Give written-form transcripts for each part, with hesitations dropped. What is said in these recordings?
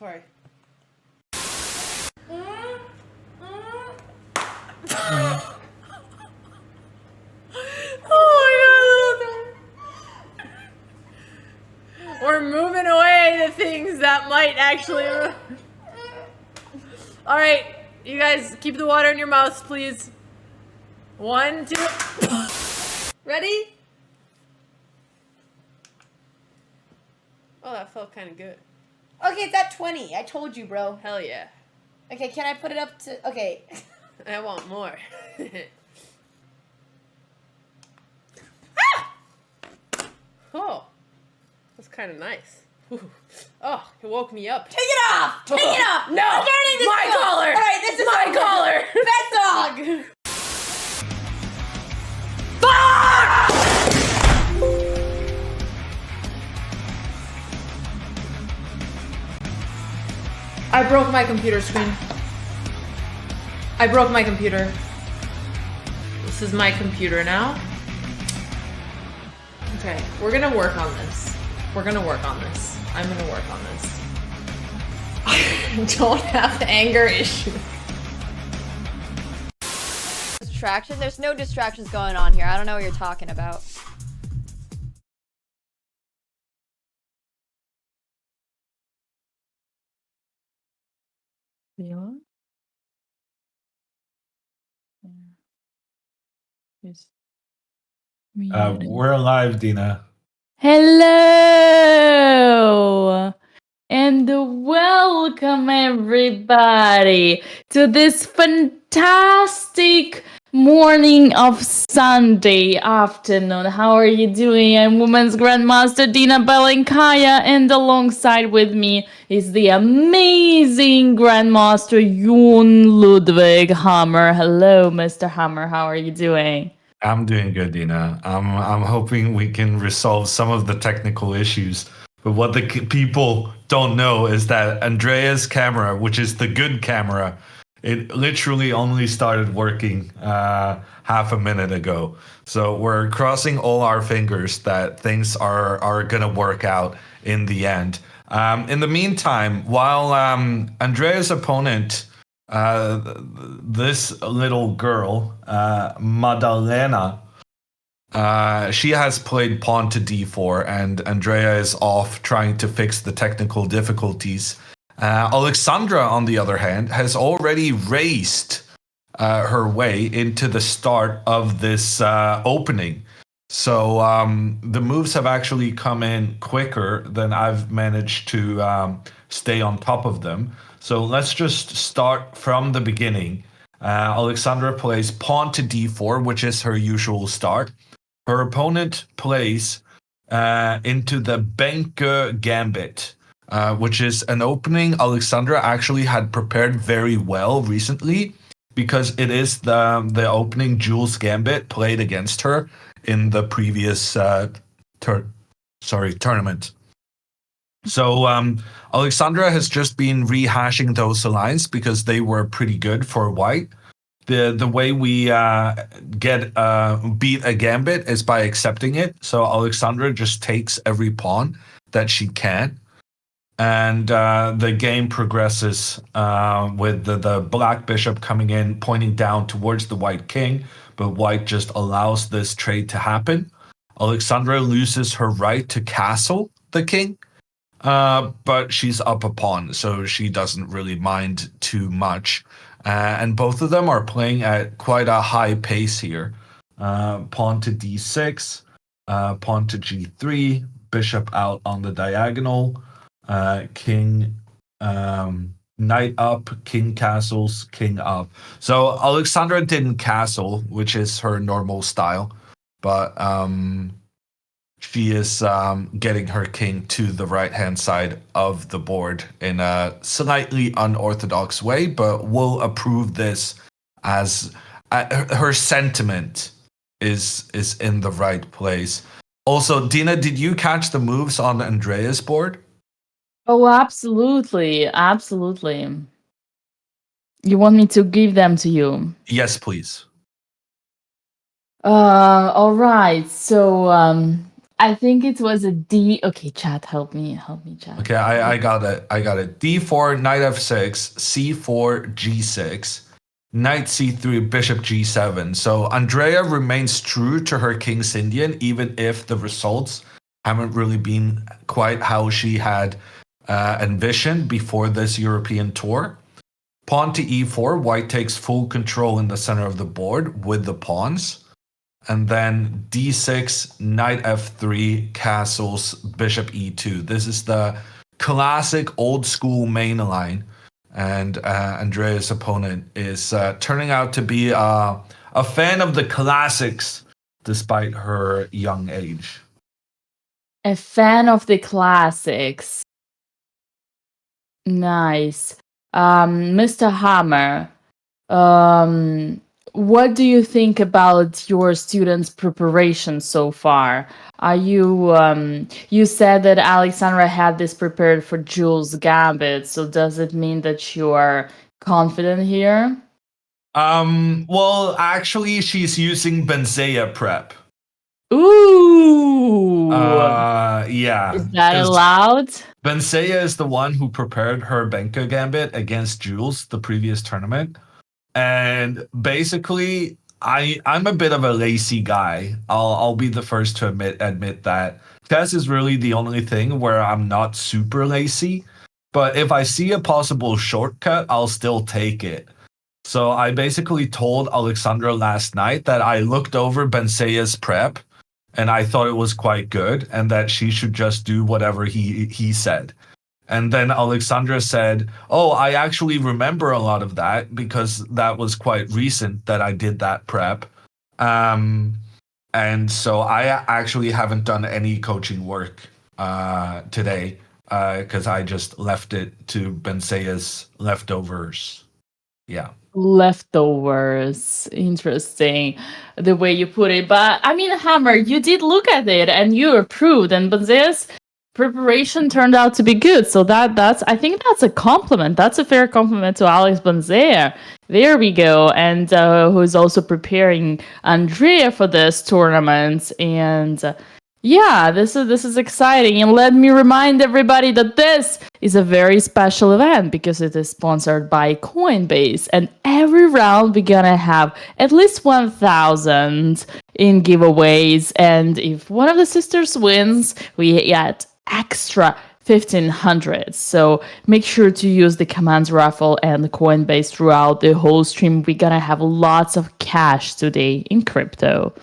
Sorry. Oh my god! We're moving away the things that might actually... Alright, you guys, keep the water in your mouths, please. 1, 2... Ready? Oh, that felt kind of good. Okay, it's at 20. I told you, bro. Hell yeah. Okay, can I put it up to... Okay. I want more. Oh, that's kind of nice. Ooh. Oh, it woke me up. Take it off! Take it off! No! I'm turning this My collar! Alright, this is my collar! Pet dog! Fuck! I broke my computer screen. I broke my computer. This is my computer now. Okay, we're gonna work on this. We're gonna work on this. I'm gonna work on this. I don't have anger issues. Distraction? There's no distractions going on here. I don't know what you're talking about. Yeah. Yes. We're live, Dina. Hello and welcome everybody to this fantastic morning of Sunday afternoon. How are you doing? I'm Women's Grandmaster Dina Belenkaya, and alongside with me is the amazing Grandmaster Jon Ludwig Hammer. Hello, Mr. Hammer. How are you doing? I'm doing good, Dina. I'm hoping we can resolve some of the technical issues. But what the people don't know is that Andrea's camera, which is the good camera, it literally only started working half a minute ago. So we're crossing all our fingers that things are gonna work out in the end. In the meantime, while Andrea's opponent, this little girl, Madalena, she has played pawn to d4, and Andrea is off trying to fix the technical difficulties. Alexandra, on the other hand, has already raced her way into the start of this opening. So the moves have actually come in quicker than I've managed to stay on top of them. So let's just start from the beginning. Alexandra plays pawn to d4, which is her usual start. Her opponent plays into the banter gambit, which is an opening Alexandra actually had prepared very well recently, because it is the opening Jules Gambit played against her in the previous tournament. So Alexandra has just been rehashing those lines because they were pretty good for white. The way we beat a gambit is by accepting it. So Alexandra just takes every pawn that she can, and the game progresses with the black bishop coming in, pointing down towards the white king, but white just allows this trade to happen. Alexandra loses her right to castle the king, but she's up a pawn, so she doesn't really mind too much. And both of them are playing at quite a high pace here. Pawn to d6, pawn to g3, bishop out on the diagonal, king, knight up, king castles, king up. So Alexandra didn't castle, which is her normal style, but she is getting her king to the right-hand side of the board in a slightly unorthodox way, but we'll approve this as her sentiment is in the right place. Also, Dina, did you catch the moves on Andrea's board? Oh, absolutely. Absolutely. You want me to give them to you? Yes, please. All right. So, I think it was a D. Okay, chat, help me, chat. Okay, I got it. D4, knight f6, c4, g6, knight c3, bishop g7. So Andrea remains true to her King's Indian, even if the results haven't really been quite how she had envisioned before this European tour. Pawn to e4, white takes full control in the center of the board with the pawns. And then d6, knight f3, castles, bishop e2. This is the classic old school main line. And Andrea's opponent is turning out to be a fan of the classics despite her young age. A fan of the classics. Nice. Mr. Hammer, what do you think about your students' preparation so far? Are you you said that Alexandra had this prepared for Jules' Gambit, so does it mean that you are confident here? Well, actually, she's using Benzea prep. Ooh! Yeah. Is that 'cause allowed? Benzea is the one who prepared her Benka Gambit against Jules the previous tournament. And basically, I'm a bit of a lazy guy. I'll be the first to admit that. Chess is really the only thing where I'm not super lazy. But if I see a possible shortcut, I'll still take it. So I basically told Alexandra last night that I looked over Bensea's prep and I thought it was quite good and that she should just do whatever he said. And then Alexandra said, "Oh, I actually remember a lot of that because that was quite recent that I did that prep." And so I actually haven't done any coaching work today because I just left it to Bensea's leftovers. Yeah. Leftovers. Interesting the way you put it. But I mean, Hammer, you did look at it and you approved, and Benzea's preparation turned out to be good. So that's I think that's a compliment. That's a fair compliment to Alex Benzea. There we go. And who's also preparing Andrea for this tournament. And yeah, this is exciting. And let me remind everybody that this is a very special event because it is sponsored by Coinbase. And every round we're gonna have at least 1,000 in giveaways. And if one of the sisters wins, we get extra 1,500. So make sure to use the commands raffle and the Coinbase throughout the whole stream. We're gonna have lots of cash today in crypto.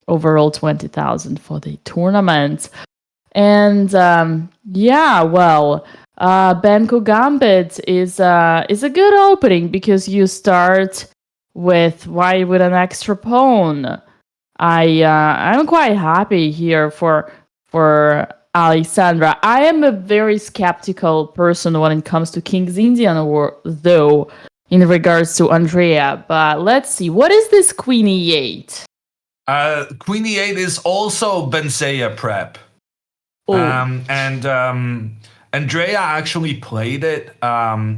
Overall 20,000 for the tournament. And yeah, well, Benko Gambit is a good opening because you start with white with an extra pawn. I'm quite happy here for Alexandra. I am a very skeptical person when it comes to King's Indian War, though, in regards to Andrea. But let's see, what is this Queen E8? Queen E8 is also Benzea prep. Oh. And Andrea actually played it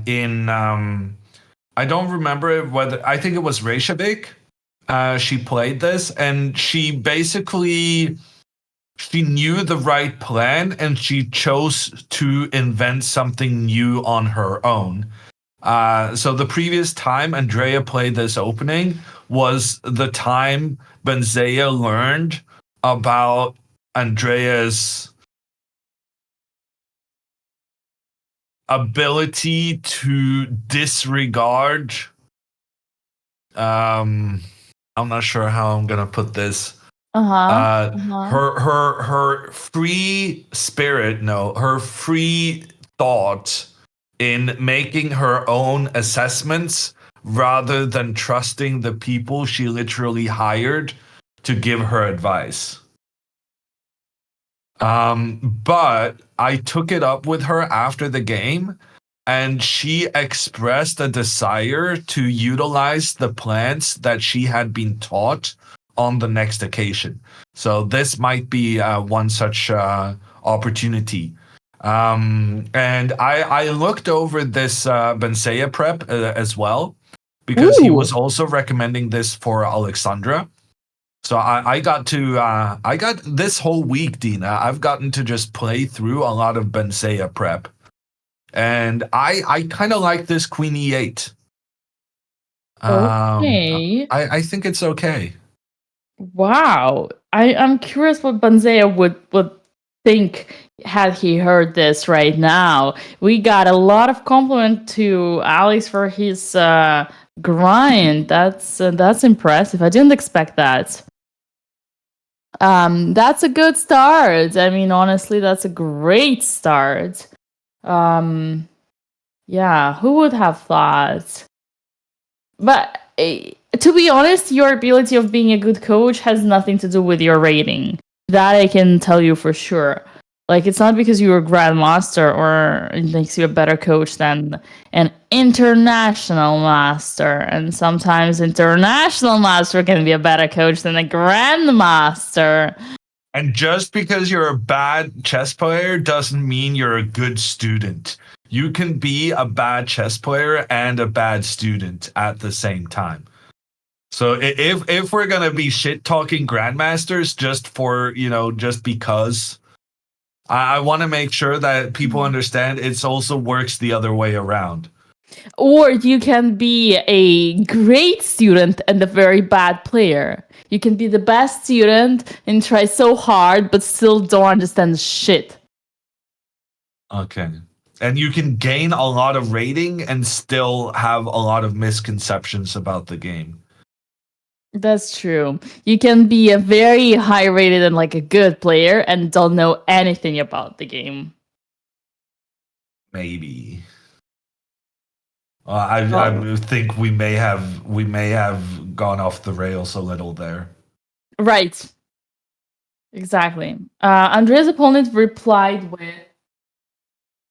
in I don't remember whether I think it was Reykjavik. She played this and she basically she knew the right plan and she chose to invent something new on her own. So the previous time Andrea played this opening was the time Benzea learned about Andrea's ability to disregard. I'm not sure how I'm gonna put this. Her free spirit, no, her free thought in making her own assessments rather than trusting the people she literally hired to give her advice. But I took it up with her after the game, and she expressed a desire to utilize the plans that she had been taught on the next occasion. So this might be one such opportunity. And I looked over this Benzea prep as well, because he was also recommending this for Alexandra. So I got to I got this whole week, Dina. I've gotten to just play through a lot of Bensea prep, and I kind of like this Queen E8. Okay. I think it's okay. Wow. I'm curious what Banzea would think had he heard this right now. We got a lot of compliment to Alex for his grind. That's impressive. I didn't expect that. That's a good start. I mean, honestly, that's a great start. Yeah, who would have thought? But to be honest, your ability of being a good coach has nothing to do with your rating. That I can tell you for sure. Like, it's not because you're a grandmaster or it makes you a better coach than an international master. And sometimes international master can be a better coach than a grandmaster. And just because you're a bad chess player doesn't mean you're a good student. You can be a bad chess player and a bad student at the same time. So if we're gonna be shit talking grandmasters just for just because, I want to make sure that people understand it's also works the other way around. Or you can be a great student and a very bad player. You can be the best student and try so hard, but still don't understand shit. Okay. And you can gain a lot of rating and still have a lot of misconceptions about the game. That's true. You can be a very high rated and like a good player and don't know anything about the game. Maybe. I think we may have gone off the rails a little there. Right. Exactly. Andrea's opponent replied with,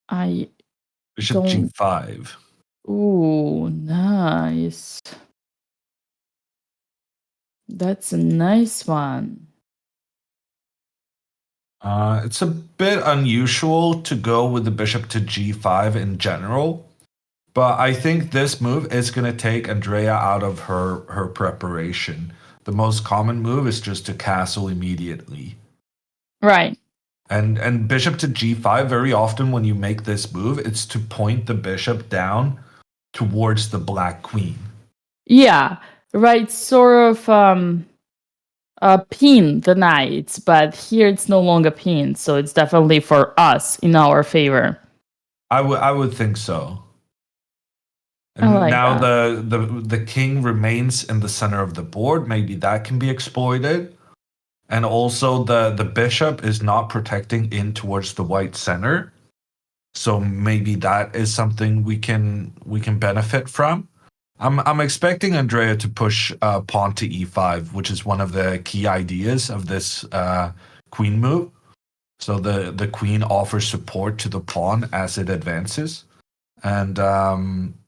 I Bishop don't. G5. Ooh, nice. That's a nice one. It's a bit unusual to go with the bishop to G5 in general, but I think this move is going to take Andrea out of her preparation. The most common move is just to castle immediately. Right. And bishop to G5, very often when you make this move, it's to point the bishop down towards the black queen. Yeah, right. Sort of pin the knight, but here it's no longer pinned, so it's definitely for us in our favor. I would think so. I And like now that. the king remains in the center of the board. Maybe that can be exploited. And also the bishop is not protecting in towards the white center. So maybe that is something we can benefit from. I'm expecting Andrea to push pawn to e5, which is one of the key ideas of this queen move. So the queen offers support to the pawn as it advances. And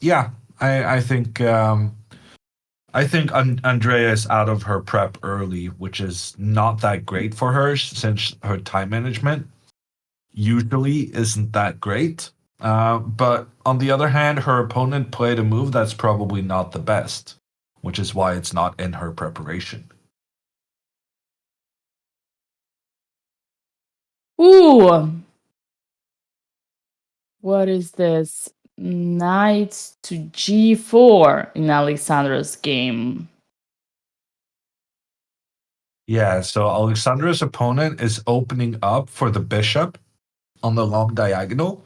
yeah, I think Andrea is out of her prep early, which is not that great for her since her time management usually isn't that great. But on the other hand, her opponent played a move that's probably not the best, which is why it's not in her preparation. Ooh, what is this? Knight to g4 in Alexandra's game. Yeah, so Alexandra's opponent is opening up for the bishop on the long diagonal.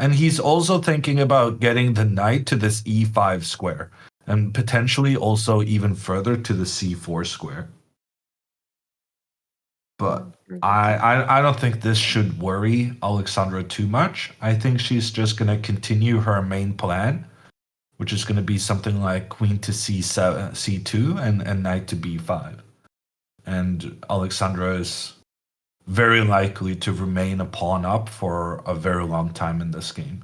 And he's also thinking about getting the knight to this e5 square, and potentially also even further to the c4 square. But I don't think this should worry Alexandra too much. I think she's just going to continue her main plan, which is going to be something like queen to c7, c2 and knight to b5. And Alexandra is very likely to remain a pawn up for a very long time in this game.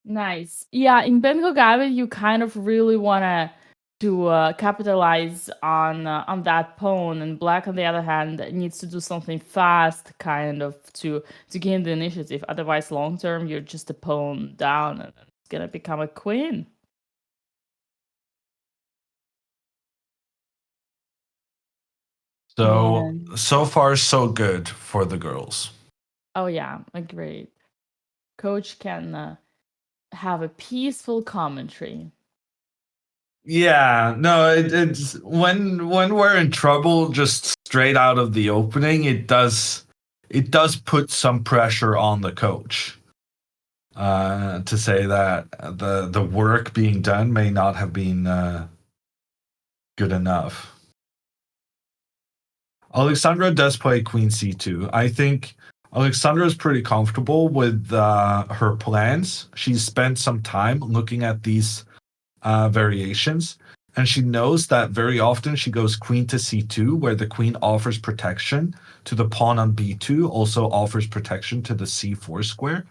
Nice. Yeah, in Benko Gabe, you kind of really want to capitalize on that pawn, and Black, on the other hand, needs to do something fast, kind of to gain the initiative. Otherwise, long term, you're just a pawn down, and it's gonna become a queen. So Man. so far so good for the girls. Oh yeah, agreed. Coach can have a peaceful commentary. Yeah, no, it's when we're in trouble, just straight out of the opening, it does put some pressure on the coach. To say that the work being done may not have been good enough. Alexandra does play Queen C2. I think Alexandra is pretty comfortable with her plans. She's spent some time looking at these variations, and she knows that very often she goes Queen to C2, where the Queen offers protection to the pawn on B2, also offers protection to the C4 square.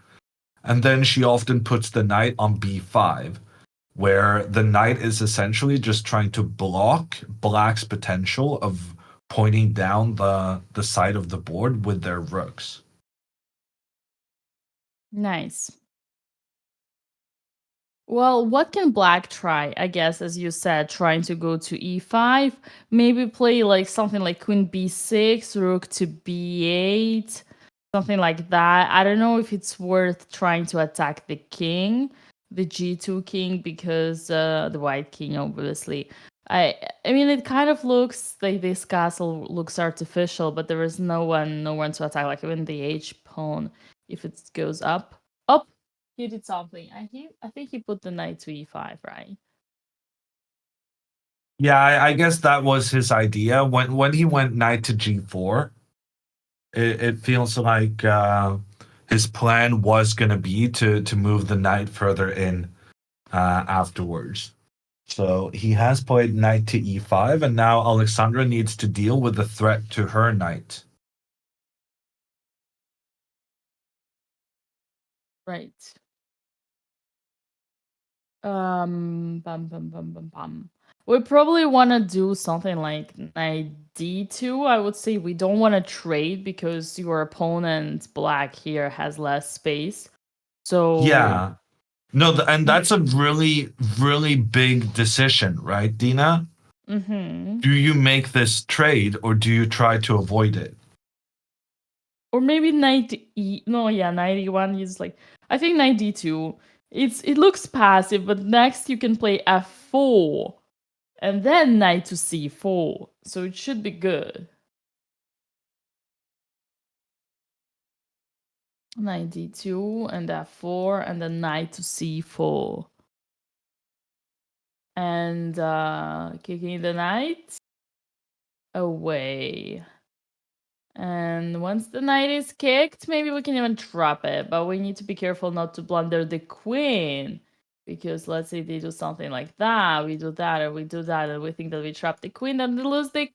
And then she often puts the knight on B5, where the knight is essentially just trying to block black's potential of pointing down the side of the board with their rooks. Nice. Well, what can black try? I guess, as you said, trying to go to e5. Maybe play like something like queen b6, rook to b8, something like that. I don't know if it's worth trying to attack the king, the g2 king, because the white king, obviously. I mean, it kind of looks like this castle looks artificial, but there is no one to attack. Like even the h pawn, if it goes up. He did something. I think he put the knight to e5, right? Yeah, I guess that was his idea. When he went knight to g4, it feels like his plan was going to be to move the knight further in afterwards. So he has played knight to e5, and now Alexandra needs to deal with the threat to her knight. Right. Bum, bum, bum, bum, bum. We probably want to do something like knight d2. I would say we don't want to trade because your opponent, black, here has less space. So Yeah. No, and that's a really, really big decision, right, Dina? Mm-hmm. Do you make this trade or do you try to avoid it? Or maybe knight e. No, yeah, knight e1 is like. I think knight d2. It looks passive, but next you can play f4. And then knight to c4. So it should be good. Knight d2 and f4 and then knight to c4. And kicking the knight away. And once the knight is kicked, maybe we can even drop it. But we need to be careful not to blunder the queen. Because let's say they do something like that, we do that, or we do that, and we think that we trap the queen, then we lose the...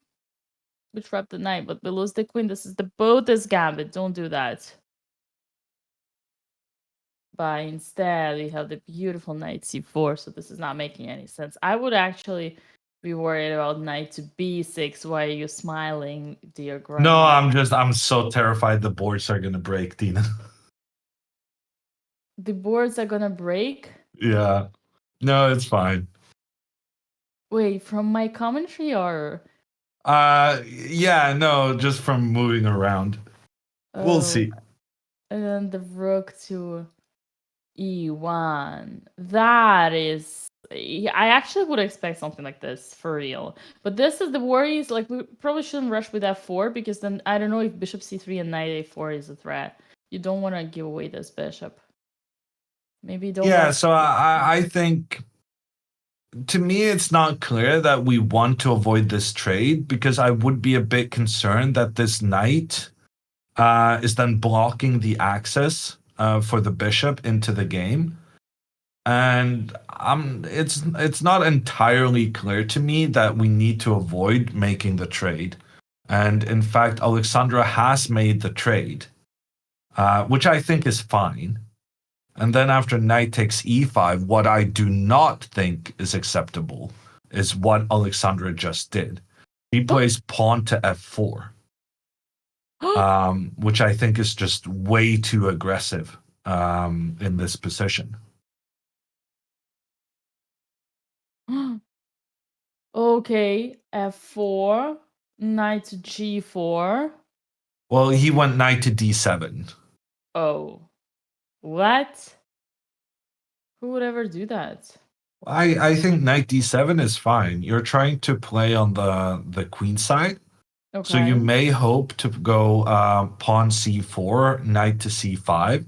We trap the knight, but we lose the queen. This is the Botez gambit. Don't do that. But instead, we have the beautiful knight c4, so this is not making any sense. I would actually be worried about knight to b6. Why are you smiling, dear No, grandma? I'm so terrified the boards are gonna break, Dina. The boards are gonna break? Yeah. No, it's fine. Wait, from my commentary or... Yeah, no, just from moving around. We'll Oh, see. and then the rook to e1. That is... I actually would expect something like this, for real. But this is the worries, like, we probably shouldn't rush with f4, because then I don't know if bishop c3 and knight a4 is a threat. You don't want to give away this bishop. Maybe don't Yeah, want so I think to me it's not clear that we want to avoid this trade because I would be a bit concerned that this knight is then blocking the access for the bishop into the game. And it's not entirely clear to me that we need to avoid making the trade. And in fact, Alexandra has made the trade, which I think is fine. And then after knight takes e5, what I do not think is acceptable is what Alexandra just did. He plays pawn to f4, which I think is just way too aggressive in this position. Okay, f4. Knight to g4. Well, he went knight to d7. Oh. What? Who would ever do that? I think knight d7 is fine. You're trying to play on the queen side. Okay. So you may hope to go pawn c4, knight to c5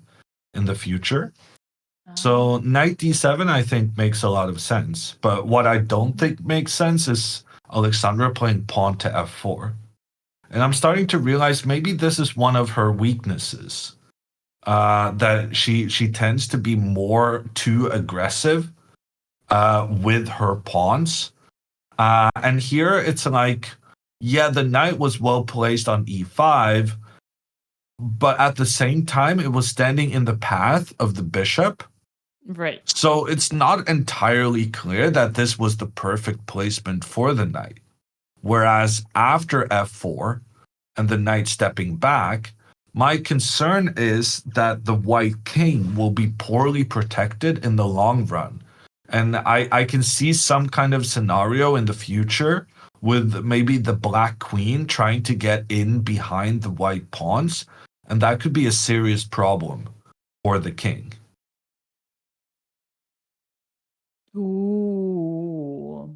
in the future. So knight d7, I think, makes a lot of sense. But what I don't think makes sense is Alexandra playing pawn to f4. And I'm starting to realize maybe this is one of her weaknesses. That she tends to be more too aggressive with her pawns. And here it's like, yeah, the knight was well placed on e5, but at the same time, it was standing in the path of the bishop. Right. So it's not entirely clear that this was the perfect placement for the knight. Whereas after f4 and the knight stepping back, my concern is that the white king will be poorly protected in the long run. And I can see some kind of scenario in the future with maybe the black queen trying to get in behind the white pawns. And that could be a serious problem for the king. Ooh.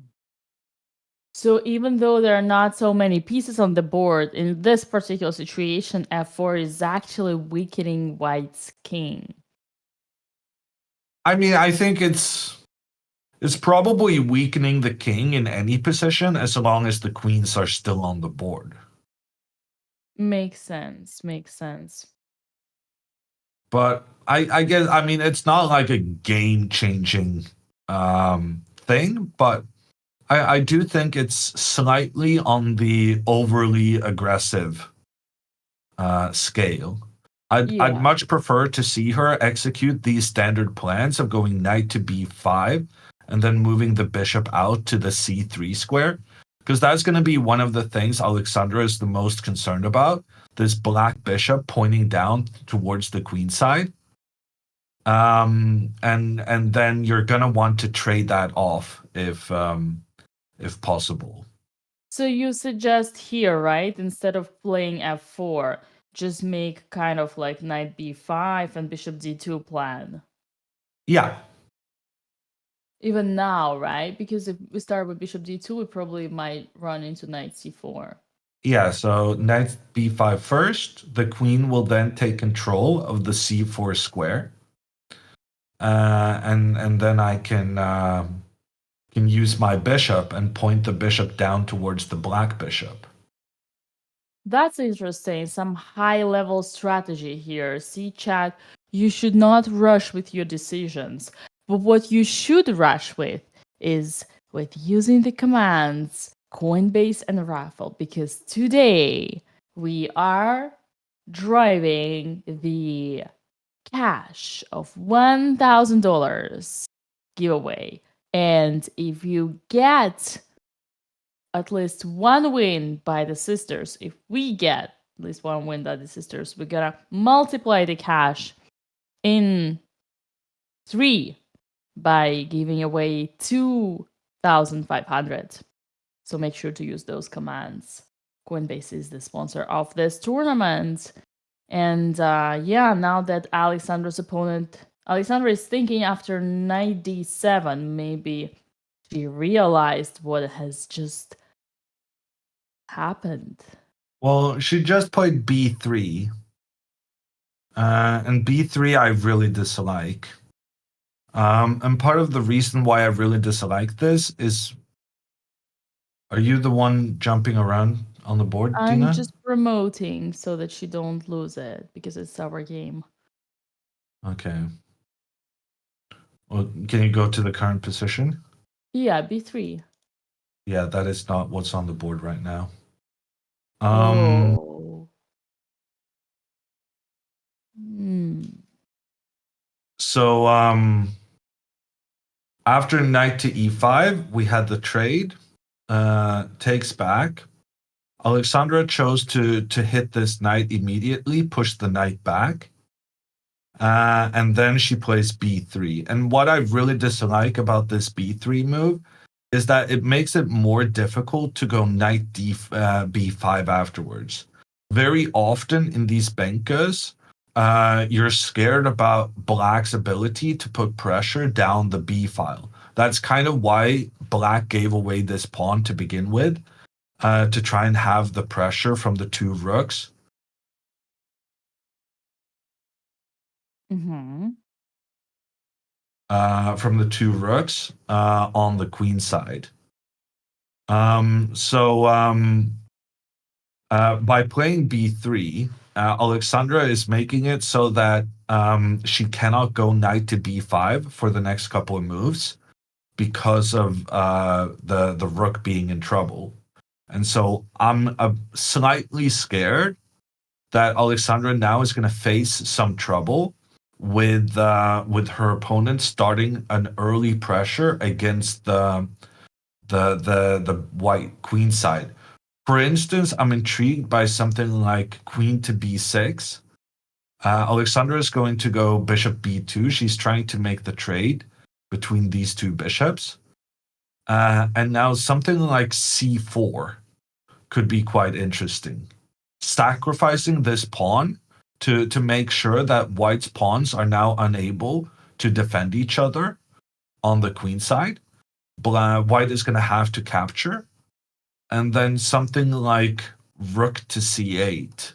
So even though there are not so many pieces on the board, in this particular situation, f4 is actually weakening white's king. I mean, I think it's probably weakening the king in any position as long as the queens are still on the board. Makes sense. Makes sense. But I guess, I mean, it's not like a game-changing thing, but I do think it's slightly on the overly aggressive scale. I'd much prefer to see her execute these standard plans of going knight to b5 and then moving the bishop out to the c3 square, because that's going to be one of the things Alexandra is the most concerned about, this black bishop pointing down towards the queen side. And then you're going to want to trade that off if possible. So you suggest here, right? Instead of playing f4, just make kind of like knight b5 and bishop d2 plan. Yeah. Even now, right? Because if we start with bishop d2, we probably might run into knight c4. Yeah, so knight b5 first. The queen will then take control of the c4 square. And then I can use my bishop and point the bishop down towards the black bishop. That's interesting. Some high-level strategy here. See, chat, you should not rush with your decisions. But what you should rush with is with using the commands Coinbase and Raffle, because today we are driving the cash of $1,000 giveaway. And if you get at least one win by the sisters, if we get at least one win by the sisters, we're gonna multiply the cash in 3 by giving away 2,500. So make sure to use those commands. Coinbase is the sponsor of this tournament. And now that Alexandra is thinking after knight d7, maybe she realized what has just happened. Well, she just played b3. And b3 I really dislike. And part of the reason why I really dislike this is, are you the one jumping around on the board, Dina? I'm just promoting so that she don't lose it, because it's our game. Okay. Well, can you go to the current position? Yeah, b3. Yeah, that is not what's on the board right now. Oh. So after knight to e5, we had the trade. Takes back. Alexandra chose to hit this knight immediately, push the knight back. And then she plays b3. And what I really dislike about this b3 move is that it makes it more difficult to go knight b5 afterwards. Very often in these bankers, you're scared about black's ability to put pressure down the b file. That's kind of why black gave away this pawn to begin with, to try and have the pressure from the two rooks. Mm-hmm. From the two rooks on the queen side. By playing b3, Alexandra is making it so that she cannot go knight to b5 for the next couple of moves because of the rook being in trouble. And so I'm slightly scared that Alexandra now is going to face some trouble with her opponent starting an early pressure against the white queen side. For instance, I'm intrigued by something like queen to b6. Alexandra is going to go bishop b2. She's trying to make the trade between these two bishops. And now something like c4 could be quite interesting. Sacrificing this pawn to make sure that white's pawns are now unable to defend each other on the queen side. White is going to have to capture. And then something like rook to c8,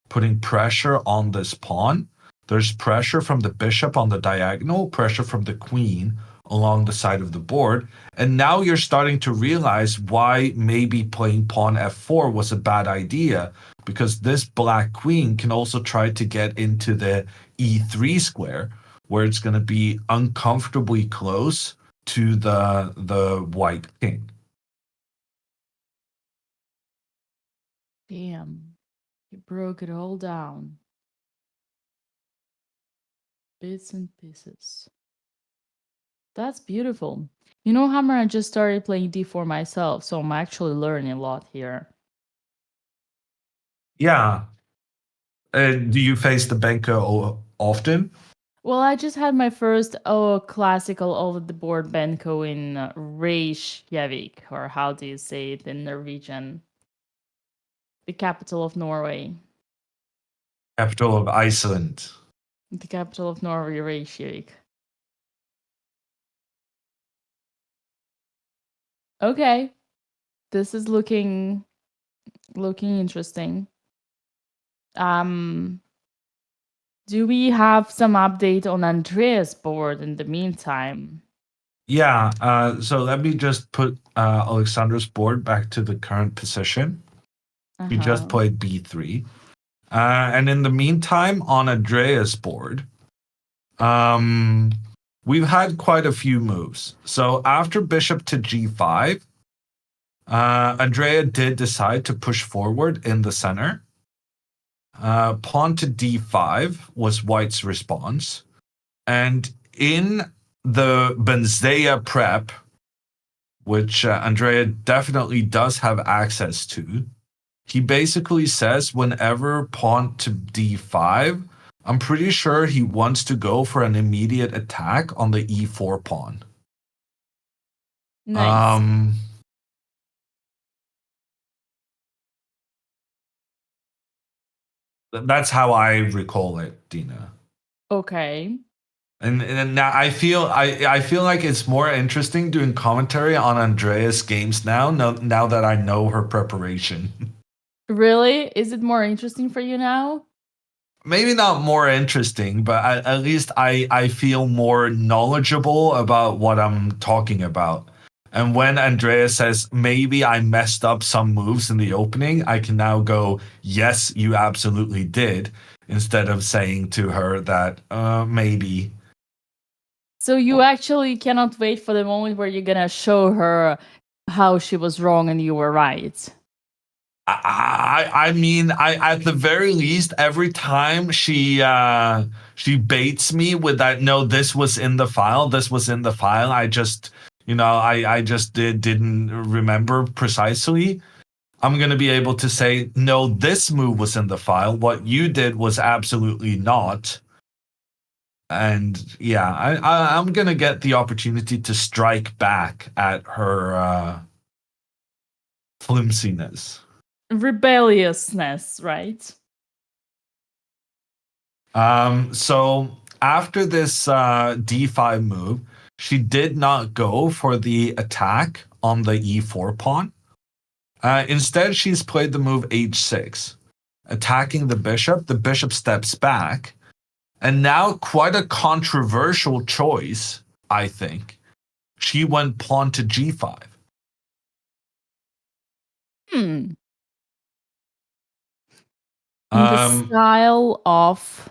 putting pressure on this pawn. There's pressure from the bishop on the diagonal, pressure from the queen along the side of the board. And now you're starting to realize why maybe playing pawn f4 was a bad idea, because this black queen can also try to get into the e3 square, where it's going to be uncomfortably close to the white king. Damn. You broke it all down. Bits and pieces. That's beautiful. You know, Hammer, I just started playing d4 myself, so I'm actually learning a lot here. Yeah. Do you face the banker often? Well, I just had my first classical over-the-board Benko in Reykjavik, or how do you say it in Norwegian? The capital of Norway. Capital of Iceland. The capital of Norway, Reykjavik. Okay. This is looking interesting. Do we have some update on Andrea's board in the meantime? Yeah, so let me just put Alexandra's board back to the current position. He just played b3. And in the meantime, on Andrea's board, we've had quite a few moves. So after bishop to g5, Andrea did decide to push forward in the center. Pawn to d5 was white's response. And in the Benzea prep, which Andrea definitely does have access to, he basically says whenever pawn to d5, I'm pretty sure he wants to go for an immediate attack on the e4 pawn. Nice. That's how I recall it, Dina. Okay. And now I feel like it's more interesting doing commentary on Andrea's games now that I know her preparation. Really? Is it more interesting for you now? Maybe not more interesting, but at least I feel more knowledgeable about what I'm talking about. And when Andrea says, maybe I messed up some moves in the opening, I can now go, yes, you absolutely did, instead of saying to her that, maybe. So you actually cannot wait for the moment where you're gonna show her how she was wrong and you were right. I mean, at the very least, every time she baits me with that, no, this was in the file, I just, I just didn't remember precisely. I'm going to be able to say, no, this move was in the file. What you did was absolutely not. And yeah, I'm gonna get the opportunity to strike back at her flimsiness. Rebelliousness, right? So after this d5 move, she did not go for the attack on the e4 pawn. Instead, she's played the move h6, attacking the bishop. The bishop steps back, and now quite a controversial choice, I think. She went pawn to g5. Hmm. In the Um, style of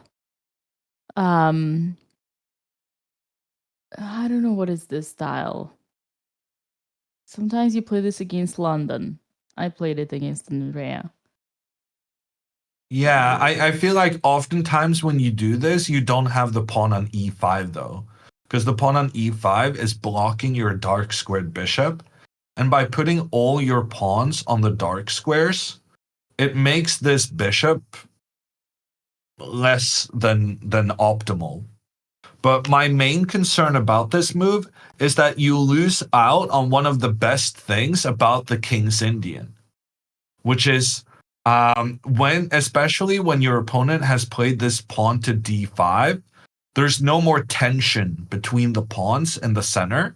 I don't know what is this style. Sometimes you play this against London. I played it against Andrea. yeah, I feel like oftentimes when you do this, you don't have the pawn on e5 though, because the pawn on e5 is blocking your dark squared bishop. And by putting all your pawns on the dark squares, it makes this bishop less than optimal. But my main concern about this move is that you lose out on one of the best things about the King's Indian, which is especially when your opponent has played this pawn to d5, there's no more tension between the pawns in the center.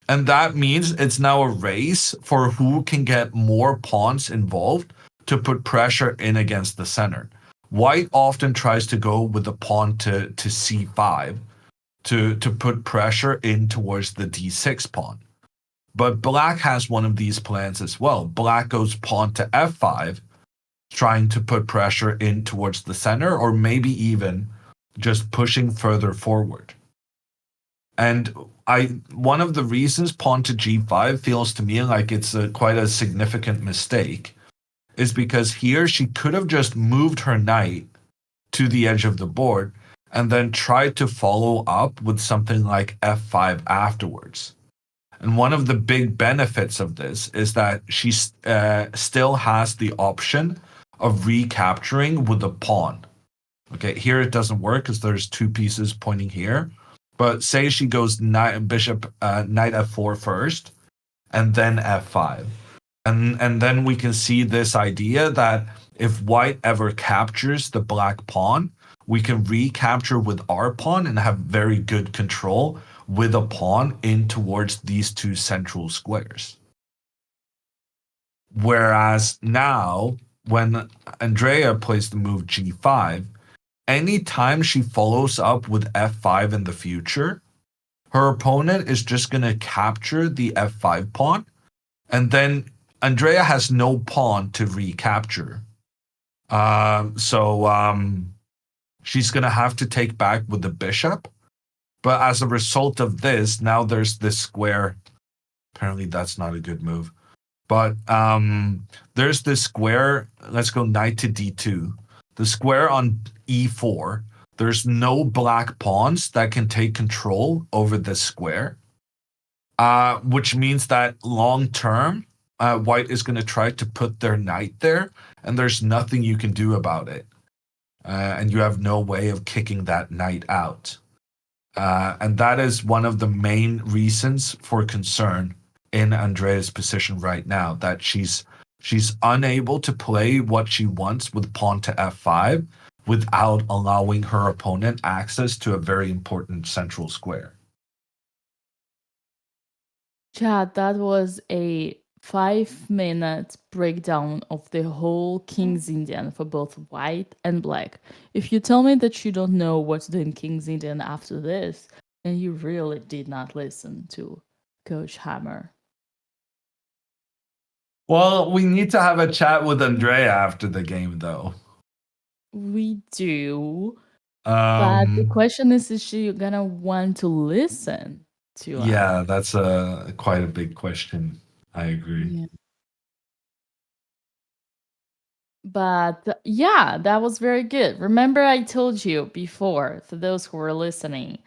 And that means it's now a race for who can get more pawns involved to put pressure in against the center. White often tries to go with the pawn to c5 to put pressure in towards the d6 pawn. But black has one of these plans as well. Black goes pawn to f5, trying to put pressure in towards the center, or maybe even just pushing further forward. And one of the reasons pawn to g5 feels to me like it's quite a significant mistake is because here she could have just moved her knight to the edge of the board and then tried to follow up with something like f5 afterwards. And one of the big benefits of this is that she still has the option of recapturing with a pawn. Okay, here it doesn't work because there's two pieces pointing here. But say she goes knight f4 first, and then f5, and then we can see this idea that if white ever captures the black pawn, we can recapture with our pawn and have very good control with a pawn in towards these two central squares. Whereas now, when Andrea plays the move g5, anytime she follows up with f5 in the future, her opponent is just going to capture the f5 pawn, and then Andrea has no pawn to recapture. So she's going to have to take back with the bishop. But as a result of this, now there's this square. Apparently, that's not a good move. But there's this square. Let's go knight to d2. The square on e4. There's no black pawns that can take control over this square, which means that long term, white is going to try to put their knight there, and there's nothing you can do about it. And you have no way of kicking that knight out. And that is one of the main reasons for concern in Andrea's position right now, that she's unable to play what she wants with pawn to f5 without allowing her opponent access to a very important central square. Chad, that was a 5-minute breakdown of the whole King's Indian for both white and black. If you tell me that you don't know what to do in King's Indian after this, then you really did not listen to Coach Hammer. Well, we need to have a chat with Andrea after the game, though. We do. But the question is she gonna want to listen to us? Yeah, that's quite a big question. I agree. Yeah. But yeah, that was very good. Remember, I told you before, for those who were listening,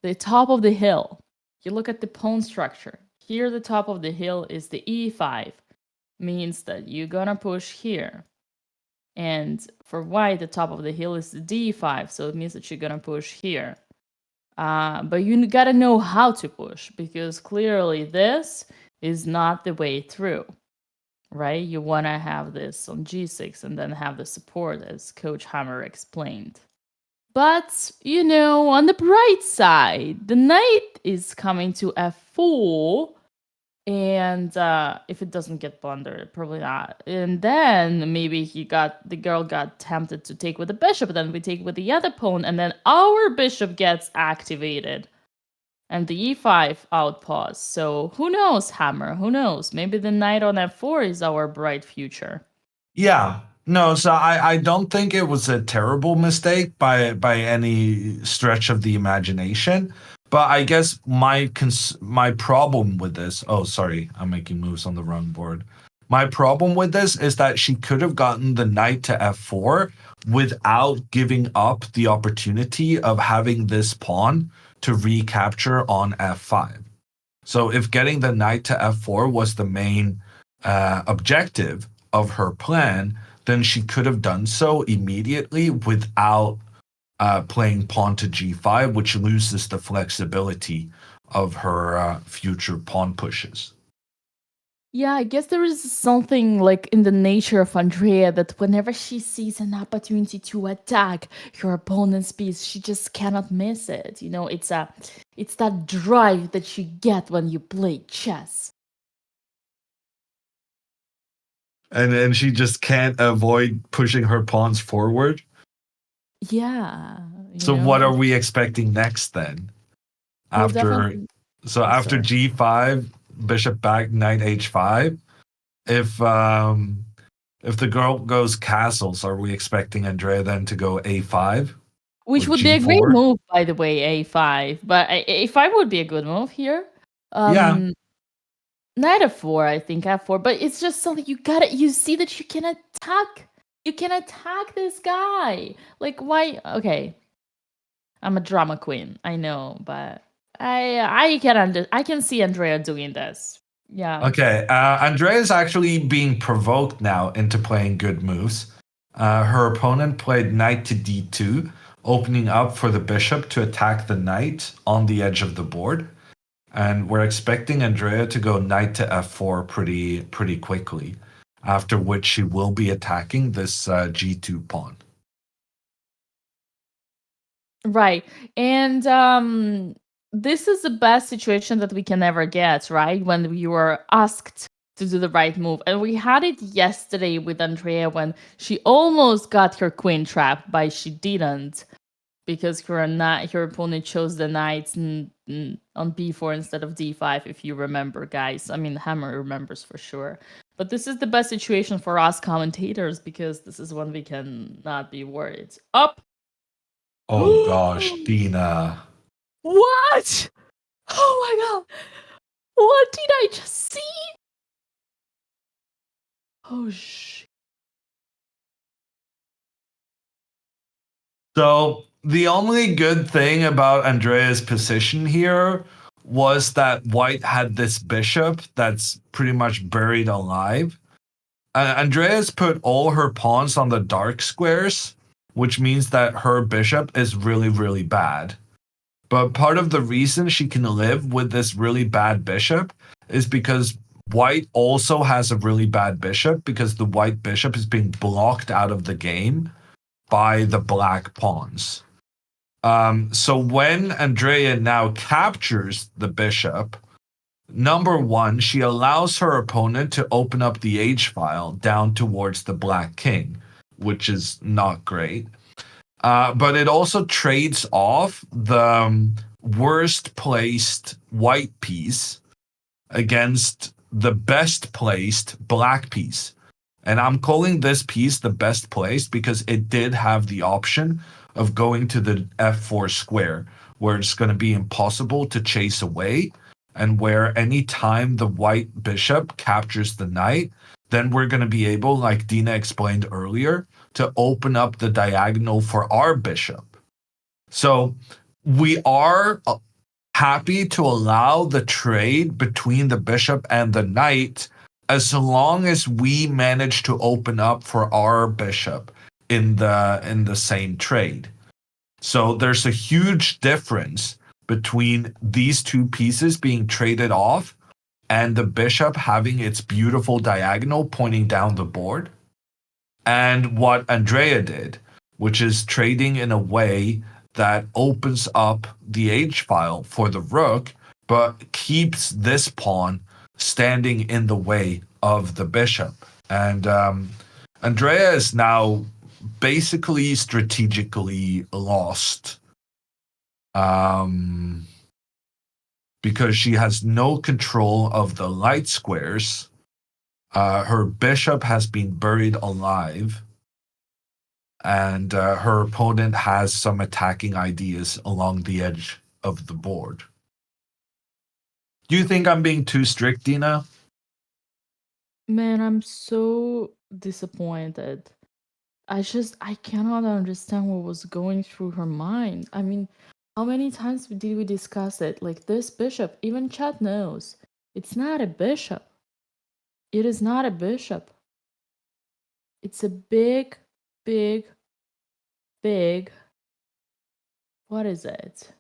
the top of the hill, you look at the pawn structure. Here, the top of the hill is the e5, means that you're gonna push here. And for white, the top of the hill is the d5, so it means that you're gonna push here. But you gotta know how to push, because clearly this is not the way through, right? You want to have this on g6 and then have the support, as Coach Hammer explained. But, on the bright side, the knight is coming to f4. And if it doesn't get blundered, probably not. And then maybe the girl got tempted to take with the bishop, then we take with the other pawn, and then our bishop gets activated. And the e5 outpost. So who knows, Hammer? Who knows? Maybe the knight on f4 is our bright future. Yeah. No, so I don't think it was a terrible mistake by any stretch of the imagination. But I guess my problem with this, oh sorry, I'm making moves on the wrong board. My problem with this is that she could have gotten the knight to f4 without giving up the opportunity of having this pawn to recapture on f5. So if getting the knight to f4 was the main objective of her plan, then she could have done so immediately without playing pawn to g5, which loses the flexibility of her future pawn pushes. Yeah, I guess there is something like in the nature of Andrea that whenever she sees an opportunity to attack her opponent's piece, she just cannot miss it. It's that drive that you get when you play chess. And she just can't avoid pushing her pawns forward. Yeah. So what are we expecting next then? After g5, bishop back, knight h5. If the girl goes castles, are we expecting Andrea then to go a5? Which would be a great move, by the way, a5. But a5 would be a good move here. Yeah. Knight f4, I think f4. But it's just something you see that you can attack. You can attack this guy. Like, why? Okay. I'm a drama queen, I know, but I can see Andrea doing this. Yeah. Okay. Andrea is actually being provoked now into playing good moves. Her opponent played knight to d2, opening up for the bishop to attack the knight on the edge of the board. And we're expecting Andrea to go knight to f4 pretty quickly, after which she will be attacking this g2 pawn. Right. And this is the best situation that we can ever get, right? When you are asked to do the right move. And we had it yesterday with Andrea when she almost got her queen trapped, but she didn't, because her opponent chose the knight on b4 instead of d5, if you remember, guys. I mean, Hammer remembers for sure. But this is the best situation for us commentators, because this is when we can not be worried. Up! Oh gosh, Dina. What? Oh my god! What did I just see? Oh shit. So the only good thing about Andrea's position here was that white had this bishop that's pretty much buried alive. Andrea's put all her pawns on the dark squares, which means that her bishop is really, really bad. But part of the reason she can live with this really bad bishop is because white also has a really bad bishop, because the white bishop is being blocked out of the game by the black pawns. So when Andrea now captures the bishop, number one, she allows her opponent to open up the H file down towards the black king, which is not great. But it also trades off the worst placed white piece against the best placed black piece. And I'm calling this piece the best placed because it did have the option of going to the f4 square, where it's going to be impossible to chase away, and where any time the white bishop captures the knight, then we're going to be able, like Dina explained earlier, to open up the diagonal for our bishop. So we are happy to allow the trade between the bishop and the knight, as long as we manage to open up for our bishop in the same trade. So there's a huge difference between these two pieces being traded off and the bishop having its beautiful diagonal pointing down the board, and what Andrea did, which is trading in a way that opens up the H file for the rook, but keeps this pawn standing in the way of the bishop. And Andrea is now basically strategically lost. Because she has no control of the light squares. Her bishop has been buried alive, and her opponent has some attacking ideas along the edge of the board. Do you think I'm being too strict, Dina? Man, I'm so disappointed. I cannot understand what was going through her mind. I mean, how many times did we discuss it? Like this bishop, even chat knows. It's not a bishop. It is not a bishop. It's a big, big, big. What is it?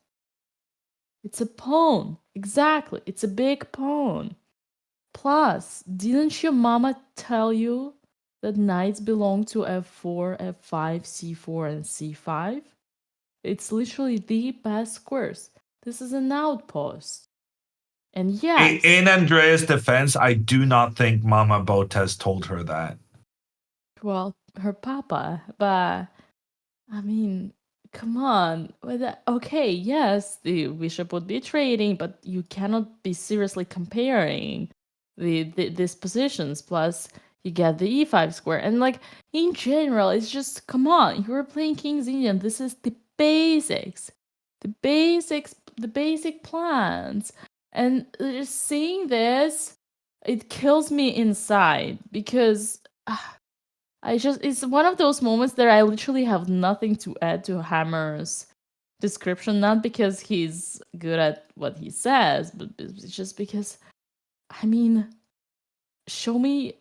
It's a pawn. Exactly. It's a big pawn. Plus, didn't your mama tell you that knights belong to f4, f5, c4, and c5? It's literally the best squares. This is an outpost. And yes, In Andrea's defense, I do not think Mama Botez told her that. well, her papa, but I mean, come on. Okay, yes, the bishop would be trading, but you cannot be seriously comparing these positions. Plus, you get the e5 square. And like, in general, it's just, come on, you're playing King's Indian. This is the basics. The basic plans. And just seeing this, it kills me inside because it's one of those moments that I literally have nothing to add to Hammer's description, not because he's good at what he says, but it's just because, I mean, show me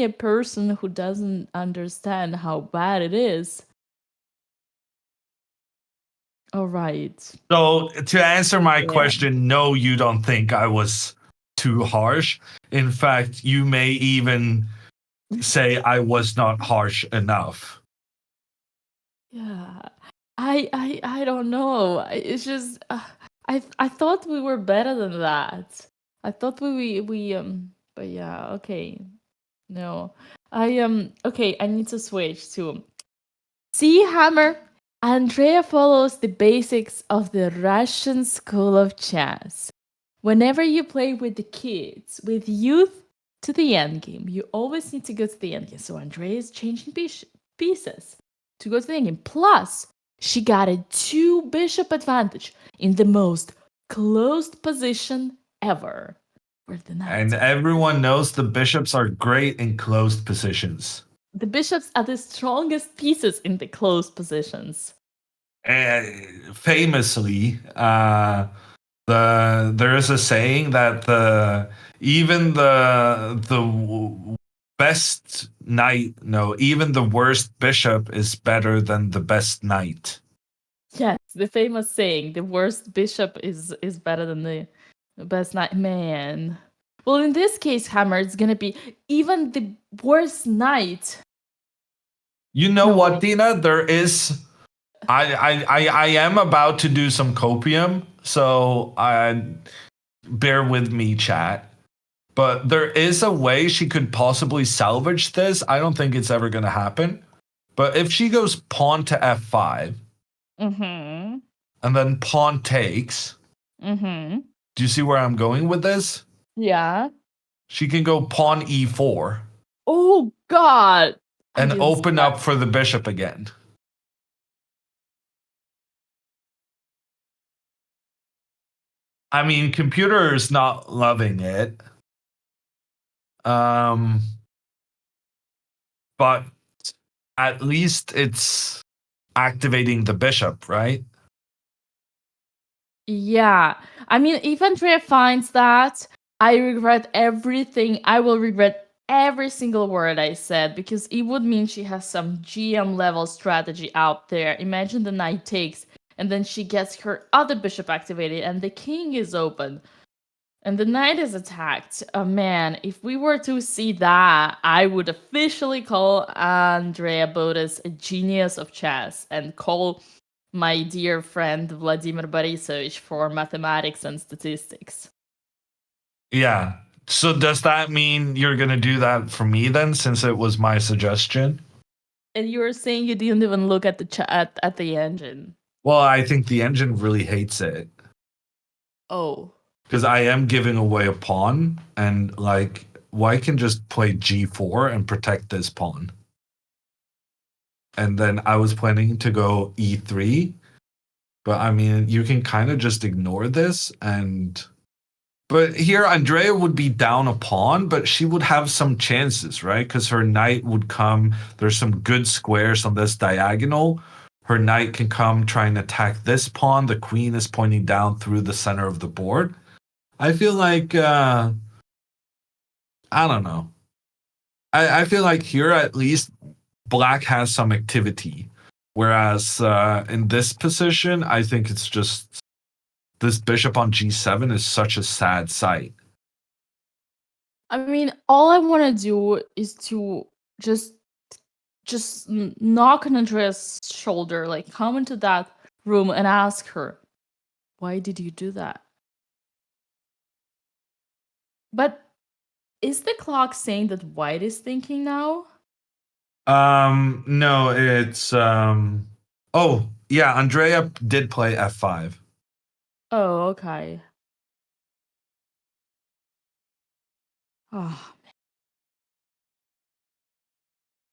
a person who doesn't understand how bad it is. All right. So, to answer my question, no, you don't think I was too harsh. In fact, you may even say I was not harsh enough. Yeah. I don't know. It's just I thought we were better than that. I thought we but yeah, okay. No. Okay, I need to switch to See Hammer. Andrea follows the basics of the Russian school of chess. Whenever you play with the kids, with youth to the endgame, you always need to go to the endgame. So Andrea is changing pieces to go to the endgame. Plus, she got a 2 bishop advantage in the most closed position ever. And everyone knows the bishops are great in closed positions. The bishops are the strongest pieces in the closed positions. Famously, there is a saying that even the best knight, no, even the worst bishop is better than the best knight. Yes, the famous saying, the worst bishop is better than the best knight. Man. Well, in this case, Hammer, it's gonna be even the worst knight. You know what, Dina? There is. I am about to do some copium, so bear with me, chat. But there is a way she could possibly salvage this. I don't think it's ever going to happen. But if she goes pawn to f5, and then pawn takes, do you see where I'm going with this? Yeah. She can go pawn e4. Oh, God. And open up for the bishop again. I mean, computer is not loving it. But at least it's activating the bishop, right? Yeah. I mean, if Andrea finds that, I regret everything. I will regret every single word I said because it would mean she has some GM level strategy out there. Imagine the knight takes and then she gets her other bishop activated, and the king is open. And the knight is attacked. Oh man, if we were to see that, I would officially call Andrea Botez a genius of chess and call my dear friend Vladimir Borisovich for mathematics and statistics. Yeah. So does that mean you're gonna do that for me then, since it was my suggestion? And you were saying you didn't even look at the at the engine. Well, I think the engine really hates it. Oh. Because I am giving away a pawn, and like, white can just play g4 and protect this pawn. And then I was planning to go e3, but I mean, you can kind of just ignore this. But here, Andrea would be down a pawn, but she would have some chances, right? Because her knight would come. There's some good squares on this diagonal. Her knight can come try and attack this pawn. The queen is pointing down through the center of the board. I feel like, I don't know. I feel like here at least black has some activity. Whereas in this position, I think it's just this bishop on g7 is such a sad sight. I mean, all I want to do is to just knock on Andrea's shoulder, like come into that room and ask her, why did you do that? But is the clock saying that white is thinking now? No, it's oh, yeah, Andrea did play f5. Oh, okay. Oh,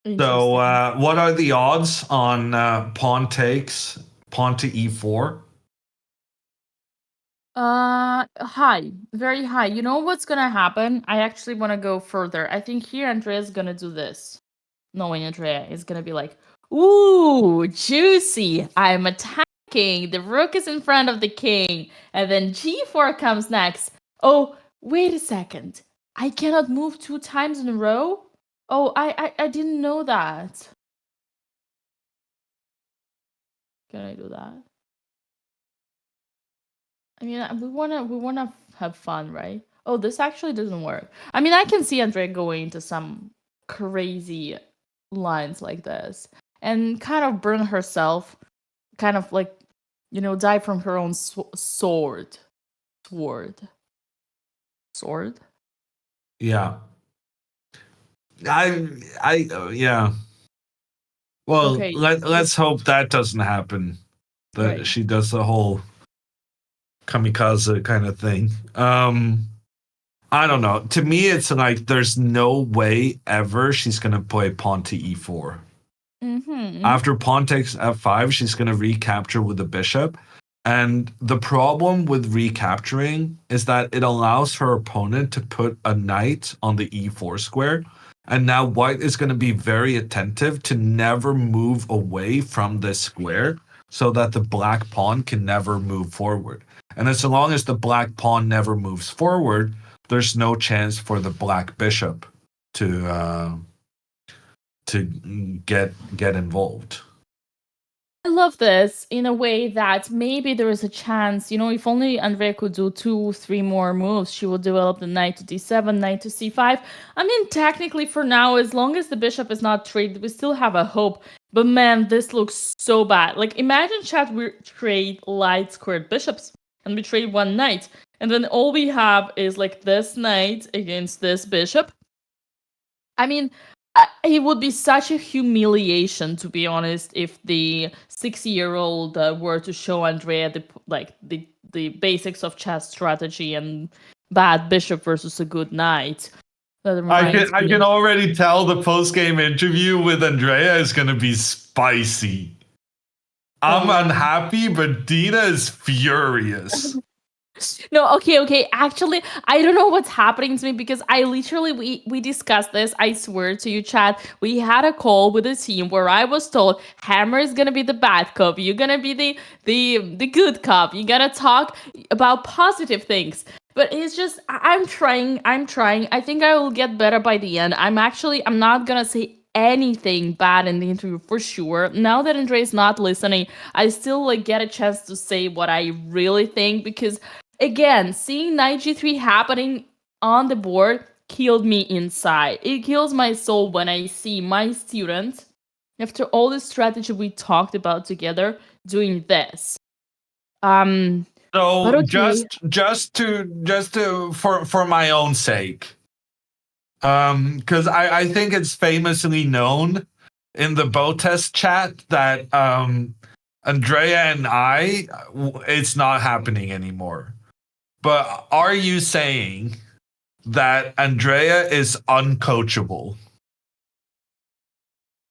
man. So, Interesting. what are the odds on pawn takes, pawn to e4? High, very high. You know what's gonna happen? I actually want to go further. I think here Andrea's gonna do this. Knowing Andrea is gonna be like, ooh, juicy. I'm attacking. The rook is in front of the king. And then g4 comes next. Oh, wait a second. I cannot move 2 times in a row? Oh, I didn't know that. Can I do that? I mean, we wanna have fun, right? Oh, this actually doesn't work. I mean, I can see Andrea going into some crazy lines like this and kind of burn herself, kind of like, die from her own sword. Yeah. Yeah. Well, Okay. let's hope that doesn't happen. That Right. she does the whole kamikaze kind of thing. I don't know. To me, it's like there's no way ever she's gonna play pawn to e4. Mm-hmm. After pawn takes f5, she's gonna recapture with the bishop. And the problem with recapturing is that it allows her opponent to put a knight on the e4 square. And now white is going to be very attentive to never move away from this square so that the black pawn can never move forward. And as long as the black pawn never moves forward, there's no chance for the black bishop to get involved. I love this in a way that maybe there is a chance, if only Andrea could do 2-3 more moves, she would develop the knight to d7, knight to c5. I mean, technically for now, as long as the bishop is not traded, we still have a hope. But man, this looks so bad. Like, imagine, chat, we trade light squared bishops and we trade one knight. And then all we have is like this knight against this bishop. I mean, it would be such a humiliation, to be honest, if the 60-year-old were to show Andrea the basics of chess strategy and bad bishop versus a good knight. I can already tell the post-game interview with Andrea is going to be spicy. I'm unhappy, but Dina is furious. No, okay. Actually, I don't know what's happening to me because I literally we discussed this. I swear to you, chat. We had a call with the team where I was told Hammer is gonna be the bad cop. You're gonna be the good cop. You gotta talk about positive things. But it's just I'm trying. I think I will get better by the end. I'm not gonna say anything bad in the interview for sure. Now that Andrea is not listening, I still like get a chance to say what I really think, because again, seeing knight g3 happening on the board killed me inside. It kills my soul when I see my student, after all the strategy we talked about together, doing this. But So okay. just to for my own sake, because I think it's famously known in the Botez chat that Andrea and it's not happening anymore. But are you saying that Andrea is uncoachable?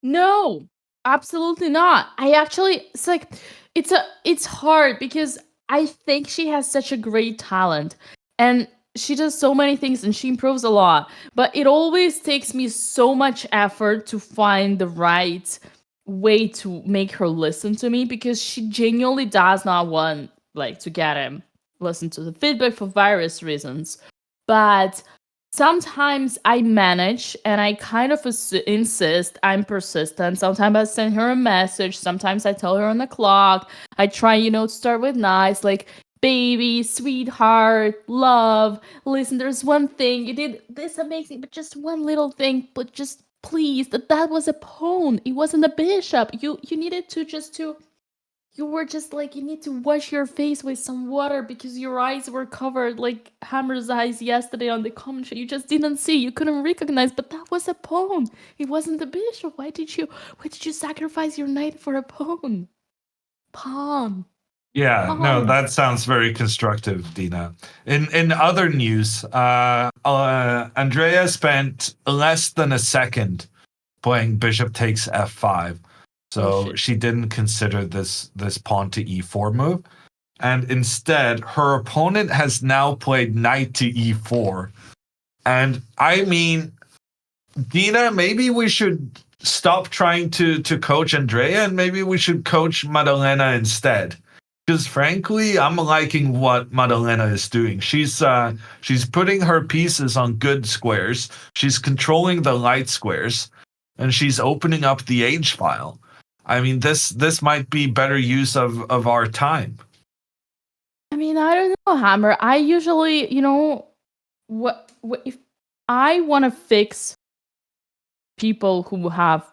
No, absolutely not. I actually, it's hard because I think she has such a great talent and she does so many things and she improves a lot. But it always takes me so much effort to find the right way to make her listen to me, because she genuinely does not want like to get him listen to the feedback for various reasons. But sometimes I manage and I kind of insist. I'm persistent. Sometimes I send her a message. Sometimes I tell her on the clock. I try, to start with nice, like, baby, sweetheart, love. Listen, there's one thing. You did this amazing, but just one little thing. But just please, that was a pawn. It wasn't a bishop. You needed to you were just like, you need to wash your face with some water because your eyes were covered like Hammer's eyes yesterday on the commentary. You just didn't see, you couldn't recognize, but that was a pawn. It wasn't the bishop. Why did you sacrifice your knight for a pawn? Pawn. Yeah, no, Pawn. that sounds very constructive, Dina. In other news, Andrea spent less than a second playing bishop takes f5. So shit. she didn't consider this pawn to e4 move. And instead, her opponent has now played knight to e4. And I mean, Dina, maybe we should stop trying to coach Andrea and maybe we should coach Madalena instead. Because frankly, I'm liking what Madalena is doing. She's putting her pieces on good squares. She's controlling the light squares, and she's opening up the H file. I mean, this might be better use of our time. I mean, I don't know, Hammer. I usually, what if I want to fix people who have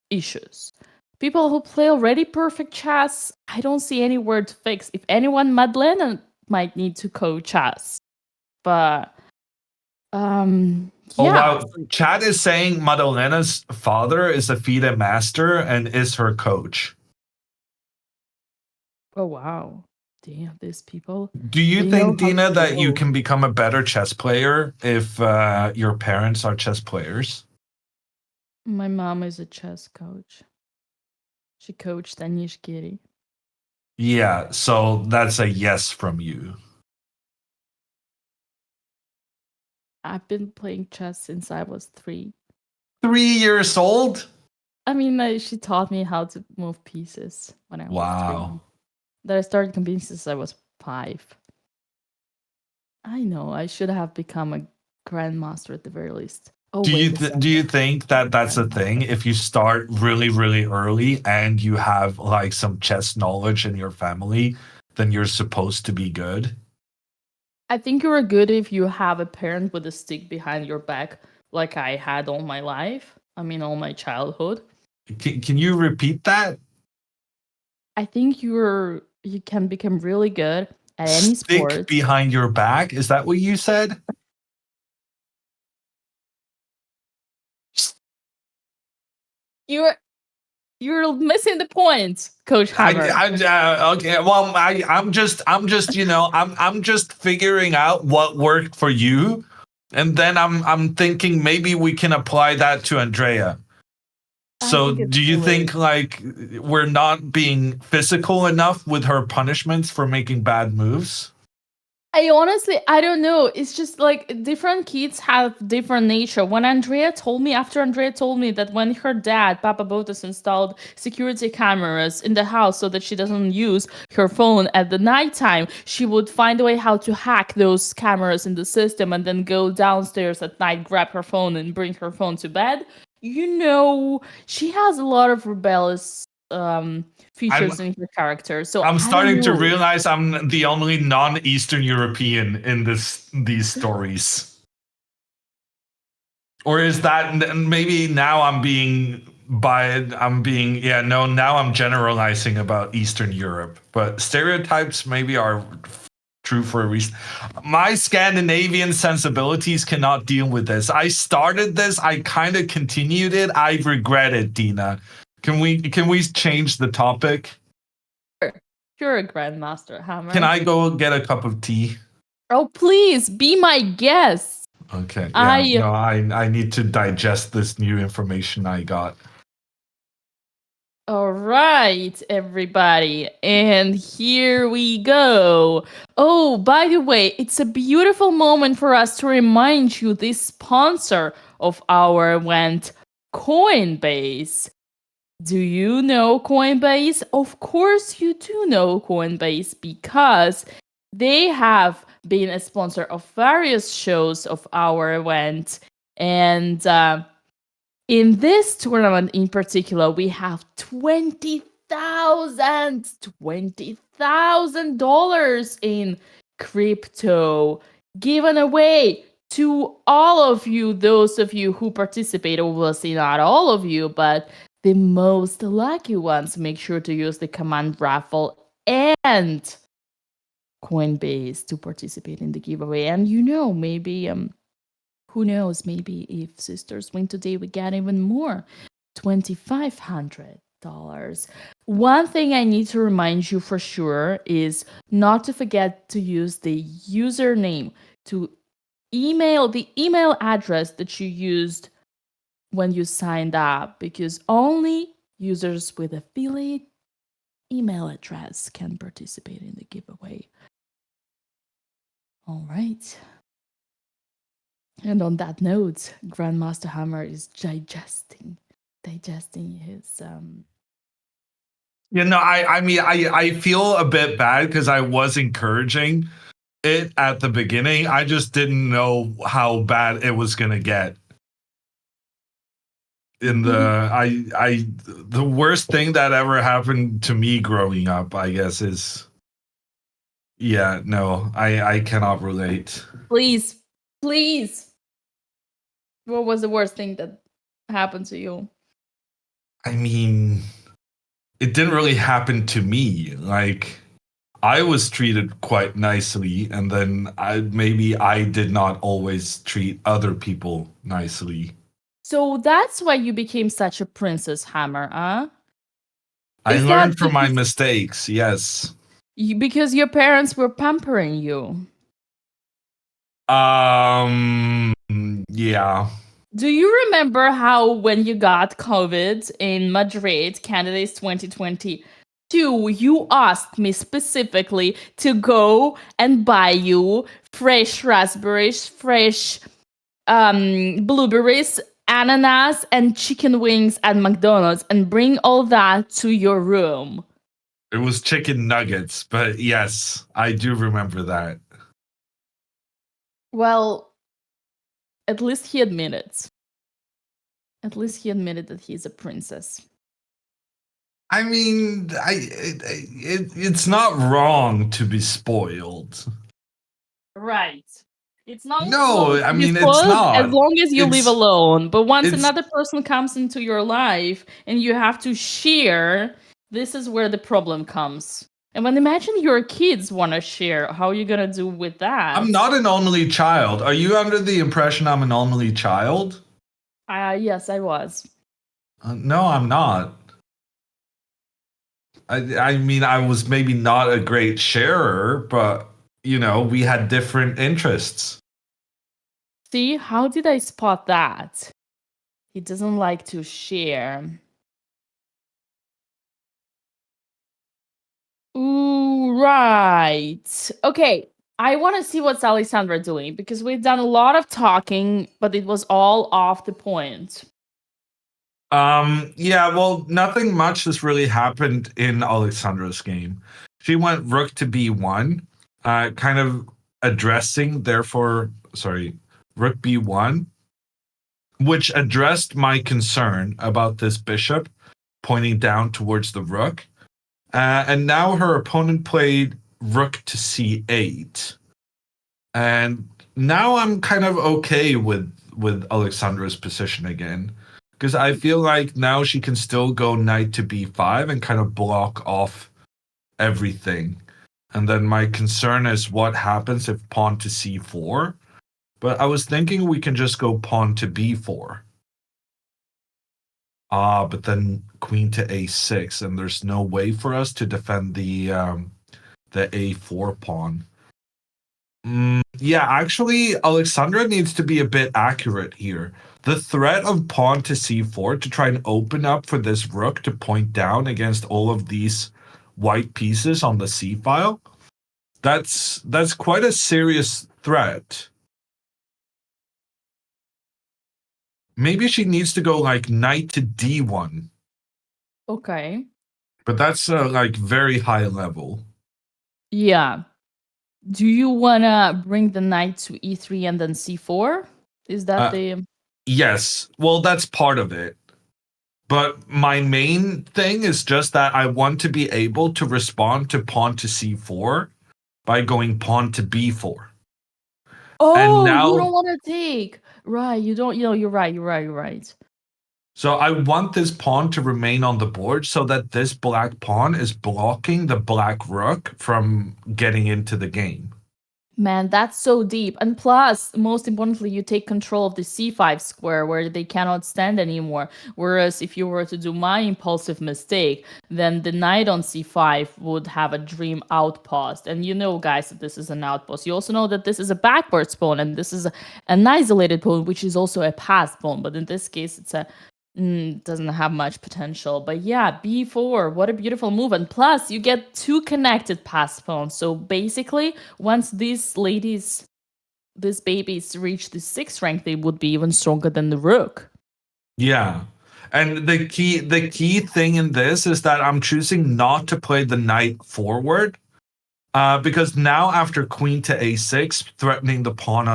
issues, people who play already perfect chess, I don't see any word to fix. If anyone, Madeleine might need to coach chess, but Oh yeah. wow, Chad is saying Madalena's father is a FIDE master and is her coach. Oh wow, damn, these people. Do you They know think, how Dina, to that you roll. can become a better chess player if your parents are chess players? My mom is a chess coach. She coached Anish Giri. Yeah, so that's a yes from you. I've been playing chess since I was 3. 3 years old? I mean, she taught me how to move pieces when I was 3. Wow. That I started competing since I was 5. I know, I should have become a grandmaster at the very least. Oh, Do wait you a second. do you think that that's a Grandmaster. thing? If you start really, really early and you have like some chess knowledge in your family, then you're supposed to be good? I think you're good if you have a parent with a stick behind your back, like I had all my life. I mean, all my childhood. Can you repeat that? I think you can become really good at any Stick sport. behind your back? Is that what you said? You're missing the point, Coach Hammer. Okay. Well, I'm just I'm just figuring out what worked for you, and then I'm thinking maybe we can apply that to Andrea. I So, think it's do you too late. think like we're not being physical enough with her punishments for making bad moves? I don't know. It's just like different kids have different nature. After Andrea told me that when her dad, Papa Botas, installed security cameras in the house so that she doesn't use her phone at the nighttime, she would find a way how to hack those cameras in the system and then go downstairs at night, grab her phone and bring her phone to bed. she has a lot of rebellious features in her character. So I'm I don't starting to know. realize I'm the only non-Eastern European in these stories. Or is that maybe now now I'm generalizing about Eastern Europe, but stereotypes maybe are true for a reason. My Scandinavian sensibilities cannot deal with this. I started this, I kind of continued it. I regret it, Dina. Can we change the topic? You're a Grandmaster Hammer. Can I go get a cup of tea? Oh, please be my guest. Okay. Yeah. I need to digest this new information I got. All right, everybody, and here we go. Oh, by the way, it's a beautiful moment for us to remind you the sponsor of our event, Coinbase. Do you know Coinbase? Of course you do know Coinbase because they have been a sponsor of various shows of our event. And in this tournament in particular, we have $20,000 in crypto given away to all of you, those of you who participate. Obviously, not all of you, but the most lucky ones. Make sure to use the command raffle and Coinbase to participate in the giveaway. And maybe who knows, maybe if sisters win today, we get even more. $2,500. One thing I need to remind you for sure is not to forget to use the username to email the email address that you used when you signed up, because only users with affiliate email address can participate in the giveaway. All right. And on that note, Grandmaster Hammer is digesting his I feel a bit bad because I was encouraging it at the beginning. I just didn't know how bad it was gonna get. The worst thing that ever happened to me growing up, I guess, is I cannot relate. Please. What was the worst thing that happened to you? I mean, it didn't really happen to me. Like, I was treated quite nicely, and then I did not always treat other people nicely. So that's why you became such a princess, Hammer, huh? I learned from my mistakes, yes. Because your parents were pampering you. Yeah. Do you remember how when you got COVID in Madrid, Candidates 2022, you asked me specifically to go and buy you fresh raspberries, fresh blueberries, ananas, and chicken wings at McDonald's and bring all that to your room? It was chicken nuggets, but yes, I do remember that. Well, at least he admitted. At least he admitted that he's a princess. I mean, it's not wrong to be spoiled. Right. It's not. No, I mean, it's not. As long as you live alone. But once another person comes into your life and you have to share, this is where the problem comes. And when imagine your kids want to share, how are you going to do with that? I'm not an only child. Are you under the impression I'm an only child? Yes, I was. No, I'm not. I mean, I was maybe not a great sharer, but, we had different interests. See, how did I spot that? He doesn't like to share. Ooh, right. Okay, I want to see what's Alexandra doing because we've done a lot of talking, but it was all off the point. Yeah, well, nothing much has really happened in Alexandra's game. She went rook to b1, kind of addressing, rook b1. which addressed my concern about this bishop pointing down towards the rook. And now her opponent played rook to c8. And now I'm kind of okay with Alexandra's position again. Because I feel like now she can still go knight to b5 and kind of block off everything. And then my concern is what happens if pawn to c4. But I was thinking we can just go pawn to b4. But then queen to a6, and there's no way for us to defend the a4 pawn. Yeah, actually, Alexandra needs to be a bit accurate here. The threat of pawn to c4 to try and open up for this rook to point down against all of these white pieces on the c file, that's quite a serious threat. Maybe she needs to go like knight to d1. Okay. But that's like very high level. Yeah. Do you wanna bring the knight to e3 and then c4? Is that the Yes. Well, that's part of it. But my main thing is just that I want to be able to respond to pawn to c4 by going pawn to b4. Oh, now- you don't want to take. Right, you don't, you're right. So I want this pawn to remain on the board so that this black pawn is blocking the black rook from getting into the game. Man, that's so deep. And plus, most importantly, you take control of the c5 square where they cannot stand anymore. Whereas if you were to do my impulsive mistake, then the knight on c5 would have a dream outpost. And you know, guys, that this is an outpost. You also know that this is a backwards pawn and this is an isolated pawn, which is also a passed pawn. But in this case, it's a doesn't have much potential. But yeah, b4, what a beautiful move. And plus, you get two connected passed pawns. So basically, once these babies reach the 6th rank, they would be even stronger than the rook. Yeah. And the key thing in this is that I'm choosing not to play the knight forward. Because now after queen to a6, threatening the pawn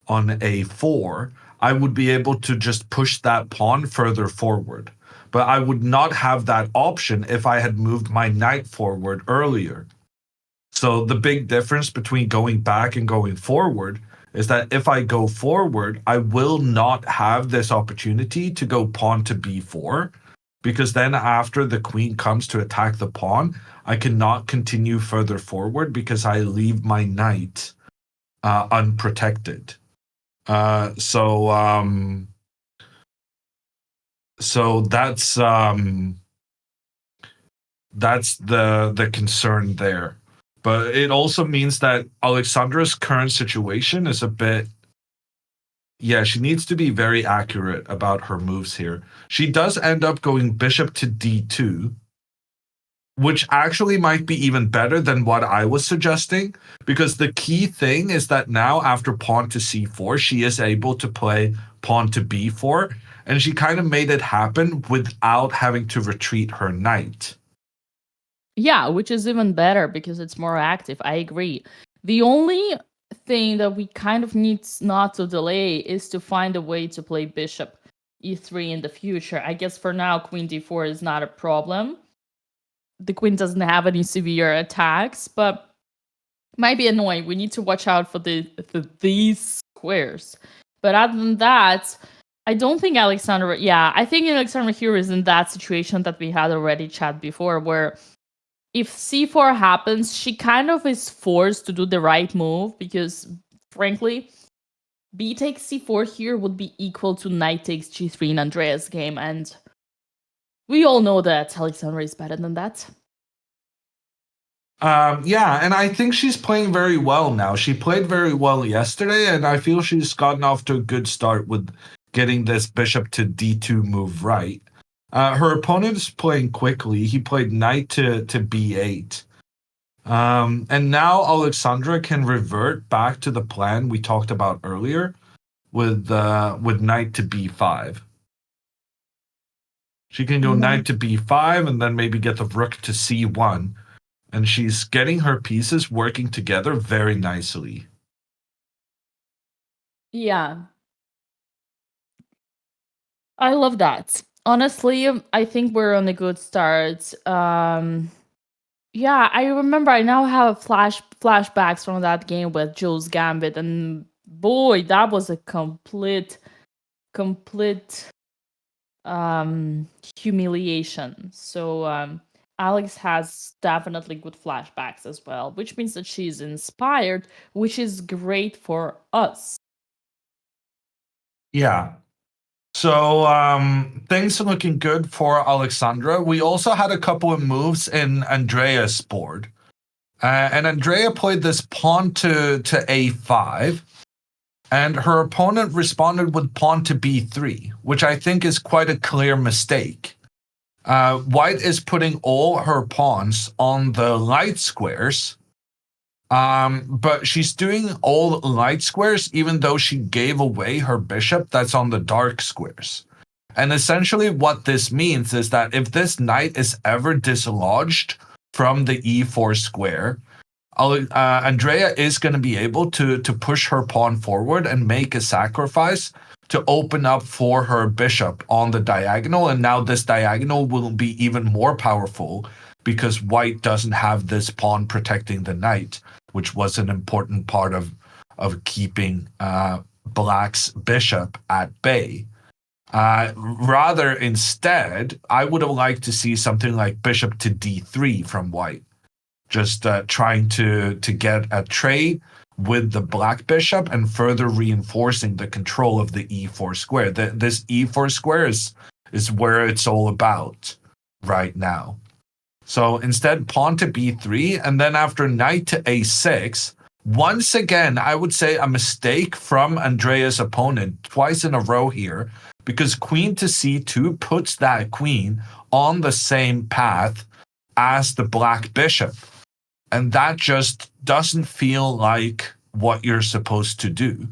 on a4, I would be able to just push that pawn further forward. But I would not have that option if I had moved my knight forward earlier. So the big difference between going back and going forward is that if I go forward, I will not have this opportunity to go pawn to b4, because then after the queen comes to attack the pawn, I cannot continue further forward because I leave my knight unprotected. So that's the concern there. But it also means that Alexandra's current situation is a bit. Yeah, she needs to be very accurate about her moves here. She does end up going bishop to d2, which actually might be even better than what I was suggesting, because the key thing is that now after pawn to c4, she is able to play pawn to b4, and she kind of made it happen without having to retreat her knight. Yeah, which is even better because it's more active. I agree. The only thing that we kind of need not to delay is to find a way to play bishop e3 in the future. I guess for now, queen d4 is not a problem. The queen doesn't have any severe attacks, but might be annoying. We need to watch out for these squares. But other than that, I don't think Alexandra. Yeah, I think Alexandra here is in that situation that we had already chat before, where if c4 happens, she kind of is forced to do the right move because, frankly, b takes c4 here would be equal to knight takes g3 in Andrea's game, and we all know that Alexandra is better than that. Yeah, and I think she's playing very well now. She played very well yesterday, and I feel she's gotten off to a good start with getting this bishop to d2 move right. Her opponent is playing quickly. He played knight to b8. And now Alexandra can revert back to the plan we talked about earlier with knight to b5. She can go knight to b5 and then maybe get the rook to c1. And she's getting her pieces working together very nicely. Yeah. I love that. Honestly, I think we're on a good start. Yeah, I remember I now have flashbacks from that game with Jules Gambit, and boy, that was a complete humiliation. So Alex has definitely good flashbacks as well, which means that she's inspired, which is great for us. Yeah. So things are looking good for Alexandra. We also had a couple of moves in Andrea's board. And Andrea played this pawn to a5, and her opponent responded with pawn to b3, which I think is quite a clear mistake. White is putting all her pawns on the light squares, but she's doing all light squares even though she gave away her bishop that's on the dark squares. And essentially what this means is that if this knight is ever dislodged from the e4 square, Andrea is going to be able to push her pawn forward and make a sacrifice to open up for her bishop on the diagonal. And now this diagonal will be even more powerful because white doesn't have this pawn protecting the knight, which was an important part of keeping black's bishop at bay. Rather, instead, I would have liked to see something like bishop to d3 from white. Just trying to get a trade with the black bishop and further reinforcing the control of the e4 square. This e4 square is where it's all about right now. So instead, pawn to b3, and then after knight to a6, once again, I would say a mistake from Andrea's opponent twice in a row here, because queen to c2 puts that queen on the same path as the black bishop. And that just doesn't feel like what you're supposed to do.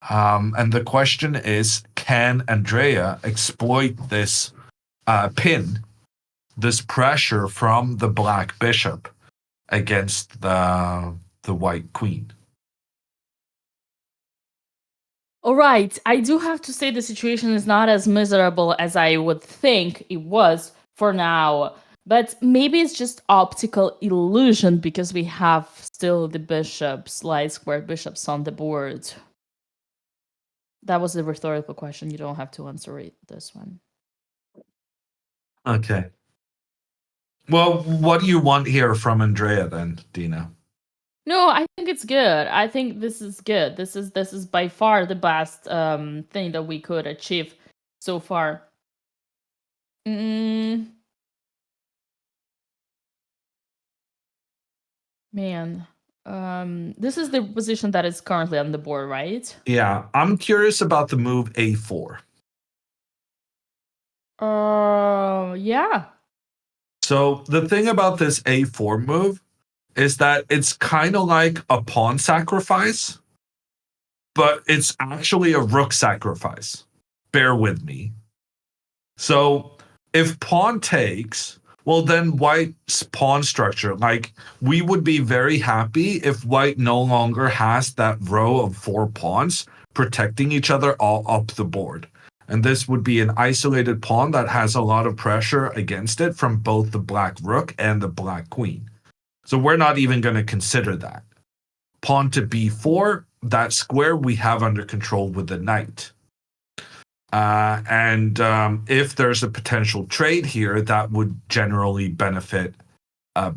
And the question is, can Andrea exploit this pin, this pressure from the black bishop against the white queen? All right, I do have to say the situation is not as miserable as I would think it was for now. But maybe it's just optical illusion because we have still the bishops, light square bishops on the board. That was a rhetorical question. You don't have to answer this one. Okay. Well, what do you want here from Andrea then, Dina? No, I think it's good. I think this is good. This is by far the best thing that we could achieve so far. Man, this is the position that is currently on the board, right? Yeah, I'm curious about the move a4. Yeah. So the thing about this a4 move is that it's kind of like a pawn sacrifice, but it's actually a rook sacrifice. Bear with me. So if pawn takes, well, then white's pawn structure, like we would be very happy if white no longer has that row of 4 pawns protecting each other all up the board. And this would be an isolated pawn that has a lot of pressure against it from both the black rook and the black queen. So we're not even going to consider that. Pawn to b4, that square we have under control with the knight. And if there's a potential trade here, that would generally benefit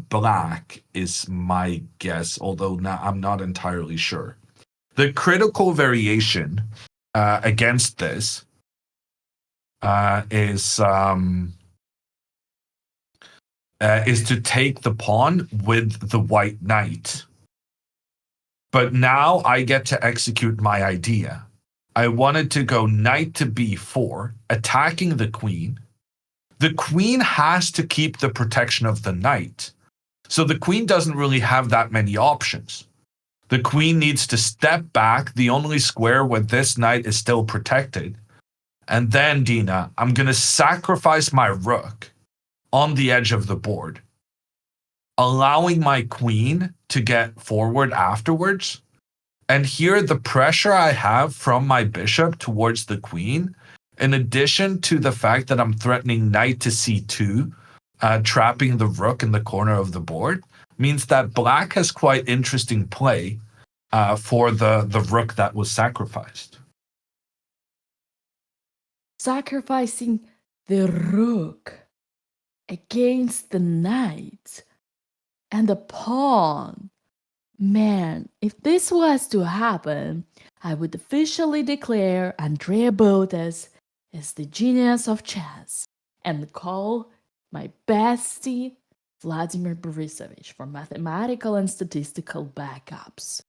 black, is my guess, although I'm not entirely sure. The critical variation against this is to take the pawn with the white knight. But now I get to execute my idea. I wanted to go knight to b4, attacking the queen. The queen has to keep the protection of the knight. So the queen doesn't really have that many options. The queen needs to step back, the only square where this knight is still protected. And then, Dina, I'm going to sacrifice my rook on the edge of the board, allowing my queen to get forward afterwards. And here, the pressure I have from my bishop towards the queen in addition to the fact that I'm threatening knight to c2, trapping the rook in the corner of the board, means that black has quite interesting play for the rook that was sacrificed. Sacrificing the rook against the knight and the pawn. Man, if this was to happen, I would officially declare Andrea Botez as the genius of chess and call my bestie Vladimir Borisovich for mathematical and statistical backups.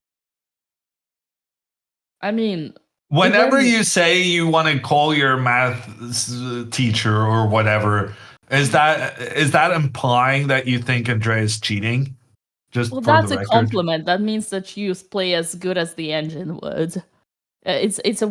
I mean, Whenever even- you say you want to call your math teacher or whatever, is that implying that you think Andrea is cheating? Just well, for that's the a record. compliment. That means that you play as good as the engine would. It's a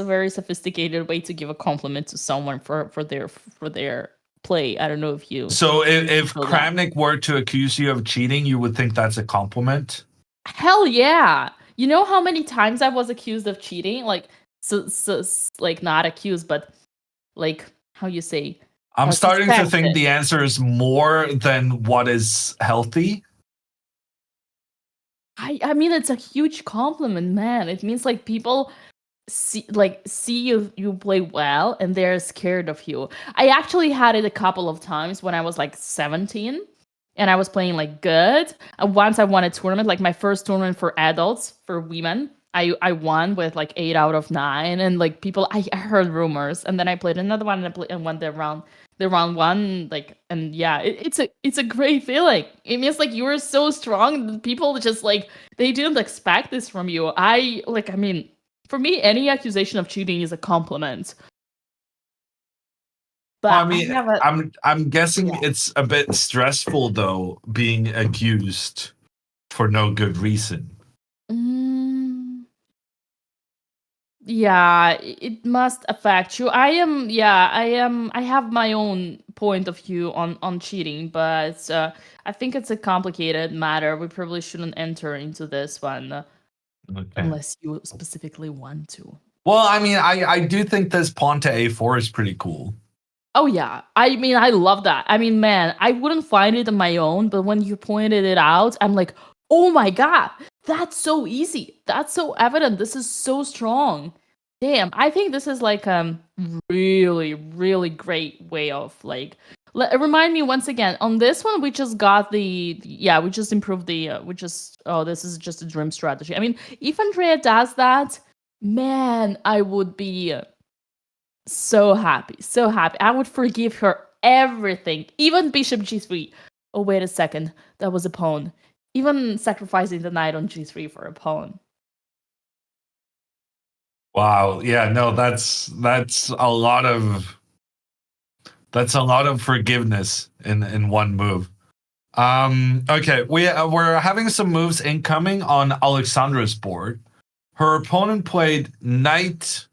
very sophisticated way to give a compliment to someone for their play. I don't know if you. So if feel that. Kramnik were to accuse you of cheating, you would think that's a compliment? Hell yeah! You know how many times I was accused of cheating? Like, like not accused, but like how you say. I'm starting to think suspected. the answer is more than what is healthy. I mean, it's a huge compliment, man. It means like people see you play well and they're scared of you. I actually had it a couple of times when I was like 17 and I was playing like good. Once I won a tournament, like my first tournament for adults, for women. I won with like 8 out of 9, and like people, I heard rumors, and then I played another one and won the round one, like, and yeah, it's a great feeling. It means like you were so strong that people just like they didn't expect this from you. I mean, for me, any accusation of cheating is a compliment. But I mean, have a, I'm guessing Yeah. it's a bit stressful though, being accused for no good reason. Yeah, it must affect you. I have my own point of view on cheating, but I think it's a complicated matter. We probably shouldn't enter into this one Okay. unless you specifically want to. Well, I mean, I do think this pawn to a4 is pretty cool. Oh yeah, I mean, I love that. I mean, man, I wouldn't find it on my own, but when you pointed it out, I'm like, oh my god, that's so easy. That's so evident. This is so strong. Damn, I think this is like really, really great way of like. Remind me once again on this one. We just got we just improved this is just a dream strategy. I mean, if Andrea does that, man, I would be. So happy, so happy. I would forgive her everything, even bishop g3. Oh, wait a second. That was a pawn. Even sacrificing the knight on g3 for a pawn. Wow. Yeah, no, that's a lot of forgiveness in one move. Okay, we're having some moves incoming on Alexandra's board. Her opponent played knight.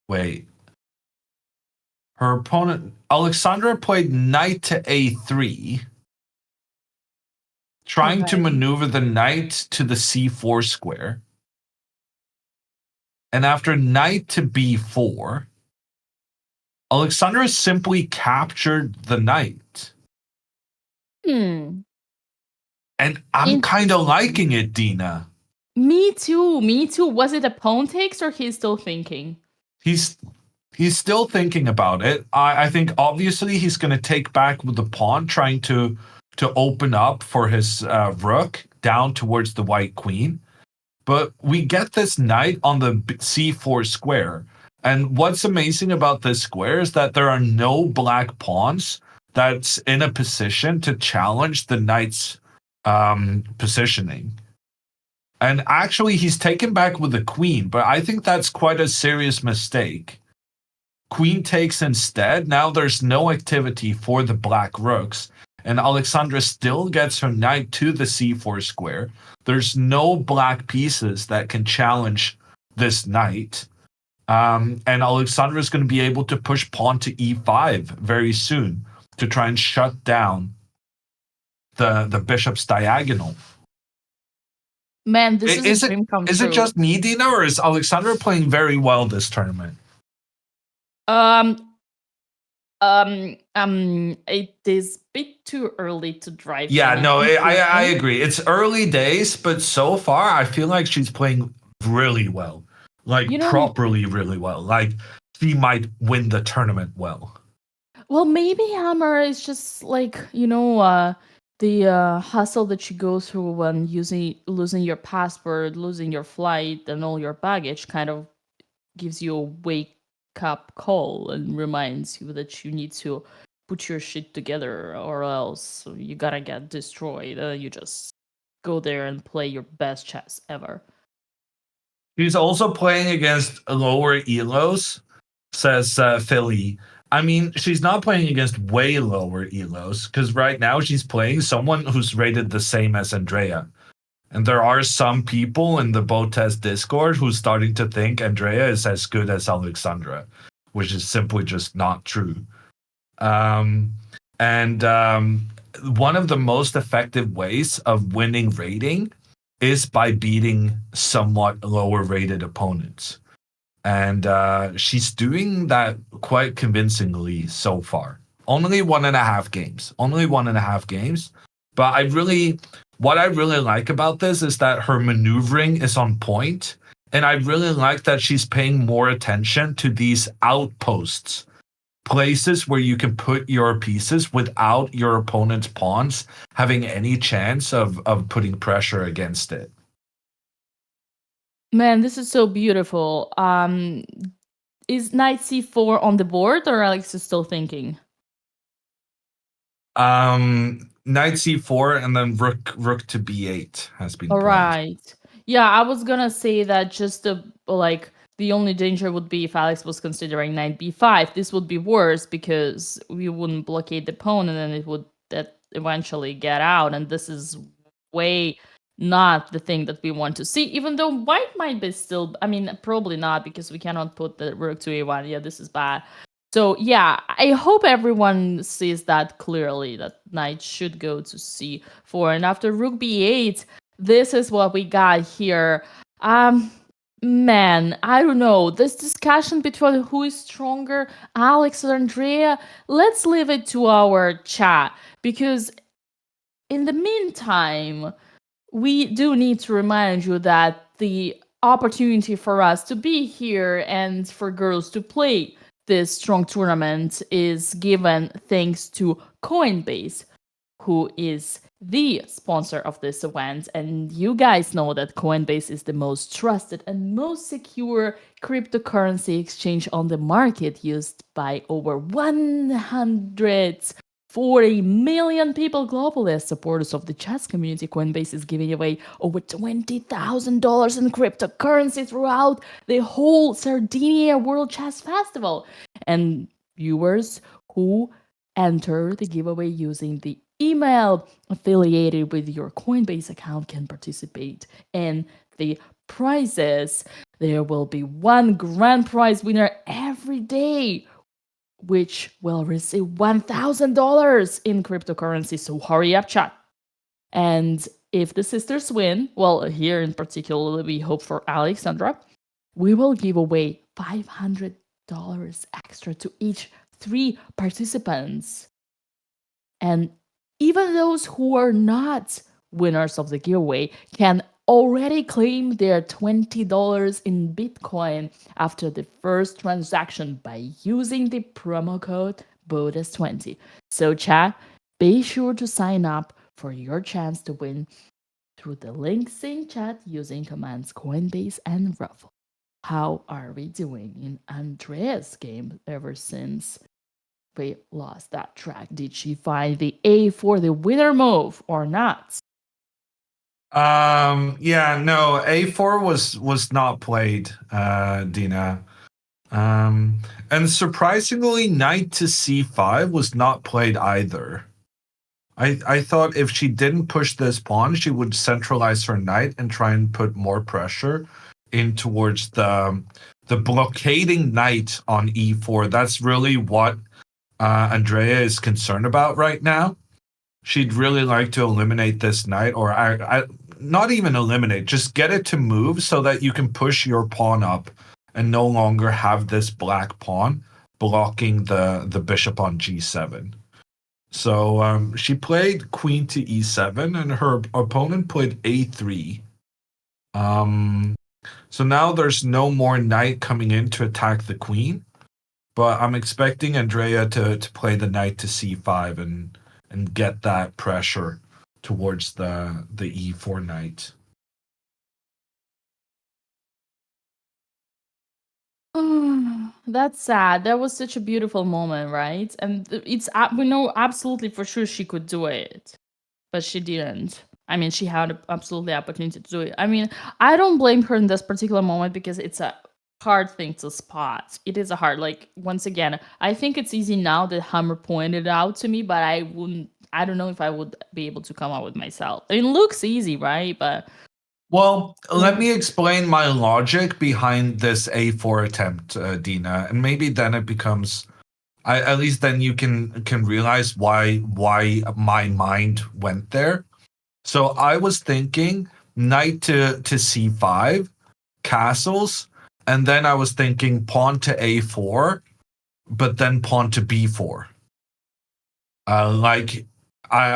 Wait. Her opponent, Alexandra, played knight to a3, trying to Okay. maneuver the knight to the c4 square. And after knight to b4, Alexandra simply captured the knight. And I'm kind of liking it, Dina. Me too. Was it a pawn takes or he's still thinking? He's still thinking about it. I think obviously he's going to take back with the pawn, trying to open up for his rook down towards the white queen. But we get this knight on the c4 square. And what's amazing about this square is that there are no black pawns that's in a position to challenge the knight's positioning. And actually, he's taken back with the queen, but I think that's quite a serious mistake. Queen takes instead. Now there's no activity for the black rooks, and Alexandra still gets her knight to the c4 square. There's no black pieces that can challenge this knight. And Alexandra is going to be able to push pawn to e5 very soon to try and shut down the bishop's diagonal. Man, this is a dream come Is true. it just me, Dina, or is Alexandra playing very well this tournament? Um, it is a bit too early to drive Yeah, any no, I conclusion. agree. It's early days, but so far I feel like she's playing really well, like You know, properly really well. Like she might win the tournament well. well, maybe Hammer is just like, the hustle that you go through when losing your passport, losing your flight, and all your baggage kind of gives you a wake up call and reminds you that you need to put your shit together or else you gotta get destroyed. You just go there and play your best chess ever. She's also playing against lower elos, says Philly. I mean, she's not playing against way lower elos because right now she's playing someone who's rated the same as Andrea. And there are some people in the Botez Discord who's starting to think Andrea is as good as Alexandra, which is simply just not true. Um, and one of the most effective ways of winning rating is by beating somewhat lower rated opponents. And she's doing that quite convincingly so far. Only 1.5 games. Only 1.5 games. But what I really like about this is that her maneuvering is on point, and I really like that she's paying more attention to these outposts, places where you can put your pieces without your opponent's pawns having any chance of putting pressure against it. Man, this is so beautiful. Is knight c4 on the board or Alex is still thinking? Knight c4 and then rook to b8 has been All played. right. Yeah, I was gonna say that just the only danger would be if Alex was considering knight b5. This would be worse because we wouldn't blockade the pawn and then it would that eventually get out. And this is way not the thing that we want to see. Even though white might be still, I mean, probably not because we cannot put the rook to a1. Yeah, this is bad. So yeah, I hope everyone sees that clearly that knight should go to c4. And after rook b8, this is what we got here. Man, I don't know. This discussion between who is stronger, Alex or Andrea, let's leave it to our chat because in the meantime, we do need to remind you that the opportunity for us to be here and for girls to play this strong tournament is given thanks to Coinbase, who is the sponsor of this event. And you guys know that Coinbase is the most trusted and most secure cryptocurrency exchange on the market, used by over 140 million people globally. As supporters of the chess community, Coinbase is giving away over $20,000 in cryptocurrency throughout the whole Sardinia World Chess Festival. And viewers who enter the giveaway using the email affiliated with your Coinbase account can participate in the prizes. There will be one grand prize winner every day, which will receive $1,000 in cryptocurrency. So hurry up, chat. And if the sisters win, well, here in particular, we hope for Alexandra, we will give away $500 extra to each 3 participants. And even those who are not winners of the giveaway can already claim their $20 in Bitcoin after the first transaction by using the promo code BOTEZ20. So chat, be sure to sign up for your chance to win through the links in chat using commands Coinbase and Ruffle. How are we doing in Andrea's game ever since we lost that track? Did she find the A4 the winner move or not? Yeah, no, A4 was not played, Dina. And surprisingly, knight to C5 was not played either. I thought if she didn't push this pawn, she would centralize her knight and try and put more pressure in towards the blockading knight on E4. That's really what Andrea is concerned about right now. She'd really like to eliminate this knight, or I not even eliminate, just get it to move so that you can push your pawn up and no longer have this black pawn blocking the bishop on g7. So she played queen to e7, and her opponent played a3. So now there's no more knight coming in to attack the queen, but I'm expecting Andrea to play the knight to c5 and get that pressure towards the e4 knight. That's sad. That was such a beautiful moment, right? And we know absolutely for sure she could do it, but she didn't. I mean, she had absolutely the opportunity to do it. I mean, I don't blame her in this particular moment because it's a hard thing to spot. It is a hard, like, once again, I think it's easy now that Hammer pointed out to me, but I don't know if I would be able to come up with myself. I mean, it looks easy, right? But Well, let me explain my logic behind this a4 attempt, Dina, and maybe then it becomes. At least then you can realize why my mind went there. So I was thinking knight to c5, castles, and then I was thinking pawn to a4, but then pawn to b4.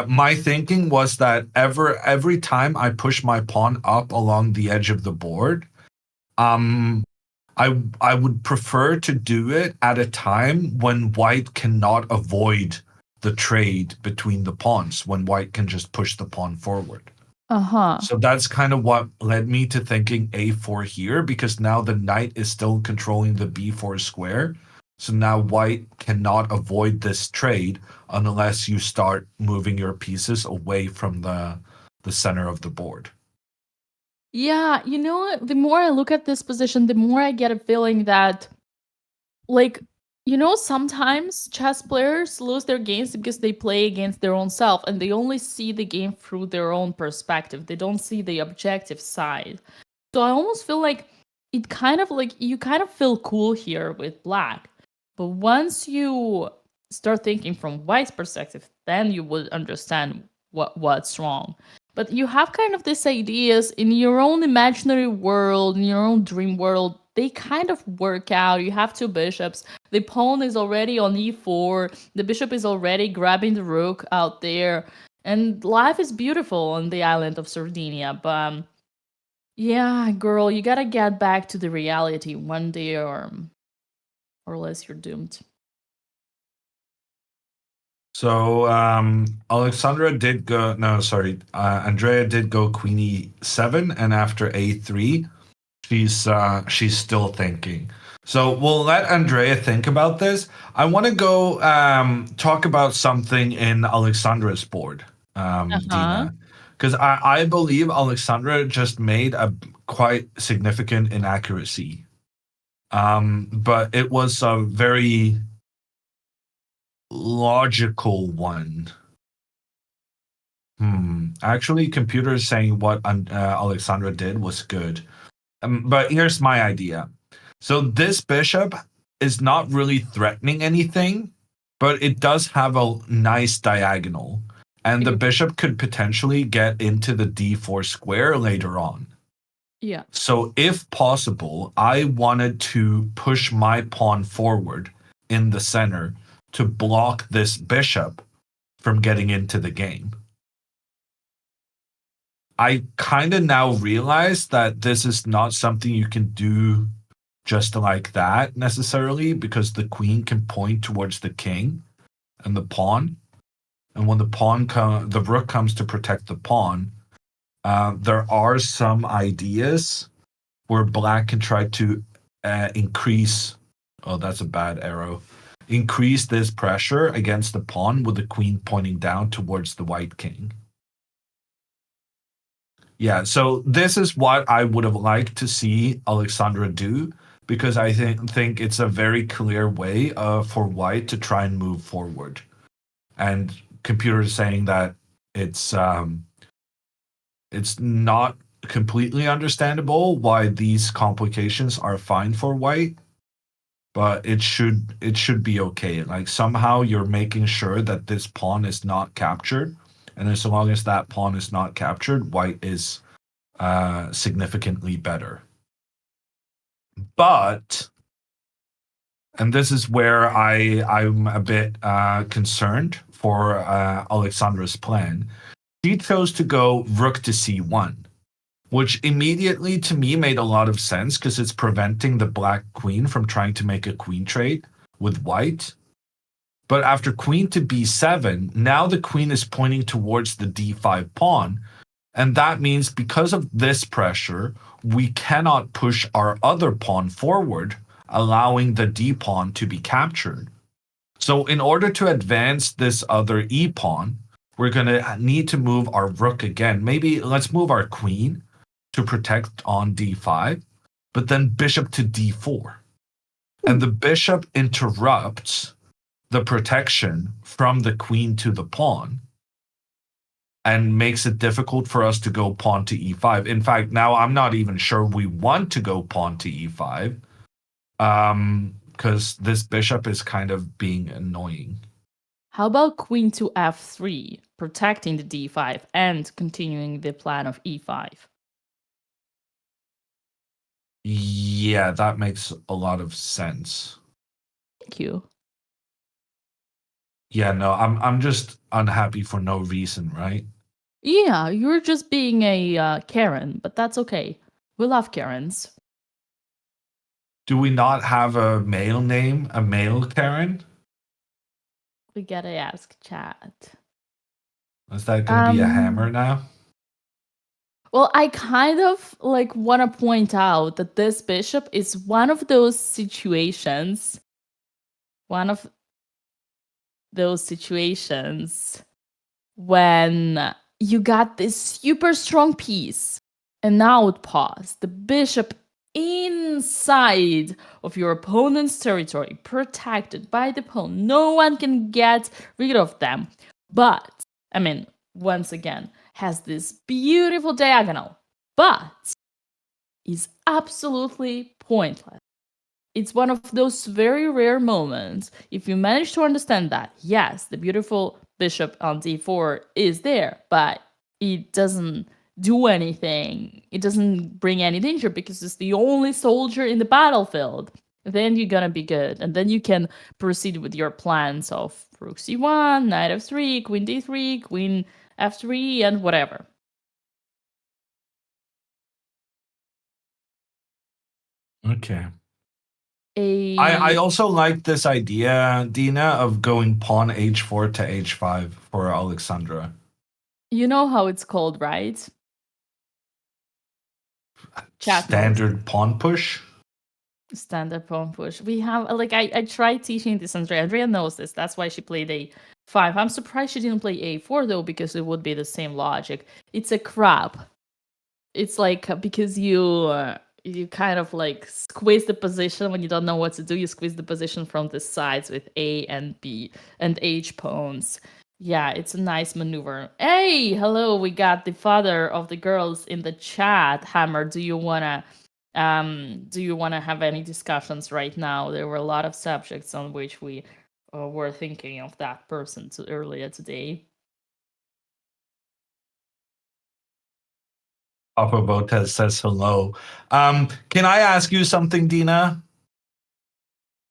My thinking was that every time I push my pawn up along the edge of the board, um, I would prefer to do it at a time when white cannot avoid the trade between the pawns, when white can just push the pawn forward. So that's kind of what led me to thinking a4 here, because now the knight is still controlling the b4 square. So now white cannot avoid this trade unless you start moving your pieces away from the center of the board. yeah, you know what? The more I look at this position, the more I get a feeling that, like, you know, sometimes chess players lose their games because they play against their own self and they only see the game through their own perspective. They don't see the objective side. So I almost feel like it kind of like you kind of feel cool here with black. But once you start thinking from white's perspective, then you would understand what's wrong. But you have kind of these ideas in your own imaginary world, in your own dream world. They kind of work out. You have two bishops. The pawn is already on e4. The bishop is already grabbing the rook out there. And life is beautiful on the island of Sardinia. But yeah, girl, you gotta get back to the reality one day or else you're doomed. So Alexandra did go. No, sorry. Andrea did go queen e7, and after a3, she's still thinking. So we'll let Andrea think about this. I want to go talk about something in Alexandra's board, Dina, because I believe Alexandra just made a quite significant inaccuracy. But it was a very logical one. Actually, computer is saying what Alexandra did was good. But here's my idea. So this bishop is not really threatening anything, but it does have a nice diagonal. And the bishop could potentially get into the d4 square later on. Yeah. So if possible, I wanted to push my pawn forward in the center to block this bishop from getting into the game. I kind of now realize that this is not something you can do just like that necessarily, because the queen can point towards the king and the pawn. And when the rook comes to protect the pawn, there are some ideas where black can try to increase. Oh, that's a bad arrow. Increase this pressure against the pawn with the queen pointing down towards the white king. Yeah, so this is what I would have liked to see Alexandra do, because I think it's a very clear way for white to try and move forward. And computer is saying that it's not completely understandable why these complications are fine for white, but it should be okay. Like somehow you're making sure that this pawn is not captured, and as long as that pawn is not captured, white is significantly better. But And this is where I'm a bit concerned for Alexandra's plan. She chose to go rook to c1, which immediately to me made a lot of sense because it's preventing the black queen from trying to make a queen trade with white. But after queen to b7, now the queen is pointing towards the d5 pawn. And that means because of this pressure, we cannot push our other pawn forward, allowing the d pawn to be captured. So in order to advance this other e pawn, we're going to need to move our rook again. Maybe let's move our queen to protect on d5, but then bishop to d4. And the bishop interrupts the protection from the queen to the pawn and makes it difficult for us to go pawn to e5. In fact, now I'm not even sure we want to go pawn to e5 because this bishop is kind of being annoying. How about queen to f3, protecting the d5 and continuing the plan of e5? Yeah, that makes a lot of sense. Thank you. Yeah, no, I'm just unhappy for no reason, right? Yeah, you're just being a Karen, but that's okay. We love Karens. Do we not have a male name, a male Karen? We gotta ask chat. Is that going to be a hammer now? Well, I kind of like want to point out that this bishop is one of those situations when you got this super strong piece and outpost, the bishop inside of your opponent's territory, protected by the pawn. No one can get rid of them. But, I mean, once again, has this beautiful diagonal, but is absolutely pointless. It's one of those very rare moments. If you manage to understand that, yes, the beautiful bishop on d4 is there, but it doesn't do anything. It doesn't bring any danger because it's the only soldier in the battlefield. Then you're gonna be good. And then you can proceed with your plans of rook c1, knight f3, queen d3, queen f3, and whatever. Okay. I also like this idea, Dina, of going pawn h4 to h5 for Alexandra. You know how it's called, right? Standard pawn push? Standard pawn push. We have like I tried teaching this Andrea. Andrea knows this. That's why she played a5. I'm surprised she didn't play a4 though, because it would be the same logic. It's a crab. It's like because you kind of like squeeze the position when you don't know what to do. You squeeze the position from the sides with A and B and H pawns. Yeah, it's a nice maneuver. Hey, hello, we got the father of the girls in the chat. Hammer, do you wanna have any discussions right now? There were a lot of subjects on which we were thinking of that person earlier today. Papa Botez says hello. Can I ask you something, Dina?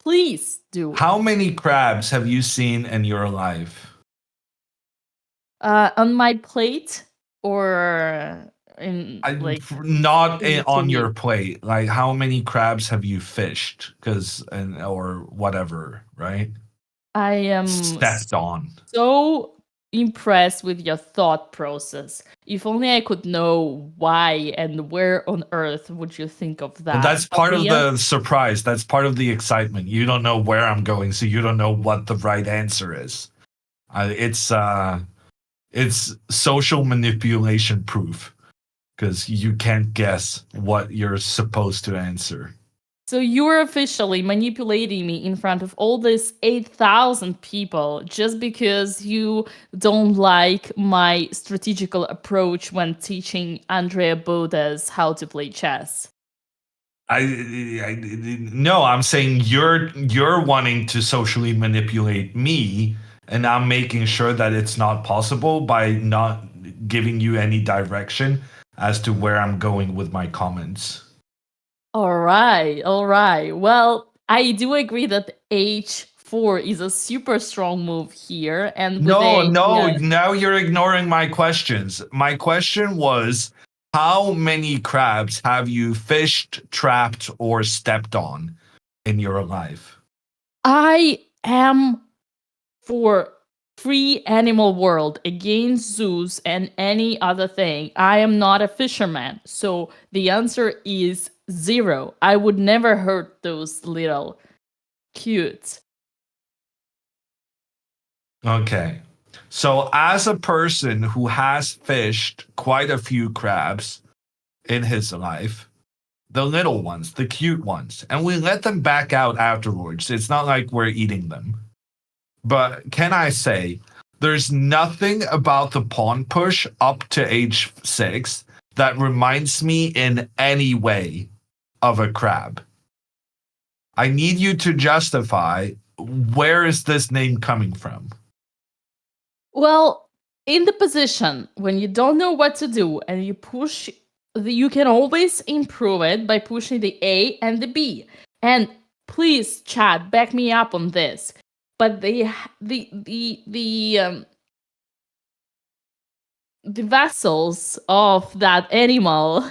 Please do. How many crabs have you seen in your life? On my plate or in like not in on the your plate. Like how many crabs have you fished? Or whatever, right? I am Stepped on. so impressed with your thought process. If only I could know why and where on earth would you think of that. Well, that's part of the surprise. That's part of the excitement. You don't know where I'm going, so you don't know what the right answer is. It's social manipulation proof because you can't guess what you're supposed to answer. So you're officially manipulating me in front of all these 8,000 people just because you don't like my strategical approach when teaching Andrea Botez how to play chess. No, I'm saying you're wanting to socially manipulate me, and I'm making sure that it's not possible by not giving you any direction as to where I'm going with my comments. All right. Well, I do agree that h4 is a super strong move here, and with No, a no, now you're ignoring my questions. My question was, how many crabs have you fished, trapped, or stepped on in your life? I am for free animal world against zoos and any other thing. I am not a fisherman, so the answer is 0. I would never hurt those little cute. Okay. So, as a person who has fished quite a few crabs in his life, the little ones, the cute ones, and we let them back out afterwards. It's not like we're eating them. But can I say, there's nothing about the pawn push up to age 6 that reminds me in any way of a crab. I need you to justify, where is this name coming from? Well, in the position when you don't know what to do and you push, you can always improve it by pushing the A and the B. And please, chat, back me up on this. But the vessels of that animal,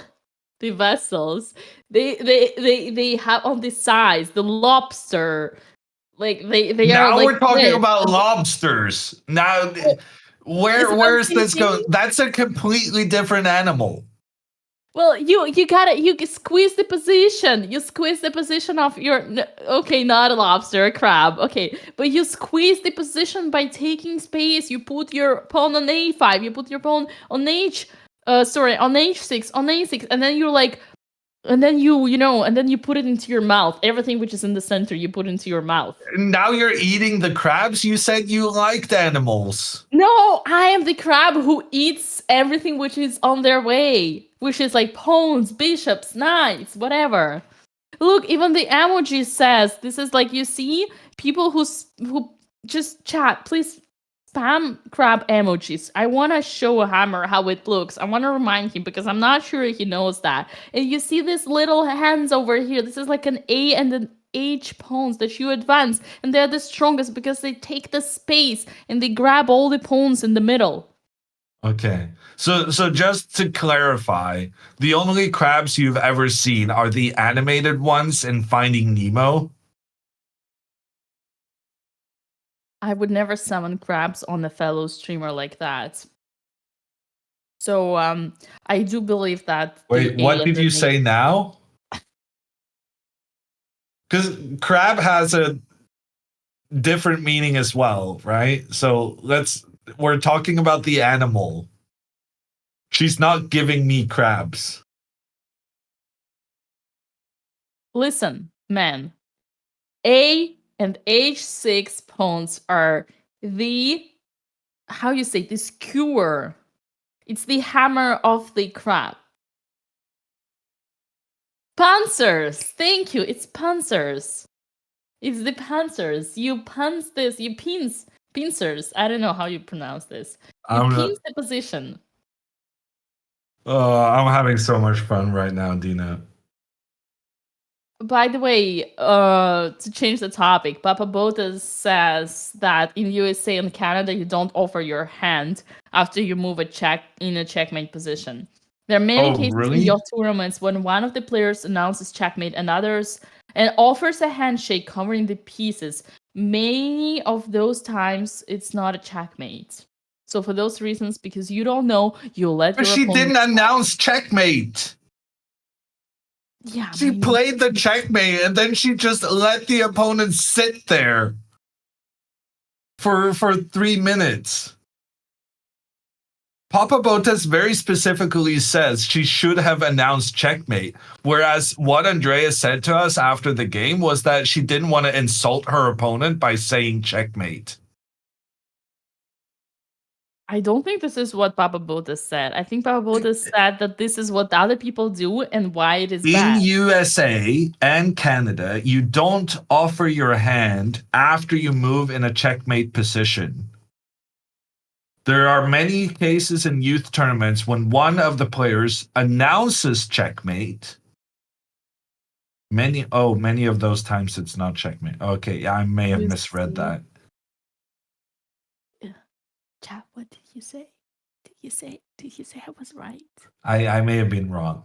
the vessels, they have on the sides the lobster, like they are Now like we're talking this. about lobsters. Now, Listen, I'm where's this thinking. going? That's a completely different animal. Well, you gotta squeeze the position. You squeeze the position of your okay, not a lobster, a crab. Okay, but you squeeze the position by taking space. You put your pawn on a5. You put your pawn on on h6, on a6, and then you're like, and then and then you put it into your mouth. Everything which is in the center, you put into your mouth. Now you're eating the crabs. You said you liked animals. No, I am the crab who eats everything which is on their way, which is like pawns, bishops, knights, whatever. Look, even the emoji says this is like, you see people who just chat. Please spam crab emojis. I want to show Hammer how it looks. I want to remind him because I'm not sure he knows that. And you see this little hands over here. This is like an A and an H pawns that you advance, and they're the strongest because they take the space and they grab all the pawns in the middle. Okay. So just to clarify, the only crabs you've ever seen are the animated ones in Finding Nemo. I would never summon crabs on a fellow streamer like that. So I do believe that. Wait, what did you say now? Because crab has a different meaning as well, right? So we're talking about the animal. She's not giving me crabs. Listen, man. A and H6 pawns are the, how you say, this skewer. It's the hammer of the crab. Panzers! Thank you, it's panzers. It's the panzers. You punch this, you pincers. I don't know how you pronounce this. You pinch the position. Oh, I'm having so much fun right now, Dina. By the way, to change the topic, Papa Botez says that in USA and Canada, you don't offer your hand after you move in a checkmate position. There are many cases in your tournaments when one of the players announces checkmate and offers a handshake covering the pieces. Many of those times, it's not a checkmate. So for those reasons, because you don't know, you let But your she opponent. didn't announce checkmate. Yeah, she played the checkmate and then she just let the opponent sit there for 3 minutes. Papa Botez very specifically says she should have announced checkmate, whereas what Andrea said to us after the game was that she didn't want to insult her opponent by saying checkmate. I don't think this is what Papa Botez said. I think Papa Botez said that this is what other people do and why it is bad. In USA and Canada, you don't offer your hand after you move in a checkmate position. There are many cases in youth tournaments when one of the players announces checkmate Many of those times it's not checkmate. Okay, yeah, I may have You misread see? that. Chat, what did you say? Did you say I was right? I may have been wrong.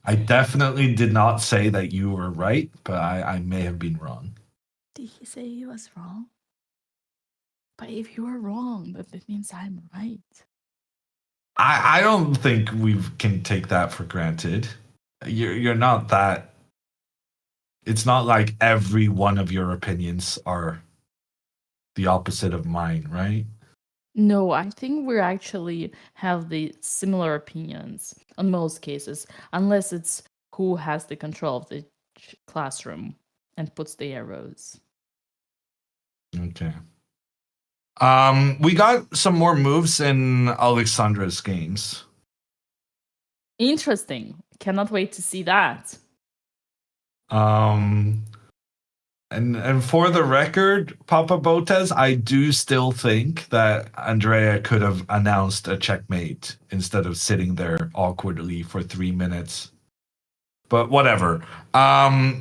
I definitely did not say that you were right, but I may have been wrong. Did you say he was wrong? But if you are wrong, then that means I'm right. I don't think we can take that for granted. You're not that. It's not like every one of your opinions are the opposite of mine, right? No, I think we actually have the similar opinions on most cases, unless it's who has the control of the classroom and puts the arrows. Okay. We got some more moves in Alexandra's games. Interesting. Cannot wait to see that. And for the record, Papa Botez, I do still think that Andrea could have announced a checkmate instead of sitting there awkwardly for 3 minutes. But whatever.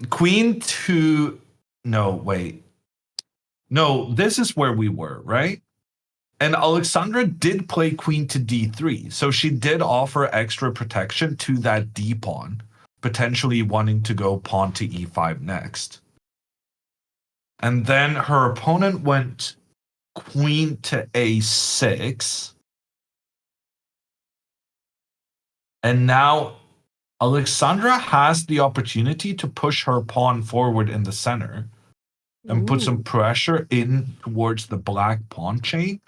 Queen to no, wait. No, this is where we were, right? And Alexandra did play queen to d3, so she did offer extra protection to that d pawn, potentially wanting to go pawn to e5 next. And then her opponent went queen to a6. And now Alexandra has the opportunity to push her pawn forward in the center and put some pressure in towards the black pawn chain.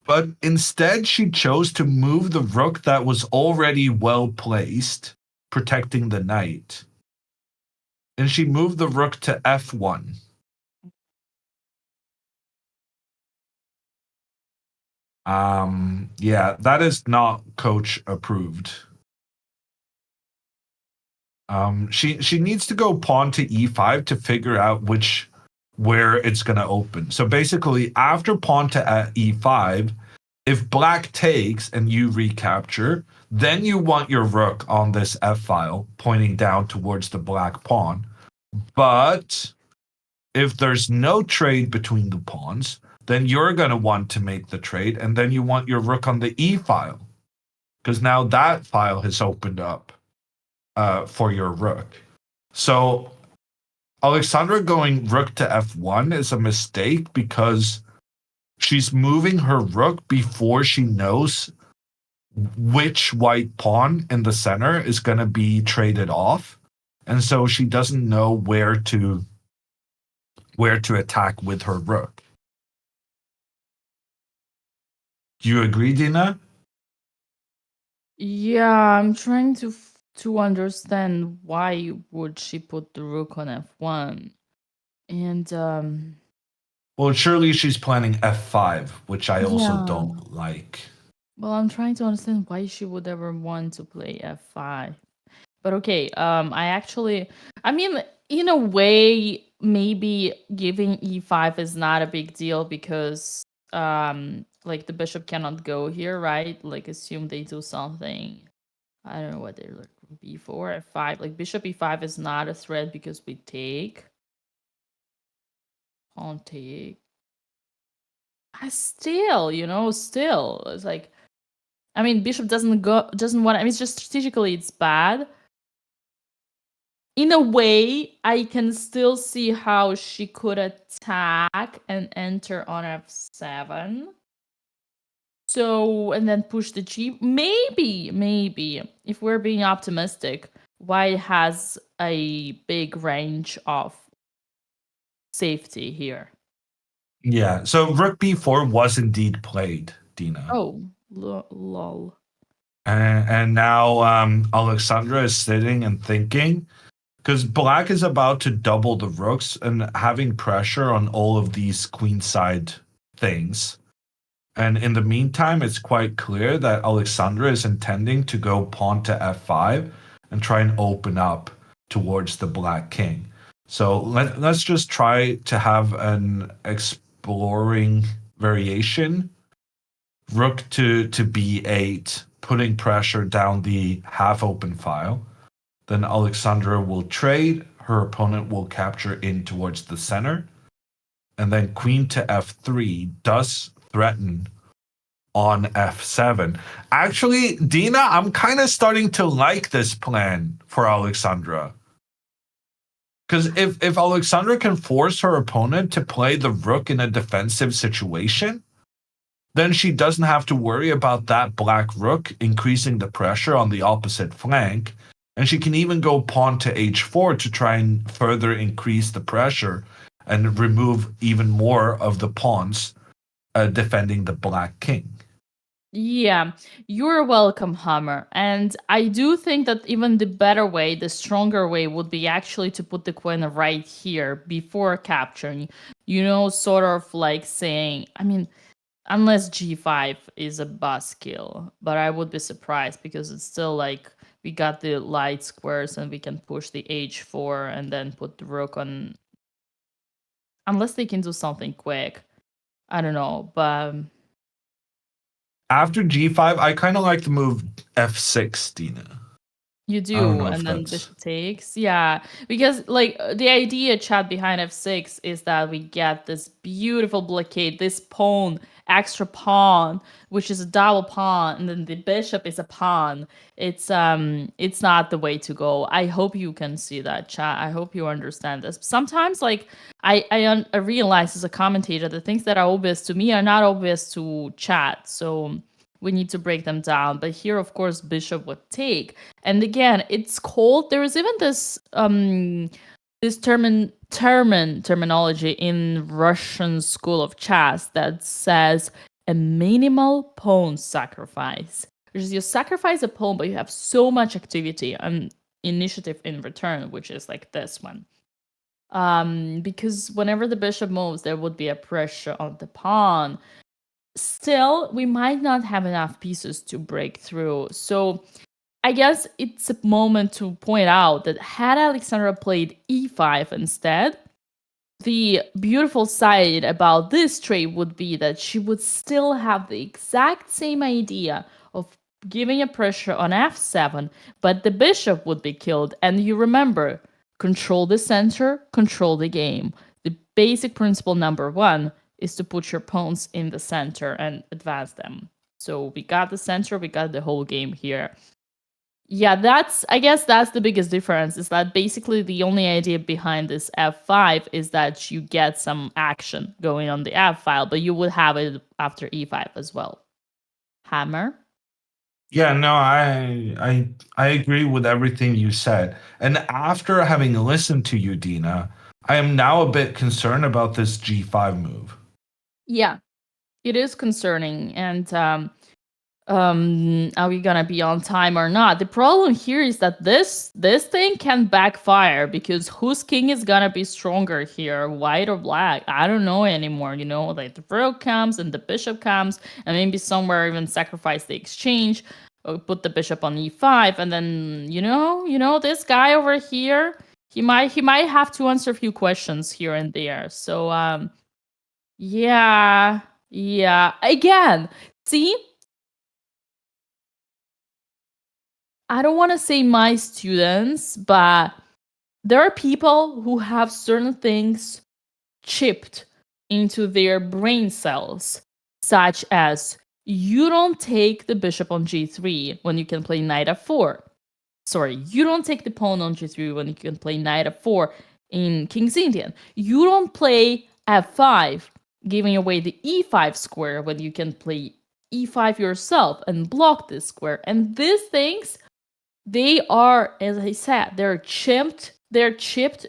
But instead, she chose to move the rook that was already well placed, protecting the knight. And she moved the rook to f1. Yeah, that is not coach approved. She needs to go pawn to e5 to figure out where it's going to open. So basically, after pawn to e5, if black takes and you recapture, then you want your rook on this f file pointing down towards the black pawn. But if there's no trade between the pawns, then you're going to want to make the trade, and then you want your rook on the e file, because now that file has opened up for your rook. So Alexandra going rook to f1 is a mistake because she's moving her rook before she knows which white pawn in the center is going to be traded off, and so she doesn't know where to attack with her rook. Do you agree, Dina? Yeah, I'm trying to understand why would she put the rook on f1. And Well, surely she's planning f5, which I also yeah. don't like. Well, I'm trying to understand why she would ever want to play f5. But okay, I mean, in a way, maybe giving e5 is not a big deal because like the bishop cannot go here, right? Like assume they do something. I don't know what they're like b4, f5. Like bishop e5 is not a threat because we take. Pawn take. Still, still. It's like I mean, bishop doesn't want. I mean, it's just strategically, it's bad. In a way, I can still see how she could attack and enter on f7. So, and then push the g. Maybe, if we're being optimistic, white has a big range of safety here. Yeah, so rook b4 was indeed played, Dina. Oh, lol. And now Alexandra is sitting and thinking, because black is about to double the rooks and having pressure on all of these queenside things. And in the meantime, it's quite clear that Alexandra is intending to go pawn to f5 and try and open up towards the black king. So let's just try to have an exploring variation. Rook to b8, putting pressure down the half open file. Then Alexandra will trade. Her opponent will capture in towards the center. And then queen to f3 does threaten on f7. Actually, Dina, I'm kind of starting to like this plan for Alexandra. Because if Alexandra can force her opponent to play the rook in a defensive situation, then she doesn't have to worry about that black rook increasing the pressure on the opposite flank. And she can even go pawn to h4 to try and further increase the pressure and remove even more of the pawns defending the black king. Yeah, you're welcome, Hammer. And I do think that even the better way, the stronger way, would be actually to put the queen right here before capturing. Sort of like saying, I mean, unless g5 is a buzzkill, but I would be surprised because it's still like we got the light squares and we can push the h4 and then put the rook on. Unless they can do something quick. I don't know, but After g5, I kind of like the move f6, Dina. you I don't do, know if and then that's... bishop takes. Yeah, because like the idea, chat, behind f6 is that we get this beautiful blockade, this pawn, extra pawn, which is a double pawn, and then the bishop is a pawn. It's not the way to go. I hope you can see that, chat. I hope you understand this. Sometimes, like I realize as a commentator, the things that are obvious to me are not obvious to chat. So we need to break them down. But here, of course, bishop would take. And again, it's called, there is even this terminology in Russian school of chess that says a minimal pawn sacrifice. Which is you sacrifice a pawn, but you have so much activity and initiative in return, which is like this one. Because whenever the bishop moves, there would be a pressure on the pawn. Still, we might not have enough pieces to break through. So I guess it's a moment to point out that had Alexandra played e5 instead, the beautiful side about this trade would be that she would still have the exact same idea of giving a pressure on f7, but the bishop would be killed. And you remember, control the center, control the game. The basic principle number one is to put your pawns in the center and advance them. So we got the center, we got the whole game here. Yeah, I guess that's the biggest difference, is that basically the only idea behind this f5 is that you get some action going on the f file, but you would have it after e5 as well. Hammer? Yeah, no, I agree with everything you said. And after having listened to you, Dina, I am now a bit concerned about this g5 move. Yeah, it is concerning. And are we gonna be on time or not? The problem here is that this thing can backfire, because whose king is gonna be stronger here, white or black? I don't know anymore. Like the rook comes and the bishop comes, and maybe somewhere even sacrifice the exchange, or put the bishop on e5, and then this guy over here, he might have to answer a few questions here and there. So yeah, again, see, I don't want to say my students, but there are people who have certain things chipped into their brain cells, such as you don't take the bishop on g3 when you can play knight f4. Sorry, you don't take the pawn on g3 when you can play knight f4 in King's Indian. You don't play f5, giving away the e5 square when you can play e5 yourself and block this square. And these things, they are, as I said, they're chipped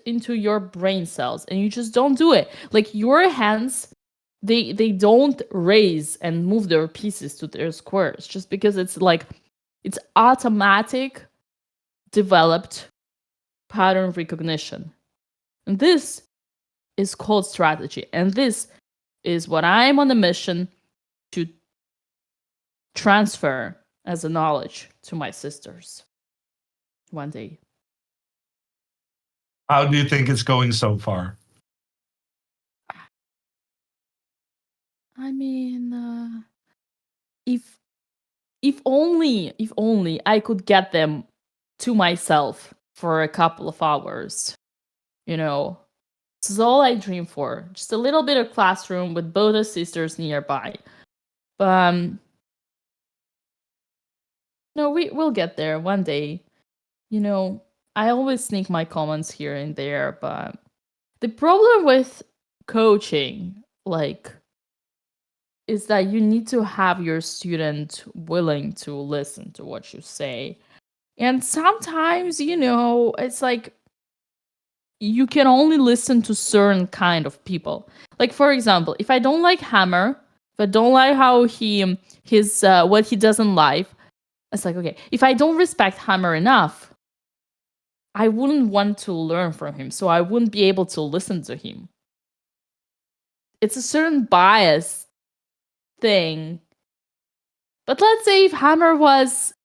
into your brain cells, and you just don't do it. Like your hands, they don't raise and move their pieces to their squares just because it's automatic developed pattern recognition. And this is called strategy, and this is what I'm on a mission to transfer as a knowledge to my sisters one day. How do you think it's going so far? I mean, if only I could get them to myself for a couple of hours. You know, this is all I dream for. Just a little bit of classroom with both the sisters nearby. But no, we'll get there one day. You know, I always sneak my comments here and there, but the problem with coaching, like, is that you need to have your student willing to listen to what you say. And sometimes, you know, it's like you can only listen to certain kind of people. Like, for example, if I don't like Hammer, if I don't like how his what he does in life, it's like, okay, if I don't respect Hammer enough, I wouldn't want to learn from him, so I wouldn't be able to listen to him. It's a certain bias thing. But let's say if Hammer was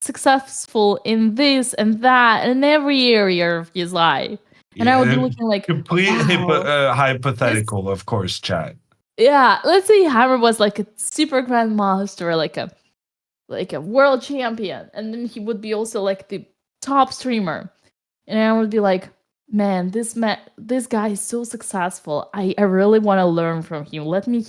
successful in this and that and every area of his life, and I would be looking like, wow, hypothetical, of course, chat. Yeah, let's say Hammer was like a super grandmaster, like a world champion, and then he would be also like the top streamer, and I would be like, man, this guy is so successful. I really want to learn from him. Let me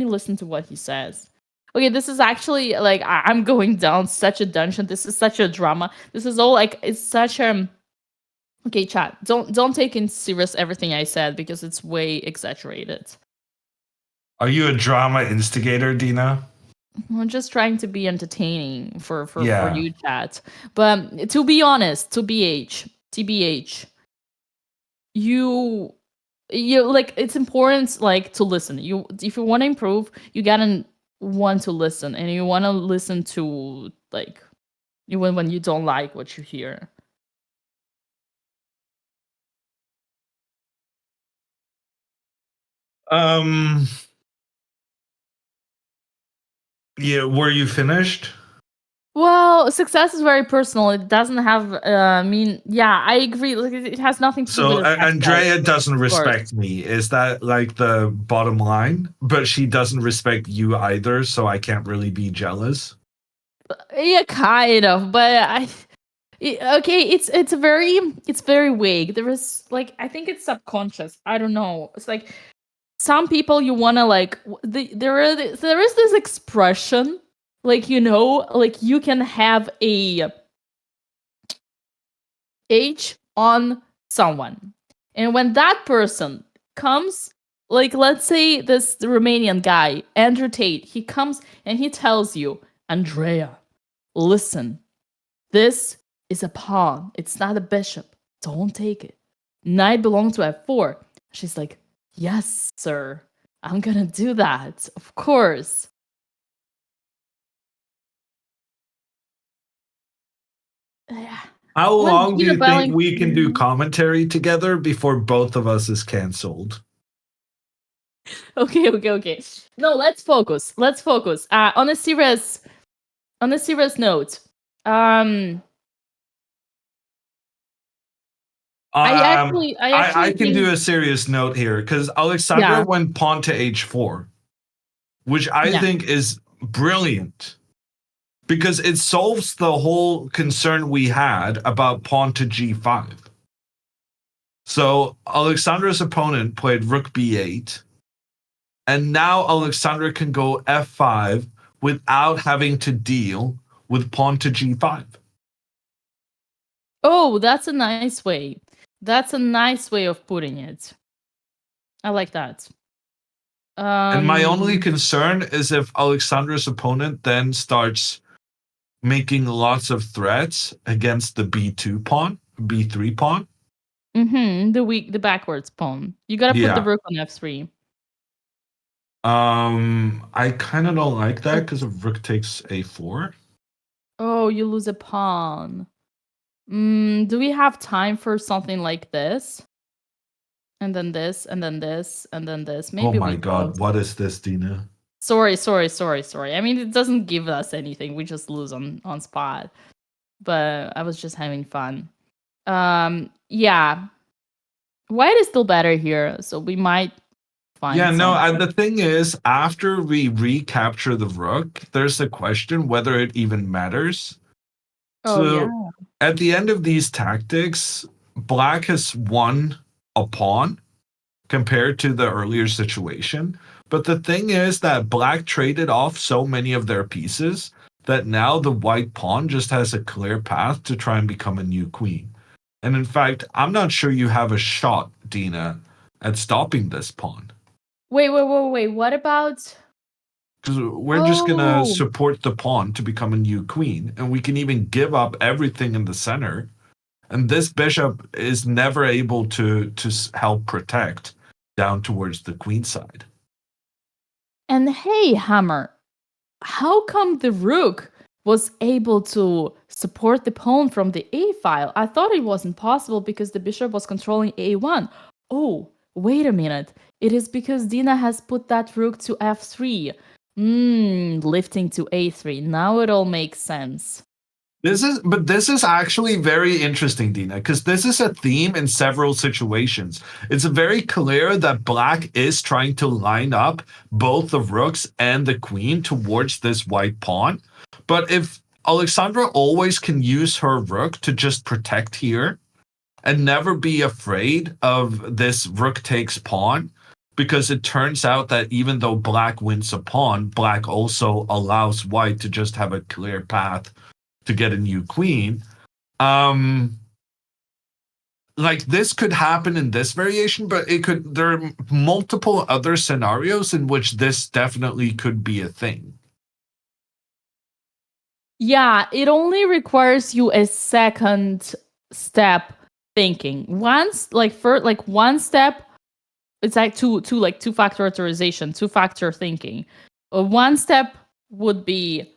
listen to what he says. Okay, this is actually like I'm going down such a dungeon. This is such a drama. This is all like it's such a okay, chat. Don't take in serious everything I said because it's way exaggerated. Are you a drama instigator, Dina? I'm just trying to be entertaining for Yeah. you, chat. But to be honest, TBH, you like it's important like to listen. You if you want to improve, you gotta want to listen, and you want to listen to like even when you don't like what you hear. Yeah, were you finished? Well, success is very personal. It doesn't have yeah, I agree. Like it has nothing to do with So the sex Andrea life, doesn't of course. respect me. Is that like the bottom line? But she doesn't respect you either, so I can't really be jealous. Yeah, kind of, but okay, it's very vague. There is like I think it's subconscious. I don't know. It's like some people you want to like there is this expression like you know like you can have a age on someone, and when that person comes, like let's say this Romanian guy Andrew Tate, he comes and he tells you, Andrea, listen, this is a pawn. It's not a bishop. Don't take it. Knight belongs to f4. She's like, yes, sir. I'm gonna do that. Of course. How When long do Gina you think we can do Belling- commentary together before both of us is cancelled? Okay. No, let's focus. On a serious note. I can do a serious note here because Alexandra Yeah. went pawn to h4, which I think is brilliant because it solves the whole concern we had about pawn to g5. So Alexandra's opponent played rook b8, and now Alexandra can go f5 without having to deal with pawn to g5. Oh, that's a nice way. That's a nice way of putting it. I like that. And my only concern is if Alexandra's opponent then starts making lots of threats against the b2 pawn, b3 pawn. The backwards pawn. You gotta put the rook on f3. I kind of don't like that because if rook takes a4. Oh, you lose a pawn. Do we have time for something like this? And then this, and then this, and then this. Maybe Oh my god, don't. what is this, Dina? Sorry. I mean, it doesn't give us anything. We just lose on spot. But I was just having fun. Yeah. White is still better here, so we might find the thing is, after we recapture the rook, there's a question whether it even matters. Oh, yeah. at the end of these tactics, black has won a pawn compared to the earlier situation. But the thing is that black traded off so many of their pieces that now the white pawn just has a clear path to try and become a new queen. And in fact, I'm not sure you have a shot, Dina, at stopping this pawn. Wait. What about? Because we're just going to Oh, support the pawn to become a new queen. And we can even give up everything in the center. And this bishop is never able to help protect down towards the queen side. and hey, Hammer, how come the rook was able to support the pawn from the a file? I thought it wasn't possible because the bishop was controlling a1. Oh, wait a minute. It is because Dina has put that rook to f3. Lifting to a3. Now it all makes sense. This is actually very interesting, Dina, because this is a theme in several situations. It's very clear that black is trying to line up both the rooks and the queen towards this white pawn. But if Alexandra always can use her rook to just protect here and never be afraid of this rook takes pawn, because it turns out that even though black wins a pawn, black also allows white to just have a clear path to get a new queen. Like this could happen in this variation, but there are multiple other scenarios in which this definitely could be a thing. Yeah, it only requires you a second step thinking. Once, one step, it's like two-factor authorization, two-factor thinking. One step would be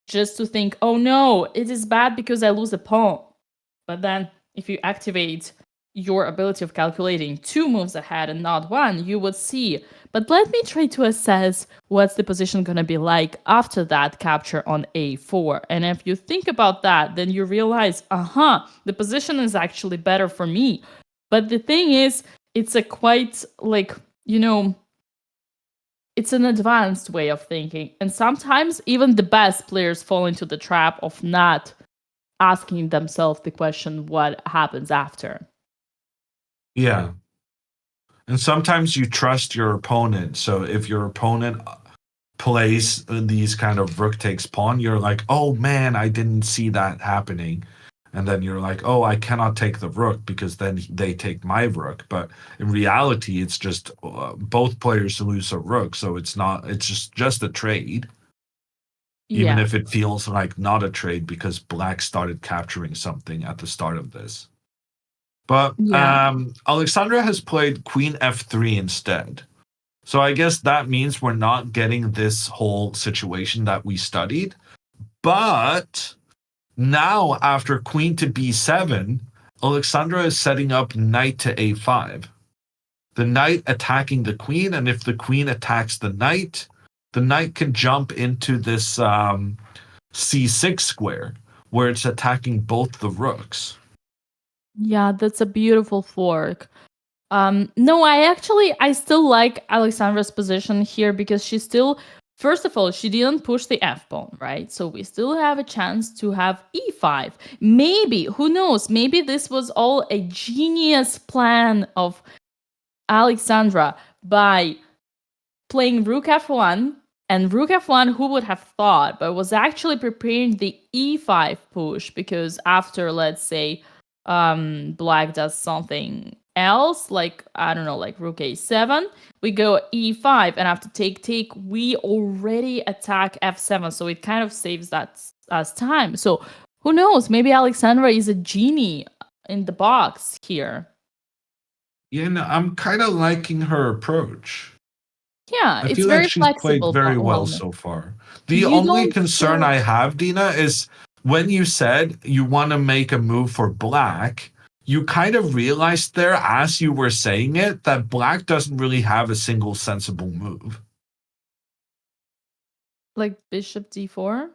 just to think, oh no, it is bad because I lose a pawn. But then if you activate your ability of calculating 2 moves ahead and not 1, you would see. But let me try to assess what's the position going to be like after that capture on a4. And if you think about that, then you realize, the position is actually better for me. But the thing is, it's a quite it's an advanced way of thinking. And sometimes even the best players fall into the trap of not asking themselves the question, what happens after? Yeah. And sometimes you trust your opponent. So if your opponent plays these kind of rook takes pawn, you're like, oh man, I didn't see that happening. And then you're like, oh, I cannot take the rook because then they take my rook. But in reality, it's just both players lose a rook. So it's just a trade. Even if it feels like not a trade because black started capturing something at the start of this. But Alexandra has played queen f3 instead. So I guess that means we're not getting this whole situation that we studied. But now, after queen to b7, Alexandra is setting up knight to a5. The knight attacking the queen, and if the queen attacks the knight can jump into this c6 square, where it's attacking both the rooks. Yeah, that's a beautiful fork. No, I still like Alexandra's position here because she still, first of all, she didn't push the f pawn, right? So we still have a chance to have e5. Maybe, who knows? Maybe this was all a genius plan of Alexandra by playing rook f1, and rook f1, who would have thought, but was actually preparing the e5 push because after, let's say, black does something else, like, I don't know, like rook a7, we go e5, and after take, we already attack f7, so it kind of saves that us time. So who knows? Maybe Alexandra is a genie in the box here. Yeah, no, I'm kind of liking her approach. Yeah, I it's feel very like she's flexible. played very well Paula. so far. The You only don't concern feel- I have, Dina, is when you said you want to make a move for black, you kind of realized there as you were saying it that black doesn't really have a single sensible move. Like bishop d4?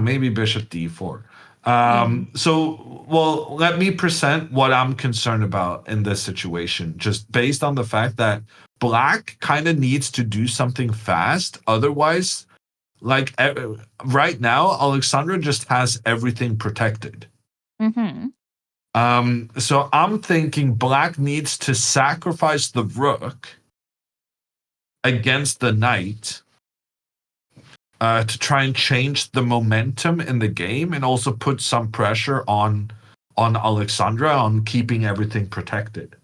Maybe bishop d4. Yeah. So, well, let me present what I'm concerned about in this situation, just based on the fact that black kind of needs to do something fast. Otherwise, like right now, Alexandra just has everything protected. Mm-hmm. So I'm thinking black needs to sacrifice the rook against the knight to try and change the momentum in the game and also put some pressure on Alexandra on keeping everything protected.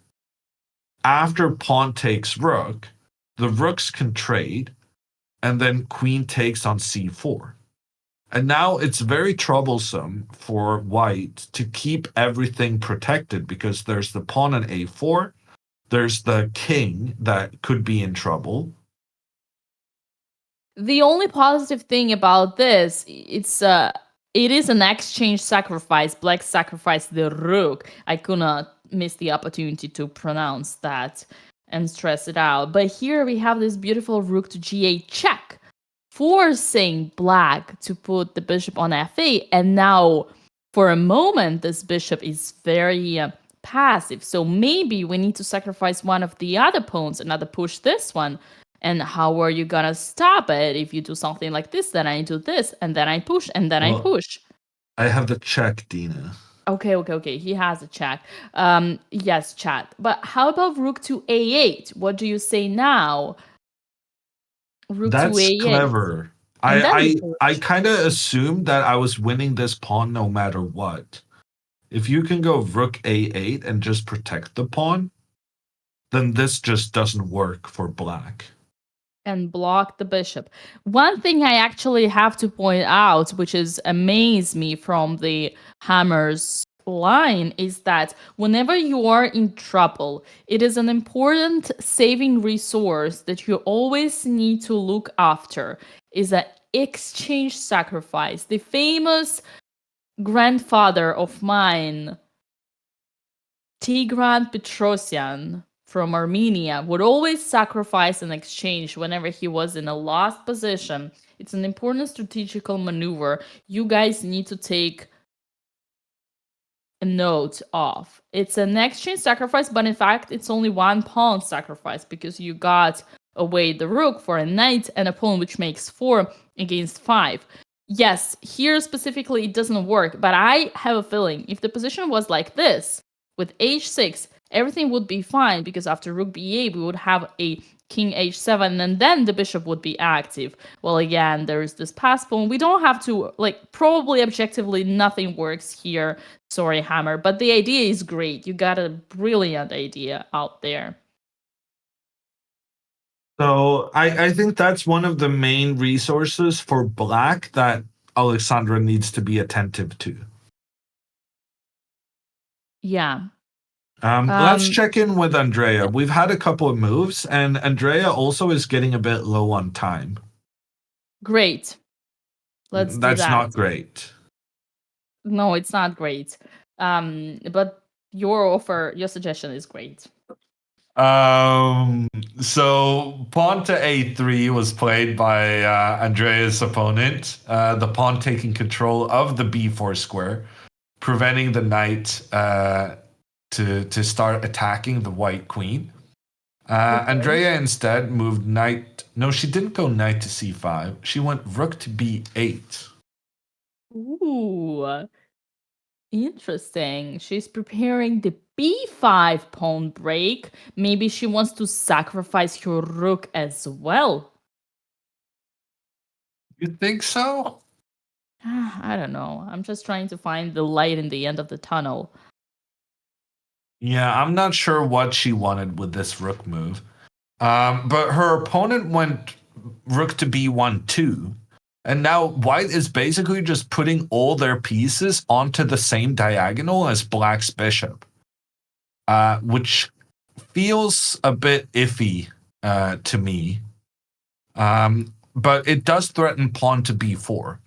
After pawn takes rook, the rooks can trade, and then queen takes on c4. And now it's very troublesome for white to keep everything protected because there's the pawn on a4, there's the king that could be in trouble. The only positive thing about this, it is an exchange sacrifice. Black sacrificed the rook. I could not miss the opportunity to pronounce that and stress it out. But here we have this beautiful rook to g8 check, forcing black to put the bishop on f8. And now, for a moment, this bishop is very passive. So maybe we need to sacrifice one of the other pawns and not push this one. And how are you gonna stop it if you do something like this? Then I do this, and then I push, and then I push. I have the check, Dina. Okay. He has a check. Yes, chat. But how about rook to a8? What do you say now? Rook That's to a8. clever. And then I kind of assumed that I was winning this pawn no matter what. If you can go rook a8 and just protect the pawn, then this just doesn't work for black. And block the bishop. One thing I actually have to point out, which is amazed me from the Hammer's line, is that whenever you are in trouble, it is an important saving resource that you always need to look after, is an exchange sacrifice. The famous grandfather of mine, Tigran Petrosyan, from Armenia, would always sacrifice an exchange whenever he was in a lost position. It's an important strategical maneuver you guys need to take a note of. It's an exchange sacrifice, but in fact, it's only one pawn sacrifice because you got away the rook for a knight and a pawn which makes 4 against 5. Yes, here specifically it doesn't work, but I have a feeling if the position was like this, with h6, everything would be fine because after rook b8, we would have a king h7 and then the bishop would be active. Well, again, there's this pass pawn. We don't have to, probably objectively nothing works here. Sorry, Hammer, but the idea is great. You got a brilliant idea out there. So I think that's one of the main resources for black that Alexandra needs to be attentive to. Yeah. Let's check in with Andrea. We've had a couple of moves, and Andrea also is getting a bit low on time. Great. Let's do that. That's not great. No, it's not great. But your suggestion is great. So pawn to a3 was played by Andrea's opponent. The pawn taking control of the b4 square, preventing the knight to start attacking the white queen. Andrea instead moved knight. No, she didn't go knight to c5. She went rook to b8. Ooh. Interesting. She's preparing the b5 pawn break. Maybe she wants to sacrifice her rook as well. You think so? I don't know. I'm just trying to find the light in the end of the tunnel. Yeah, I'm not sure what she wanted with this rook move. But her opponent went rook to b1 too. And now white is basically just putting all their pieces onto the same diagonal as black's bishop, which feels a bit iffy to me. But it does threaten pawn to b4.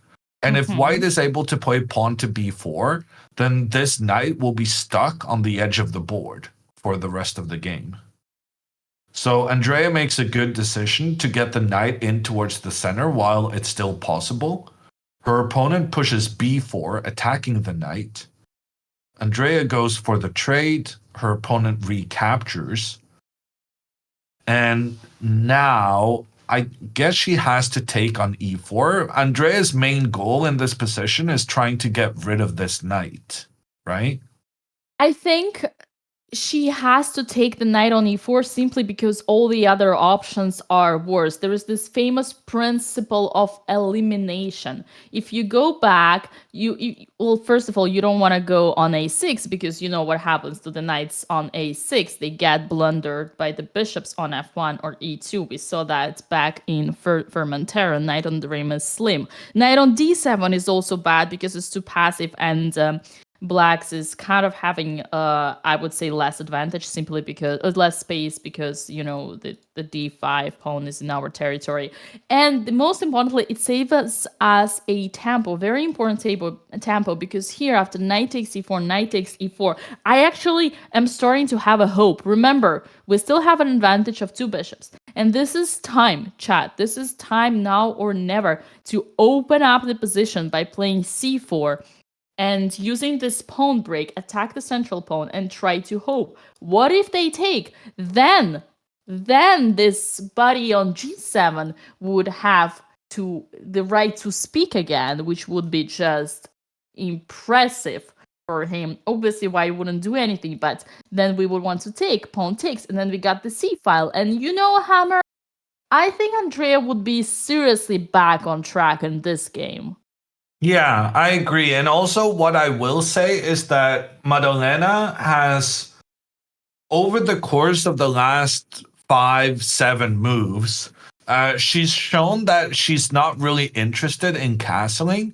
And if white is able to play pawn to b4, then this knight will be stuck on the edge of the board for the rest of the game. So Andrea makes a good decision to get the knight in towards the center while it's still possible. Her opponent pushes b4, attacking the knight. Andrea goes for the trade. Her opponent recaptures. And now I guess she has to take on e4. Andrea's main goal in this position is trying to get rid of this knight. right? I think she has to take the knight on e4 simply because all the other options are worse. There is this famous principle of elimination. If you go back, well, first of all, you don't want to go on a6 because you know what happens to the knights on a6. They get blundered by the bishops on f1 or e2. We saw that back in Fermentera, knight on the Remus Slim. Knight on d7 is also bad because it's too passive, and Blacks is kind of having I would say less advantage simply because less space because the d5 pawn is in our territory. And most importantly, it saves us a tempo, very important tempo, because here after knight takes e4, knight takes e4, I actually am starting to have a hope. Remember, we still have an advantage of 2 bishops, and this is time, chat, this is time now or never to open up the position by playing c4 and using this pawn break, attack the central pawn and try to hope. What if they take? Then this buddy on g7 would have the right to speak again, which would be just impressive for him. Obviously, why wouldn't do anything, but then we would want to take, pawn takes, and then we got the c-file. And Hammer, I think Andrea would be seriously back on track in this game. Yeah, I agree. And also, what I will say is that Madalena has, over the course of the last 5-7 moves, she's shown that she's not really interested in castling.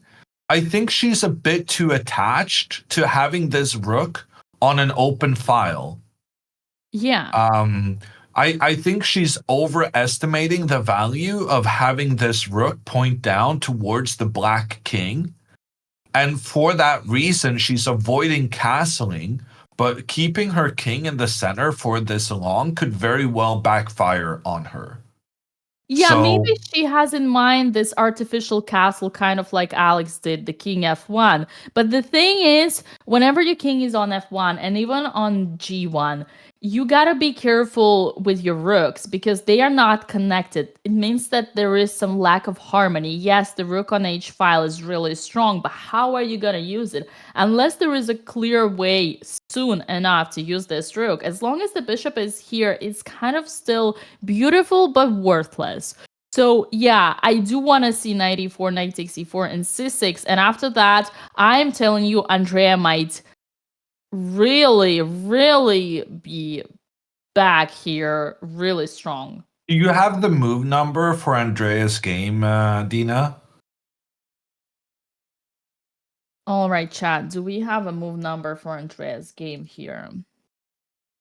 I think she's a bit too attached to having this rook on an open file. Yeah. I think she's overestimating the value of having this rook point down towards the black king. And for that reason, she's avoiding castling, but keeping her king in the center for this long could very well backfire on her. Yeah, maybe she has in mind this artificial castle, kind of like Alex did, the king f1. But the thing is, whenever your king is on f1 and even on g1, you gotta be careful with your rooks because they are not connected. It means that there is some lack of harmony. Yes, the rook on h file is really strong, but how are you gonna use it? Unless there is a clear way soon enough to use this rook, as long as the bishop is here, it's kind of still beautiful but worthless. So yeah, I do want to see knight e4, knight takes e4, and c6. And after that, I'm telling you, Andrea might really, really be back here really strong. Do you have the move number for Andrea's game, Dina? All right, chat. Do we have a move number for Andrea's game here?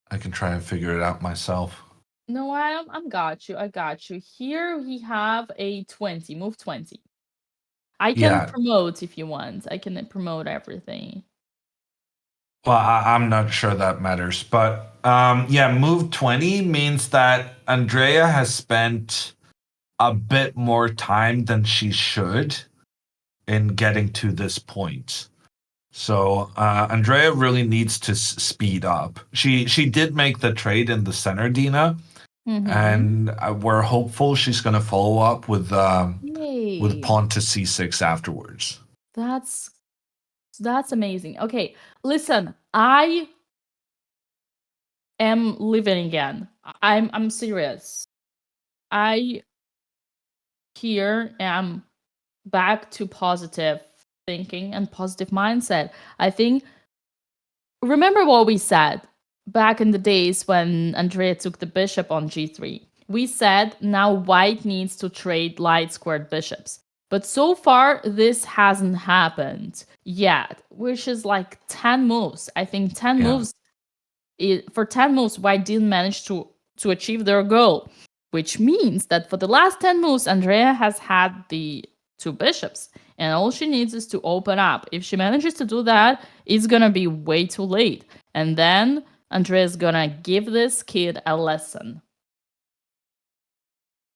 I can try and figure it out myself. No, I got you. I got you. Here we have a 20, move 20. I can promote if you want. I can promote everything. Well, I'm not sure that matters, but yeah, move 20 means that Andrea has spent a bit more time than she should in getting to this point. So Andrea really needs to speed up. She did make the trade in the center, Dina, and we're hopeful she's going to follow up with pawn to c6 afterwards. That's amazing. Okay, listen, I am living again. I'm serious. I here am back to positive thinking and positive mindset. I think, remember what we said back in the days when Andrea took the bishop on g3. We said now white needs to trade light squared bishops. But so far, this hasn't happened yet, which is like 10 moves. I think 10 moves, for 10 moves, white didn't manage to achieve their goal, which means that for the last 10 moves, Andrea has had the 2 bishops, and all she needs is to open up. If she manages to do that, it's gonna be way too late. And then Andrea's gonna give this kid a lesson.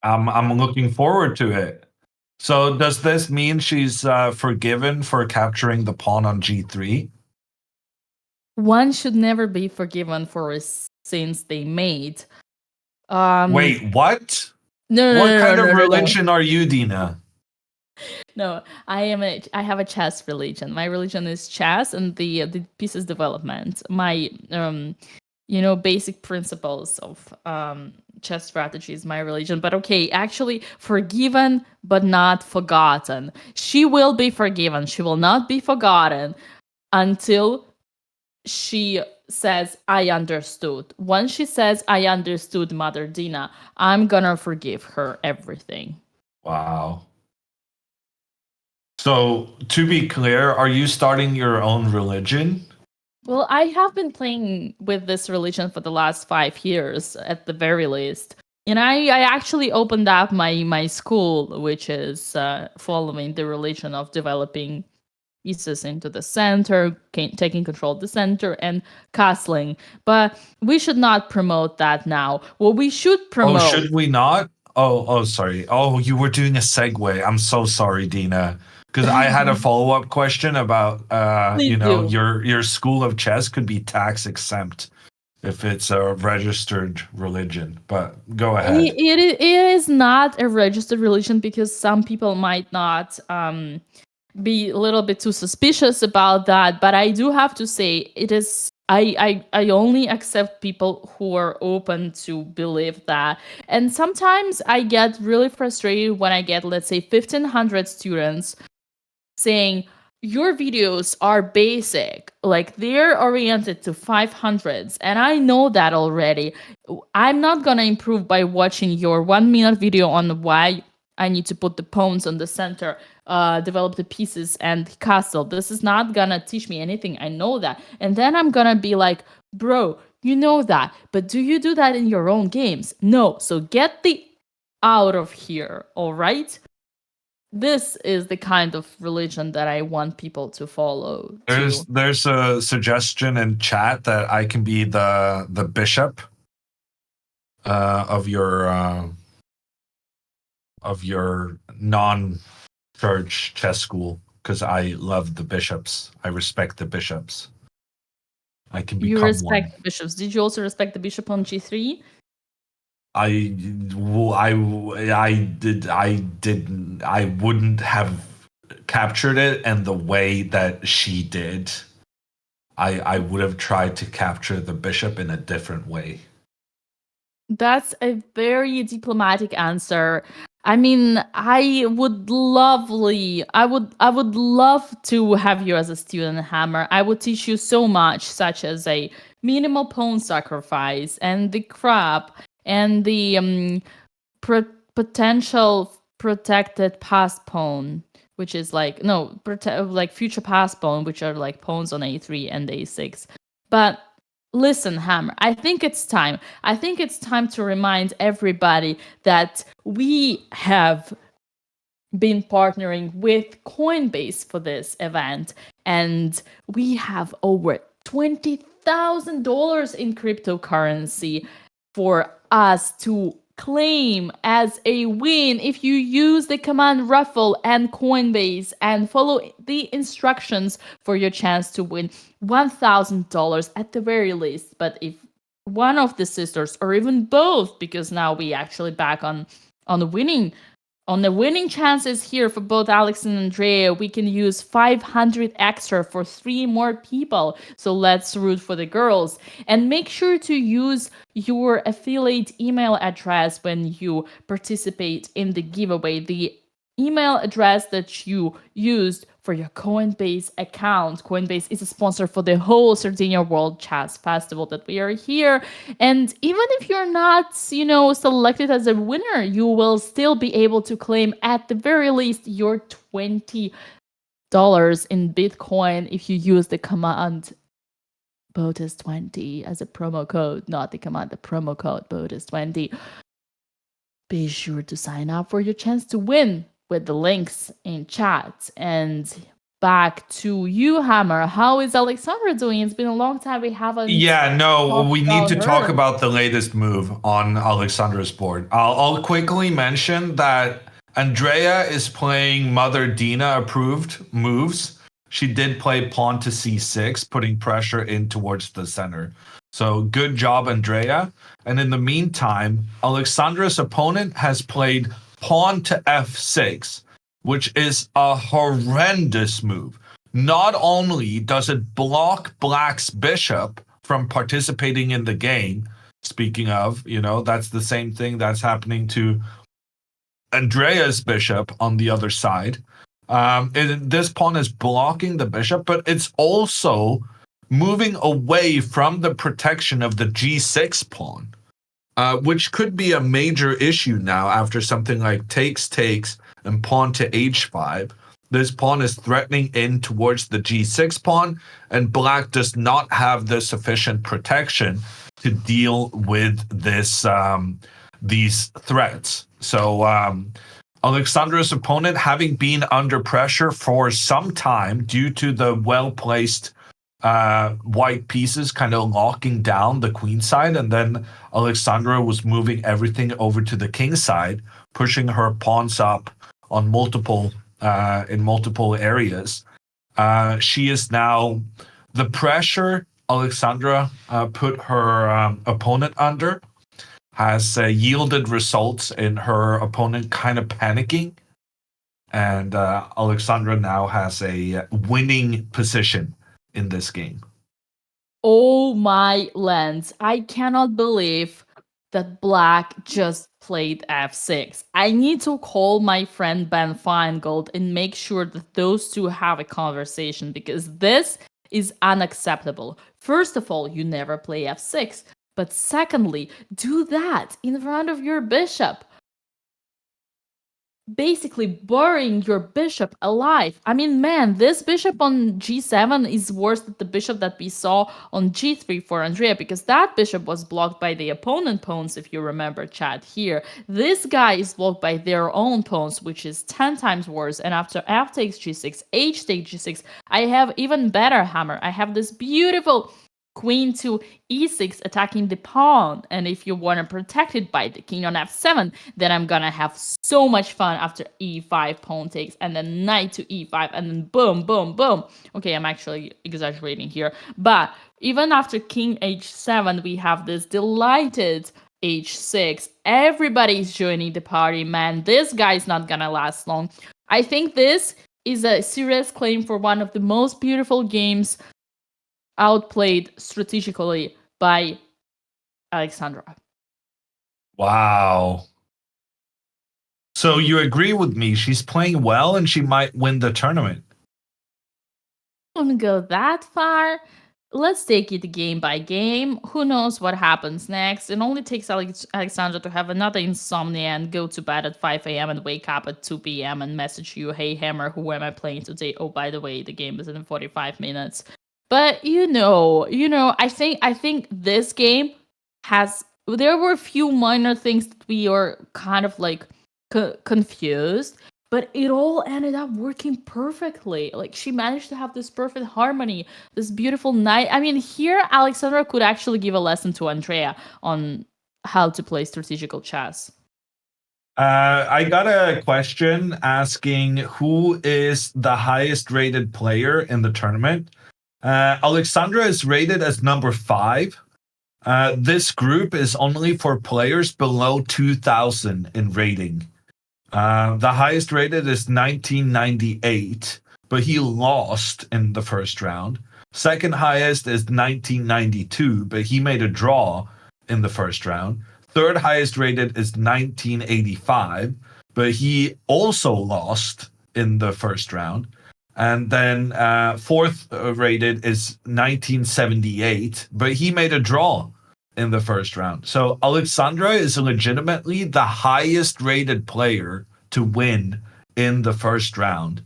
I'm looking forward to it. So does this mean she's forgiven for capturing the pawn on g3? One should never be forgiven for sins they made. Wait, what? No, what kind of religion are you, Dina? No, I have a chess religion. My religion is chess and the pieces development. My basic principles of chess strategy is my religion. But okay, actually forgiven but not forgotten. She will be forgiven. She will not be forgotten until she says I understood. Once she says I understood, Mother Dina, I'm gonna forgive her everything. Wow. So, to be clear, are you starting your own religion? Well, I have been playing with this religion for the last 5 years at the very least. And I actually opened up my school, which is following the religion of developing pieces into the center, taking control of the center, and castling. But we should not promote that now. What we should Oh, promote. should we not? Oh, sorry. Oh, you were doing a segue. I'm so sorry, Dina. Because I had a follow-up question about, Please do. your school of chess could be tax exempt if it's a registered religion. But go ahead. It is not a registered religion because some people might not be a little bit too suspicious about that. But I do have to say it is. I only accept people who are open to believe that. And sometimes I get really frustrated when I get, let's say, 1,500 students saying your videos are basic, like they're oriented to 500s, and I know that already. I'm not gonna improve by watching your 1 minute video on why I need to put the pawns on the center, develop the pieces and castle. This is not gonna teach me anything. I know that. And then I'm gonna be like, bro, you know that, but do you do that in your own games? No. So get the out of here, all right? This is the kind of religion that I want people to follow. There's a suggestion in chat that I can be the bishop of your non-church chess school because I love the bishops. I respect the bishops. I can You become respect one. the bishops. Did you also respect the bishop on g3? I wouldn't have captured it and the way that she did. I would have tried to capture the bishop in a different way. That's a very diplomatic answer. I mean, I would love to have you as a student, Hammer. I would teach you so much, such as a minimal pawn sacrifice and the crab and the potential protected past pawn, which is like no, like future past pawn, which are like pawns on a3 and a6. But listen, Hammer, I think it's time. I think it's time to remind everybody that we have been partnering with Coinbase for this event, and we have over $20,000 in cryptocurrency for us to claim as a win if you use the command ruffle and Coinbase and follow the instructions for your chance to win $1,000 at the very least. But if one of the sisters or even both, because now we actually back on the winning chances here for both Alex and Andrea, we can use 500 extra for 3 more people. So let's root for the girls. And make sure to use your affiliate email address when you participate in the giveaway. The email address that you used for your Coinbase account. Coinbase is a sponsor for the whole Sardinia World Chess Festival that we are here. And even if you're not, selected as a winner, you will still be able to claim at the very least your $20 in Bitcoin if you use the command BotezLive as a promo code, not the command, the promo code BotezLive. Be sure to sign up for your chance to win with the links in chat. And back to you, Hammer. How is Alexandra doing? It's been a long time we haven't. Yeah, no, we need to talk her. about the latest move on Alexandra's board. I'll quickly mention that Andrea is playing Mother Dina approved moves. She did play pawn to c6, putting pressure in towards the center. So good job, Andrea. And in the meantime, Alexandra's opponent has played pawn to f6, which is a horrendous move. Not only does it block Black's bishop from participating in the game, speaking of, that's the same thing that's happening to Andrea's bishop on the other side. This pawn is blocking the bishop, but it's also moving away from the protection of the g6 pawn, which could be a major issue now after something like takes, and pawn to h5. This pawn is threatening in towards the g6 pawn, and Black does not have the sufficient protection to deal with these threats. So Alexandra's opponent, having been under pressure for some time due to the well-placed white pieces kind of locking down the queen side, and then Alexandra was moving everything over to the king side, pushing her pawns up on multiple areas. She is now the pressure Alexandra put her opponent under has yielded results in her opponent kind of panicking, and Alexandra now has a winning position in this game. Oh my lands. I cannot believe that Black just played f6. I need to call my friend Ben Feingold and make sure that those two have a conversation, because this is unacceptable. First of all, you never play f6. But secondly, do that in front of your bishop. Basically burying your bishop alive. I mean, man, this bishop on g7 is worse than the bishop that we saw on g3 for Andrea, because that bishop was blocked by the opponent pawns, if you remember, chat here. This guy is blocked by their own pawns, which is 10 times worse. And after f takes g6, h takes g6, I have even better hammer. I have this beautiful queen to e6 attacking the pawn, and if you want to protect it by the king on f7, then I'm gonna have so much fun after e5 pawn takes, and then knight to e5, and then boom, boom, boom. Okay, I'm actually exaggerating here, but even after king h7, we have this delighted h6. Everybody's joining the party, man. This guy's not gonna last long. I think this is a serious claim for one of the most beautiful games outplayed strategically by Alexandra. Wow. So you agree with me? She's playing well and she might win the tournament. I wouldn't go that far. Let's take it game by game. Who knows what happens next? It only takes Alexandra to have another insomnia and go to bed at 5 a.m. and wake up at 2 p.m. and message you, hey, Hammer, who am I playing today? Oh, by the way, the game is in 45 minutes. But I think this game there were a few minor things that we are kind of like confused, but it all ended up working perfectly. Like, she managed to have this perfect harmony, this beautiful night. I mean, here Alexandra could actually give a lesson to Andrea on how to play strategical chess. I got a question asking who is the highest rated player in the tournament. Alexandra is rated as number 5. This group is only for players below 2,000 in rating. The highest rated is 1998, but he lost in the first round. Second highest is 1992, but he made a draw in the first round. Third highest rated is 1985, but he also lost in the first round. And then fourth rated is 1978, but he made a draw in the first round. So Alexandra is legitimately the highest rated player to win in the first round.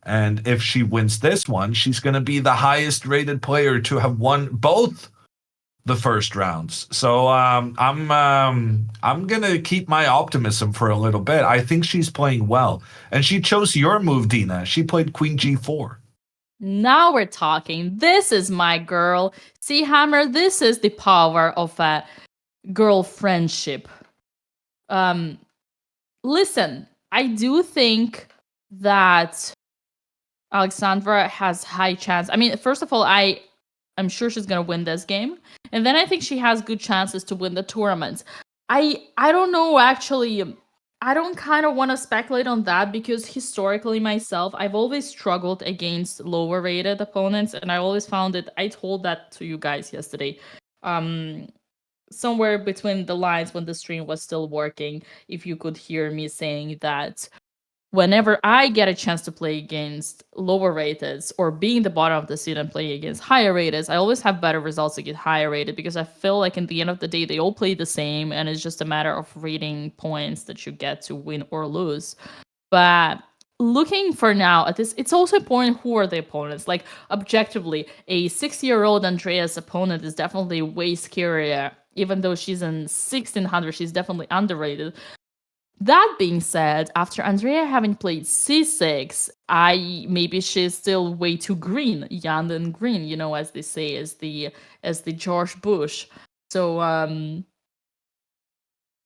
And if she wins this one, she's going to be the highest rated player to have won both the first rounds. So I'm going to keep my optimism for a little bit. I think she's playing well. And she chose your move, Dina. She played Queen G4. Now we're talking. This is my girl. See, Hammer, this is the power of a girl friendship. Listen, I do think that Alexandra has high chance. I mean, first of all, I'm sure she's going to win this game. And then I think she has good chances to win the tournaments. I don't know, actually, I don't kind of want to speculate on that because historically myself, I've always struggled against lower rated opponents, and I always found it. I told that to you guys yesterday. Um, Somewhere between the lines when the stream was still working, if you could hear me saying that whenever I get a chance to play against lower rated or being the bottom of the seed and playing against higher rated, I always have better results against higher rated because I feel like in the end of the day, they all play the same and it's just a matter of reading points that you get to win or lose. But looking for now at this, it's also important who are the opponents. Like objectively, a 6-year-old Andrea's opponent is definitely way scarier. Even though she's in 1600, she's definitely underrated. That being said, after Andrea having played c6, maybe she's still way too green, young and green, you know, as they say, as the George Bush. So I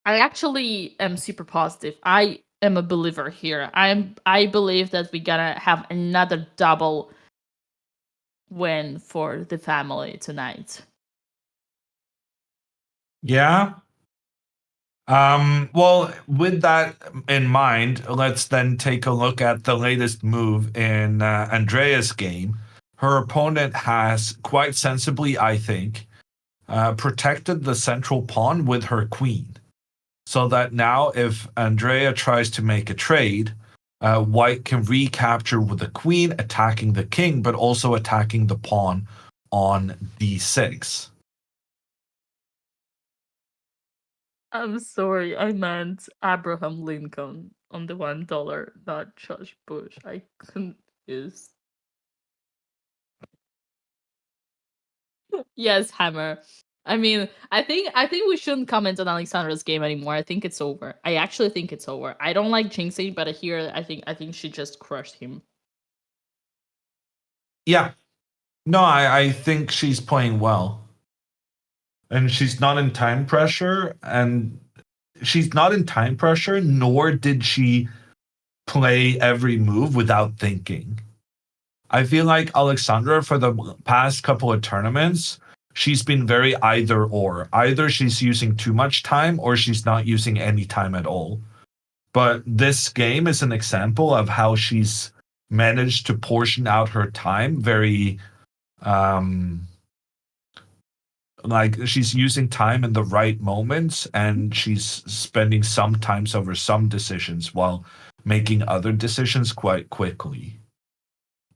actually am super positive. I am a believer here. I believe that we're gonna have another double win for the family tonight. Yeah. Well, with that in mind, let's then take a look at the latest move in Andrea's game. Her opponent has quite sensibly, I think, protected the central pawn with her queen. So that now if Andrea tries to make a trade, white can recapture with the queen, attacking the king, but also attacking the pawn on d6. I'm sorry, I meant Abraham Lincoln on the $1, not George Bush. I confused. Yes, Hammer. I mean, I think we shouldn't comment on Alexandra's game anymore. I think it's over. I actually think it's over. I don't like jinxing, but here I think she just crushed him. Yeah. No, I think she's playing well. And she's not in time pressure, nor did she play every move without thinking. I feel like Alexandra, for the past couple of tournaments, she's been very either or. Either she's using too much time or she's not using any time at all. But this game is an example of how she's managed to portion out her time very like she's using time in the right moments and she's spending some times over some decisions while making other decisions quite quickly.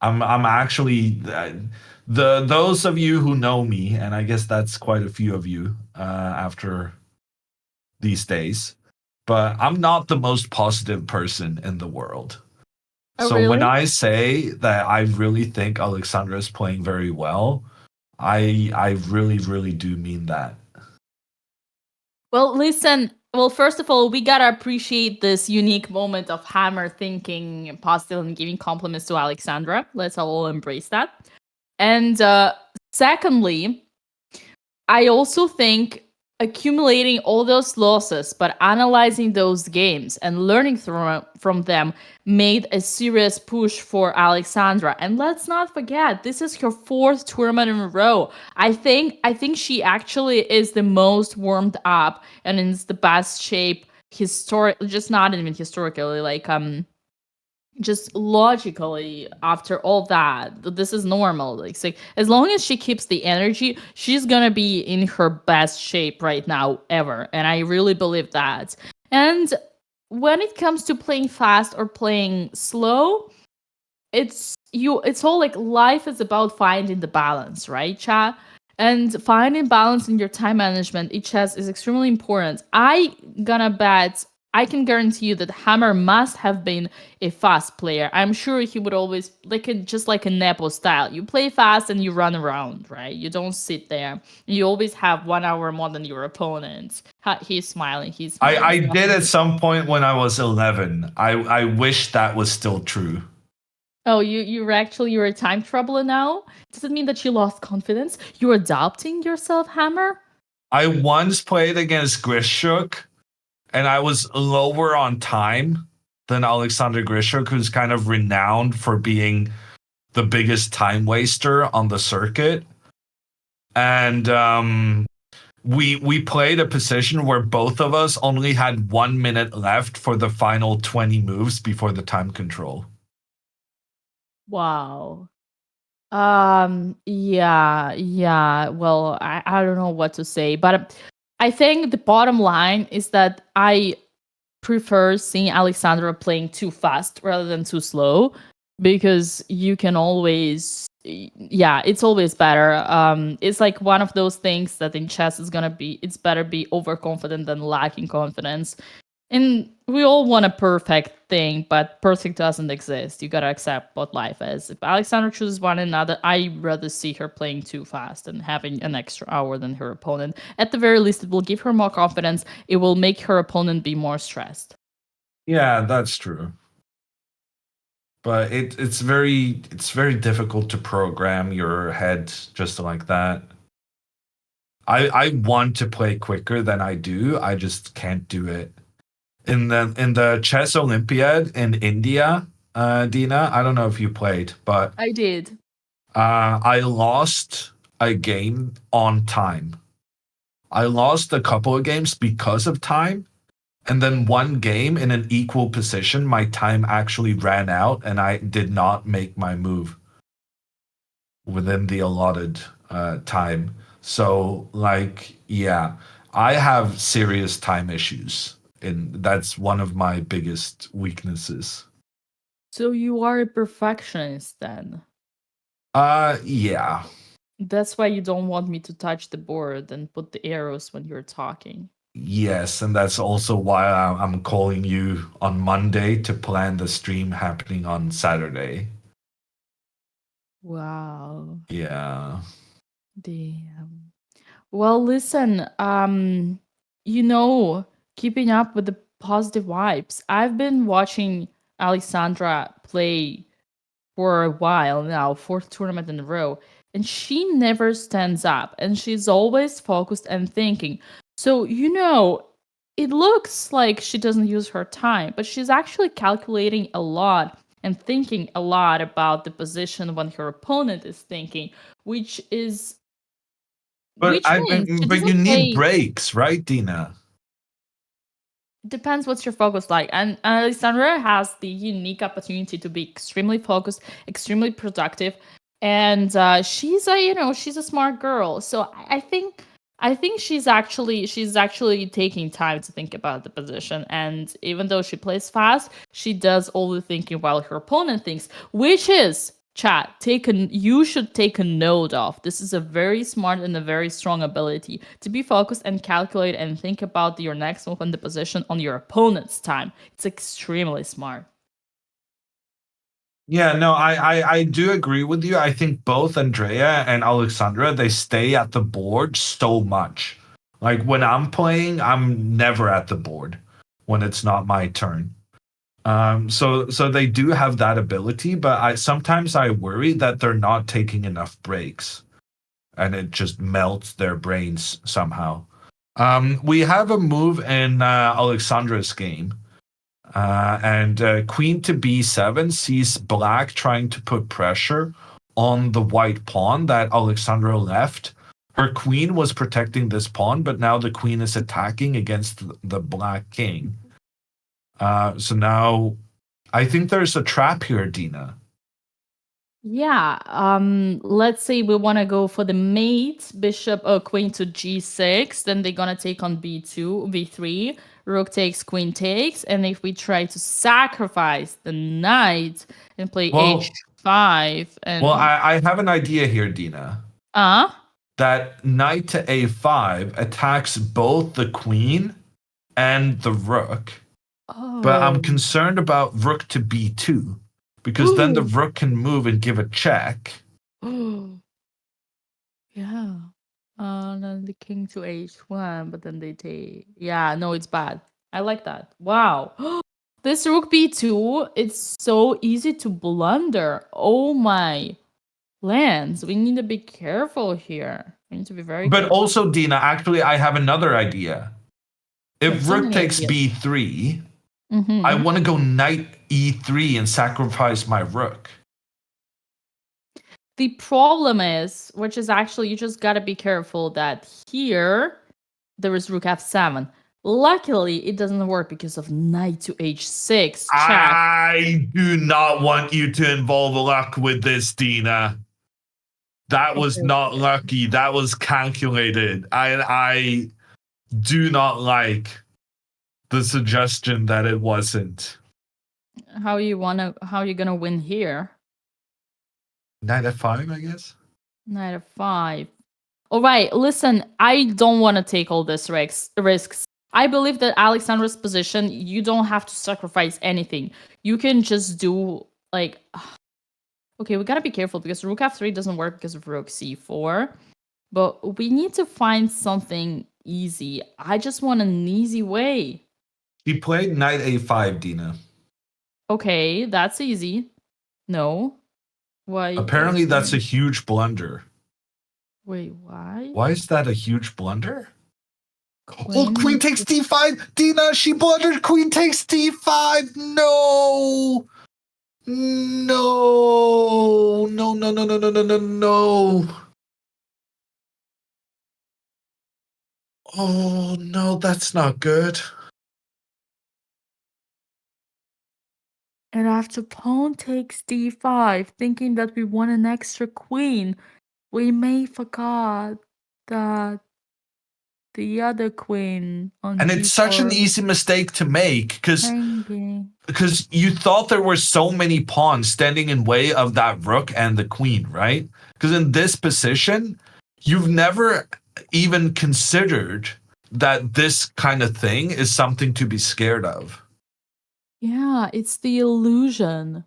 I'm actually those of you who know me, and I guess that's quite a few of you after these days, but I'm not the most positive person in the world. Oh, So really? when I say that I really think Alexandra is playing very well, I really, really do mean that. Well, listen. Well, first of all, we gotta appreciate this unique moment of Hammer thinking positive and giving compliments to Alexandra. Let's all embrace that. And secondly, I also think accumulating all those losses, but analyzing those games and learning from them made a serious push for Alexandra. And let's not forget, this is her 4th tournament in a row. I think she actually is the most warmed up and in the best shape just not even historically, like just logically after all that. This is normal. Like, so as long as she keeps the energy, she's gonna be in her best shape right now ever, and I really believe that. And when it comes to playing fast or playing slow, it's all like life is about finding the balance, right, chat? And finding balance in your time management in chess is extremely important. I can guarantee you that Hammer must have been a fast player. I'm sure he would always just like a Nepo style. You play fast and you run around, right? You don't sit there. You always have 1 hour more than your opponent. He's smiling. He's smiling. I did at some point when I was 11. I wish that was still true. Oh, you're a time traveler now? Does it mean that you lost confidence? You're adopting yourself, Hammer? I once played against Grishuk, and I was lower on time than Alexander Grishuk, who's kind of renowned for being the biggest time waster on the circuit. And we played a position where both of us only had 1 minute left for the final 20 moves before the time control. Wow. Yeah. Well, I don't know what to say, but I think the bottom line is that I prefer seeing Alexandra playing too fast rather than too slow, because you can always, yeah, it's always better. It's like one of those things that in chess is gonna be, it's better be overconfident than lacking confidence. And we all want a perfect thing, but perfect doesn't exist. You gotta accept what life is. If Alexandra chooses one another, I rather see her playing too fast and having an extra hour than her opponent. At the very least, it will give her more confidence. It will make her opponent be more stressed. Yeah, that's true. But it's very difficult to program your head just like that. I want to play quicker than I do. I just can't do it. In the chess Olympiad in India, Dina, I don't know if you played, but I did. I lost a game on time. I lost a couple of games because of time, and then one game in an equal position, my time actually ran out, and I did not make my move within the allotted time. So, like, yeah, I have serious time issues, and that's one of my biggest weaknesses. So you are a perfectionist then. Yeah. That's why you don't want me to touch the board and put the arrows when you're talking. Yes, and that's also why I'm calling you on Monday to plan the stream happening on Saturday. Wow. Yeah. Damn. Well, listen, keeping up with the positive vibes. I've been watching Alexandra play for a while now, fourth tournament in a row, and she never stands up and she's always focused and thinking. So, it looks like she doesn't use her time, but she's actually calculating a lot and thinking a lot about the position when her opponent is thinking, which is But which means she but you doesn't need play. breaks, right, Dina? Depends what's your focus like. And Alexandra has the unique opportunity to be extremely focused, extremely productive, and she's a smart girl. So I think she's actually taking time to think about the position. And even though she plays fast, she does all the thinking while her opponent thinks, which is chat. You should take a note of. This is a very smart and a very strong ability to be focused and calculate and think about your next move and the position on your opponent's time. It's extremely smart. Yeah, no, I do agree with you. I think both Andrea and Alexandra, they stay at the board so much. Like when I'm playing, I'm never at the board when it's not my turn. So they do have that ability, but I worry that they're not taking enough breaks, and it just melts their brains somehow. We have a move in Alexandra's game, and Queen to B7 sees Black trying to put pressure on the white pawn that Alexandra left. Her queen was protecting this pawn, but now the queen is attacking against the Black king. So now I think there's a trap here, Dina. Yeah, let's say we want to go for the mate, bishop or queen to g6, then they're gonna take on b2, b3, rook takes, queen takes, and if we try to sacrifice the knight and play Well, h5 well, and I have an idea here, Dina. That knight to a5 attacks both the queen and the rook. But I'm oh. concerned about rook to b2 because then the rook can move and give a check. Yeah. Then the king to h1, but then they take. Yeah, no, it's bad. I like that. Wow. This rook b2, it's so easy to blunder. Oh my lands. We need to be careful here. We need to be very But careful. also, Dina, actually, I have another idea. If So rook many takes ideas. b3, Mhm. I want to go knight e3 and sacrifice my rook. The problem is, which is actually, you just gotta be careful that here there is rook f7. Luckily, it doesn't work because of knight to h6. Check. I do not want you to involve luck with this, Dina. That was Okay. not lucky. That was calculated. I do not like the suggestion that it wasn't. How you gonna win here? Knight f5, I guess. Knight f5. All right, listen, I don't want to take all this risks. I believe that Alexandra's position, you don't have to sacrifice anything. You can just do like okay, we gotta be careful because rook f3 doesn't work because of rook c4. But we need to find something easy. I just want an easy way. She played knight a5, Dina. Okay, that's easy. No. Why? Apparently, that's a huge blunder. Wait, why? Why is that a huge blunder? Queen takes d5. Dina, she blundered. Queen takes d5. No. No. No, no, no, no, no, no, no, no. Oh, no, that's not good. And after pawn takes d5, thinking that we want an extra queen, we may forgot that the other queen on And it's such an easy mistake to make because you thought there were so many pawns standing in way of that rook and the queen, right? Because in this position, you've never even considered that this kind of thing is something to be scared of. Yeah, it's the illusion.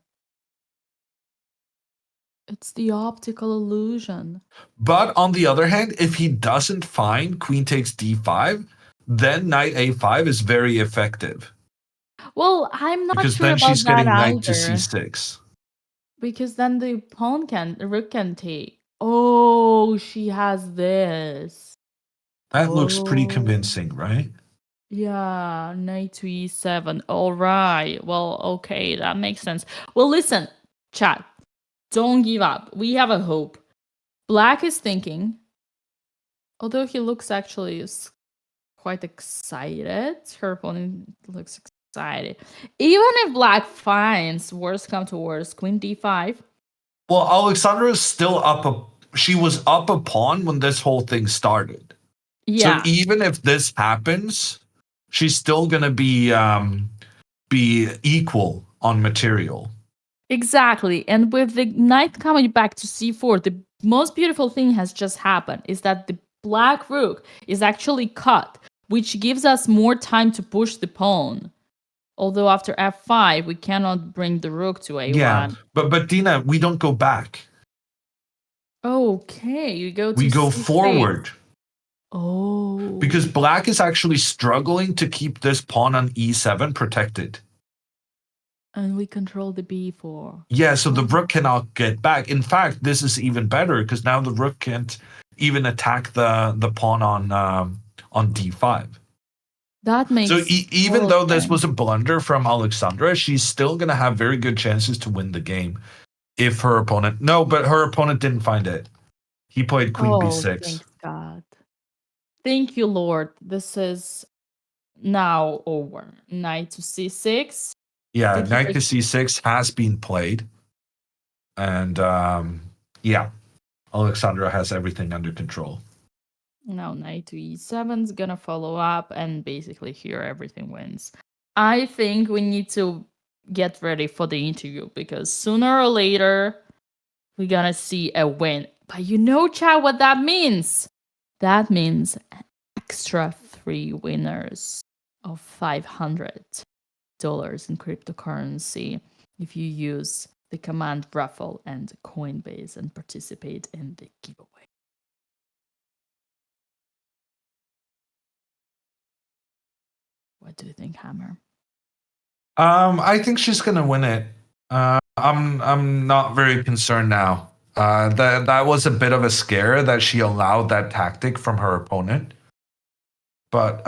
It's the optical illusion. But on the other hand, if he doesn't find queen takes d5, then knight a5 is very effective. Well, I'm not because sure then about she's that getting either. knight to c6. Because then the rook can take. Oh, she has this. That looks pretty convincing, right? Yeah, knight to e7. All right. Well, okay, that makes sense. Well, listen, chat. Don't give up. We have a hope. Black is thinking, although he looks actually quite excited. Her opponent looks excited. Even if black finds worst come to worst, queen d5. Well, Alexandra is still up. She was up a pawn when this whole thing started. Yeah. So even if this happens, she's still gonna be equal on material. Exactly. And with the knight coming back to c4, the most beautiful thing has just happened is that the black rook is actually cut, which gives us more time to push the pawn. Although after f5, we cannot bring the rook to a1. Yeah, but Dina, we don't go back. Okay, you go to we go c6. forward. Oh. Because black is actually struggling to keep this pawn on e7 protected. And we control the b4. Yeah, so the rook cannot get back. In fact, this is even better because now the rook can't even attack the pawn on d5. That makes so even though this sense. was a blunder from Alexandra, she's still gonna have very good chances to win the game if her opponent. No, but her opponent didn't find it. He played queen b6. Thanks God. Thank you, Lord. This is now over. Knight to c6. Yeah, knight to c6 has been played, and yeah, Alexandra has everything under control. Now knight to e7 is gonna follow up, and basically here everything wins. I think we need to get ready for the interview because sooner or later we're gonna see a win. But you know, chat, what that means? That means an extra 3 winners of $500 in cryptocurrency if you use the command raffle and Coinbase and participate in the giveaway. What do you think, Hammer? I think she's gonna win it. I'm not very concerned now. That was a bit of a scare that she allowed that tactic from her opponent. But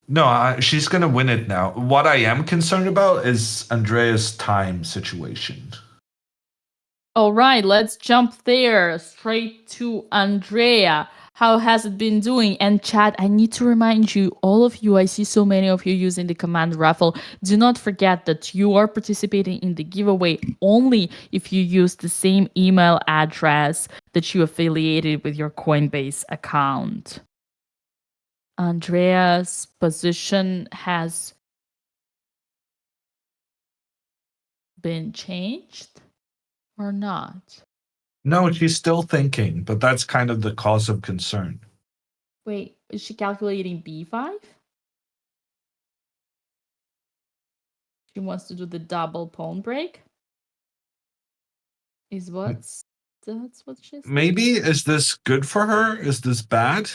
no, she's gonna win it now. What I am concerned about is Andrea's time situation. All right, let's jump there straight to Andrea. How has it been doing? And chat, I need to remind you, all of you, I see so many of you using the command raffle. Do not forget that you are participating in the giveaway only if you use the same email address that you affiliated with your Coinbase account. Andrea's position has been changed or not? No, she's still thinking, but that's kind of the cause of concern. Wait, is she calculating b5? She wants to do the double pawn break? Is what's that's what she's Maybe is this good for her? Is this bad?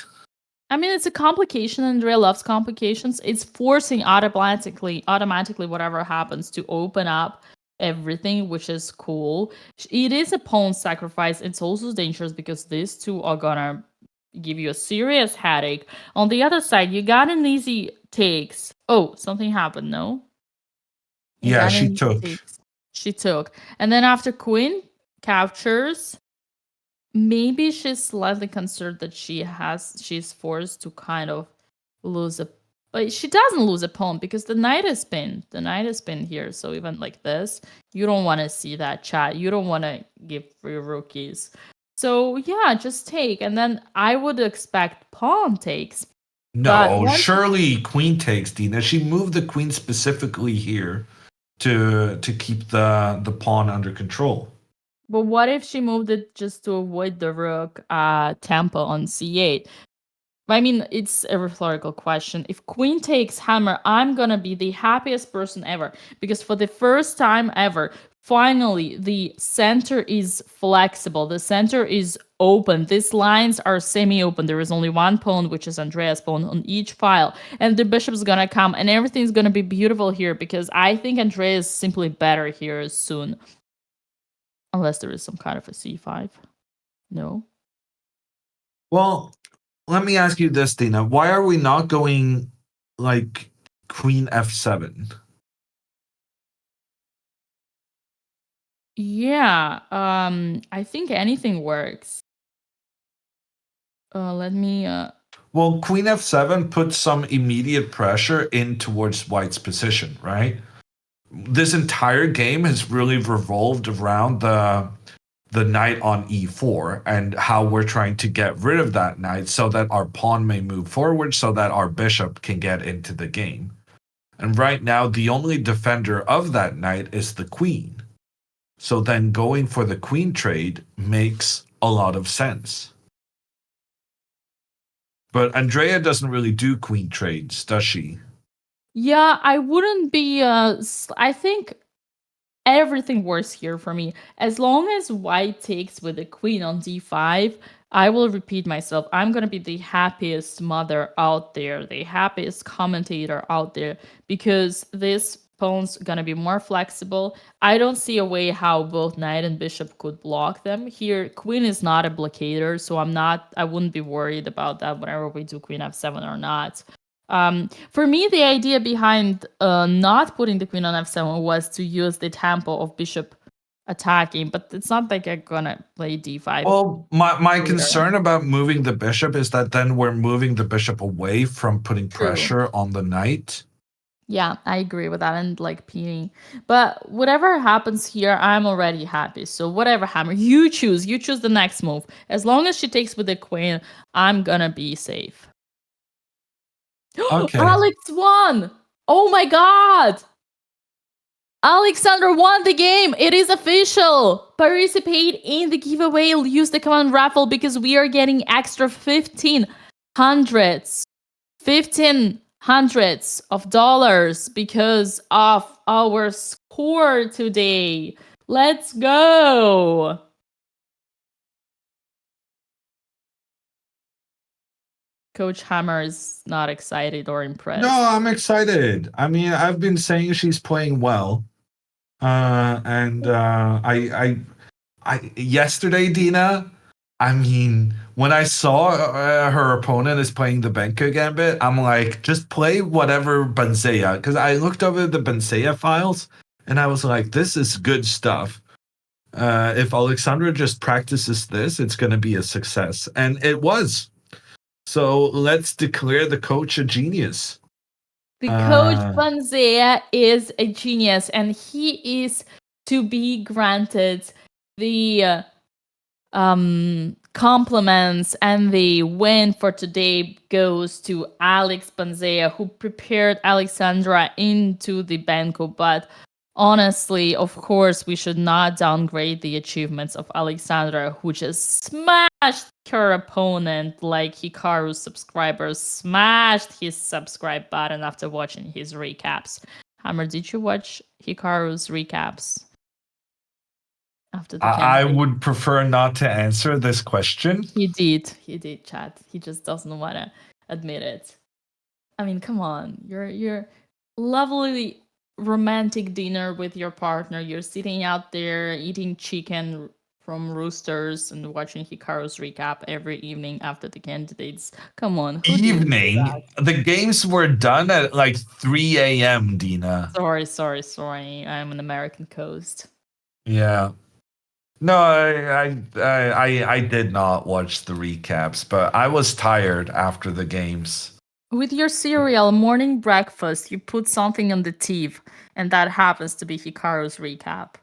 I mean, it's a complication. Andrea loves complications. It's forcing automatically whatever happens to open up everything, which is cool. It is a pawn sacrifice. It's also dangerous because these two are gonna give you a serious headache. On the other side, you got an easy takes. Oh, something happened, no? You Yeah, got an she easy took. takes. She took. And then after queen captures, maybe she's slightly concerned that she's forced to kind of lose a, but she doesn't lose a pawn because the knight is pinned. The knight is pinned here. So even like this, you don't want to see that, chat. You don't want to give free rookies. So yeah, just take. And then I would expect pawn takes. No, surely queen takes, Dina. She moved the queen specifically here to keep the pawn under control. But what if she moved it just to avoid the rook tempo on c8? I mean, it's a rhetorical question. If queen takes hammer, I'm gonna be the happiest person ever because for the first time ever, finally, the center is flexible. The center is open. These lines are semi-open. There is only one pawn, which is Andrea's pawn on each file. And the bishop's gonna come and everything's gonna be beautiful here because I think Andrea is simply better here soon. Unless there is some kind of a c5. No? Well, let me ask you this, Dina. Why are we not going like queen f7? Yeah, I think anything works. Let me Well, queen f7 puts some immediate pressure in towards white's position, right? This entire game has really revolved around the knight on e4 and how we're trying to get rid of that knight so that our pawn may move forward so that our bishop can get into the game. And right now, the only defender of that knight is the queen. So then going for the queen trade makes a lot of sense. But Andrea doesn't really do queen trades, does she? yeah, I wouldn't be I think everything works here for me. As long as white takes with the queen on d5, I will repeat myself. I'm going to be the happiest mother out there, the happiest commentator out there, because this pawn's going to be more flexible. I don't see a way how both knight and bishop could block them. Here, queen is not a blockader, so I wouldn't be worried about that whenever we do queen f7 or not. For me, the idea behind not putting the queen on f7 was to use the tempo of bishop attacking, but it's not like I'm gonna play d5. Well, my concern about moving the bishop is that then we're moving the bishop away from putting pressure on the knight. Yeah, I agree with that, and like pinning. But whatever happens here, I'm already happy. So whatever hammer you choose the next move. As long as she takes with the queen, I'm gonna be safe. Okay. Alex won! Oh my god! Alexandra won the game! It is official! Participate in the giveaway. Use the command raffle because we are getting extra 1,500s. 1,500s of dollars because of our score today. Let's go! Coach Hammer is not excited or impressed. No, I'm excited. I mean, I've been saying she's playing well. I yesterday, Dina, I mean, when I saw her opponent is playing the Benka Gambit, I'm like, just play whatever Banzea. Because I looked over the Banzea files and I was like, this is good stuff. If Alexandra just practices this, it's going to be a success. And it was. So let's declare the coach a genius. The coach Uh, Banzea is a genius, and he is to be granted the compliments, and the win for today goes to Alex Banzea, who prepared Alexandra into the banco. But honestly, of course, we should not downgrade the achievements of Alexandra, who just smashed her opponent like Hikaru's subscribers smashed his subscribe button after watching his recaps. Hammer, did you watch Hikaru's recaps? After the I candidate? would prefer not to answer this question. He did, chat. He just doesn't want to admit it. I mean, come on. You're lovely romantic dinner with your partner. You're sitting out there eating chicken from roosters and watching Hikaru's recap every evening after the candidates. Come on, who didn't do Evening. that? The games were done at like 3 a.m., Dina. Sorry. I'm an American coast. Yeah. No, I did not watch the recaps, but I was tired after the games. With your cereal morning breakfast, you put something on the TV, and that happens to be Hikaru's recap.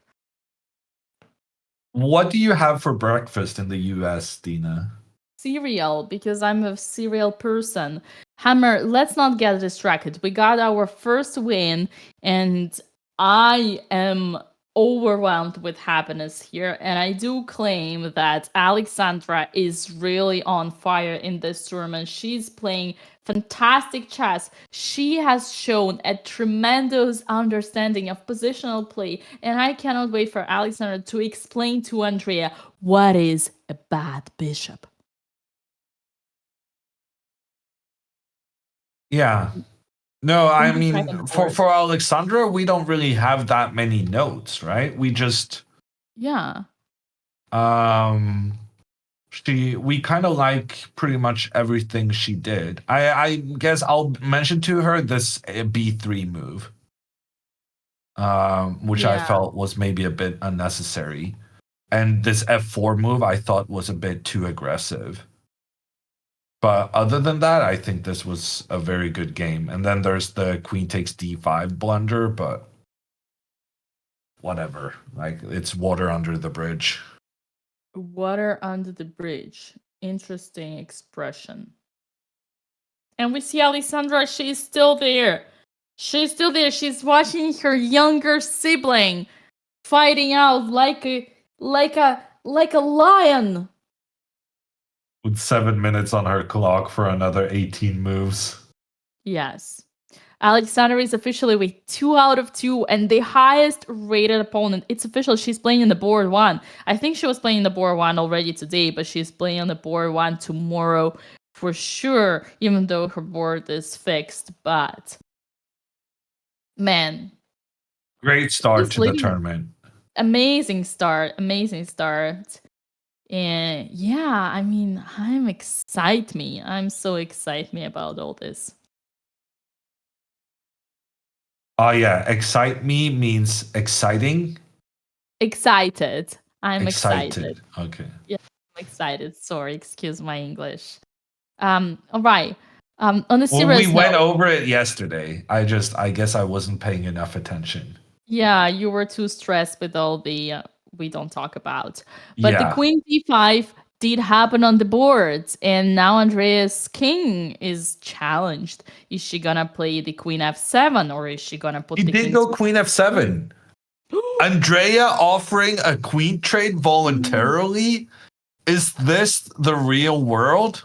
What do you have for breakfast in the US, Dina? Cereal, because I'm a cereal person. Hammer, let's not get distracted. We got our first win, and I am overwhelmed with happiness here. And I do claim that Alexandra is really on fire in this tournament. She's playing fantastic chess. She has shown a tremendous understanding of positional play, and I cannot wait for Alexandra to explain to Andrea what is a bad bishop. Yeah. No, I Second mean board. for Alexandra, we don't really have that many notes, right? We just Yeah. we kind of like pretty much everything she did. I guess I'll mention to her this B3 move. Which I Yeah. felt was maybe a bit unnecessary. And this F4 move I thought was a bit too aggressive. But other than that, I think this was a very good game. And then there's the queen takes d5 blunder, but whatever. Like, it's water under the bridge. Water under the bridge. Interesting expression. And we see Alexandra, she's still there. She's still there. She's watching her younger sibling fighting out like a lion. With 7 minutes on her clock for another 18 moves. Yes. Alexandra is officially with 2 out of 2 and the highest rated opponent. It's official. She's playing in the board 1. I think she was playing in the board 1 already today, but she's playing on the board 1 tomorrow for sure, even though her board is fixed. But man, Great start she's to the leading. tournament. Amazing start. And yeah, I mean, I'm so excited about all this. Oh yeah, excite me means exciting. Excited. I'm excited. Okay. Yeah, I'm excited. Sorry, excuse my English. All right. On a Well, serious we went note, over it yesterday. I guess I wasn't paying enough attention. yeah, you were too stressed with all the we don't talk about. But the Yeah. queen d5 did happen on the board, and now Andrea's king is challenged. Is she gonna play the queen f7, or is she gonna put He the did king go queen f7. Andrea offering a queen trade voluntarily? Is this the real world?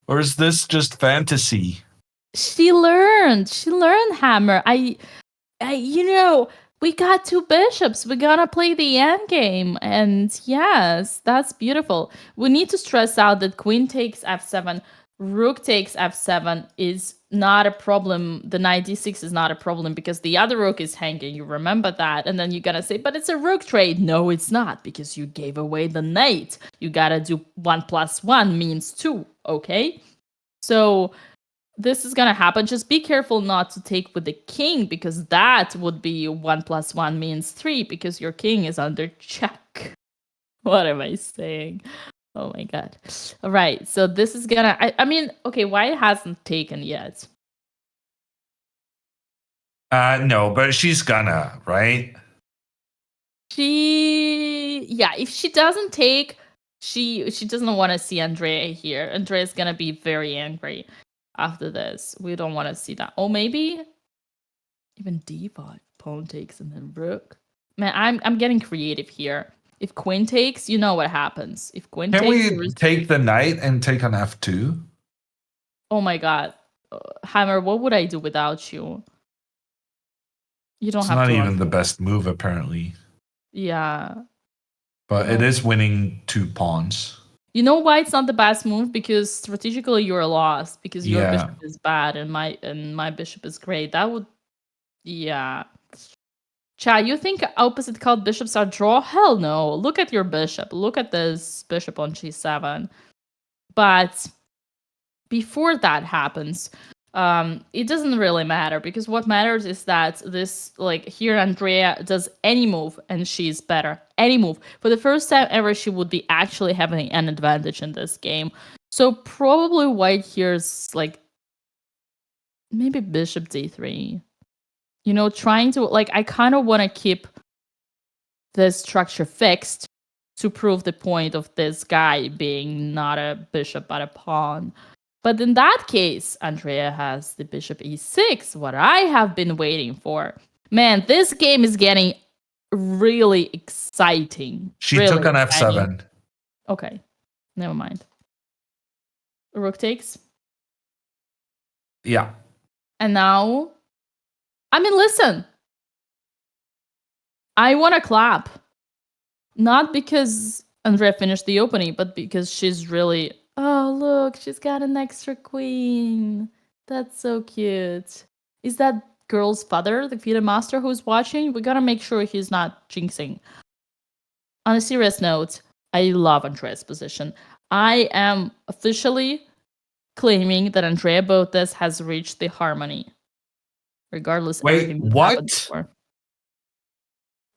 Or is this just fantasy? She learned, Hammer. We got 2 bishops. We're gonna play the endgame. And yes, that's beautiful. We need to stress out that queen takes f7, rook takes f7 is not a problem. The knight d6 is not a problem because the other rook is hanging. You remember that. And then you're gonna say, but it's a rook trade. No, it's not, because you gave away the knight. You gotta do 1 + 1 means 2, okay? So this is gonna happen. Just be careful not to take with the king, because that would be 1 + 1 means 3, because your king is under check. What am I saying? Oh my god. All right. So this is gonna. I mean, okay. White hasn't taken yet. No, but she's gonna, right? Yeah. If she doesn't take, she doesn't want to see Andrea here. Andrea's gonna be very angry after this. We don't want to see that. Or maybe even d5 pawn takes and then rook. Man, I'm getting creative here. If queen takes, you know what happens. If queen Can takes, we take the knight and take on f2? oh my god, Hammer, what would I do without you? You don't It's have not to even the answer. best move, apparently. Yeah. But it No. is winning 2 pawns. You know why it's not the best move? Because strategically you're lost. Because your Yeah. bishop is bad and my bishop is great. That would, yeah. Chad, you think opposite colored bishops are draw? Hell no. Look at your bishop. Look at this bishop on g7. But before that happens, it doesn't really matter because what matters is that this, like here, Andrea does any move and she's better. Any move. For the first time ever, she would be actually having an advantage in this game. So probably white here's like maybe bishop d3. You know, trying to, like, I kind of want to keep this structure fixed to prove the point of this guy being not a bishop but a pawn. But in that case, Andrea has the bishop e6, what I have been waiting for. Man, this game is getting really exciting. She Really took on exciting. f7. Okay, never mind. Rook takes. Yeah. And now, I mean, listen. I want to clap. Not because Andrea finished the opening, but because she's really, oh, look, she's got an extra queen. That's so cute. Is that girl's father, the FIDE master, who's watching? We gotta make sure he's not jinxing. On a serious note, I love Andrea's position. I am officially claiming that Andrea Botes has reached the harmony. Regardless, Wait, everything that happened what? before.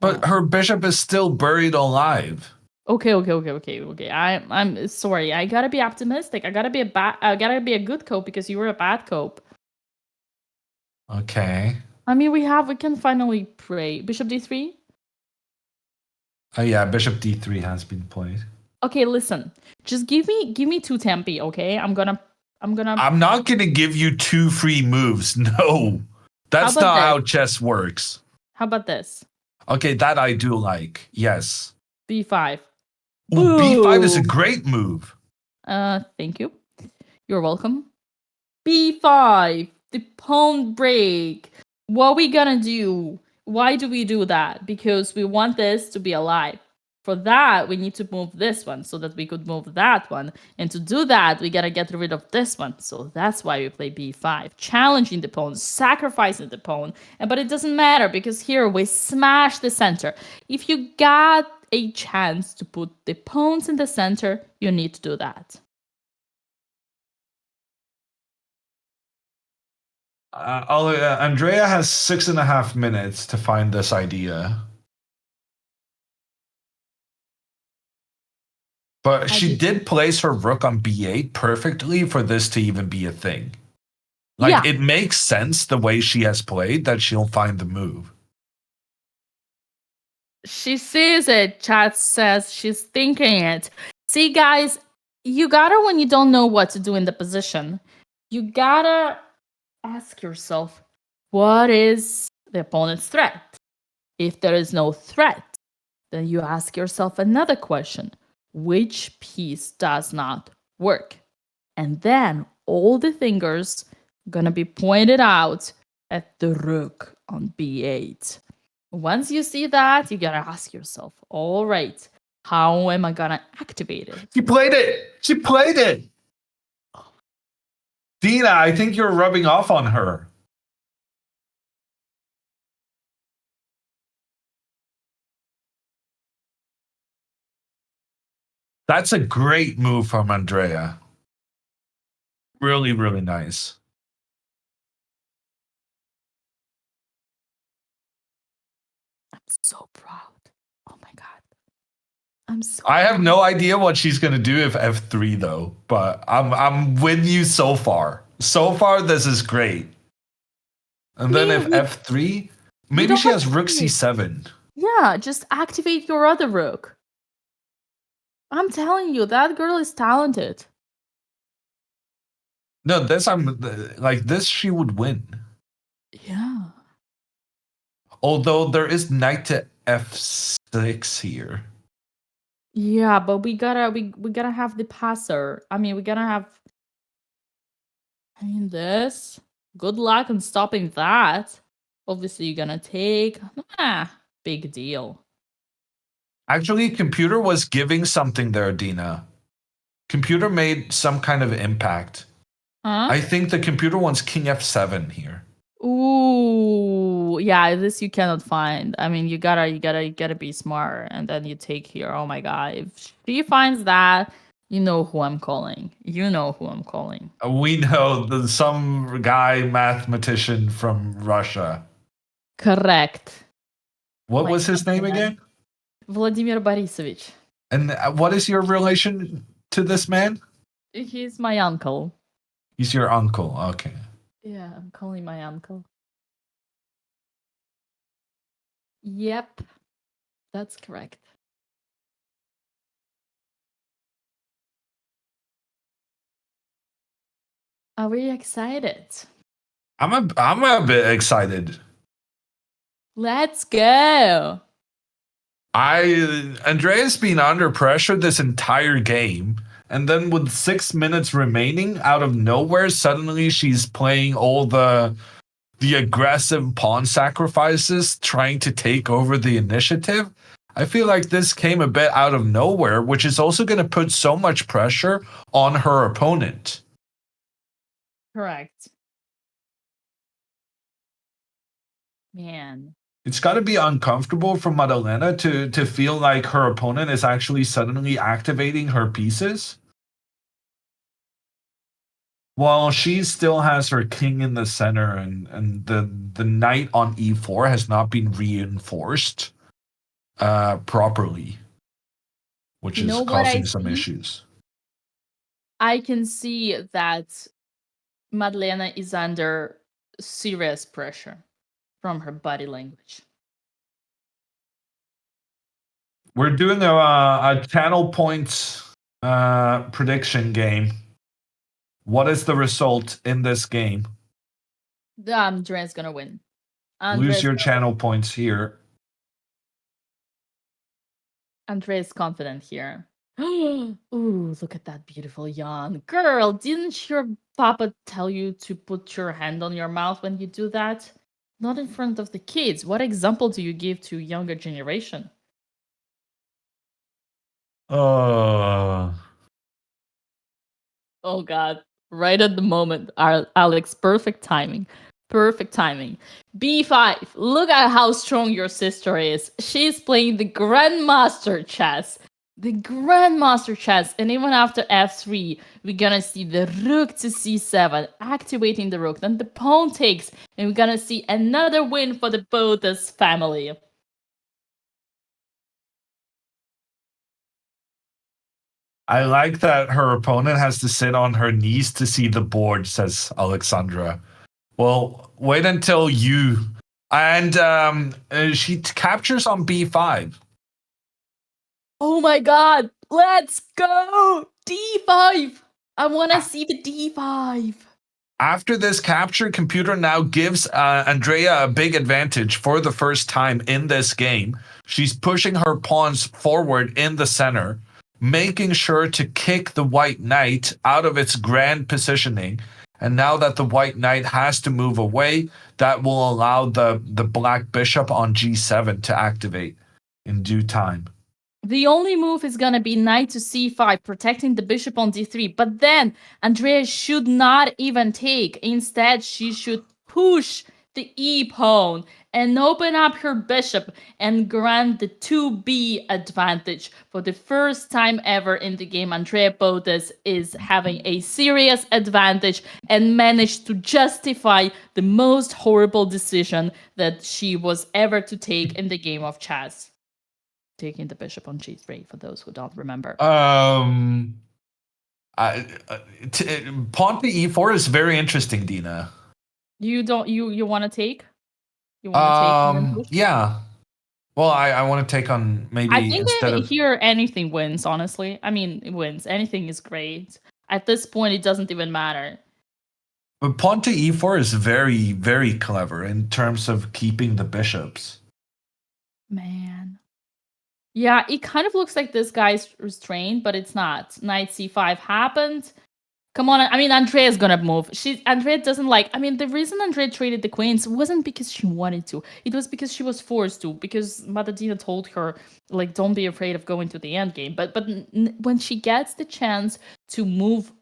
But her bishop is still buried alive. Okay. I'm sorry. I gotta be optimistic. I gotta be a good cope because you were a bad cope. Okay. I mean, we can finally pray. Bishop d3. Yeah, bishop d3 has been played. Okay, listen. Just give me two tempi. Okay, I'm gonna. I'm not gonna give you 2 free moves. No, that's How about not how this? chess works. How about this? Okay, that I do like. Yes. b5. Ooh, b5 is a Boom. great move. Thank you. You're welcome. b5. The pawn break. What we gonna do? Why do we do that? Because we want this to be alive. For that, we need to move this one so that we could move that one. And to do that, we gotta get rid of this one. So that's why we play b5. Challenging the pawn, sacrificing the pawn. But it doesn't matter because here we smash the center. If you got a chance to put the pawns in the center, you need to do that. Andrea has 6.5 minutes to find this idea. But she did place her rook on b8 perfectly for this to even be a thing. Like, Yeah. it makes sense the way she has played that she'll find the move. She sees it, chat says she's thinking it. See, guys, you gotta, when you don't know what to do in the position, you gotta ask yourself, what is the opponent's threat? If there is no threat, then you ask yourself another question. Which piece does not work? And then all the fingers gonna be pointed out at the rook on b8. Once you see that, you gotta ask yourself, all right, how am I gonna activate it? She played it! She played it! Dina, I think you're rubbing off on her. That's a great move from Andrea. Really, really nice. I'm so proud. Oh my god. I'm so I have no idea what she's gonna do if f3 though, but I'm with you so far. So far, this is great. And then if f3, maybe don't she have has to rook do it. c7. Yeah, just activate your other rook. I'm telling you, that girl is talented. No, this I'm like this. She would win. Yeah. Although there is knight to f6 here. Yeah, but we gotta have the passer. I mean, we gotta have. I mean, this. Good luck on stopping that. Obviously, you're gonna take. Big deal. Actually, computer was giving something there, Dina. Computer made some kind of impact. Huh? I think the computer wants king f7 here. Ooh, yeah, this you cannot find. I mean, you gotta be smart, and then you take here. Oh my god, if she finds that, you know who I'm calling. You know who I'm calling. We know some guy mathematician from Russia. Correct. What My was his name countryman. again? Vladimir Borisovich. And what is your relation to this man? He's my uncle. He's your uncle. Okay. Yeah, I'm calling my uncle. Yep, that's correct. Are we excited? I'm a bit excited. Let's go. Andrea's been under pressure this entire game, and then with 6 minutes remaining, out of nowhere, suddenly she's playing all the aggressive pawn sacrifices, trying to take over the initiative. I feel like this came a bit out of nowhere, which is also going to put so much pressure on her opponent. Correct. Man. It's got to be uncomfortable for Madalena to feel like her opponent is actually suddenly activating her pieces. While she still has her king in the center, and the knight on e4 has not been reinforced properly, which You is know what I causing some see? issues. I can see that Madalena is under serious pressure from her body language. We're doing a channel points prediction game. What is the result in this game? Andrea's gonna win. Lose your channel points here. Andrea's confident here. Ooh, look at that beautiful yawn. Girl, didn't your papa tell you to put your hand on your mouth when you do that? Not in front of the kids. What example do you give to younger generation? Uh, Oh god. Right at the moment, Alex, perfect timing. Perfect timing. B5. Look at how strong your sister is. She's playing the Grandmaster chess. The Grandmaster chess. And even after f3, we're gonna see the rook to c7, activating the rook. Then the pawn takes, and we're gonna see another win for the Botez family. I like that her opponent has to sit on her knees to see the board, says Alexandra. Well, wait until you. And she captures on b5. Oh my god, let's go! D5! I wanna see the D5. After this capture, computer now gives Andrea a big advantage for the first time in this game. She's pushing her pawns forward in the center, making sure to kick the white knight out of its grand positioning. And now that the white knight has to move away, that will allow the black bishop on g7 to activate in due time. The only move is gonna be knight to c5, protecting the bishop on d3. But then Andrea should not even take. Instead, she should push the e-pawn and open up her bishop and grant the 2b advantage. For the first time ever in the game, Andrea Botez is having a serious advantage and managed to justify the most horrible decision that she was ever to take in the game of chess. taking the bishop on g3, for those who don't remember. Pawn to e4 is very interesting, Dina. You don't you want to take? You want to take and then push? Yeah. Well, I want to take on maybe I think instead of here anything wins, honestly. I mean, it wins. Anything is great. At this point, it doesn't even matter. but pawn to e4 is very, very clever in terms of keeping the bishops. Man. Yeah, it kind of looks like this guy's restrained, but it's not. Knight c5 happened. Come on, I mean, Andrea's gonna move. Andrea doesn't like. I mean, the reason Andrea traded the queens wasn't because she wanted to. It was because she was forced to. Because Madadina told her, like, don't be afraid of going to the endgame. But when she gets the chance to move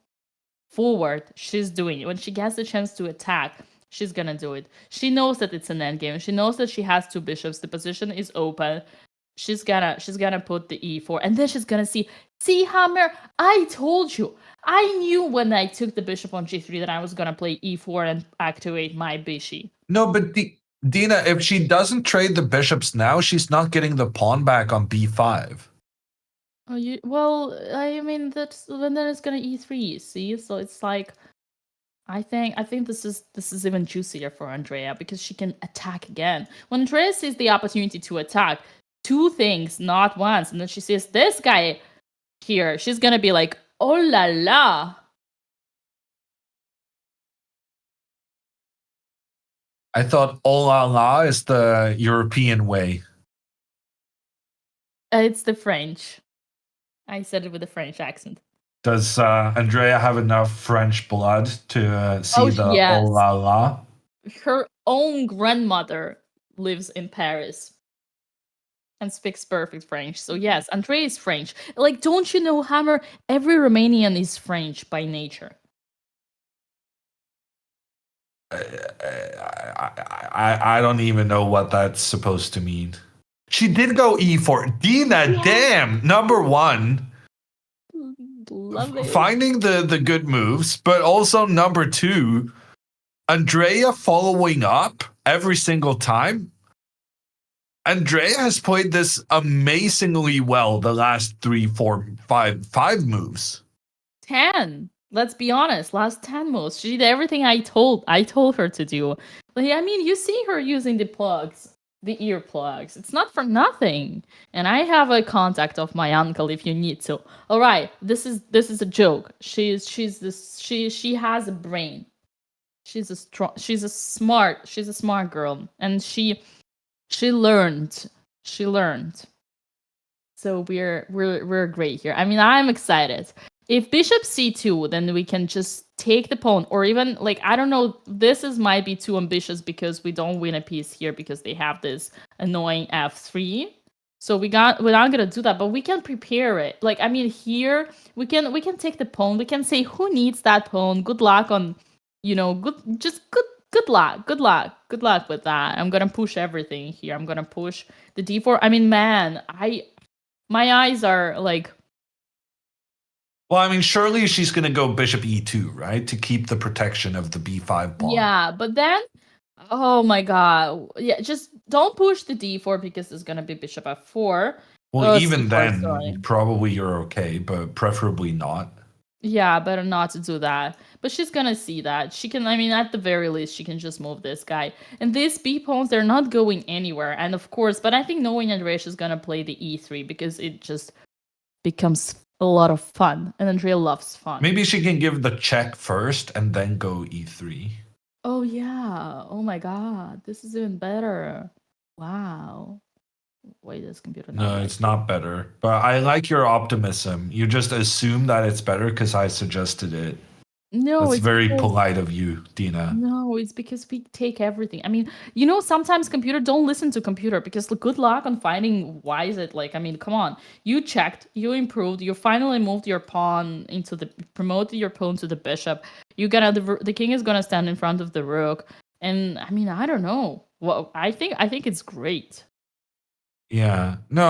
forward, she's doing it. When she gets the chance to attack, she's gonna do it. She knows that it's an endgame. She knows that she has two bishops. The position is open. She's gonna put the e4, and then she's gonna see Hammer. I told you. I knew when I took the bishop on g3 that I was gonna play e4 and activate my bishop. No, but Dina, if she doesn't trade the bishops now, she's not getting the pawn back on b5. Oh, well, I mean that's then it's gonna e3. See, so it's like, I think this is even juicier for Andrea because she can attack again. When Andrea sees the opportunity to attack, two things, not once, and then she sees this guy here, she's gonna be like, oh la la. I thought oh la la is the European way. It's the French. I said it with a French accent. Does Andrea have enough French blood to see yes. oh la la? Her own grandmother lives in Paris and speaks perfect French. So yes, Andrea is French. Like, don't you know, Hammer? Every Romanian is French by nature. I don't even know what that's supposed to mean. She did go e4. Dina, yeah. Damn, number one. Love it. Finding the good moves, but also number two, Andrea following up every single time. Andrea has played this amazingly well the last 3, 4, 5 moves. 10. Let's be honest. Last 10 moves. She did everything I told her to do. Like, I mean, you see her using the plugs, the earplugs. It's not for nothing. And I have a contact of my uncle if you need to. All right, this is a joke. She has a brain. She's a smart girl, and she learned. So we're great here. I mean, I'm excited. If bishop c2, then we can just take the pawn, or even, like, I don't know, might be too ambitious because we don't win a piece here because they have this annoying f3. So we're not gonna do that, but we can prepare it. Like, I mean, here we can take the pawn. We can say, who needs that pawn? Good luck on, good luck with that. I'm gonna push everything here. I'm gonna push the d4. I mean, man, my eyes are like. Well, I mean, surely she's going to go bishop e2, right? To keep the protection of the b5 pawn. Yeah, but then, oh my god. Yeah, just don't push the d4 because there's going to be bishop f4. Well, even then, probably you're okay, but preferably not. Yeah, better not to do that. But she's going to see that. She can, I mean, at the very least, she can just move this guy. And these b-pawns, they're not going anywhere. And of course, but I think knowing Andrea is going to play the e3 because it just becomes a lot of fun, and Andrea loves fun. Maybe she can give the check first and then go e3. Oh yeah, oh my god, this is even better. Wow. Wait, this computer. No, it's not better, but I like your optimism. You just assume that it's better because I suggested it. No, it's very polite of you, Dina. No, it's because we take everything. I mean, sometimes computer don't listen to computer because good luck on finding why is it like. I mean, come on, you checked, you improved, you finally moved your pawn promoted your pawn to the bishop. The king is gonna stand in front of the rook, and I mean, I don't know. Well, I think it's great. Yeah. No,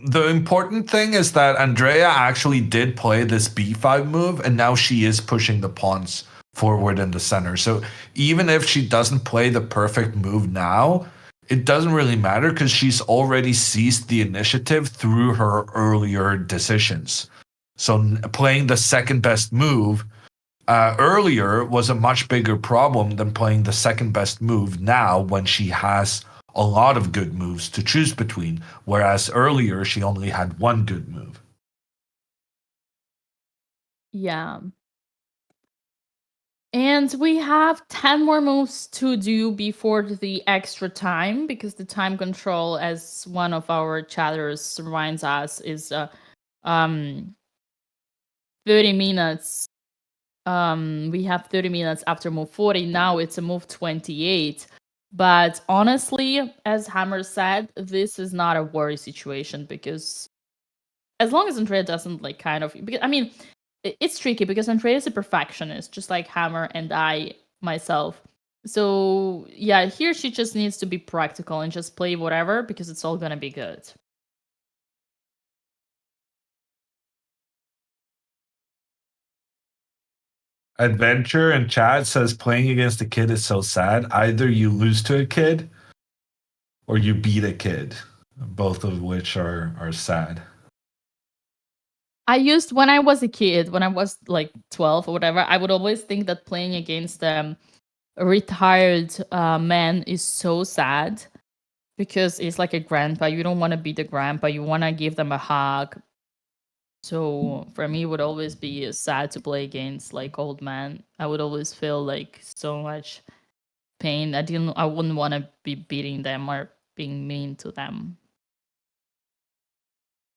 the important thing is that Andrea actually did play this b5 move, and now she is pushing the pawns forward in the center. So even if she doesn't play the perfect move now, it doesn't really matter because she's already seized the initiative through her earlier decisions. So playing the second best move earlier was a much bigger problem than playing the second best move now when she has a lot of good moves to choose between, whereas earlier she only had one good move. Yeah. And we have 10 more moves to do before the extra time, because the time control, as one of our chatters reminds us, is 30 minutes. We have 30 minutes after move 40. Now it's a move 28. But honestly, as Hammer said, this is not a worry situation, because as long as Andrea doesn't like kind of, because, I mean, it's tricky because Andrea is a perfectionist, just like Hammer and I myself. So yeah, here she just needs to be practical and just play whatever, because it's all gonna be good. Adventure in chat says playing against a kid is so sad. Either you lose to a kid or you beat a kid, both of which are sad. I used, when I was a kid, when I was like 12 or whatever, I would always think that playing against a retired man is so sad, because it's like a grandpa. You don't want to be the grandpa. You want to give them a hug. So for me, it would always be sad to play against like old men. I would always feel like so much pain. I wouldn't want to be beating them or being mean to them.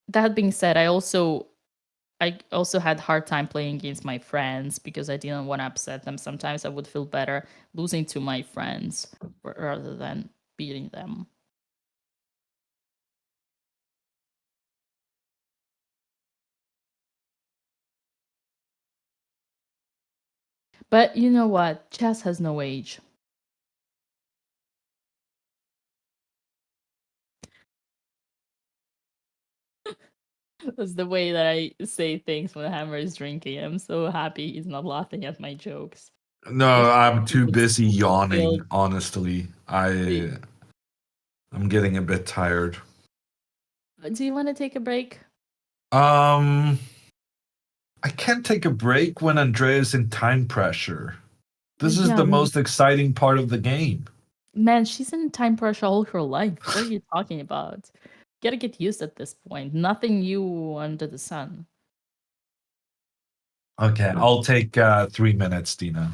That being said, I also had hard time playing against my friends, because I didn't want to upset them. Sometimes I would feel better losing to my friends rather than beating them. But you know what? Chess has no age. That's the way that I say things when Hammer is drinking. I'm so happy he's not laughing at my jokes. No, I'm too busy yawning, honestly. Wait, I'm getting a bit tired. do you want to take a break? I can't take a break when Andrea's in time pressure. This is Yeah, the most exciting part of the game. man, she's in time pressure all her life. What are you talking about? Gotta get used at this point. Nothing new under the sun. Okay, I'll take 3 minutes, Dina.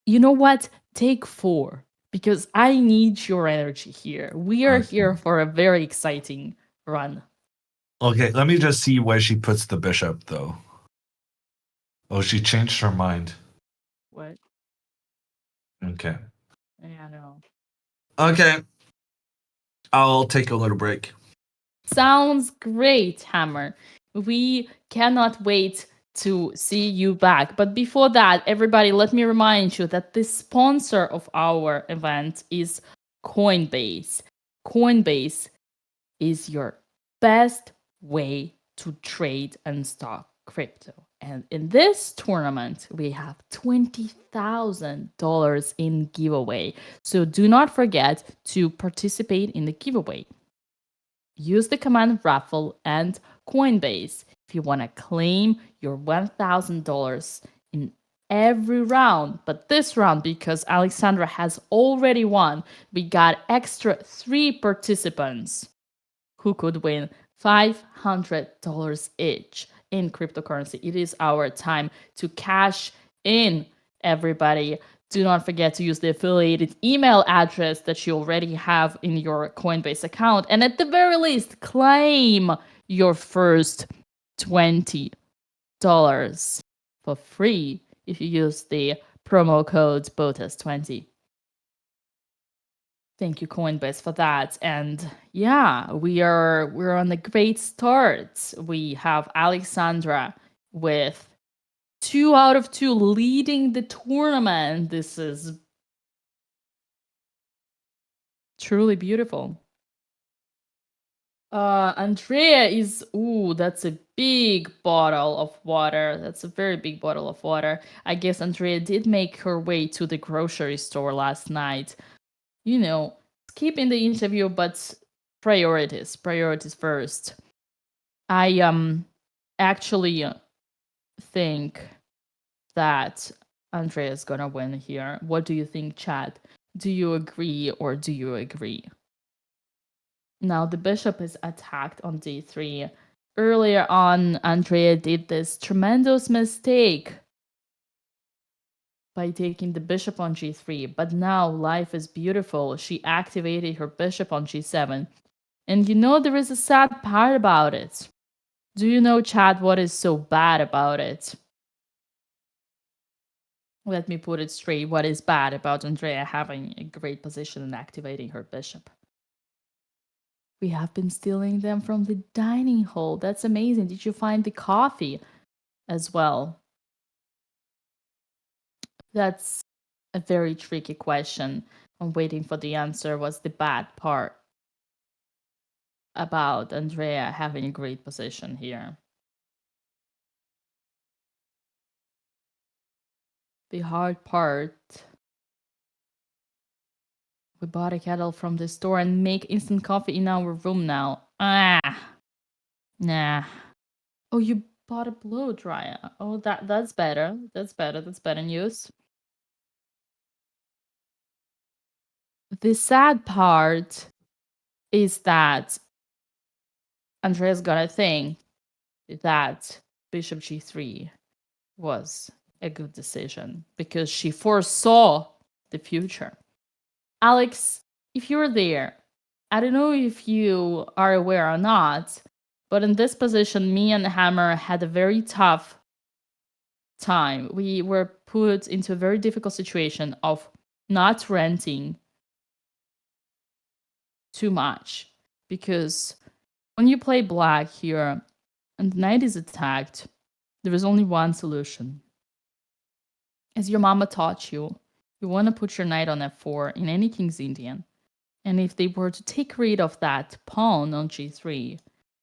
You know what? Take 4, because I need your energy here. We are Okay. here for a very exciting run. Okay, let me just see where she puts the bishop, though. Oh, she changed her mind. What? Okay. Yeah, I know. Okay. I'll take a little break. Sounds great, Hammer. We cannot wait to see you back. But before that, everybody, let me remind you that the sponsor of our event is Coinbase. Coinbase is your best way to trade and stock crypto. And in this tournament, we have $20,000 in giveaway. So do not forget to participate in the giveaway. Use the command raffle and Coinbase if you want to claim your $1,000 in every round. But this round, because Alexandra has already won, we got extra 3 participants who could win $500 each in cryptocurrency. It is our time to cash in, everybody. Do not forget to use the affiliated email address that you already have in your Coinbase account. And at the very least, claim your first $20 for free if you use the promo code BOTEZ20. Thank you, Coinbase, for that. And yeah, we're on a great start. We have Alexandra with 2 out of 2 leading the tournament. This is truly beautiful. Andrea is, ooh, that's a big bottle of water. That's a very big bottle of water. I guess Andrea did make her way to the grocery store last night. You know, keep in the interview, but priorities first. I actually think that Andrea is gonna win here. What do you think, Chad? Do you agree or do you agree? Now the bishop is attacked on d3. Earlier on, Andrea did this tremendous mistake by taking the bishop on g3, but now life is beautiful. She activated her bishop on g7. And you know there is a sad part about it. Do you know, Chad, what is so bad about it? Let me put it straight. What is bad about Andrea having a great position and activating her bishop? We have been stealing them from the dining hall. That's amazing. Did you find the coffee as well? That's a very tricky question. I'm waiting for the answer. What's the bad part about Andrea having a great position here? The hard part. We bought a kettle from the store and make instant coffee in our room now. Nah. Oh, you bought a blow dryer. Oh, that's better. That's better news. The sad part is that Andrea's gonna think that bishop g3 was a good decision because she foresaw the future. Alex, if you're there, I don't know if you are aware or not, but in this position, me and Hammer had a very tough time. We were put into a very difficult situation of not renting too much, because when you play black here and the knight is attacked, there is only one solution. As your mama taught you, you want to put your knight on f4 in any King's Indian. And if they were to take rid of that pawn on g3,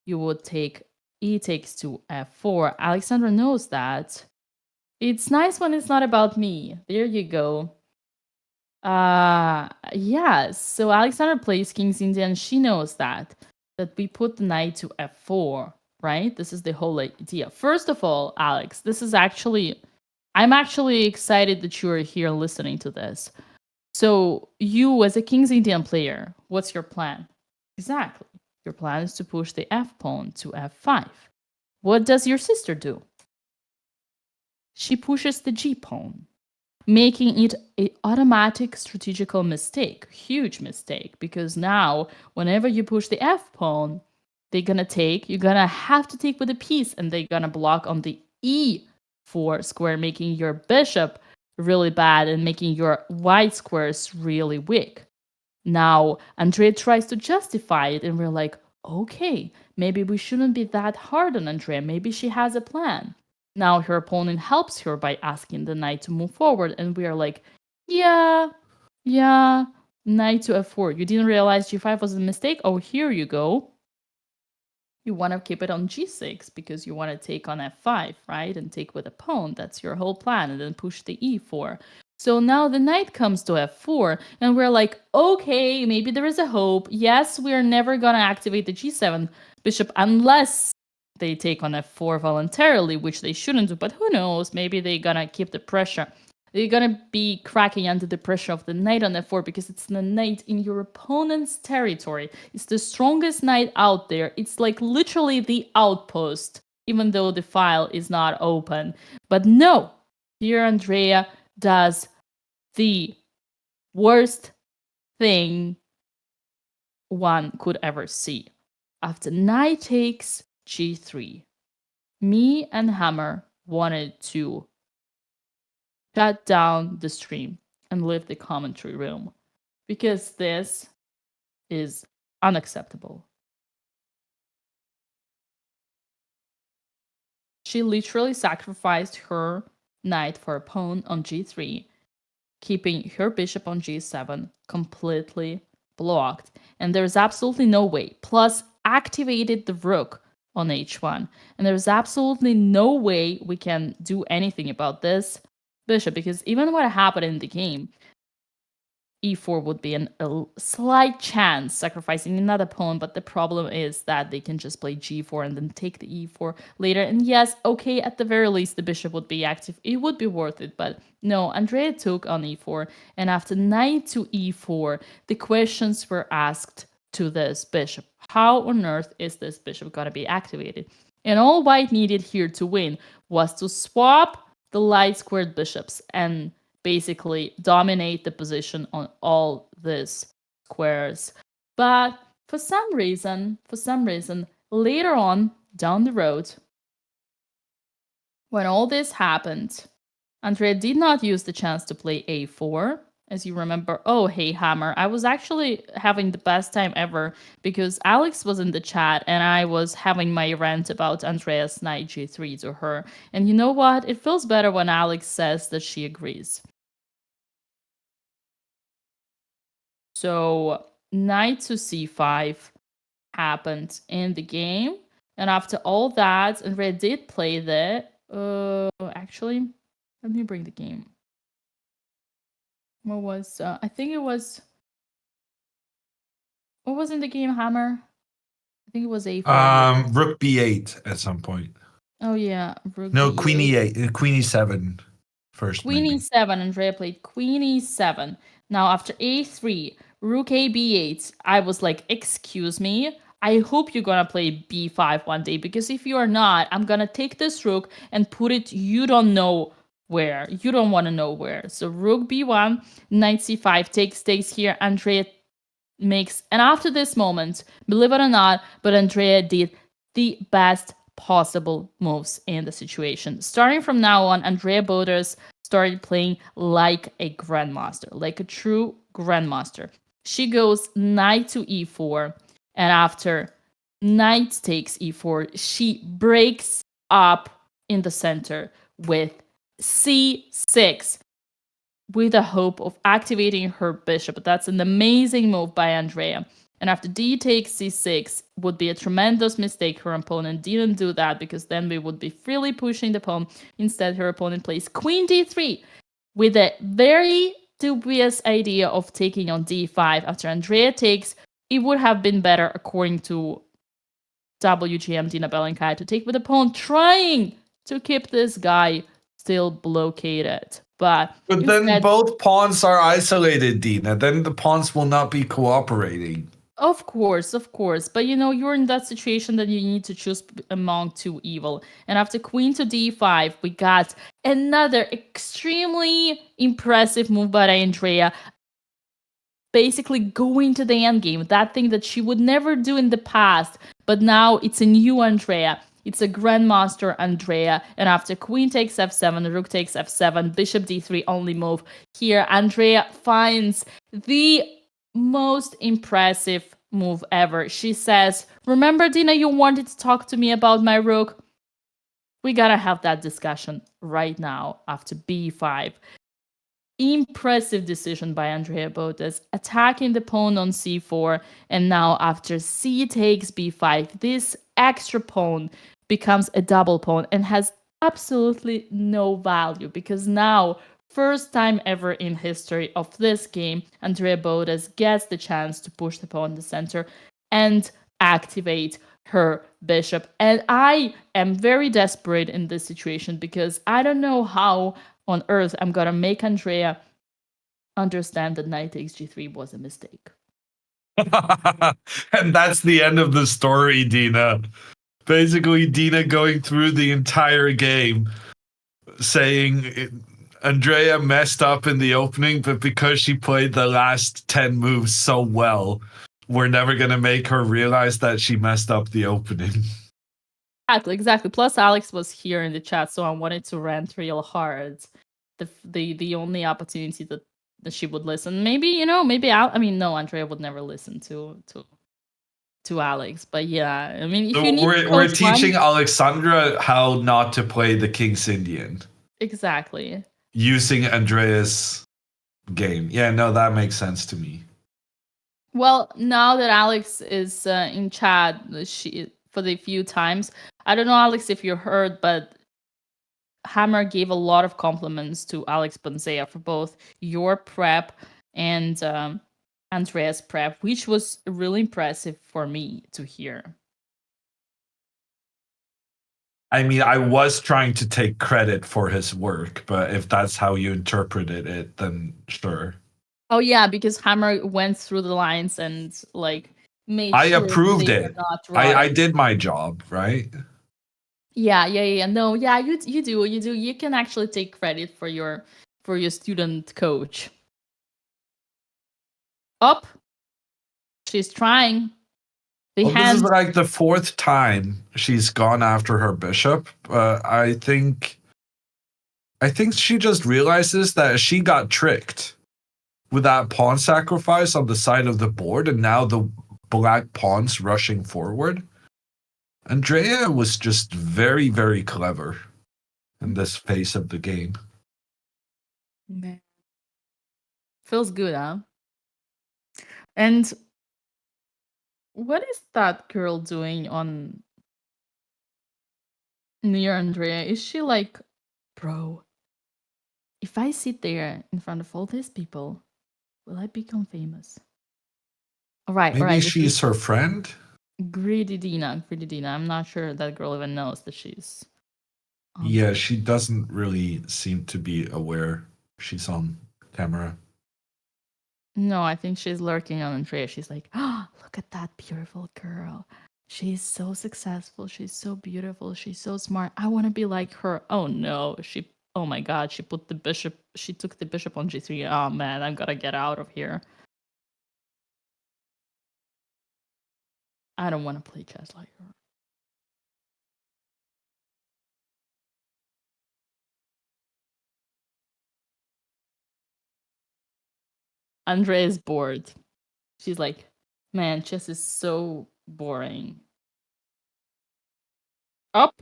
you would take e takes to f4. Alexandra knows that. It's nice when it's not about me. There you go. Yes. So Alexandra plays King's Indian. She knows that we put the knight to f4, right? This is the whole idea. First of all, Alex, I'm actually excited that you are here listening to this. So you, as a King's Indian player, what's your plan? Exactly. Your plan is to push the f pawn to f5. What does your sister do? She pushes the g pawn, making it an automatic strategical mistake, huge mistake, because now whenever you push the f pawn, you're gonna have to take with a piece, and they're gonna block on the e4 square, making your bishop really bad and making your white squares really weak. Now, Andrea tries to justify it, and we're like, okay, maybe we shouldn't be that hard on Andrea. Maybe she has a plan. Now her opponent helps her by asking the knight to move forward, and we are like, yeah, knight to f4. You didn't realize g5 was a mistake? Oh, here you go. You want to keep it on g6 because you want to take on f5, right? And take with a pawn. That's your whole plan, and then push the e4. So now the knight comes to f4, and we're like, okay, maybe there is a hope. Yes, we're never going to activate the g7 bishop unless they take on f4 voluntarily, which they shouldn't do, but who knows? Maybe they're going to keep the pressure. They're going to be cracking under the pressure of the knight on f4 because it's the knight in your opponent's territory. It's the strongest knight out there. It's like literally the outpost, even though the file is not open. But no, here Andrea does the worst thing one could ever see. After knight takes g3, me and Hammer wanted to shut down the stream and leave the commentary room because this is unacceptable. She literally sacrificed her knight for a pawn on g3, keeping her bishop on g7 completely blocked, and there's absolutely no way. Plus, activated the rook on h1, and there's absolutely no way we can do anything about this bishop, because even what happened in the game, e4 would be a slight chance, sacrificing another pawn, but the problem is that they can just play g4 and then take the e4 later. And yes, okay, at the very least, the bishop would be active. It would be worth it, but no, Andrea took on e4, and after knight to e4, the questions were asked to this bishop. How on earth is this bishop gonna be activated? And all white needed here to win was to swap the light squared bishops and basically dominate the position on all these squares. But for some reason, later on down the road, when all this happened, Andrea did not use the chance to play a4. As you remember, oh, hey, Hammer, I was actually having the best time ever because Alex was in the chat and I was having my rant about Andrea's knight g3 to her. And you know what? It feels better when Alex says that she agrees. So knight to c5 happened in the game. And after all that, Andrea did play that. Actually, let me bring the game. What was, I think it was, what was in the game, Hammer? I think it was a4. Rook b8 at some point. Oh yeah, rook No, b8. queen e8, queen e7 first. Queen maybe. e7, Andrea played queen e7. Now after a3, rook a b8, I was like, excuse me, I hope you're gonna play b5 one day, because if you are not, I'm gonna take this rook and put it you don't know where. You don't want to know where. So rook b1, knight c5 takes here. Andrea makes, and after this moment, believe it or not, but Andrea did the best possible moves in the situation. Starting from now on, Andrea Botez started playing like a grandmaster, like a true grandmaster. She goes knight to e4, and after knight takes e4, she breaks up in the center with c6 with the hope of activating her bishop. That's an amazing move by Andrea. And after d takes c6 would be a tremendous mistake. Her opponent didn't do that because then we would be freely pushing the pawn. Instead, her opponent plays queen d3 with a very dubious idea of taking on d5. After Andrea takes, it would have been better, according to WGM Dina Bellingkai, to take with the pawn, trying to keep this guy still blockaded. But then both pawns are isolated, Dina. Then the pawns will not be cooperating. Of course. But you know, you're in that situation that you need to choose among two evil. And after queen to d5, we got another extremely impressive move by Andrea. Basically going to the endgame, that thing that she would never do in the past. But now it's a new Andrea. It's a grandmaster Andrea. And after queen takes f7, rook takes f7, bishop d3 only move. Here, Andrea finds the most impressive move ever. She says, remember, Dina, you wanted to talk to me about my rook? We gotta have that discussion right now after b5. Impressive decision by Andrea Botez, attacking the pawn on c4, and now after c takes b5, this extra pawn becomes a double pawn and has absolutely no value, because now, first time ever in history of this game, Andrea Botez gets the chance to push the pawn in the center and activate her bishop. And I am very desperate in this situation because I don't know how on earth I'm gonna make Andrea understand that knight takes g3 was a mistake. And that's the end of the story, Dina. Basically, Dina going through the entire game saying Andrea messed up in the opening, but because she played the last 10 moves so well, we're never going to make her realize that she messed up the opening. Exactly. Plus, Alex was here in the chat, so I wanted to rant real hard. The only opportunity that she would listen. Maybe, no, Andrea would never listen to Alex. But yeah, I mean, if So you need we're teaching Alexandra how not to play the King's Indian. Exactly. Using Andrea's game. Yeah, no, that makes sense to me. Well, now that Alex is in chat, for the few times, I don't know, Alex, if you heard, but Hammer gave a lot of compliments to Alex Bonzea for both your prep and Andrea's prep, which was really impressive for me to hear. I mean, I was trying to take credit for his work, but if that's how you interpreted it, then sure. Oh yeah, because Hammer went through the lines and like made I sure approved they it. were not I rotten. did my job, right? Yeah. No, yeah, you do. You can actually take credit for your student coach. Up. She's trying. The Well, this is hand. like the fourth time she's gone after her bishop. I think she just realizes that she got tricked with that pawn sacrifice on the side of the board, and now the black pawns rushing forward. Andrea was just very, very clever in this phase of the game. Man. Feels good, huh? And what is that girl doing on near Andrea? Is she like, bro, if I sit there in front of all these people, will I become famous? All Maybe right. she's her friend? Greedy Dina. I'm not sure that girl even knows that she's on Yeah, camera. she doesn't really seem to be aware she's on camera. No, I think she's lurking on Andrea. She's like, oh, look at that beautiful girl. She's so successful. She's so beautiful. She's so smart. I want to be like her. Oh no. Oh my god, she took the bishop on G3. Oh man, I'm gonna get out of here. I don't want to play chess like her. Andrea is bored. She's like, man, chess is so boring. Up.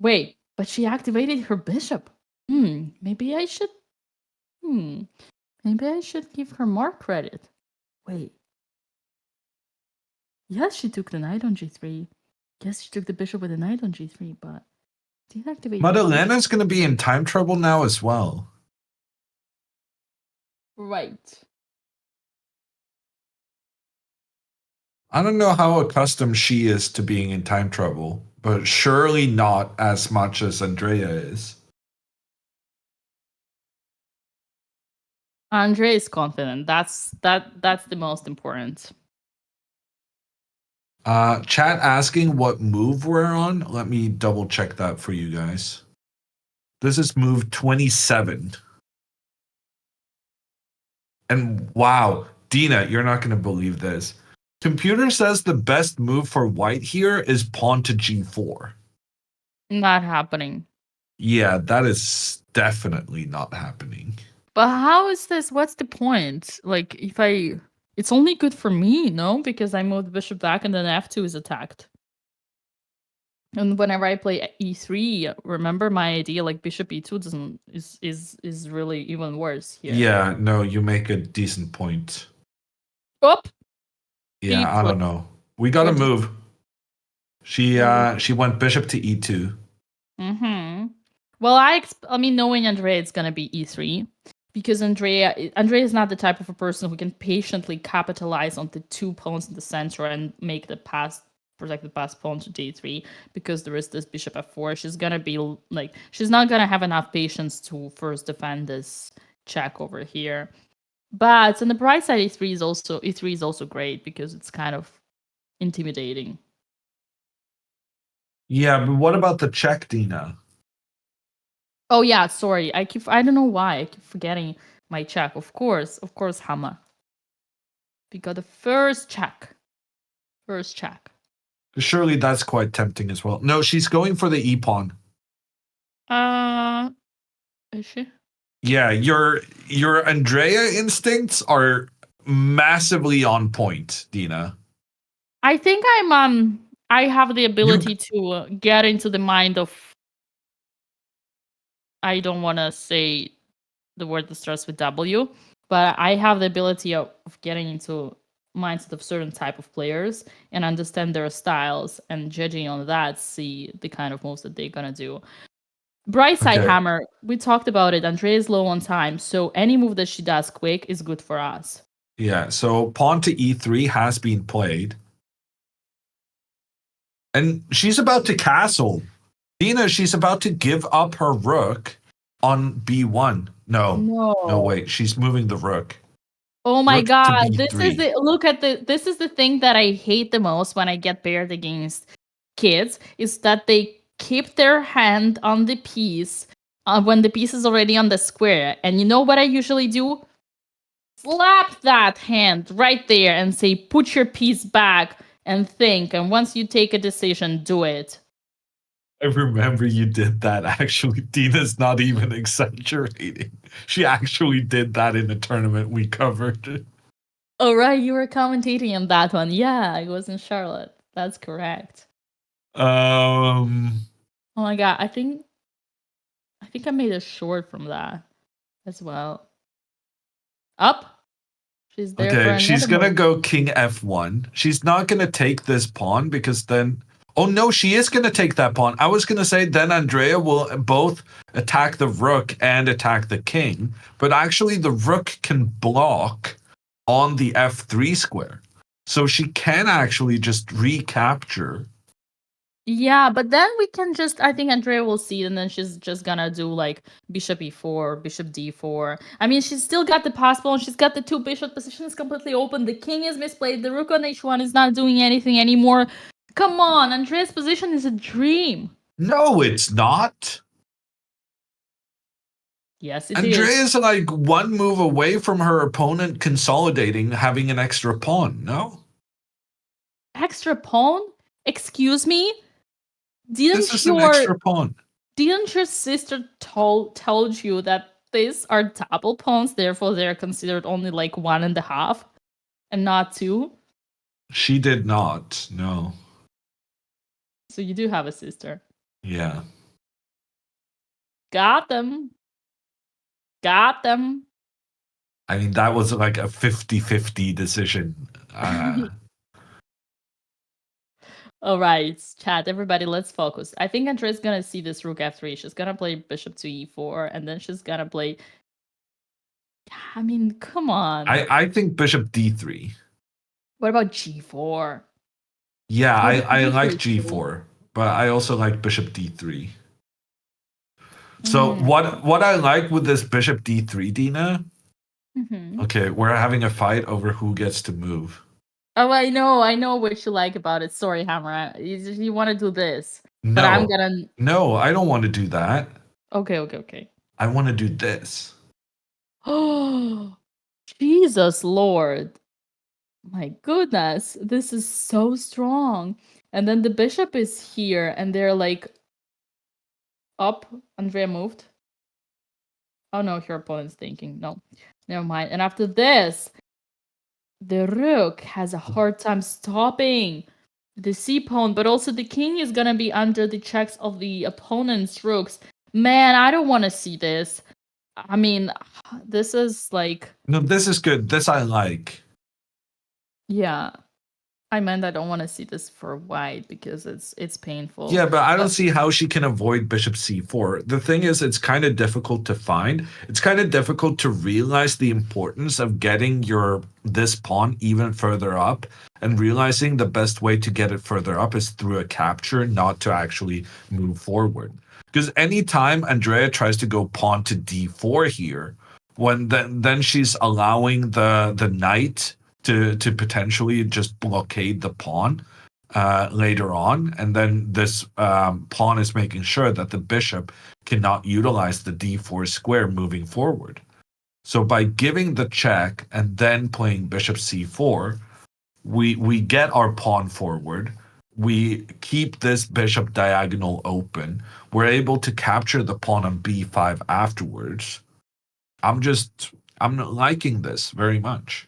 Wait, but she activated her bishop. Maybe I should. Maybe I should give her more credit. Wait. Yes, she took the knight on G3. Yes, she took the bishop with the knight on G3, but did activate. Madalena's going to be in time trouble now as well. Right. I don't know how accustomed she is to being in time trouble, but surely not as much as Andrea is. Andrea is confident. That's the most important. Chat asking what move we're on. Let me double check that for you guys. This is move 27. And wow, Dina, you're not going to believe this. Computer says the best move for white here is pawn to G4. Not happening. Yeah, that is definitely not happening. But how is this? What's the point? Like, it's only good for me, no? Because I move the bishop back and then F2 is attacked. And whenever I play E3, remember my idea like bishop E2 doesn't is really even worse here. Yeah, no, you make a decent point. Up. Yeah, I don't know. We got to move. She went bishop to E2. Well, I mean, knowing Andrea, it's gonna be E3 because Andrea is not the type of a person who can patiently capitalize on the two pawns in the center and make the protect the passed pawn to D3 because there is this bishop F4. She's gonna be like, she's not gonna have enough patience to first defend this check over here. But on the bright side, E3 is also great because it's kind of intimidating. Yeah, but what about the check, Dina? Oh yeah, sorry. I don't know why I keep forgetting my check. Of course, Hammer. We got the first check. Surely that's quite tempting as well. No, she's going for the E pawn. Is she? Yeah, your Andrea instincts are massively on point, Dina. I think I have the ability to get into the mind of. I don't want to say the word that starts with W, but I have the ability of getting into mindset of certain type of players and understand their styles and judging on that, see the kind of moves that they're gonna do. Bright side Okay. hammer. We talked about it. Andrea is low on time, so any move that she does quick is good for us. Yeah, so pawn to e3 has been played. And she's about to castle. Dina, she's about to give up her rook on b1. No, wait, she's moving the rook. Oh my Rook to god, b3. this is the thing that I hate the most when I get paired against kids is that they keep their hand on the piece when the piece is already on the square. And you know what I usually do? Slap that hand right there and say, put your piece back and think. And once you take a decision, do it. I remember you did that actually. Dina's not even exaggerating. She actually did that in a tournament we covered. Oh, right, you were commentating on that one. Yeah, I was in Charlotte. That's correct. Oh my god, I think I made a short from that as well. Up. She's there for Okay, another she's gonna move. go king f1. She's not gonna take this pawn because then... Oh no, she is gonna take that pawn. I was gonna say then Andrea will both attack the rook and attack the king, but actually the rook can block on the f3 square. So she can actually just recapture. Yeah, but then we can just, I think Andrea will see it and then she's just gonna do like bishop e4, bishop d4. I mean, she's still got the pass pawn, she's got the two bishop positions completely open, the king is misplayed, the rook on h1 is not doing anything anymore. Come on, Andrea's position is a dream. No, it's not. Yes, it is. Andrea's like one move away from her opponent consolidating, having an extra pawn, no? Extra pawn? Excuse me? This is an extra pawn. Didn't your sister told you that these are double pawns, therefore they're considered only like 1.5 and not 2? She did not, no. So you do have a sister. Yeah. Got them. Got them. I mean, that was like a 50-50 decision. All right, chat, everybody, let's focus. I think Andrea's gonna see this rook f3. She's gonna play bishop to e4, and then she's gonna play... I mean, come on. I think bishop d3. What about g4? Yeah, Oh, I like g3. g4, but I also like bishop d3. So what I like with this bishop d3, Dina... Okay, we're having a fight over who gets to move. Oh, I know what you like about it. Sorry, Hammer. You want to do this. No, but I'm gonna... No, I don't want to do that. Okay. I want to do this. Oh, Jesus Lord. My goodness, this is so strong. And then the bishop is here, and they're like... Up. Andrea moved. Oh no, your opponent's thinking. No, never mind. And after this... The rook has a hard time stopping the c-pawn, but also the king is gonna be under the checks of the opponent's rooks. Man, I don't want to see this. I mean, this is like... No, this is good. This I like. Yeah. I meant I don't want to see this for white because it's painful. Yeah, but I don't see how she can avoid bishop c4. The thing is, it's kind of difficult to find. It's kind of difficult to realize the importance of getting this pawn even further up and realizing the best way to get it further up is through a capture, not to actually move forward. Because anytime Andrea tries to go pawn to d4 here, when then she's allowing the knight to potentially just blockade the pawn later on, and then this pawn is making sure that the bishop cannot utilize the d4 square moving forward. So by giving the check and then playing bishop c4, we get our pawn forward. We keep this bishop diagonal open. We're able to capture the pawn on b5 afterwards. I'm liking this very much.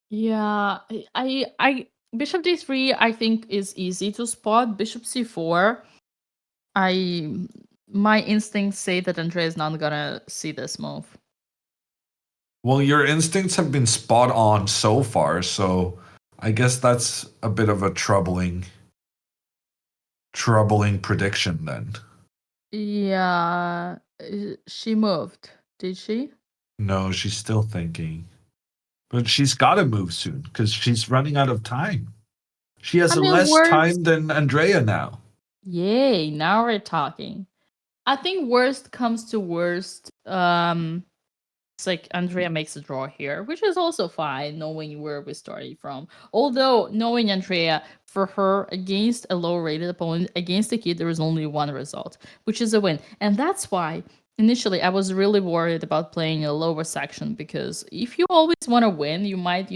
Yeah, I bishop d3 I think is easy to spot. Bishop c4, my instincts say that Andrea is not gonna see this move. Well, your instincts have been spot on so far, so I guess that's a bit of a troubling prediction then. Yeah, she moved. Did she? No, she's still thinking. But she's got to move soon because she's running out of time. She has I mean, less worst. time than Andrea now. Yay! Now we're talking. I think worst comes to worst. It's like Andrea makes a draw here, which is also fine, knowing where we're starting from. Although knowing Andrea, for her against a low-rated opponent, against the kid, there is only one result, which is a win, and that's why initially I was really worried about playing a lower section because if you always want to win, you might,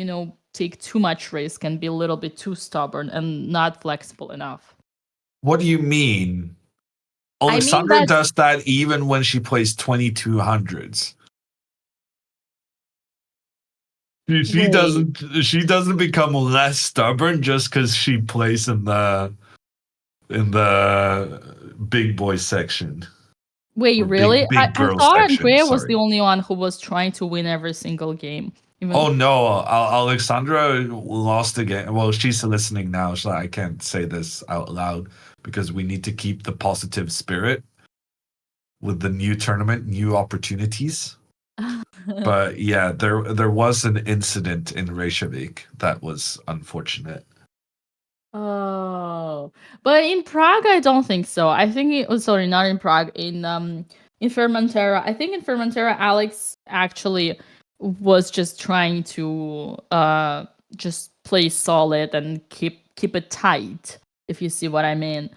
take too much risk and be a little bit too stubborn and not flexible enough. What do you mean? I mean Alexandra that. does that even when she plays 2200s. She Wait. doesn't become less stubborn just because she plays in the big boy section Wait, or really? I, big I girl thought section. Andrea was the Sorry. only one who was trying to win every single game. Even Oh no, Alexandra lost again. Well, she's listening now, so I can't say this out loud because we need to keep the positive spirit with the new tournament, new opportunities. But yeah, there was an incident in Reykjavik that was unfortunate. Oh, but in Prague, I don't think so. I think it was sorry, not in Prague. In Fermentera, I think in Fermentera, Alex actually was just trying to just play solid and keep it tight. If you see what I mean.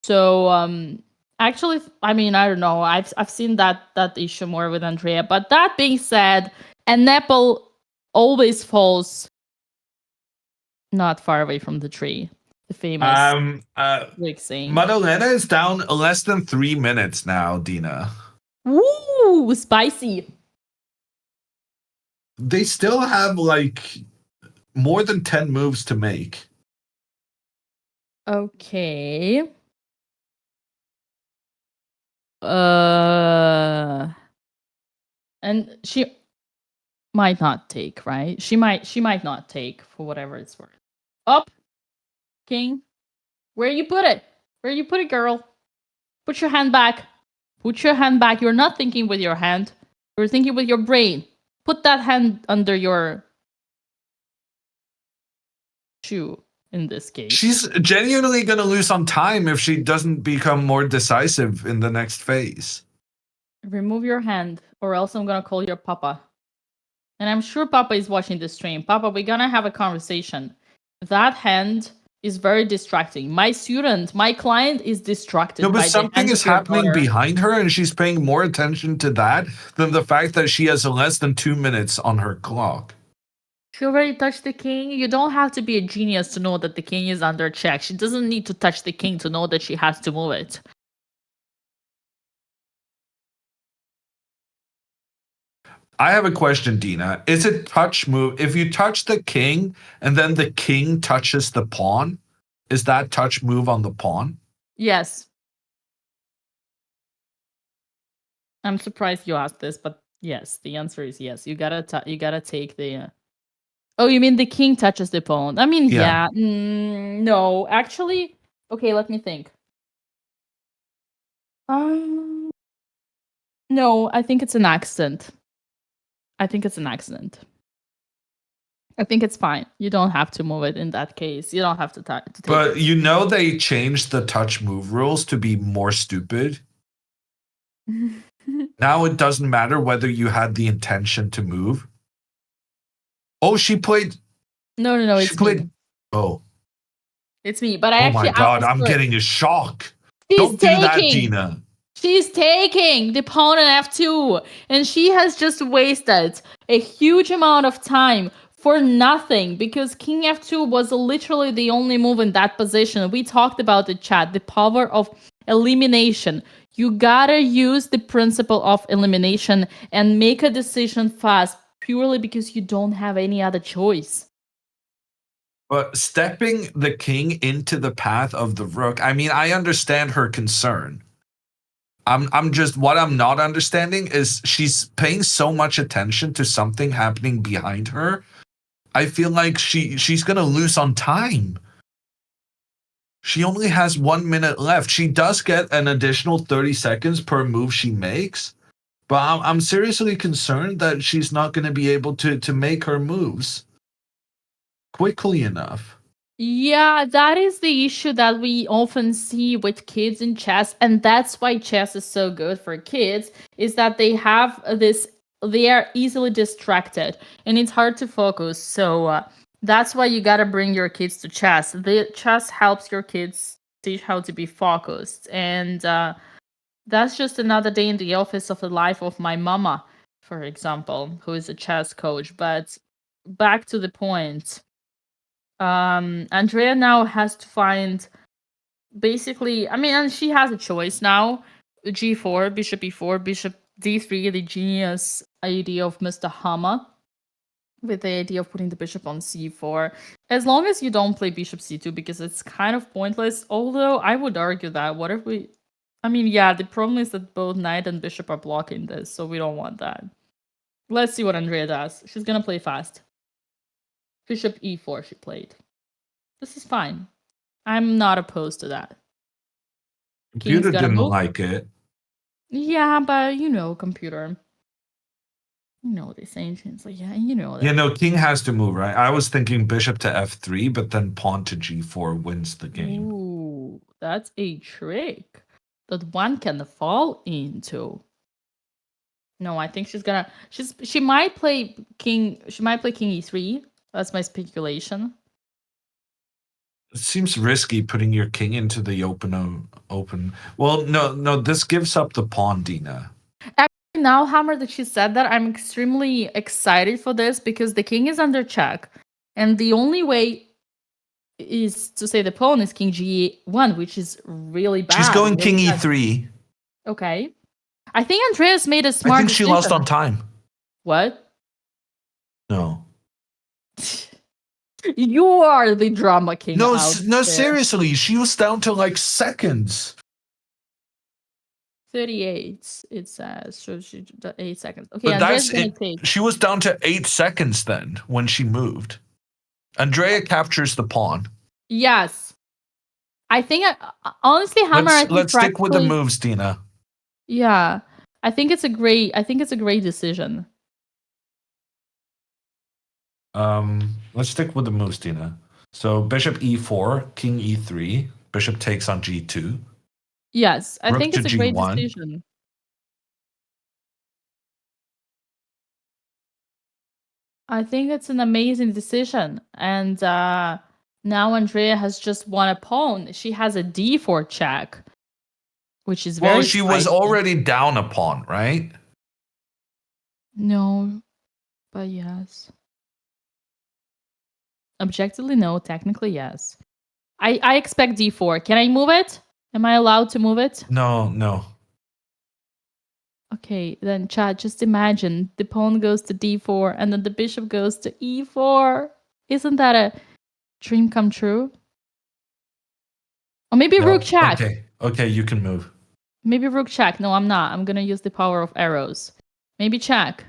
So actually, I mean, I don't know. I've seen that issue more with Andrea. But that being said, an apple always falls not far away from the tree. The famous Rick saying. Madalena is down less than 3 minutes now, Dina. Woo! Spicy. They still have like more than 10 moves to make. Okay. Uh, and she might not take, right? She might not take for whatever it's worth. Up, king. Where you put it? Where you put it, girl? Put your hand back. Put your hand back. You're not thinking with your hand. You're thinking with your brain. Put that hand under your shoe in this case. She's genuinely going to lose on time if she doesn't become more decisive in the next phase. Remove your hand, or else I'm gonna call your papa. And I'm sure Papa is watching the stream. Papa, we're gonna have a conversation. That hand is very distracting. My student, my client is distracted No, but by the something hand is of your happening daughter. behind her, and she's paying more attention to that than the fact that she has less than 2 minutes on her clock. She already touched the king. You don't have to be a genius to know that the king is under check. She doesn't need to touch the king to know that she has to move it. I have a question, Dina. Is it touch move? If you touch the king and then the king touches the pawn, is that touch move on the pawn? Yes. I'm surprised you asked this, but yes, the answer is yes. You gotta take the. Oh, you mean the king touches the pawn? I mean, Yeah. yeah. No, actually. Okay, let me think. No, I think it's an accident. I think it's an accident. I think it's fine. You don't have to move it in that case. You don't have to take But it. you know they changed the touch move rules to be more stupid. Now it doesn't matter whether you had the intention to move. Oh, she played. No, She it's me. played. Oh. It's me. But I Oh actually my asked God, this I'm first. getting a shock. She's Don't do that, taking. Dina. She's taking the pawn on f2, and she has just wasted a huge amount of time for nothing because king f2 was literally the only move in that position. We talked about the chat, the power of elimination. You gotta use the principle of elimination and make a decision fast purely because you don't have any other choice. But stepping the king into the path of the rook, I mean, I understand her concern. I'm just what I'm not understanding is she's paying so much attention to something happening behind her. I feel like she's gonna lose on time. She only has 1 minute left. She does get an additional 30 seconds per move she makes, but I'm seriously concerned that she's not going to be able to make her moves quickly enough. Yeah, that is the issue that we often see with kids in chess, and that's why chess is so good for kids, is that they have this, they are easily distracted, and it's hard to focus. So that's why you gotta bring your kids to chess. The chess helps your kids teach how to be focused, and that's just another day in the office of the life of my mama, for example, who is a chess coach. But back to the point. Andrea now has to find, basically, I mean, and she has a choice now. G4, bishop e4, bishop d3, the genius idea of Mr. Hammer, with the idea of putting the bishop on c4. As long as you don't play bishop c2, because it's kind of pointless. Although I would argue that, what if we, I mean, yeah, the problem is that both knight and bishop are blocking this, so we don't want that. Let's see what Andrea does. She's gonna play fast. Bishop e4 she played. This is fine. I'm not opposed to that. Computer gotta didn't move. like it. Yeah, but you know, computer. You know this ancients. Like, yeah, you know that. Yeah, no, king has to move, right? I was thinking bishop to f3, but then pawn to g4 wins the game. Ooh, that's a trick that one can fall into. No, I think she's gonna. She might play king. She might play king e3. That's my speculation. It seems risky putting your king into the open. Well, no, this gives up the pawn, Dina. Actually, now, Hammer, that she said that, I'm extremely excited for this because the king is under check, and the only way is to say the pawn is king g1, which is really bad. She's going really king bad. e3. Okay. I think Andreas made a smart I think she decision. lost on time. What? No. You are the drama king. No, out no, there. seriously. She was down to like seconds. 38, it says. So 8 seconds. Okay, But Andreas that's gonna it. take. She was down to 8 seconds then when she moved. Andrea captures the pawn. Yes. I think, honestly, Hammer, I think Let's stick with the practically- moves, Dina. Yeah. I think it's a great decision. Let's stick with the moves, Dina. So bishop e4, king e3, bishop takes on g2. Yes, I Rook think to it's a great G1. decision. I think it's an amazing decision. And now Andrea has just won a pawn. She has a d4 check, which is very Well, she was spicy. already down a pawn, right? No, but yes. Objectively, no. Technically, yes. I expect d4. Can I move it? Am I allowed to move it? No. Okay, then chat, just imagine the pawn goes to d4 and then the bishop goes to e4. Isn't that a dream come true? Or maybe No. rook check. Okay, you can move. Maybe rook check. No, I'm not. I'm gonna use the power of arrows. Maybe check.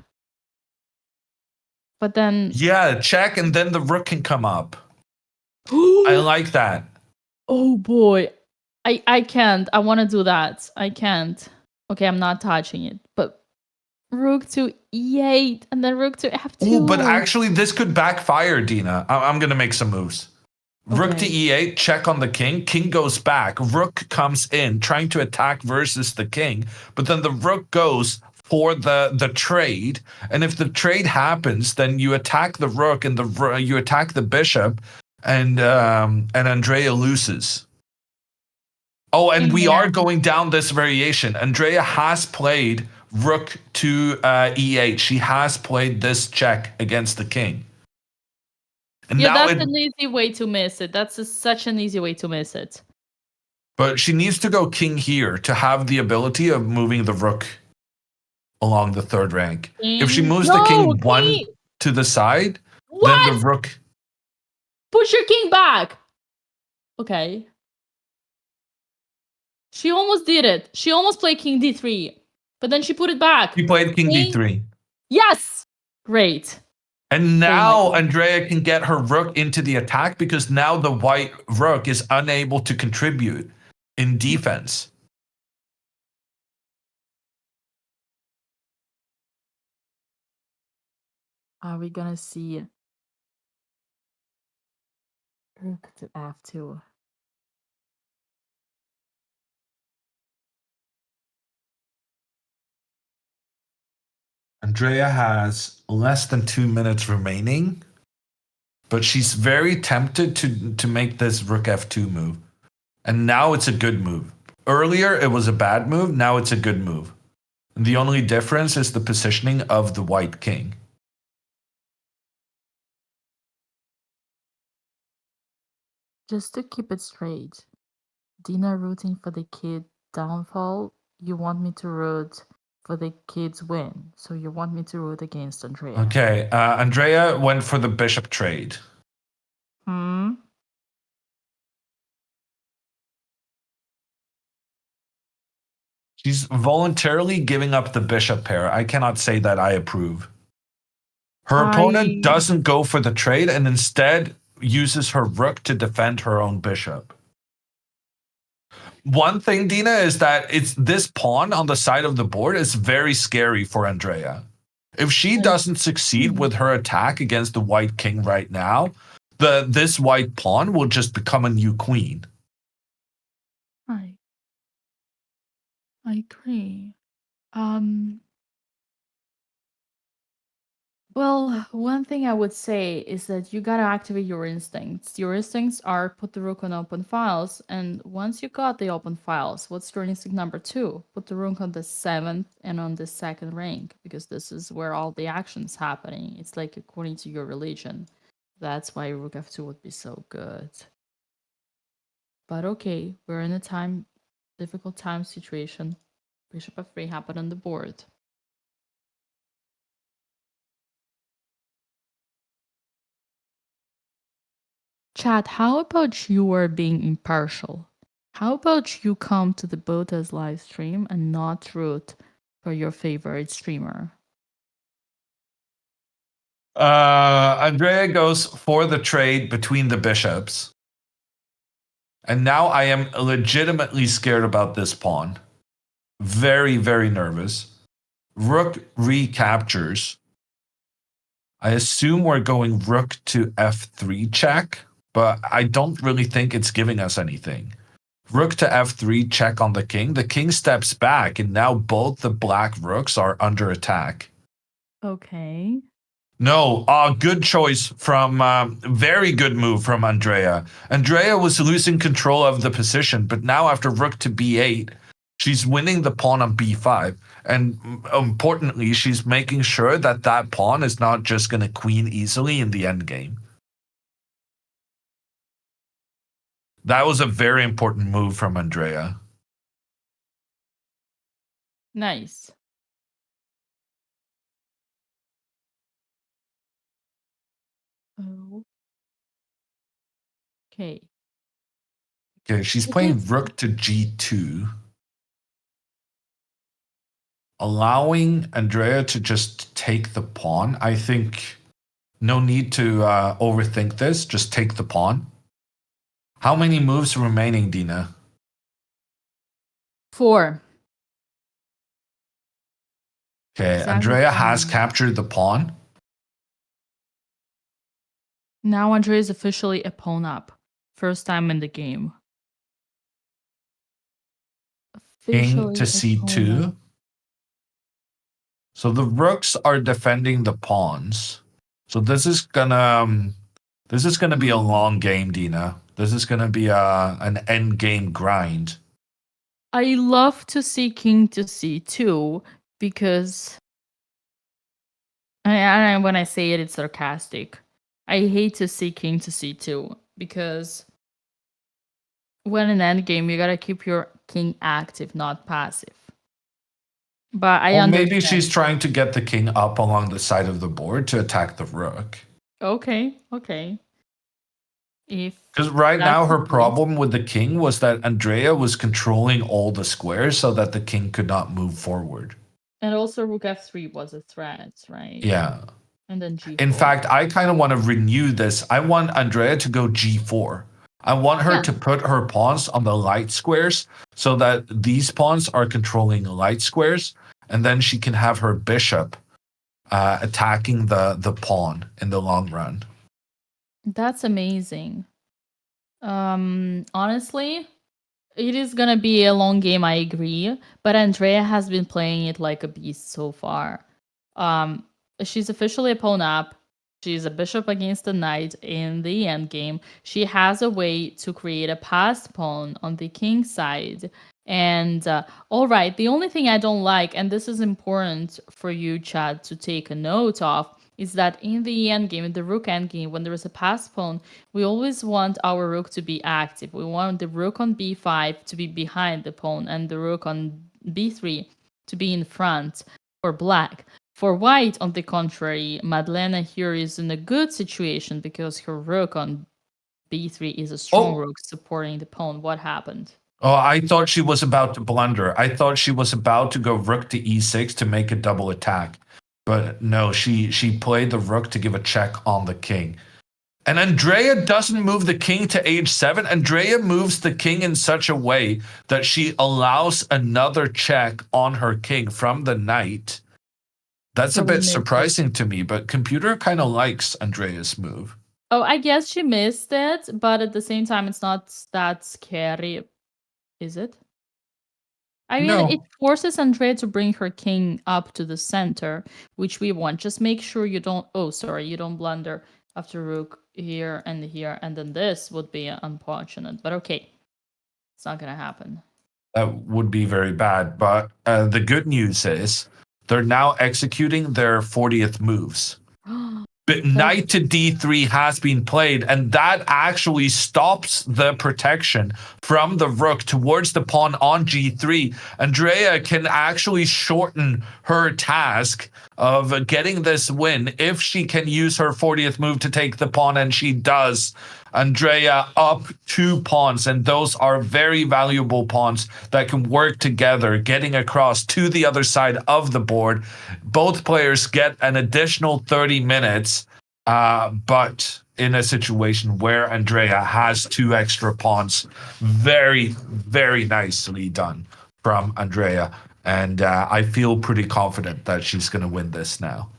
But then... Yeah, check and then the rook can come up. I like that. Oh boy. I can't. I want to do that. I can't. Okay, I'm not touching it. But rook to e8 and then rook to f2. Ooh, but actually this could backfire, Dina. I'm going to make some moves. Rook to e8, check on the king. King goes back. Rook comes in, trying to attack versus the king. But then the rook goes for the trade. And if the trade happens, then you attack the rook and you attack the bishop, and Andrea loses. Oh, and we are going down this variation. Andrea has played rook to e8. She has played this check against the king. And yeah, now that's an easy way to miss it. That's such an easy way to miss it. But she needs to go king here to have the ability of moving the rook along the third rank. If she moves the king one to the side, then the rook... Push your king back! Okay. She almost did it. She almost played king d3. But then she put it back. She played king d3. Yes! Great. And now my- Andrea can get her rook into the attack because now the white rook is unable to contribute in defense. Are we gonna see rook to f2? Andrea has less than 2 minutes remaining, but she's very tempted to make this rook f2 move. And now it's a good move. Earlier it was a bad move, now it's a good move. And the only difference is the positioning of the white king. Just to keep it straight, Dina rooting for the kid downfall, you want me to root for the kid's win. So you want me to root against Andrea. Okay, Andrea went for the bishop trade. Hmm? She's voluntarily giving up the bishop pair. I cannot say that I approve. Her opponent doesn't go for the trade and instead uses her rook to defend her own bishop. One thing, Dina, is that it's this pawn on the side of the board is very scary for Andrea. If she doesn't succeed with her attack against the white king right now, this white pawn will just become a new queen. I agree. Well, one thing I would say is that you gotta activate your instincts. Your instincts are put the rook on open files, and once you got the open files, what's your instinct number 2? Put the rook on the 7th and on the 2nd rank, because this is where all the action's happening. It's like according to your religion. That's why rook f2 would be so good. But okay, we're in a difficult time situation. Bishop f3 happened on the board. Chat, how about you are being impartial? How about you come to the BotezLive stream and not root for your favorite streamer? Andrea goes for the trade between the bishops. And now I am legitimately scared about this pawn. Very, very nervous. Rook recaptures. I assume we're going rook to f3 check, but I don't really think it's giving us anything. Rook to f3 check on the king. The king steps back, and now both the black rooks are under attack. Okay. No, good choice from, very good move from Andrea. Andrea was losing control of the position, but now after rook to b8, she's winning the pawn on b5. And importantly, she's making sure that that pawn is not just going to queen easily in the endgame. That was a very important move from Andrea. Nice. Oh. Okay. Okay, she's playing rook to g2. Allowing Andrea to just take the pawn. I think no need to overthink this. Just take the pawn. How many moves remaining, Dina? 4. Okay, Exactly. Andrea has captured the pawn. Now Andrea is officially a pawn up. First time in the game. King to a c2. pawn up. So the rooks are defending the pawns. So this is gonna be a long game, Dina. This is gonna be an end game grind. I love to see king to c2 because when I say it, it's sarcastic. I hate to see king to c2 because when in endgame, you gotta keep your king active, not passive. But I understand. Maybe she's trying to get the king up along the side of the board to attack the rook. Okay. Because right now her problem with the king was that Andrea was controlling all the squares so that the king could not move forward. And also rook f3 was a threat, right? Yeah. And then G4. In fact, I kind of want to renew this. I want Andrea to go G4. I want her Yeah. to put her pawns on the light squares so that these pawns are controlling light squares, and then she can have her bishop attacking the pawn in the long run. That's amazing. Honestly, it is gonna be a long game, I agree, but Andrea has been playing it like a beast so far. She's officially a pawn up. She's a bishop against a knight in the endgame. She has a way to create a passed pawn on the king side. And all right, the only thing I don't like, and this is important for you, Chad, to take a note of, is that in the endgame, in the rook endgame, when there is a passed pawn, we always want our rook to be active. We want the rook on b5 to be behind the pawn and the rook on b3 to be in front for black. For white, on the contrary, Madlena here is in a good situation because her rook on b3 is a strong rook supporting the pawn. What happened? Oh, I thought she was about to blunder. I thought she was about to go rook to e6 to make a double attack. But no, she played the rook to give a check on the king. And Andrea doesn't move the king to h7. Andrea moves the king in such a way that she allows another check on her king from the knight. That's a bit surprising to me, but computer kind of likes Andrea's move. Oh, I guess she missed it, but at the same time, it's not that scary, is it? I mean, No. it forces Andrea to bring her king up to the center, which we want. Just make sure you don't, oh, sorry, you don't blunder after rook here, and then this would be unfortunate. But okay, it's not gonna happen. That would be very bad. But the good news is they're now executing their 40th moves. But knight to d3 has been played, and that actually stops the protection from the rook towards the pawn on g3. Andrea can actually shorten her task of getting this win if she can use her 40th move to take the pawn, and she does. Andrea up 2 pawns, and those are very valuable pawns that can work together, getting across to the other side of the board. Both players get an additional 30 minutes, but in a situation where Andrea has 2 extra pawns. Very, very nicely done from Andrea. And I feel pretty confident that she's going to win this now.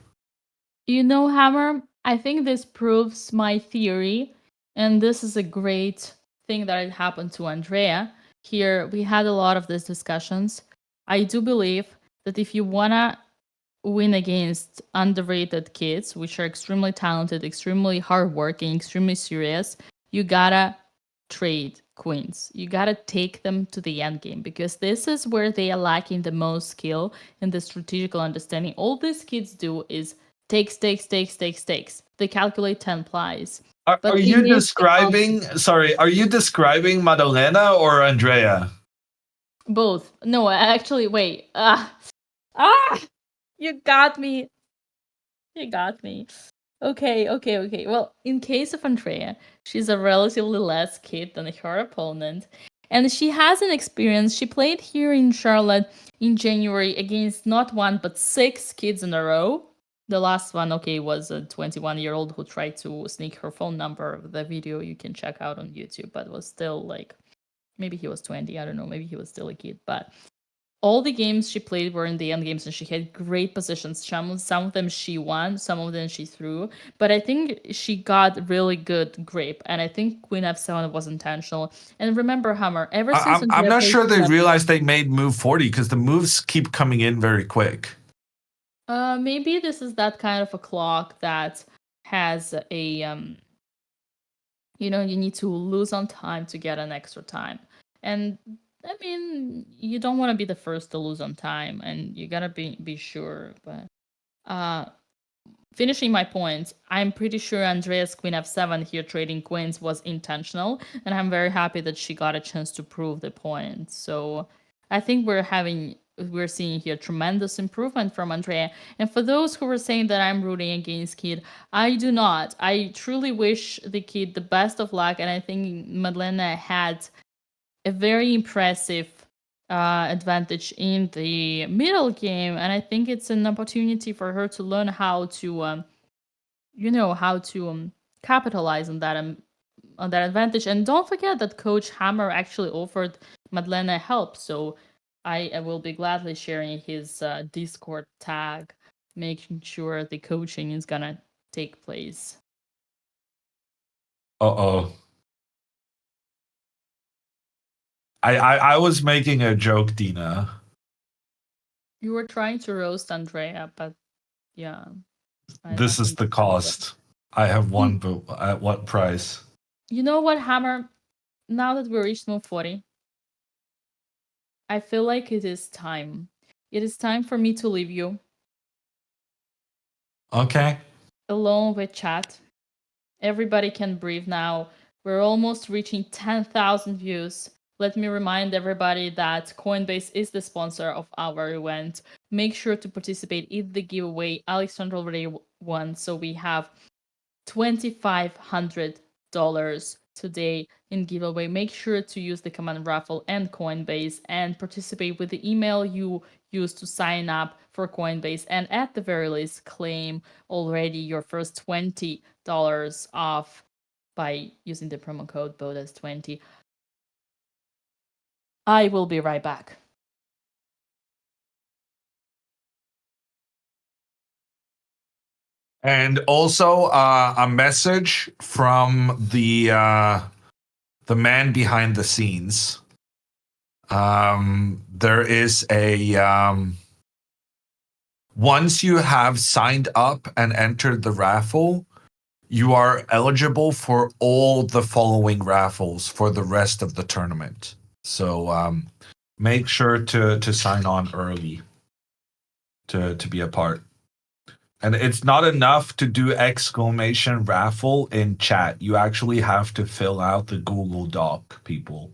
You know, Hammer, I think this proves my theory, and this is a great thing that it happened to Andrea. Here, we had a lot of these discussions. I do believe that if you want to win against underrated kids, which are extremely talented, extremely hardworking, extremely serious, you gotta trade queens. You gotta take them to the end game because this is where they are lacking the most skill and the strategical understanding. All these kids do is take stakes. They calculate 10 plies. Are you describing Madalena or Andrea? Both. No, actually, wait. You got me. Okay. Well, in case of Andrea, she's a relatively less kid than her opponent. And she has an experience. She played here in Charlotte in January against not 1, but 6 kids in a row. The last one, was a 21-year-old who tried to sneak her phone number. The video you can check out on YouTube, but was still like, maybe he was 20. I don't know. Maybe he was still a kid. But all the games she played were in the end games, and she had great positions. Some of them she won, some of them she threw. But I think she got really good grip, and I think Queen F7 was intentional. And remember, Hammer, ever since I'm not sure they realized they made move 40 because the moves keep coming in very quick. Maybe this is that kind of a clock that has a you need to lose on time to get an extra time. And I mean, you don't want to be the first to lose on time, and you gotta be sure. But finishing my point, I'm pretty sure Andrea's Queen F7 here trading queens was intentional, and I'm very happy that she got a chance to prove the point. So I think we're seeing here tremendous improvement from Andrea. And for those who were saying that I'm rooting against Kid, I do not. I truly wish the Kid the best of luck, and I think Madlena had a very impressive advantage in the middle game, and I think it's an opportunity for her to learn how to you know how to capitalize on that advantage. And don't forget that Coach Hammer actually offered Madlena help, so I will be gladly sharing his Discord tag, making sure the coaching is gonna take place. Uh-oh. I was making a joke, Dina. You were trying to roast Andrea, but yeah. This is the cost. I have won, but at what price? You know what, Hammer? Now that we reached move 40, I feel like it is time. It is time for me to leave you Okay. alone with chat. Everybody can breathe now. We're almost reaching 10,000 views. Let me remind everybody that Coinbase is the sponsor of our event. Make sure to participate in the giveaway. Alexandra already won, so we have $2,500 today in giveaway. Make sure to use the command raffle and Coinbase and participate with the email you use to sign up for Coinbase, and at the very least claim already your first $20 off by using the promo code BOTEZ20. I will be right back. And also a message from the man behind the scenes. There is a once you have signed up and entered the raffle, you are eligible for all the following raffles for the rest of the tournament. So make sure to sign on early to be a part. And it's not enough to do exclamation raffle in chat. You actually have to fill out the Google Doc, people.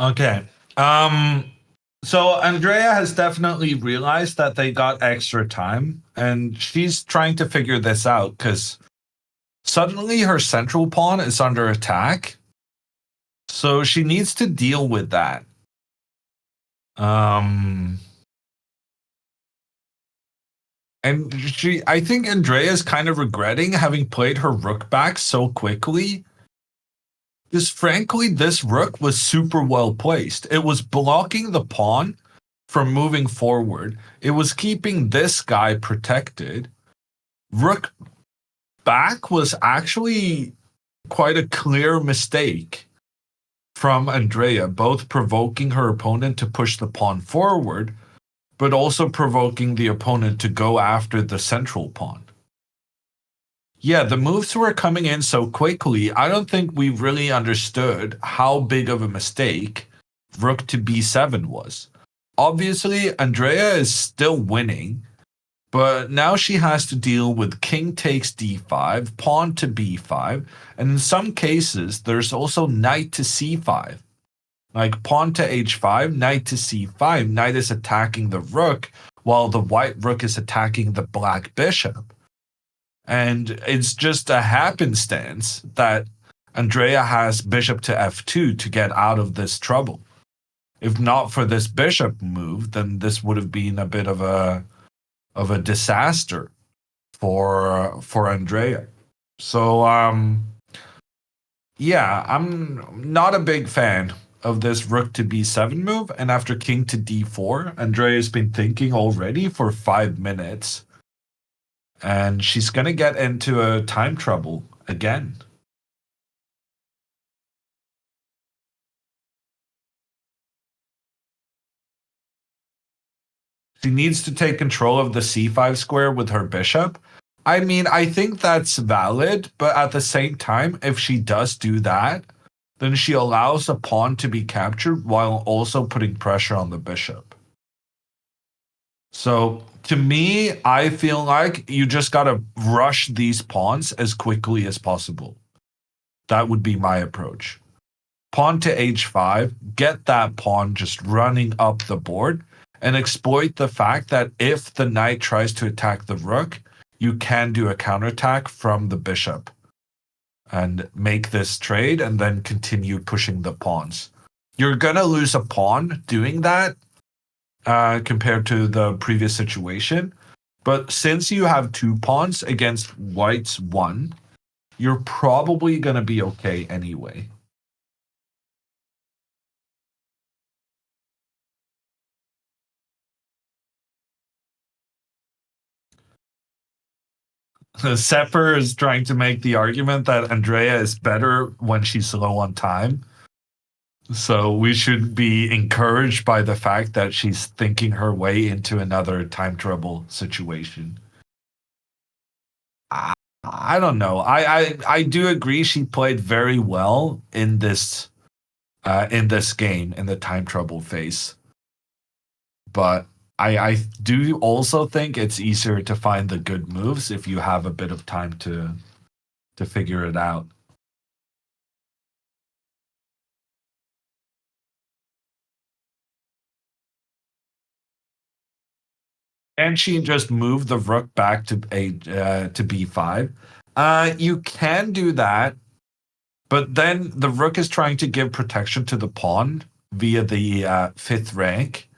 Okay. So Andrea has definitely realized that they got extra time, and she's trying to figure this out because suddenly her central pawn is under attack. So she needs to deal with that. And I think Andrea is kind of regretting having played her rook back so quickly. Because frankly, this rook was super well placed. It was blocking the pawn from moving forward. It was keeping this guy protected. Rook back was actually quite a clear mistake from Andrea, both provoking her opponent to push the pawn forward, but also provoking the opponent to go after the central pawn. Yeah, the moves were coming in so quickly, I don't think we really understood how big of a mistake rook to b7 was. Obviously, Andrea is still winning, but now she has to deal with king takes d5, pawn to b5, and in some cases, there's also knight to c5. Like pawn to h5, knight to c5, knight is attacking the rook, while the white rook is attacking the black bishop. And it's just a happenstance that Andrea has bishop to f2 to get out of this trouble. If not for this bishop move, then this would have been a bit of a disaster for Andrea. So yeah, I'm not a big fan of this rook to b7 move, and after king to d4, Andrea's been thinking already for 5 minutes. And she's going to get into a time trouble again. She needs to take control of the c5 square with her bishop. I mean, I think that's valid, but at the same time, if she does do that, then she allows a pawn to be captured while also putting pressure on the bishop. So to me, I feel like you just got to rush these pawns as quickly as possible. That would be my approach. pawn to h5, get that pawn just running up the board, and exploit the fact that if the knight tries to attack the rook, you can do a counterattack from the bishop and make this trade and then continue pushing the pawns. You're gonna lose a pawn doing that compared to the previous situation. But since you have 2 pawns against white's 1, you're probably gonna be okay anyway. Sepper is trying to make the argument that Andrea is better when she's low on time. So we should be encouraged by the fact that she's thinking her way into another time trouble situation. I don't know. I do agree she played very well in this game in the time trouble phase. But I do also think it's easier to find the good moves if you have a bit of time to figure it out. And she just moved the rook back to b5. You can do that, but then the rook is trying to give protection to the pawn via the 5th rank.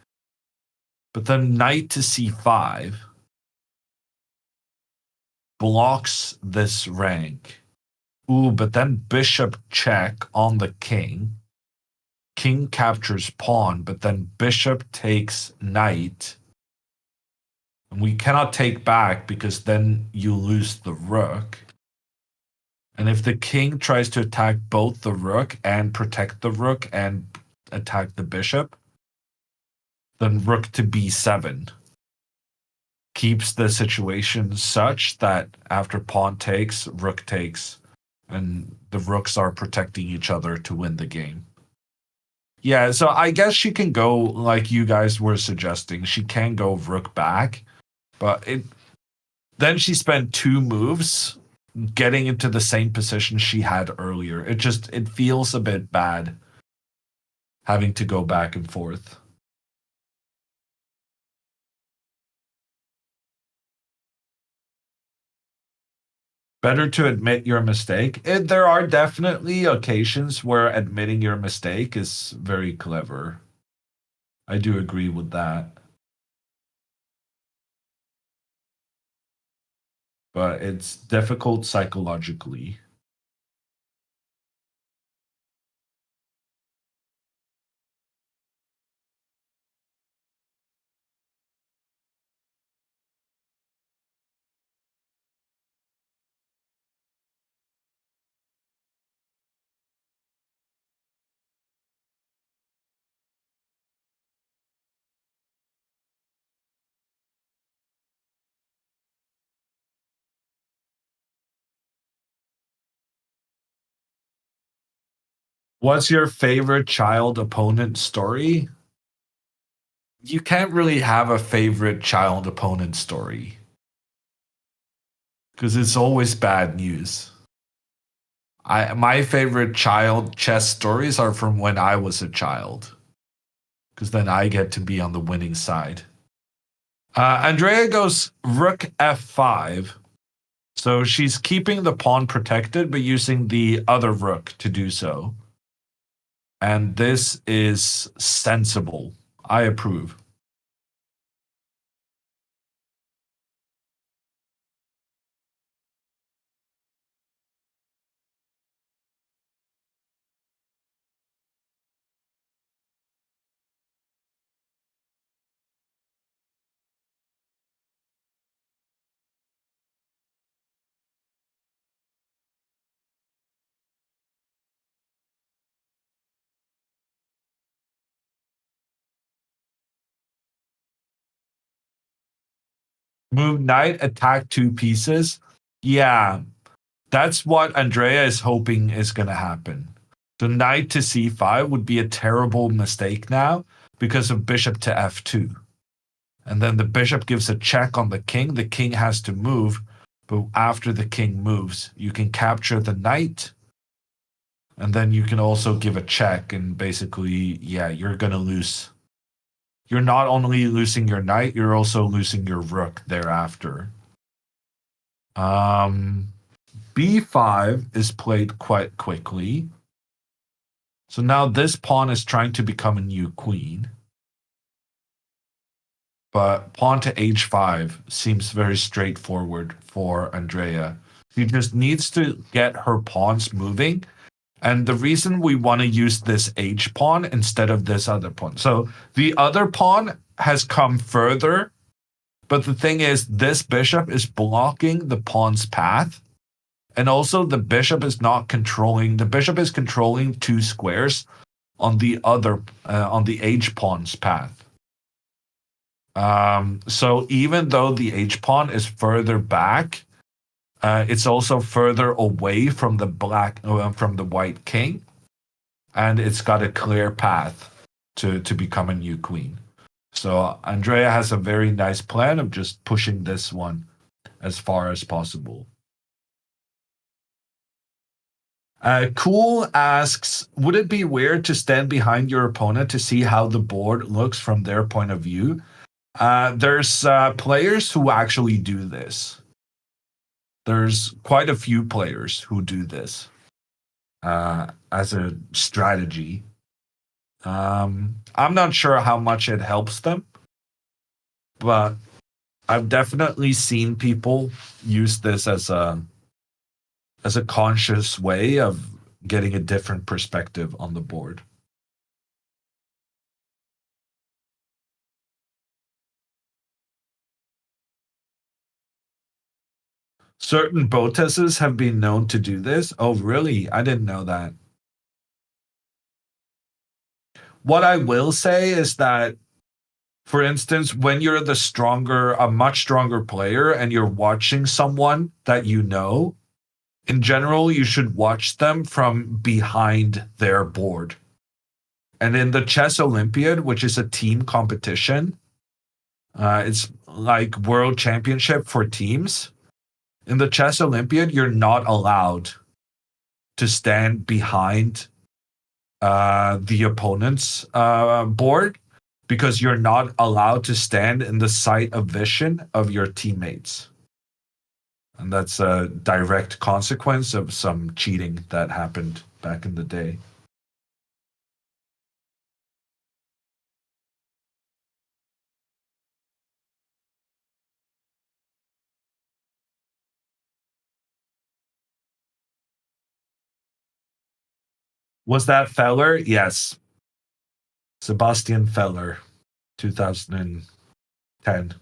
But then knight to c5 blocks this rank. Ooh, but then bishop check on the king. King captures pawn, but then bishop takes knight. And we cannot take back because then you lose the rook. And if the king tries to attack both the rook and protect the rook and attack the bishop, then rook to b7 keeps the situation such that after pawn takes, rook takes, and the rooks are protecting each other to win the game. Yeah, so I guess she can go like you guys were suggesting. She can go rook back. But then she spent 2 moves getting into the same position she had earlier. It feels a bit bad having to go back and forth. Better to admit your mistake. There are definitely occasions where admitting your mistake is very clever. I do agree with that. But it's difficult psychologically. What's your favorite child opponent story? You can't really have a favorite child opponent story. Because it's always bad news. My favorite child chess stories are from when I was a child. Because then I get to be on the winning side. Andrea goes rook f5. So she's keeping the pawn protected, but using the other rook to do so. And this is sensible. I approve. Move knight, attack 2 pieces. Yeah, that's what Andrea is hoping is going to happen. The knight to c5 would be a terrible mistake now because of bishop to f2. And then the bishop gives a check on the king. The king has to move, but after the king moves, you can capture the knight. And then you can also give a check, and basically, yeah, you're gonna lose. You're not only losing your knight, you're also losing your rook thereafter. B5 is played quite quickly. So now this pawn is trying to become a new queen. But pawn to h5 seems very straightforward for Andrea. She just needs to get her pawns moving. And the reason we want to use this h pawn instead of this other pawn. So the other pawn has come further, but the thing is, this bishop is blocking the pawn's path. And also the bishop is not controlling, the bishop is controlling 2 squares on the other, on the h pawn's path. So even though the h pawn is further back, it's also further away from the from the white king, and it's got a clear path to become a new queen. So Andrea has a very nice plan of just pushing this one as far as possible. Cool asks, would it be weird to stand behind your opponent to see how the board looks from their point of view? There's players who actually do this. There's quite a few players who do this as a strategy. I'm not sure how much it helps them, but I've definitely seen people use this as a conscious way of getting a different perspective on the board. Certain Botezes have been known to do this. Oh, really? I didn't know that. What I will say is that, for instance, when you're a much stronger player and you're watching someone that you know, in general, you should watch them from behind their board. And in the Chess Olympiad, which is a team competition, it's like world championship for teams. In the Chess Olympiad, you're not allowed to stand behind the opponent's board because you're not allowed to stand in the sight of vision of your teammates. And that's a direct consequence of some cheating that happened back in the day. Was that Feller? Yes. Sebastian Feller, 2010.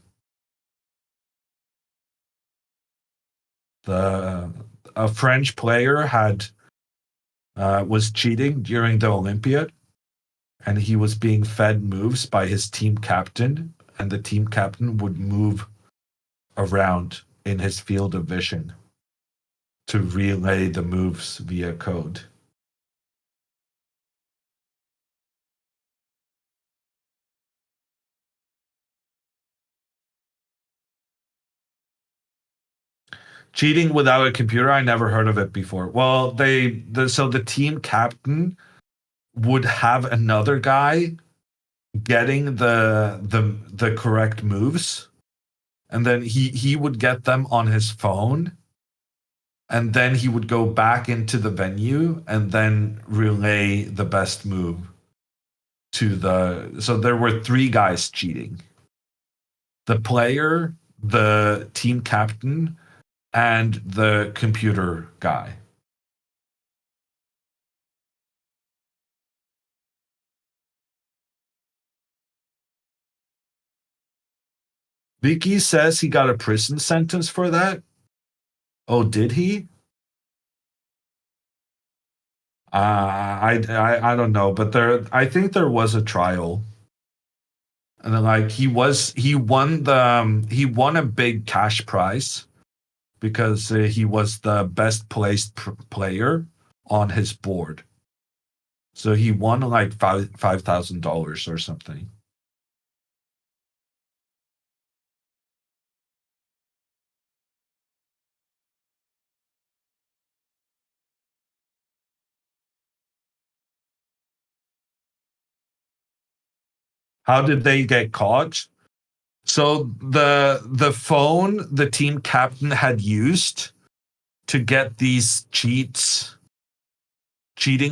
A French player was cheating during the Olympiad, and he was being fed moves by his team captain, and the team captain would move around in his field of vision to relay the moves via code. Cheating without a computer, I never heard of it before. Well, so the team captain would have another guy getting the correct moves, and then he would get them on his phone, and then he would go back into the venue and then relay the best move to so there were 3 guys cheating: the player, the team captain, and the computer guy. Vicky says he got a prison sentence for that. Oh, did he? I don't know, but I think there was a trial, and then like he won a big cash prize because he was the best placed player on his board. So he won like $5,000 or something. How did they get caught? So the phone the team captain had used to get these cheating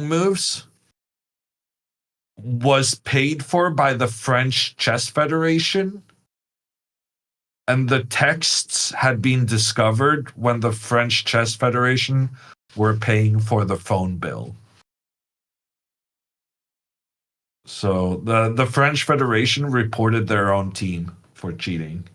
moves was paid for by the French Chess Federation, and the texts had been discovered when the French Chess Federation were paying for the phone bill. So the French Federation reported their own team for cheating.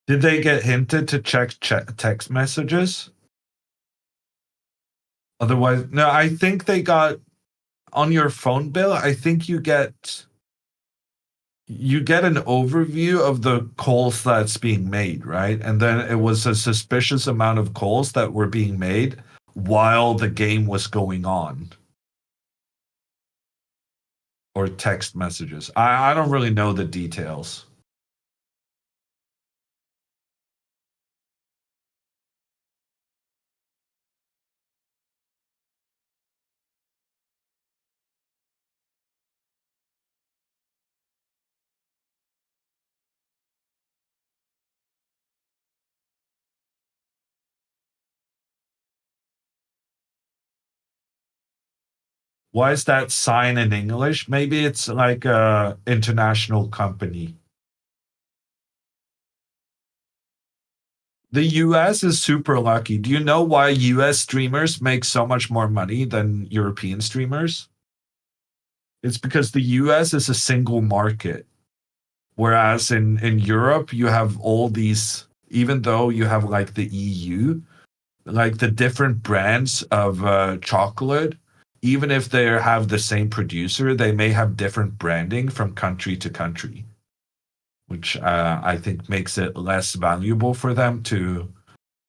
Did they get hinted to check text messages? Otherwise, no, I think they got on your phone bill. I think you get an overview of the calls that's being made, right? And then it was a suspicious amount of calls that were being made while the game was going on. Or text messages. I don't really know the details. Why is that sign in English? Maybe it's like a international company. The US is super lucky. Do you know why US streamers make so much more money than European streamers? It's because the US is a single market. Whereas in Europe, you have all these, even though you have like the EU, like the different brands of chocolate, even if they have the same producer, they may have different branding from country to country, which I think makes it less valuable for them to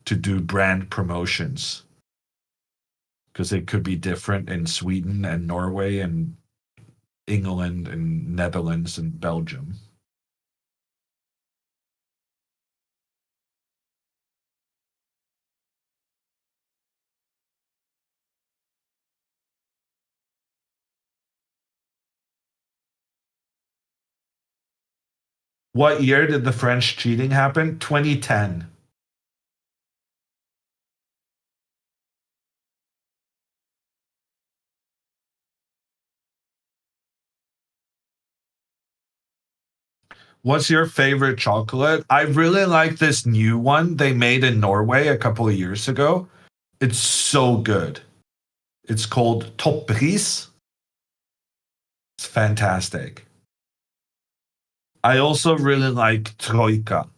do brand promotions, because it could be different in Sweden and Norway and England and Netherlands and Belgium. What year did the French cheating happen? 2010. What's your favorite chocolate? I really like this new one they made in Norway a couple of years ago. It's so good. It's called Toppris. It's fantastic. I also really like Troika.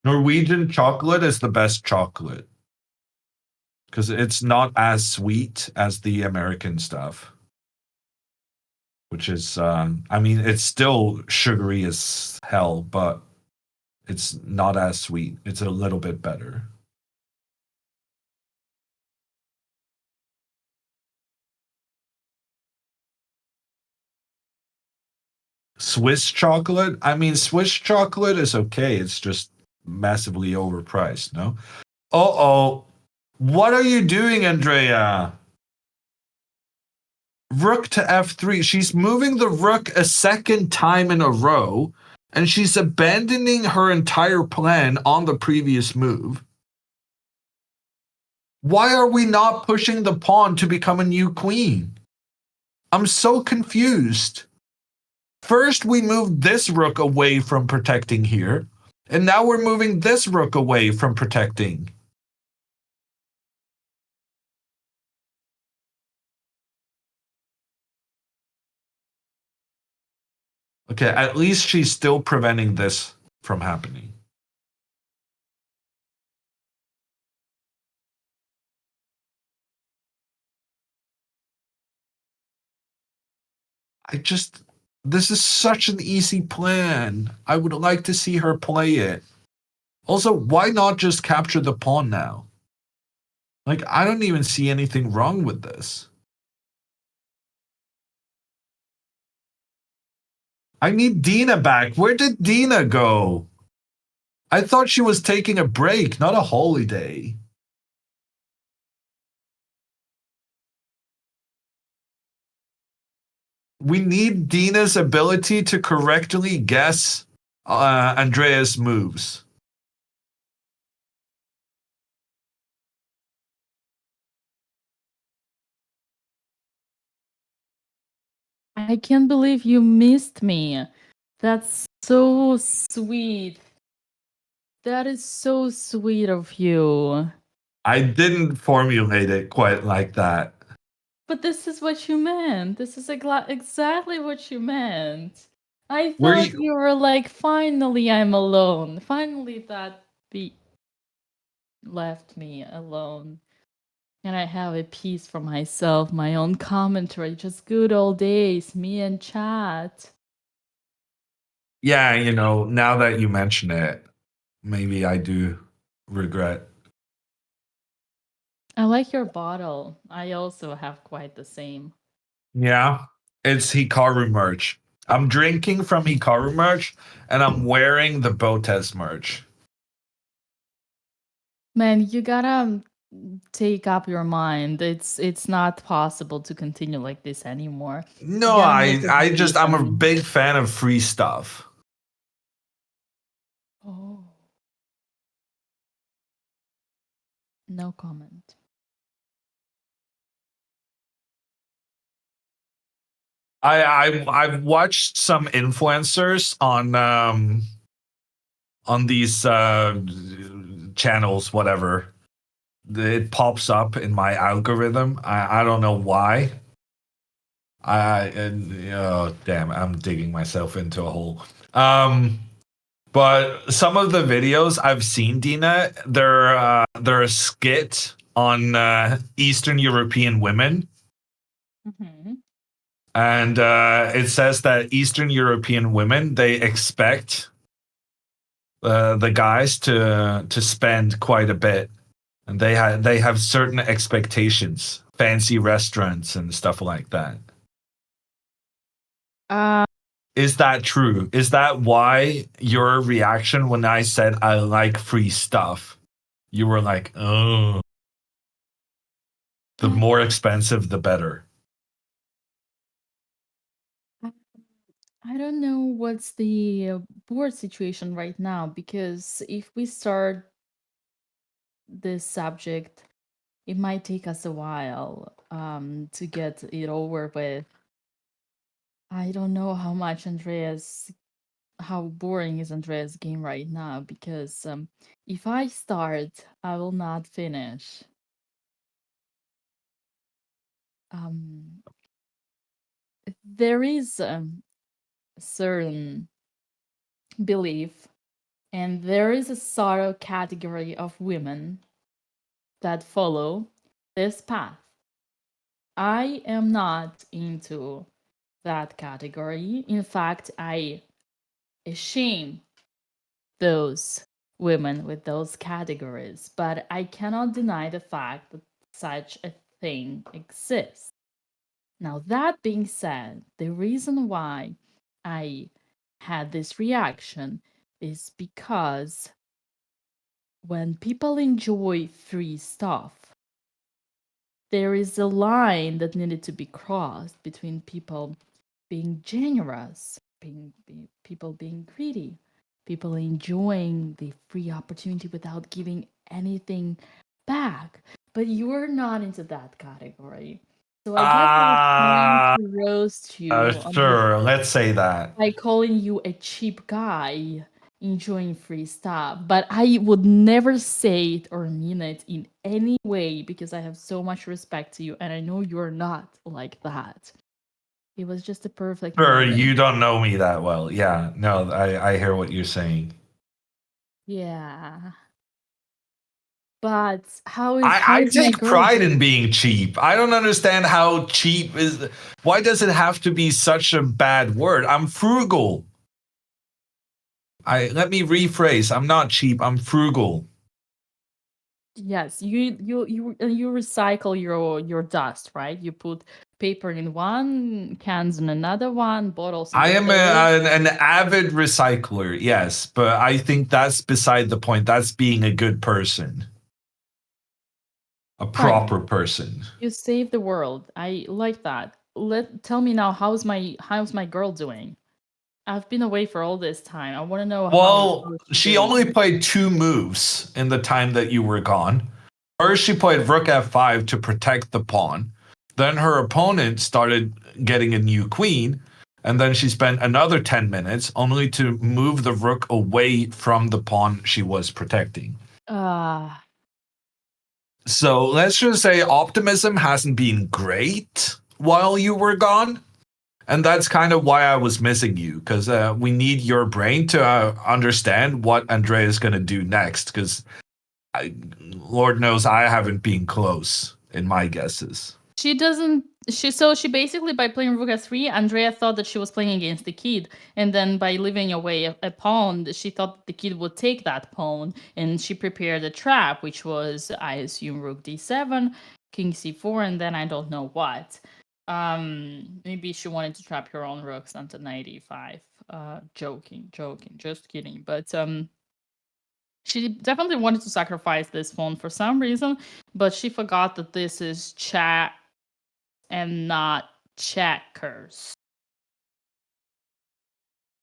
Norwegian chocolate is the best chocolate because it's not as sweet as the American stuff, which is, I mean, it's still sugary as hell, but it's not as sweet. It's a little bit better. Swiss chocolate? I mean, Swiss chocolate is okay. It's just massively overpriced, no? Uh-oh. What are you doing, Andrea? Rook to f3. She's moving the rook a second time in a row, and she's abandoning her entire plan on the previous move. Why are we not pushing the pawn to become a new queen? I'm so confused. First, we moved this rook away from protecting here, and now we're moving this rook away from protecting. Okay, at least she's still preventing this from happening. This is such an easy plan. I would like to see her play it. Also, why not just capture the pawn now? Like, I don't even see anything wrong with this. I need Dina back. Where did Dina go? I thought she was taking a break, not a holiday. We need Dina's ability to correctly guess Andrea's moves. I can't believe you missed me. That's so sweet. That is so sweet of you. I didn't formulate it quite like that. But this is what you meant. This is exactly what you meant. I Were thought you? you were like, finally I'm alone. Finally that beat left me alone. And I have a piece for myself, my own commentary, just good old days, me and chat. Yeah, now that you mention it, maybe I do regret. I like your bottle. I also have quite the same. Yeah, it's Hikaru merch. I'm drinking from Hikaru merch, and I'm wearing the Botez merch. Man, you gotta take up your mind. It's not possible to continue like this anymore. You No, gotta make a I'm a decision. big fan of free stuff. Oh. No comment. I've watched some influencers on these channels, whatever. It pops up in my algorithm. I don't know why. Oh damn, I'm digging myself into a hole. But some of the videos I've seen, Dina, they're a skit on Eastern European women, Mm-hmm. and it says that Eastern European women, they expect the guys to spend quite a bit, and they have certain expectations, fancy restaurants and stuff like that. Uh, Is that true? Is that why your reaction when I said I like free stuff? You were like, oh, the more expensive, the better. I don't know what's the board situation right now, because if we start this subject, it might take us a while to get it over with. I don't know how boring is Andrea's game right now, because if I start, I will not finish. Um, there is a certain belief, and there is a sort of category of women that follow this path. I am not into that category. In fact, I shame those women with those categories, but I cannot deny the fact that such a thing exists. Now, that being said, the reason why I had this reaction is because when people enjoy free stuff, there is a line that needed to be crossed between people being generous, people being greedy, people enjoying the free opportunity without giving anything back. But you're not into that category. So I guess I was trying Ah, to roast you on this sure. Let's say that. by calling you a cheap guy enjoying free stuff, but I would never say it or mean it in any way, because I have so much respect to you and I know you're not like that. It was just a perfect Sure, moment. you don't know me that well. Yeah, no, I hear what you're saying. Yeah. But how I is my take girl pride in doing? being cheap. I don't understand how cheap is. Why does it have to be such a bad word? I'm frugal. Let me rephrase. I'm not cheap. I'm frugal. Yes, you recycle your dust, right? You put paper in one, cans in another one, bottles in I the am third. an avid recycler, yes, but I think that's beside the point. That's being a good person, a Fine. proper person. You save the world. I like that. Tell me now, how's my girl doing? I've been away for all this time. I want to know Well, how she she doing. only played 2 moves in the time that you were gone. First, she played rook f5 to protect the pawn. Then her opponent started getting a new queen, and then she spent another 10 minutes only to move the rook away from the pawn she was protecting. Ah, So let's just say optimism hasn't been great while you were gone. And that's kind of why I was missing you, because we need your brain to understand what Andrea is going to do next, because Lord knows I haven't been close in my guesses. she doesn't. She basically, by playing rook f3, Andrea thought that she was playing against the kid, and then by leaving away a pawn, she thought that the kid would take that pawn, and she prepared a trap, which was, I assume, rook d7, king c4, and then I don't know what. Maybe she wanted to trap her own rooks onto knight e5. Joking, just kidding. But she definitely wanted to sacrifice this pawn for some reason, but she forgot that this is chat and not checkers.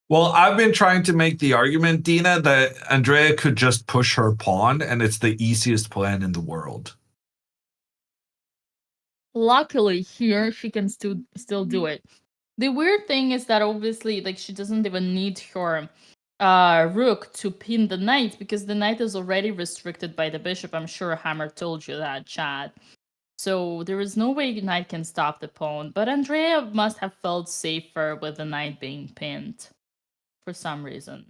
Well, I've been trying to make the argument, Dina, that Andrea could just push her pawn, and it's the easiest plan in the world. Luckily, here she can still do it. The weird thing is that obviously, like, she doesn't even need her rook to pin the knight because the knight is already restricted by the bishop. I'm sure Hammer told you that, Chad. So there is no way the knight can stop the pawn. But Andrea must have felt safer with the knight being pinned for some reason.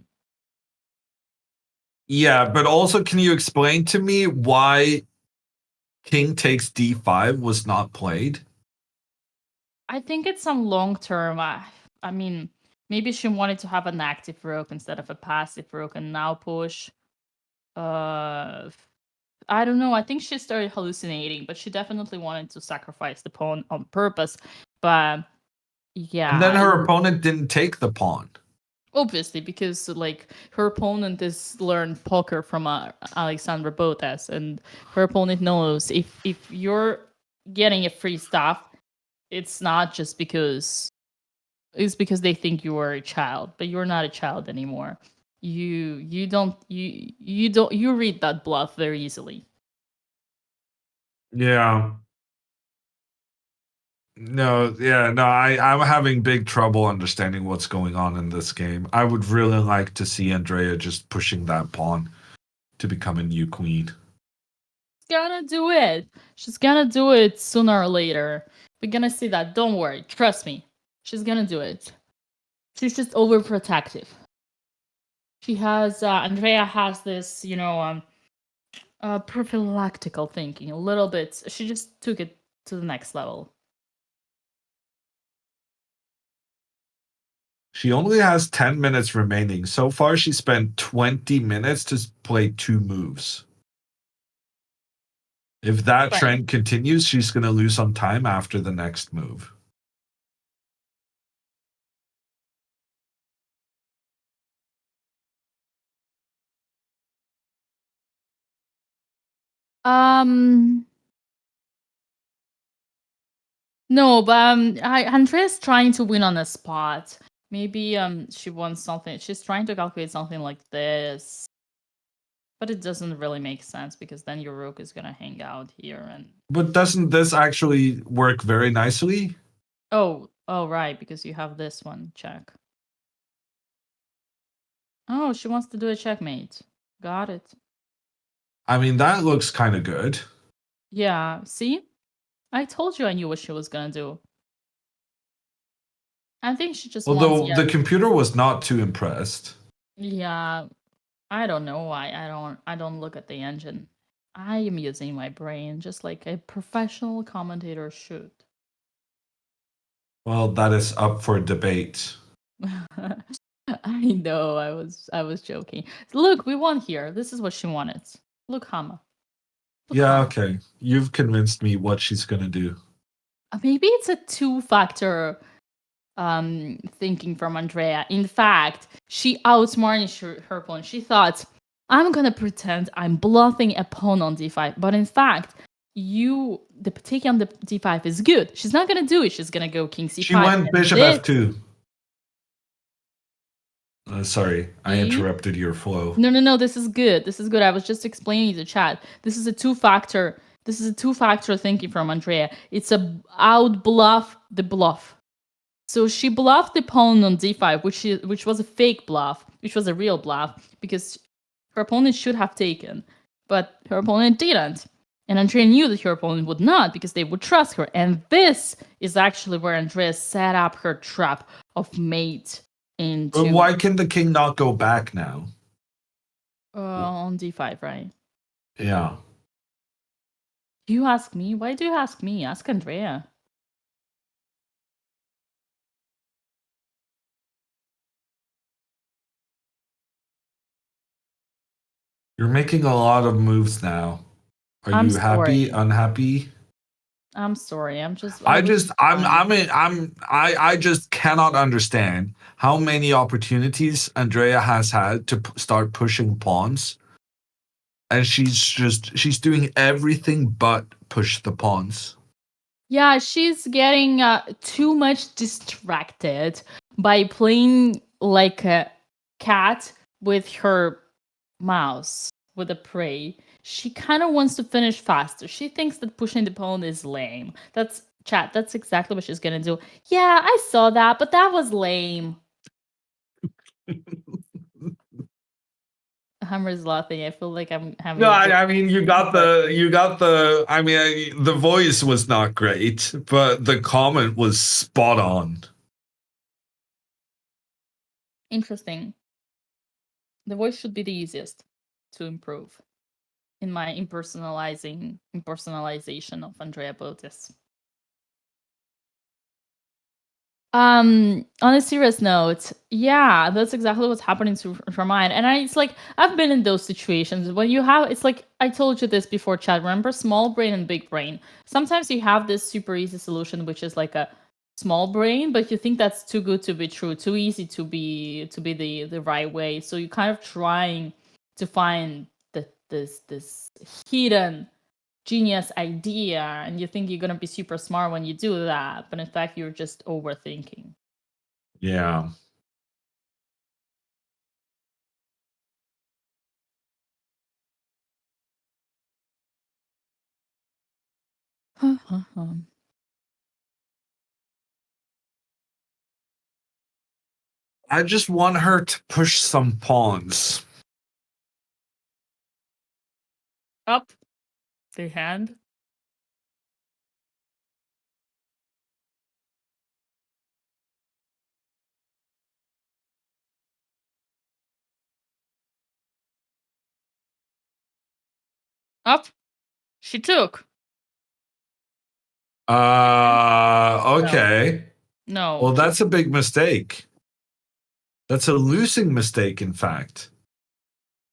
Yeah, but also, can you explain to me why king takes d5 was not played? I think it's some long term. I mean, maybe she wanted to have an active rook instead of a passive rook and now push. Uh, I don't know. I think she started hallucinating, but she definitely wanted to sacrifice the pawn on purpose. But And then yeah, her opponent didn't take the pawn. obviously because like her opponent is learned poker from Alexandra Botez, and her opponent knows if you're getting a free stuff, it's not just because it's because they think you are a child, but you're not a child anymore. You read that bluff very easily. Yeah. No, yeah, no, I'm having big trouble understanding what's going on in this game. I would really like to see Andrea just pushing that pawn to become a new queen. She's gonna do it. She's gonna do it sooner or later. We're gonna see that. Don't worry. Trust me. She's gonna do it. She's just overprotective. She has Andrea has this, prophylactical thinking a little bit. She just took it to the next level. She only has 10 minutes remaining. So far, she spent 20 minutes to play 2 moves. If that Right. trend continues, she's going to lose some time after the next move. Um no, but Andrea's trying to win on the spot. Maybe she wants something. She's trying to calculate something like this. But it doesn't really make sense because then your rook is gonna hang out here and But doesn't this actually work very nicely? oh right, because you have this one. Check. Oh, she wants to do a checkmate. Got it. I mean, that looks kind of good. Yeah, see? I told you I knew what she was gonna do. I think she just wants. Although the computer was not too impressed. Yeah, I don't know why. I don't look at the engine. I am using my brain just like a professional commentator should. Well, that is up for debate. I know. I was joking. Look, we won here. This is what she wanted. Look, Hama. Look, Yeah, Hama. okay. You've convinced me what she's gonna do. Maybe it's a two-factor thinking from Andrea. In fact, she outsmarted her opponent. She thought, I'm gonna pretend I'm bluffing a pawn on d5, but in fact, the taking on the d5 is good. She's not gonna do it. She's gonna go king c5. She went bishop this- f2. Sorry, I See? interrupted your flow. No. This is good. This is good. I was just explaining to chat. This is a two-factor. This is a two-factor thinking from Andrea. It's a out bluff the bluff. So she bluffed the pawn on d5, which was a fake bluff, which was a real bluff, because her opponent should have taken, but her opponent didn't. And Andrea knew that her opponent would not, because they would trust her. And this is actually where Andrea set up her trap of mate into... But why can the king not go back now? on d5, right? Yeah. You ask me? Why do you ask me? Ask Andrea. You're making a lot of moves now. Are I'm you happy? sorry. Unhappy? I'm sorry. I just cannot understand how many opportunities Andrea has had to start pushing pawns, and she's doing everything but push the pawns. Yeah, she's getting too much distracted by playing like a cat with her mouse, with a prey. She kind of wants to finish faster. She thinks that pushing the pawn is lame. That's exactly what she's gonna do. Yeah, I saw that, but that was lame. Hammer's laughing. I feel like I'm having. No, I mean the voice was not great, but the comment was spot on. Interesting. The voice should be the easiest to improve in my impersonalization of Andrea Botes. On a serious note, yeah, that's exactly what's happening to her mind. And it's like, I've been in those situations when you have, it's like, I told you this before, Chad, remember small brain and big brain? Sometimes you have this super easy solution, which is like a small brain, but you think that's too good to be true, too easy to be the right way. So you're kind of trying to find this hidden genius idea, and you think you're gonna be super smart when you do that, but in fact you're just overthinking. Yeah. I just want her to push some pawns. Up the hand. Up. She took. Okay. No. Well, that's a big mistake. That's a losing mistake, in fact.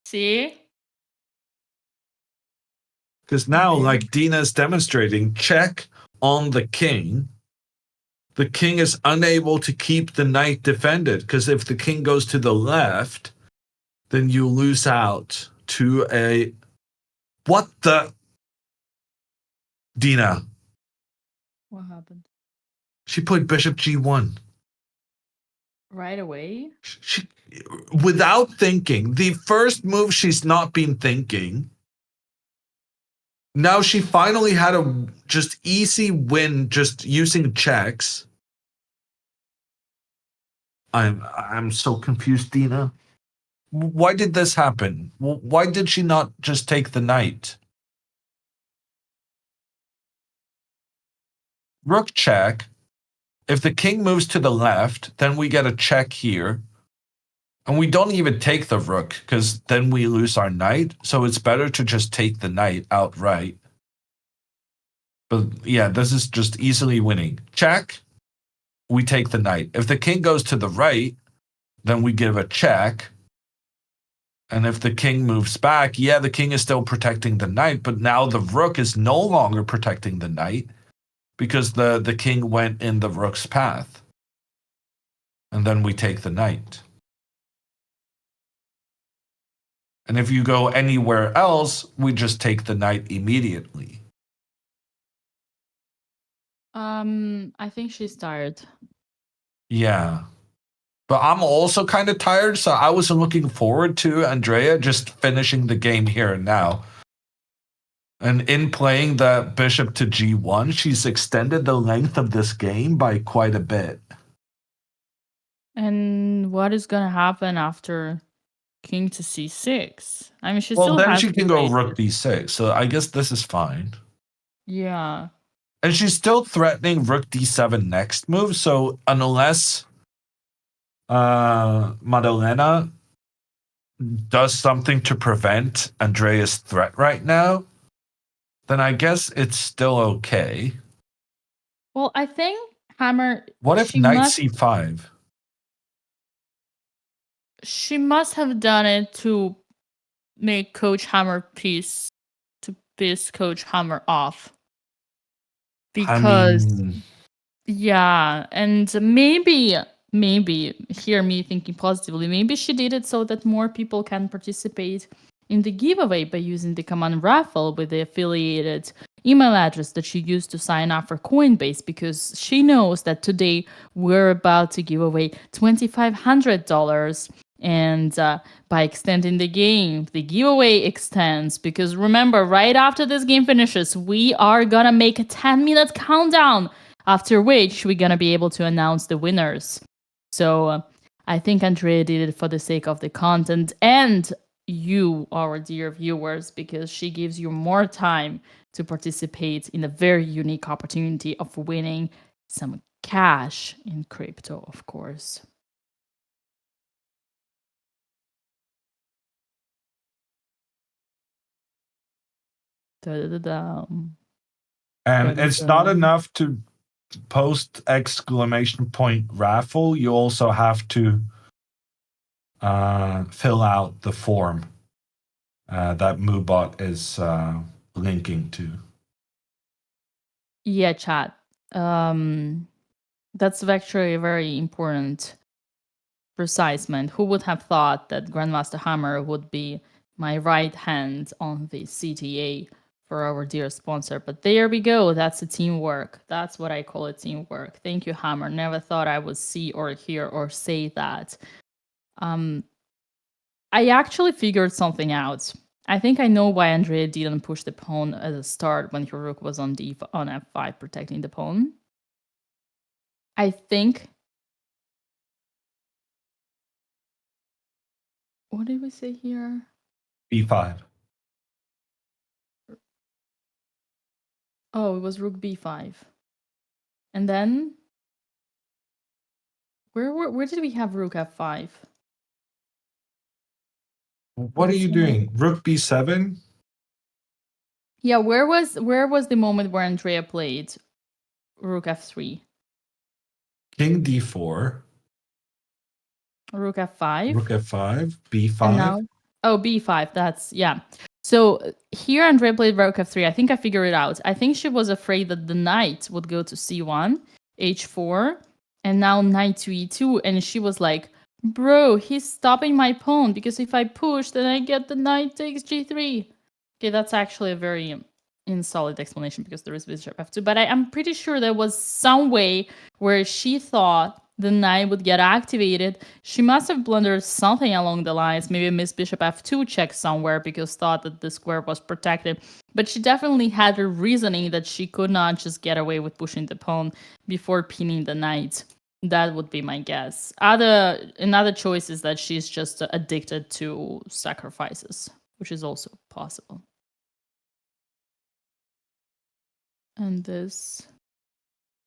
See? Because now, like Dina's demonstrating, check on the king. The king is unable to keep the knight defended, because if the king goes to the left, then you lose out to a... What the... Dina. What happened? She played bishop g1. Right away? She, without thinking. The first move she's not been thinking. Now she finally had a just easy win just using checks. I'm so confused, Dina. Why did this happen? Why did she not just take the knight? Rook check, If the king moves to the left, then we get a check here. And we don't even take the rook, because then we lose our knight. So it's better to just take the knight outright. But yeah, this is just easily winning. Check, we take the knight. If the king goes to the right, then we give a check. And if the king moves back, yeah, the king is still protecting the knight, but now the rook is no longer protecting the knight because the king went in the rook's path. And then we take the knight. And if you go anywhere else, we just take the knight immediately. I think she's tired. Yeah. But I'm also kind of tired, so I was looking forward to Andrea just finishing the game here and now. And in playing the bishop to g1, she's extended the length of this game by quite a bit. And what is gonna happen after king to c6? I mean, she Well, still then has she to can go face rook it. d6, so I guess this is fine. Yeah. And she's still threatening rook d7 next move, so unless Madalena does something to prevent Andrea's threat right now, then I guess it's still okay. Well, I think Hammer. What if knight c5? She must have done it to make Coach Hammer piss Coach Hammer off. Because yeah, and maybe hear me thinking positively. Maybe she did it so that more people can participate in the giveaway by using the command raffle with the affiliated email address that she used to sign up for Coinbase, because she knows that today we're about to give away $2,500. And by extending the game, the giveaway extends, because remember, right after this game finishes, we are gonna make a 10-minute countdown, after which we're gonna be able to announce the winners. So I think Andrea did it for the sake of the content and you, our dear viewers, because she gives you more time to participate in a very unique opportunity of winning some cash in crypto, of course. Da-da-da-da. And it's not enough to post exclamation point raffle. You also have to fill out the form that Moobot is linking to. Yeah, chat. That's actually a very important precisement. Who would have thought that Grandmaster Hammer would be my right hand on the CTA for our dear sponsor? But there we go. That's a teamwork. That's what I call it, teamwork. Thank you, Hammer. Never thought I would see or hear or say that. I actually figured something out. I think I know why Andrea didn't push the pawn at the start when her rook was on f5 protecting the pawn. I think. What did we say here? b5. Oh, it was rook b5. And then where did we have rook f5? What are you doing? Rook b7? Yeah, where was the moment where Andrea played rook f3? King d4. Rook f5. Rook f5. b5. And now, b5. That's, yeah. So here Andrea played rook f3. I think I figured it out. I think she was afraid that the knight would go to c1, h4, and now knight to e2. And she was like, bro, he's stopping my pawn, because if I push, then I get the knight takes g3. Okay, that's actually a very insolid explanation, because there is bishop f2. But I'm pretty sure there was some way where she thought the knight would get activated. She must have blundered something along the lines, maybe miss bishop f2 check somewhere, because thought that the square was protected. But she definitely had a reasoning that she could not just get away with pushing the pawn before pinning the knight. That would be my guess. Another choice is that she's just addicted to sacrifices, which is also possible. And this.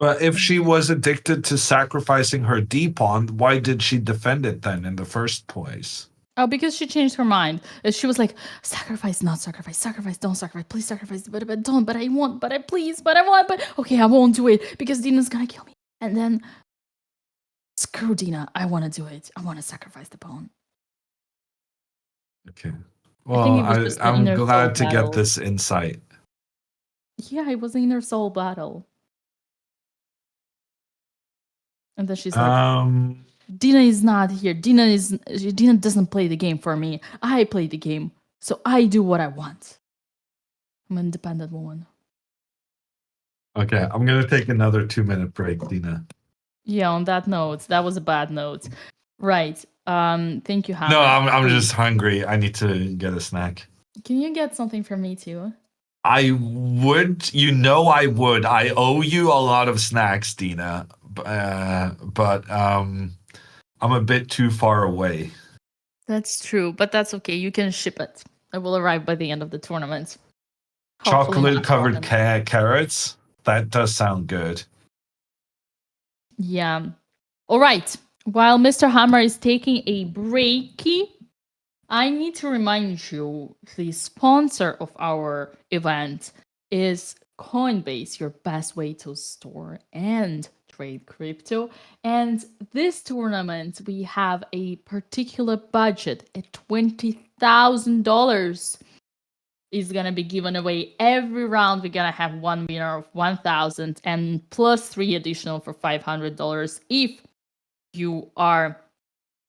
But if she was addicted to sacrificing her D pawn, why did she defend it then in the first place? Oh, because she changed her mind. She was like, sacrifice, not sacrifice, sacrifice, don't sacrifice, please sacrifice, but don't, but I want, but I please, but I want, but okay, I won't do it because Dina's gonna kill me. And then, screw Dina, I wanna do it. I wanna sacrifice the pawn. Okay. think Well, it was just the I'm inner soul glad to battle. get this insight. Yeah, it was the inner soul battle. And then she's like, Dina is not here. Dina doesn't play the game for me. I play the game, so I do what I want. I'm an independent woman. Okay, I'm gonna take another 2-minute break, Dina. Yeah, on that note, that was a bad note. Right. Thank you, Hammer. No, I'm Please. just hungry. I need to get a snack. Can you get something for me too? I would, I would. I owe you a lot of snacks, Dina. But I'm a bit too far away. That's true, but that's okay. You can ship it. It will arrive by the end of the tournament. Hopefully Chocolate not covered rotten. carrots. That does sound good. Yeah. All right. While Mr. Hammer is taking a breaky, I need to remind you the sponsor of our event is Coinbase, your best way to store and trade crypto. And this tournament, we have a particular budget at $20,000 is going to be given away every round. We're going to have one winner of 1,000 and plus 3 additional for $500 if you are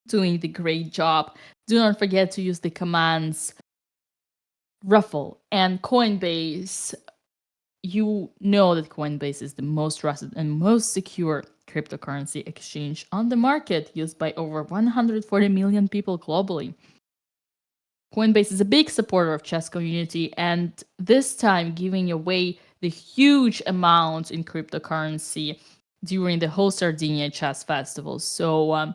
doing the great job. Do not forget to use the commands Ruffle and Coinbase. You know that Coinbase is the most trusted and most secure cryptocurrency exchange on the market, used by over 140 million people globally. Coinbase is a big supporter of chess community, and this time giving away the huge amount in cryptocurrency during the whole Sardinia chess festival. So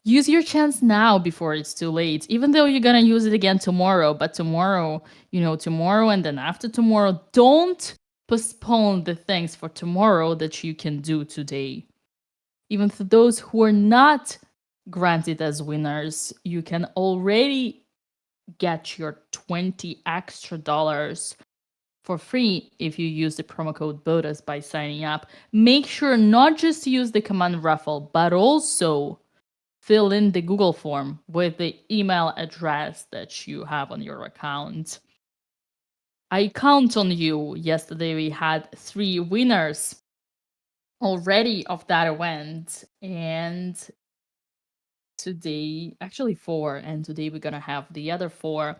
use your chance now before it's too late, even though you're gonna use it again tomorrow. But tomorrow, tomorrow and then after tomorrow, don't postpone the things for tomorrow that you can do today. Even for those who are not granted as winners, you can already get your 20 extra dollars for free if you use the promo code BOTEZ by signing up. Make sure not just to use the command Ruffle, but also fill in the Google form with the email address that you have on your account. I count on you. Yesterday we had 3 winners already of that event, and today, actually 4, and today we're gonna have the other 4.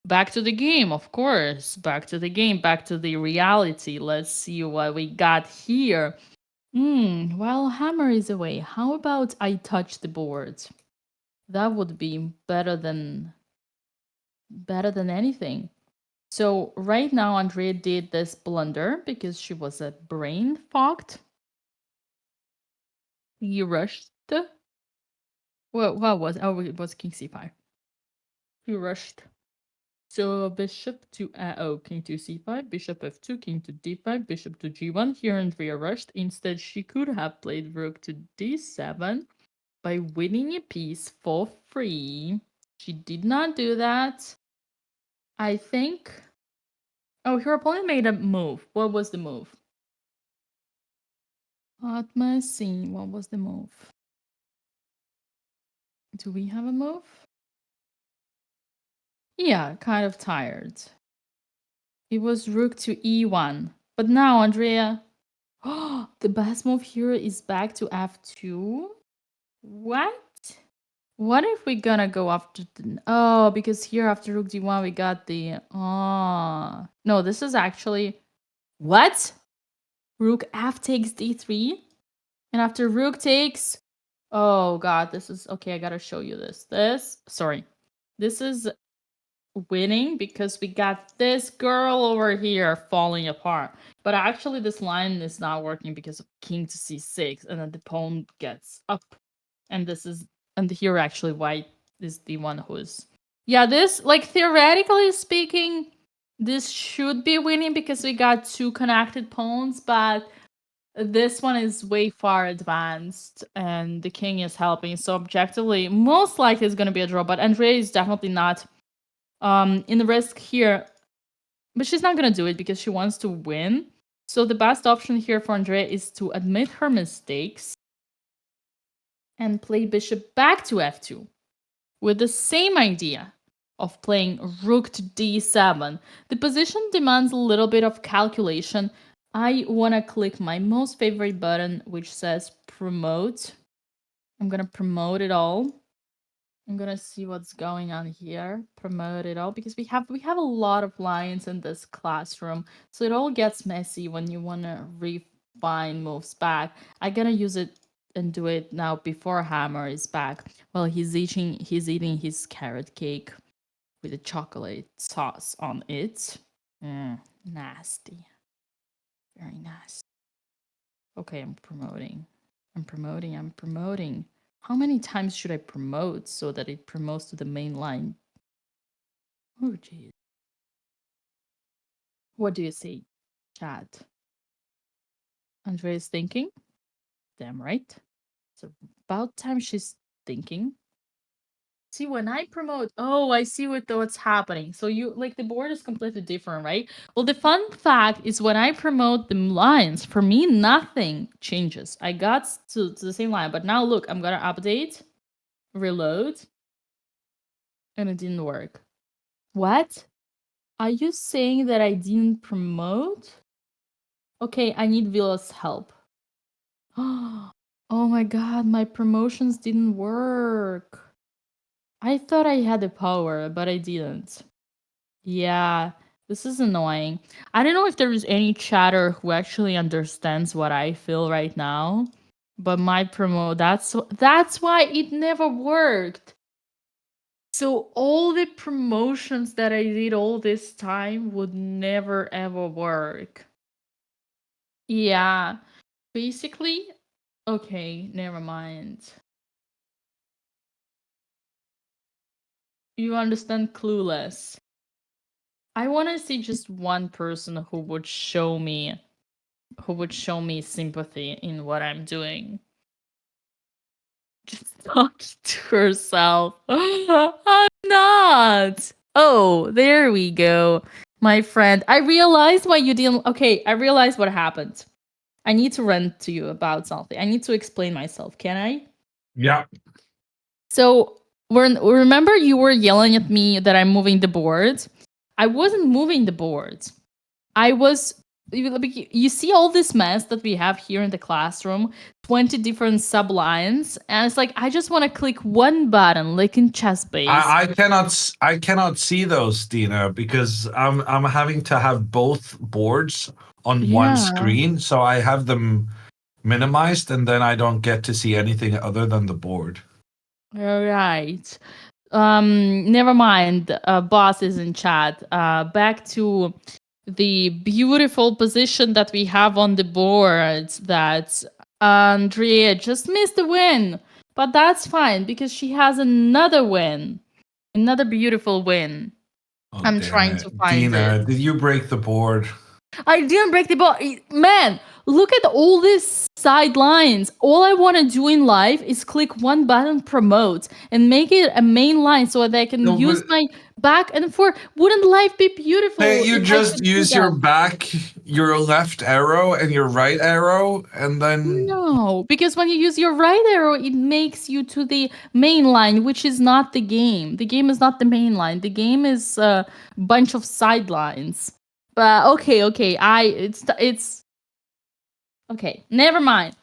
Back to the game, of course. Back to the game, back to the reality. Let's see what we got here. While Hammer is away, how about I touch the board? That would be better than anything. So right now Andrea did this blunder because she was a brain fogged. He rushed. What was it was king c5. He rushed. So bishop to king to c5, bishop f2, king to d5, bishop to g1. Here Andrea rushed. Instead, she could have played rook to d7 by winning a piece for free. She did not do that. I think. Oh, her opponent made a move. What was the move? Let me see. What was the move? Do we have a move? Yeah, kind of tired. It was rook to e1. But now, Andrea, the best move here is back to f2. What? What if we're gonna go after the... Oh, because here after rook d1 we got the... Oh. No, this is actually... What? Rook f takes d3? And after rook takes... Oh god, this is... Okay, I gotta show you this. This is winning because we got this girl over here falling apart. But actually this line is not working because of king to c6 and then the pawn gets up. And this is... And here actually white is the one who is... Yeah, this, like, theoretically speaking, this should be winning because we got 2 connected pawns, but This one is way far advanced, and the king is helping. So objectively, most likely it's going to be a draw. But Andrea is definitely not in the risk here. But she's not going to do it because she wants to win. So the best option here for Andrea is to admit her mistakes and play bishop back to f2 with the same idea of playing rook to d7. The position demands a little bit of calculation. I want to click my most favorite button, which says promote. I'm going to promote it all. I'm going to see what's going on here. Promote it all, because we have a lot of lines in this classroom. So it all gets messy when you want to refine moves back. I got to use it and do it now before Hammer is back. Well, he's eating his carrot cake with a chocolate sauce on it. Nasty. Very nasty. Okay, I'm promoting. How many times should I promote so that it promotes to the main line? Oh, jeez. What do you say, chat? Andrea is thinking? Damn right. It's about time she's thinking. See, when I promote, oh, I see what's happening. So you like the board is completely different, right? Well, the fun fact is when I promote the lines, for me, nothing changes. I got to the same line, but now look, I'm gonna update, reload, and it didn't work. What? Are you saying that I didn't promote? Okay, I need Villa's help. Oh my god, my promotions didn't work. I thought I had the power, but I didn't. Yeah, this is annoying. I don't know if there is any chatter who actually understands what I feel right now, but my promo, that's why it never worked. So all the promotions that I did all this time would never ever work. Yeah, basically, okay, never mind. You understand clueless. I want to see just one person who would show me sympathy in what I'm doing. Just talk to herself. I'm not. Oh, there we go. My friend, I realized why you didn't. Okay, I realized what happened. I need to rant to you about something. I need to explain myself. Can I? Yeah. So, remember you were yelling at me that I'm moving the board? I wasn't moving the board. I was. You see all this mess that we have here in the classroom, 20 different sublines, and it's like I just want to click one button, like in chess base. I cannot see those, Dina, because I'm having to have both boards on one screen, so I have them minimized, and then I don't get to see anything other than the board. All right. Never mind. Boss is in chat. Back to the beautiful position that we have on the board that Andrea just missed the win. But that's fine because she has another win. Another beautiful win. Oh, I'm damn trying it. to find Dina, it. did you break the board? I didn't break the ball. Man, look at all these sidelines. All I want to do in life is click one button, promote, and make it a main line so that I can use my back and forth. Wouldn't life be beautiful Hey, you if I just could do use your that? back, your left arrow, and your right arrow, and then. No, because when you use your right arrow, it makes you to the main line, which is not the game. The game is not the main line. The game is a bunch of sidelines. But okay, it's okay. Never mind,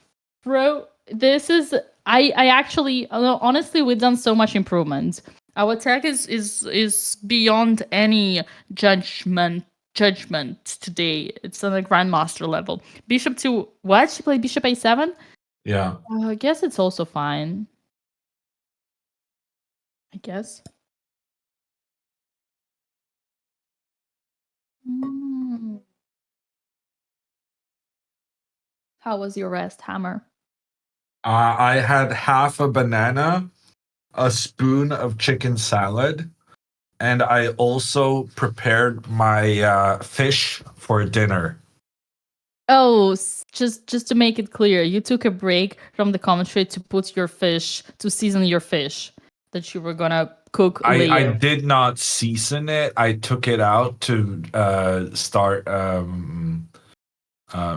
bro. This is I actually honestly we've done so much improvement. Our tech is beyond any judgment today. It's on the grandmaster level. Bishop to what? She played bishop a7. Yeah. I guess it's also fine. I guess. Mm. How was your rest, Hammer? I had half a banana, a spoon of chicken salad, and I also prepared my fish for dinner. Oh, just to make it clear, you took a break from the commentary to put your fish, to season your fish that you were gonna cook I later. did not season it. I took it out to start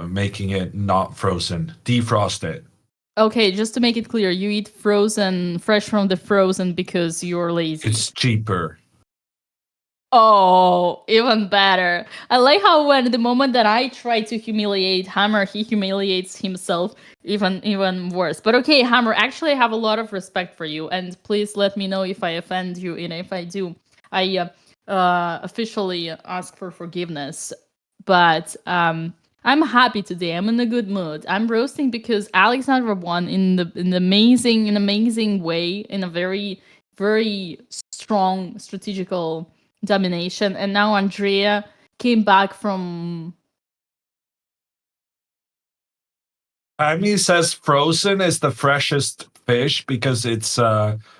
making it not frozen, defrost it. Okay, just to make it clear, you eat frozen, fresh from the frozen because you're lazy. It's cheaper. Oh, even better. I like how when the moment that I try to humiliate Hammer, he humiliates himself even worse. But okay, Hammer, actually I have a lot of respect for you, and please let me know if I offend you, and if I do, I officially ask for forgiveness. But I'm happy today. I'm in a good mood. I'm roasting because Alexandra won in an amazing way, in a very strong strategical domination, and now Andrea came back from. Amy says frozen is the freshest fish because it's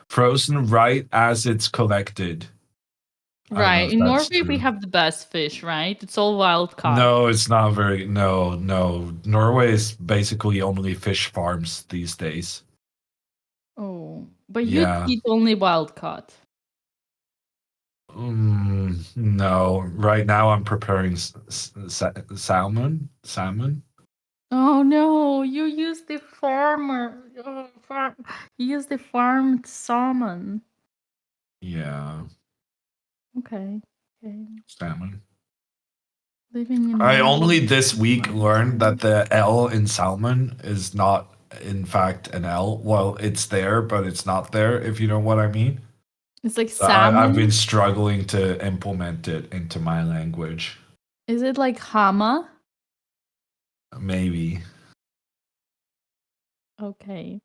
frozen right as it's collected. I don't know Right, if in that's Norway we true. have the best fish, right? It's all wild caught. No, it's not very. No, no. Norway is basically only fish farms these days. Oh, but you Yeah. eat only wild caught. No. Right now I'm preparing salmon. Salmon. Oh no, you use the farmer. You use the farmed salmon. Yeah. Okay. Salmon. Living in I Norway. only this week learned that the L in salmon is not, in fact, an L. Well, it's there, but it's not there, if you know what I mean. It's like So I've been salmon. struggling to implement it into my language. Is it like hama? Maybe. Okay.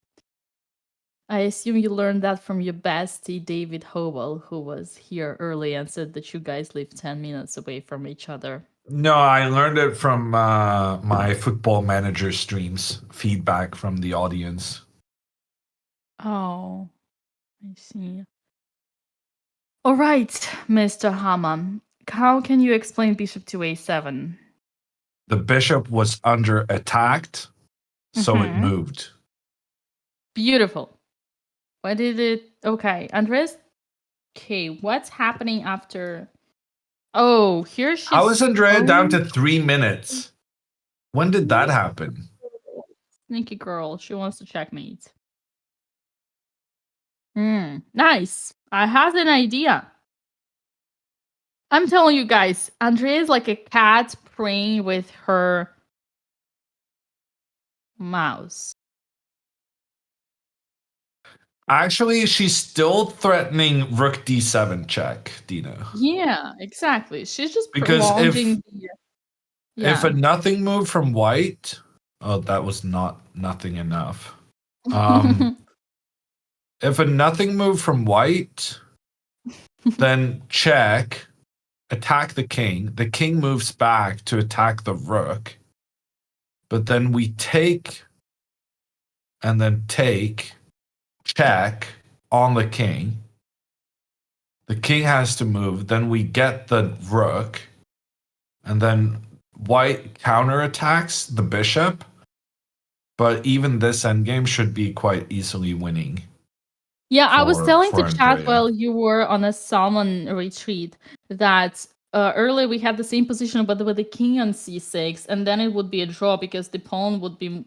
I assume you learned that from your bestie, David Howell, who was here early and said that you guys live 10 minutes away from each other. No, I learned it from my football manager streams, feedback from the audience. Oh, I see. All right, Mr. Hama. How can you explain bishop to a7? The bishop was under attacked, so it Mhm. moved. Beautiful. Why did it? Okay, Andres. Okay, what's happening after? Oh, here she's. How is Andrea down Oh, to 3 minutes? When did that happen? sneaky girl. She wants to checkmate. Nice. I have an idea. I'm telling you guys, Andrea is like a cat playing with her mouse. Actually, she's still threatening rook d7 check, Dina. Yeah, exactly. She's just Because prolonging the. if a Yeah. nothing move from white, oh, that was not nothing enough. If a nothing move from white, then check, attack the king. The king moves back to attack the rook. But then we take and then take, check on the king. The king has to move. Then we get the rook. And then white counterattacks the bishop. But even this endgame should be quite easily winning. Yeah, I was telling For to chat Andrea. while you were on a salmon retreat that earlier we had the same position, but with the king on c6, and then it would be a draw because the pawn would be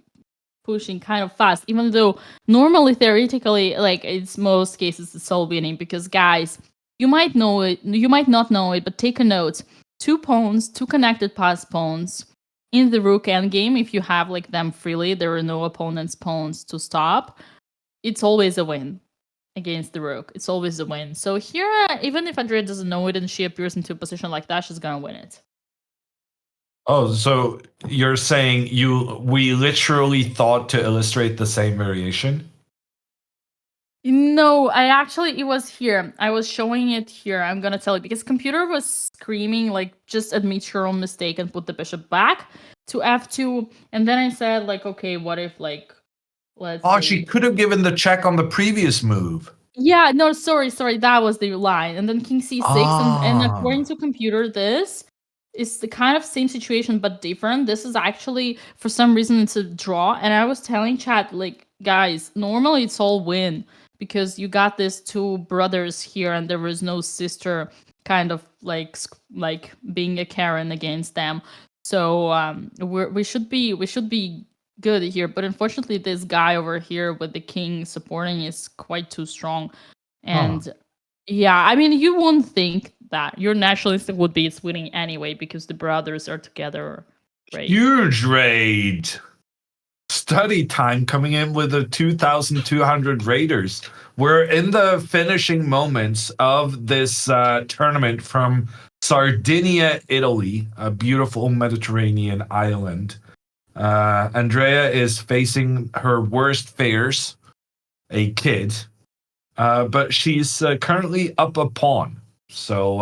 pushing kind of fast, even though normally, theoretically, like it's most cases it's all winning. Because guys, you might know it, you might not know it, but take a note: two pawns, two connected pass pawns in the rook endgame. If you have like them freely, there are no opponent's pawns to stop. It's always a win against the rook. It's always a win. So here, even if Andrea doesn't know it and she appears into a position like that, she's gonna win it. Oh, so you're saying we literally thought to illustrate the same variation? No, it was here. I was showing it here. I'm gonna tell you because computer was screaming like, just admit your own mistake and put the bishop back to f2. And then I said like, okay, what if like, let's Oh, say. she could have given the check on the previous move. Yeah, no, sorry, that was the line. And then king c6, and according to computer, this is the kind of same situation but different. This is actually, for some reason, it's a draw. And I was telling chat, like, guys, normally it's all win because you got these two brothers here and there was no sister kind of like being a Karen against them. So we should be good here. But unfortunately, this guy over here with the king supporting is quite too strong. And yeah, I mean, you won't think that your nationalist would be it's winning anyway because the brothers are together, right? Huge raid. Study time coming in with a 2,200 raiders. We're in the finishing moments of this tournament from Sardinia, Italy, a beautiful Mediterranean island. Andrea is facing her worst fears, a kid, but she's currently up a pawn. So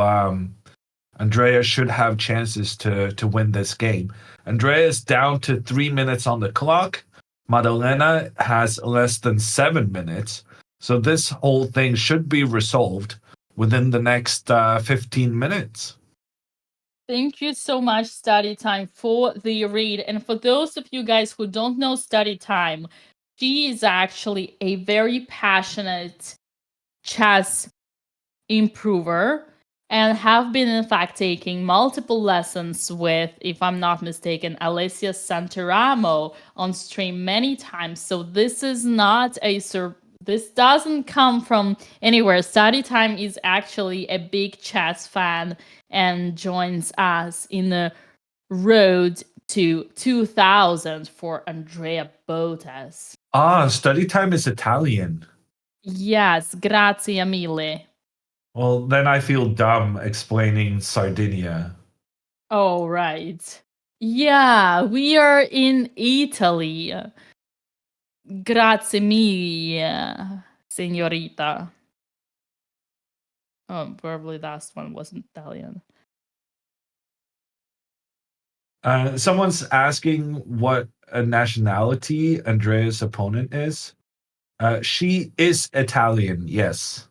Andrea should have chances to win this game. Andrea is down to 3 minutes on the clock. Maddalena has less than 7 minutes. So this whole thing should be resolved within the next 15 minutes. Thank you so much, Study Time, for the read. And for those of you guys who don't know Study Time, she is actually a very passionate chess improver and have been in fact taking multiple lessons with, if I'm not mistaken, Alessia Santaramo on stream many times. So this is not a this doesn't come from anywhere. Study Time is actually a big chess fan and joins us in the road to 2000 for Andrea Botez. Study time is Italian. Yes, grazie mille. Well, then I feel dumb explaining Sardinia. Oh, right. Yeah, we are in Italy. Grazie mille, signorita. Oh, probably last one wasn't Italian. Someone's asking what a nationality Andrea's opponent is. She is Italian, yes.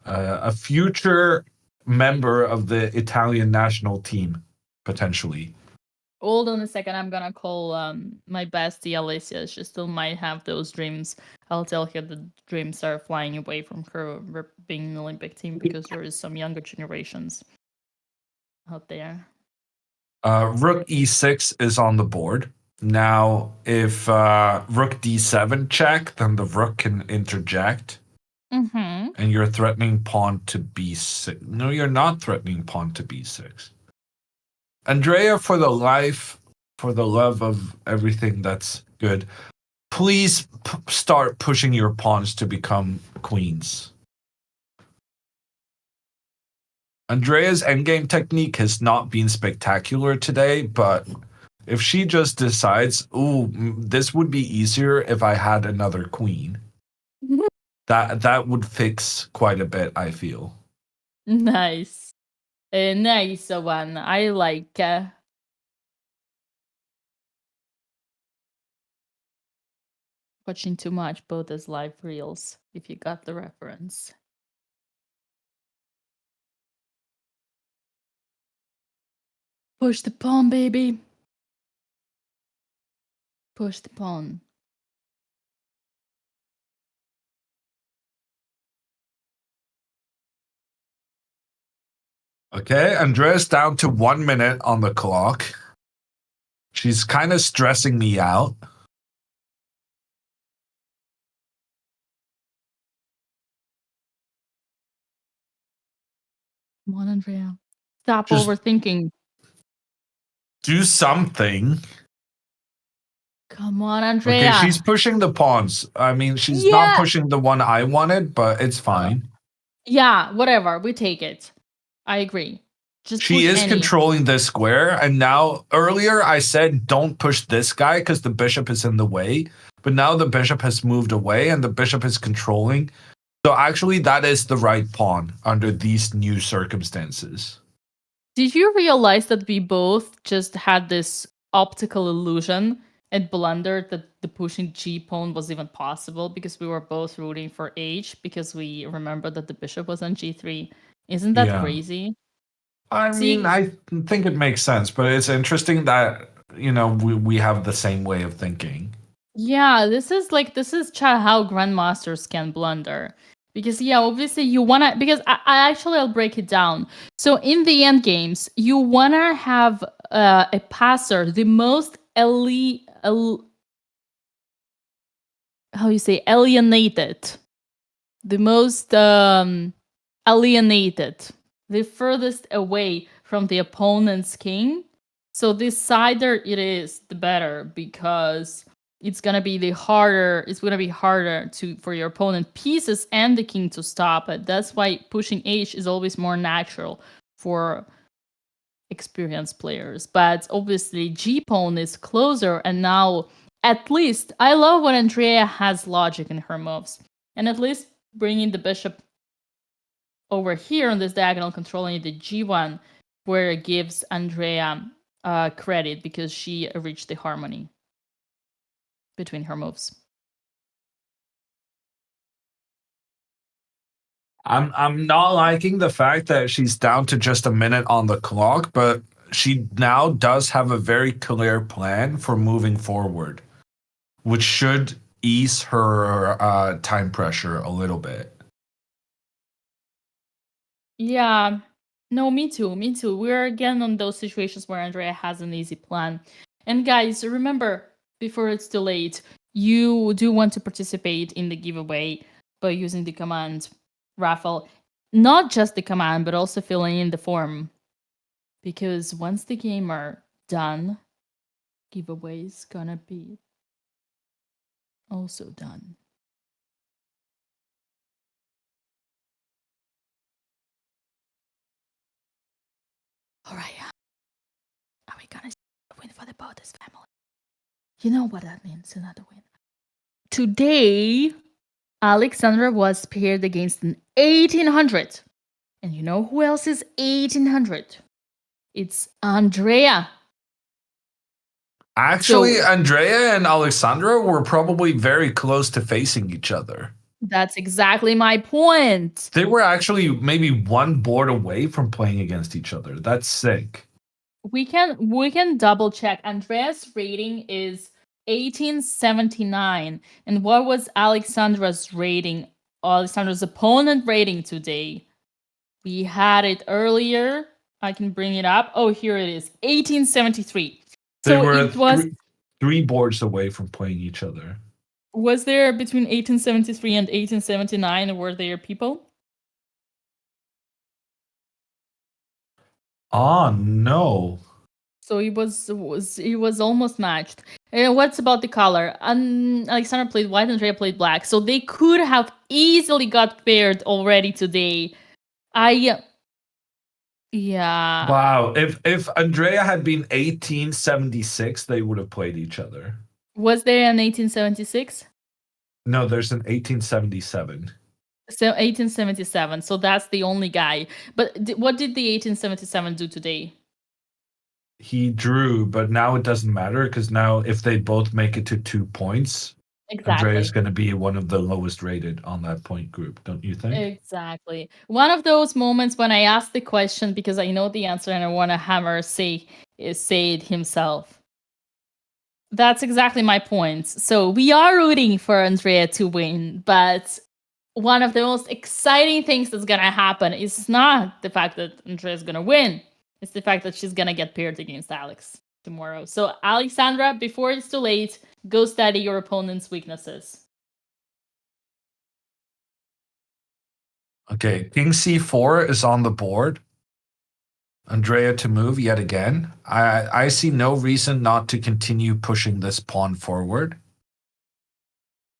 A future member of the Italian national team, potentially. Hold on a second, I'm gonna call my bestie Alicia. She still might have those dreams. I'll tell her the dreams are flying away from her being an Olympic team because there is some younger generations out there. Rook e6 is on the board. Now, if rook d7 check, then the rook can interject. Mm-hmm. And you're threatening pawn to b6. No, you're not threatening pawn to b6. Andrea, for the love of everything that's good, please start pushing your pawns to become queens. Andrea's endgame technique has not been spectacular today, but if she just decides, ooh, this would be easier if I had another queen, that would fix quite a bit, I feel. Nice. Nice one. I like. Watching too much BotezLive reels, if you got the reference. Push the pawn, baby. Push the pawn. Okay, Andrea's down to 1 minute on the clock. She's kind of stressing me out. Come on, Andrea. Stop Just overthinking. do something. Come on, Andrea. Okay, she's pushing the pawns. I mean, she's not pushing the one I wanted, but it's fine. Yeah, whatever. We take it. I agree. Just she is controlling this square, and now earlier I said don't push this guy because the bishop is in the way, but now the bishop has moved away and the bishop is controlling. So actually that is the right pawn under these new circumstances. Did you realize that we both just had this optical illusion and blundered that the pushing G pawn was even possible because we were both rooting for H because we remembered that the bishop was on G3? Isn't that crazy? I mean, I think it makes sense, but it's interesting that we have the same way of thinking. Yeah, this is how grandmasters can blunder. Because obviously you wanna because I'll break it down. So in the end games, you wanna have a passer, the most how you say alienated, the most alienated, the furthest away from the opponent's king. So the sider it is, the better, because it's gonna be harder for your opponent pieces and the king to stop it. That's why pushing H is always more natural for experienced players. But obviously G pawn is closer, and now at least I love when Andrea has logic in her moves. And at least bringing the bishop over here on this diagonal, controlling the G1, where it gives Andrea credit because she reached the harmony between her moves. I'm not liking the fact that she's down to just a minute on the clock, but she now does have a very clear plan for moving forward, which should ease her time pressure a little bit. Yeah. No, me too. Me too. We're again on those situations where Andrea has an easy plan. And guys, remember, before it's too late, you do want to participate in the giveaway by using the command raffle. Not just the command, but also filling in the form. Because once the game are done, giveaway's gonna be also done. All right. Are we gonna win for the Botez family? You know what that means, another win. Today, Alexandra was paired against an 1800. And you know who else is 1800? It's Andrea. Actually, Andrea and Alexandra were probably very close to facing each other. That's exactly my point. They were actually maybe one board away from playing against each other. That's sick. We can double check. Andrea's rating is 1879. And what was Alexandra's rating? Alexandra's opponent rating today. We had it earlier. I can bring it up. Oh, here it is. 1873. They So were it was three boards away from playing each other. Was there between 1873 and 1879, were there people? Oh no. So it was almost matched. And what's about the color? Alexandra played white, Andrea played black. So they could have easily got paired already today. Yeah. Wow. If Andrea had been 1876, they would have played each other. Was there an 1876? No, there's an 1877. So 1877. So that's the only guy. But what did the 1877 do today? He drew, but now it doesn't matter because now if they both make it to 2 points, Andrea is going to be one of the lowest rated on that point group, don't you think? Exactly. One of those moments when I ask the question because I know the answer and I want to hammer say it himself. That's exactly my point. So we are rooting for Andrea to win, but one of the most exciting things that's gonna happen is not the fact that Andrea is gonna win. It's the fact that she's gonna get paired against Alex tomorrow. So Alexandra, before it's too late, go study your opponent's weaknesses. Okay, King C4 is on the board. Andrea to move yet again. I see no reason not to continue pushing this pawn forward.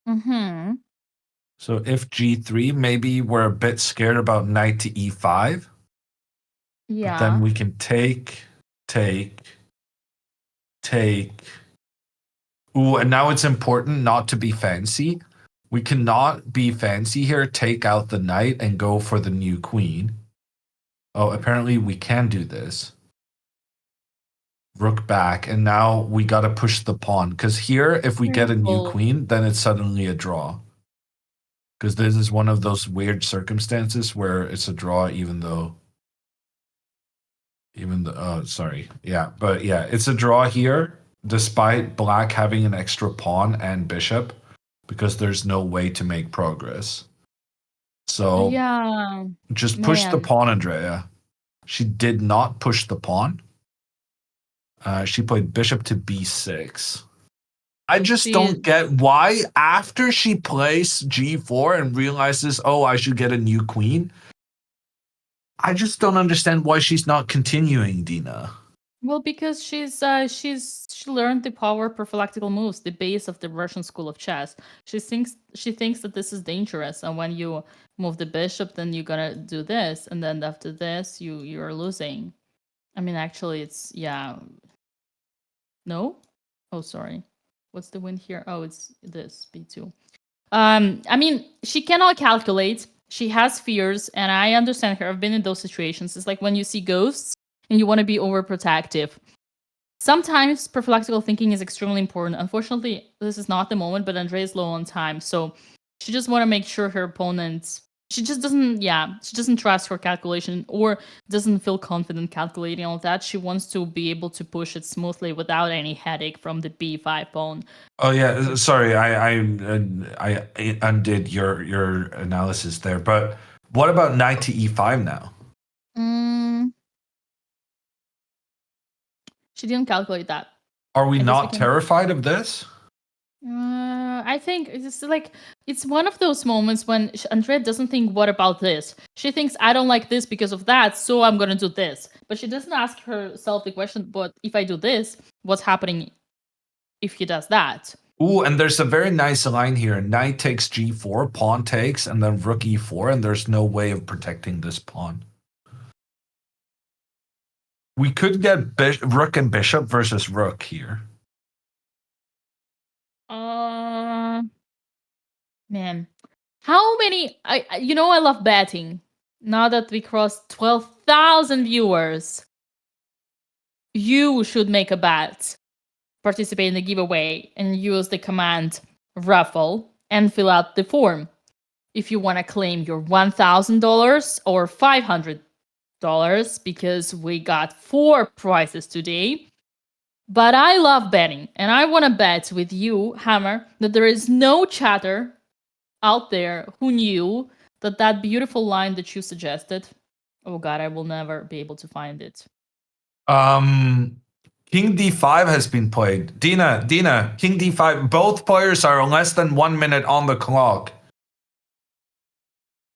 Mm-hmm. So if G3, maybe we're a bit scared about knight to E5. Yeah. But then we can take. Ooh, and now it's important not to be fancy. We cannot be fancy here, take out the knight and go for the new queen. Oh, apparently we can do this. Rook back, and now we gotta push the pawn. Because here, if we get a new queen, then it's suddenly a draw. Because this is one of those weird circumstances where it's a draw even though Even the sorry, yeah, but yeah, it's a draw here, despite black having an extra pawn and bishop, because there's no way to make progress. So Yeah, just push the man. pawn, Andrea. She did not push the pawn. She played bishop to b6. I just She don't get why after she plays g4 and realizes, oh, I should get a new queen. I just don't understand why she's not continuing, Dina. Well, because she learned the power prophylactical moves, the base of the Russian school of chess. She thinks that this is dangerous, and when you move the bishop, then you're gonna do this, and then after this, you're losing. I mean, actually, it's yeah. No, oh sorry, what's the win here? Oh, it's this b2. I mean, she cannot calculate. She has fears, and I understand her. I've been in those situations. It's like when you see ghosts and you want to be overprotective. Sometimes prophylactical thinking is extremely important. Unfortunately, this is not the moment, but Andrea is low on time, so she just want to make sure her opponent. She just doesn't, yeah, she doesn't trust her calculation or doesn't feel confident calculating all that. She wants to be able to push it smoothly without any headache from the b5 pawn. Oh yeah, sorry, I undid your analysis there. But what about knight to e5 now? Mm, she didn't calculate that. Are we I guess we not can. terrified of this? I think it's like it's one of those moments when Andrea doesn't think, "What about this?" She thinks, "I don't like this because of that, so I'm gonna do this." But she doesn't ask herself the question, "But if I do this, what's happening if he does that?" Ooh, and there's a very nice line here. Knight takes g4, pawn takes, and then rook e4, and there's no way of protecting this pawn. We could get rook and bishop versus rook here. Man, how many? I love betting. Now that we crossed 12,000 viewers, you should make a bet, participate in the giveaway, and use the command raffle and fill out the form if you want to claim your $1,000 or $500 because we got 4 prizes today. But I love betting, and I want to bet with you, Hammer, that there is no chatter out there who knew that beautiful line that you suggested. Oh god, I will never be able to find it. King d5 has been played. Dina, King d5. Both players are less than 1 minute on the clock.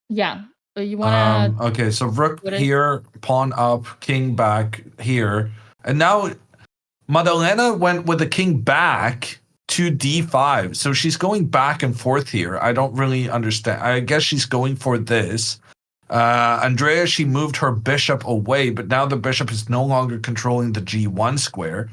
Yeah, you wanna? Okay, so rook here, pawn up, king back here, and now Madalena went with the king back to d5. So she's going back and forth here. I don't really understand. I guess she's going for this. Andrea, she moved her bishop away, but now the bishop is no longer controlling the g1 square.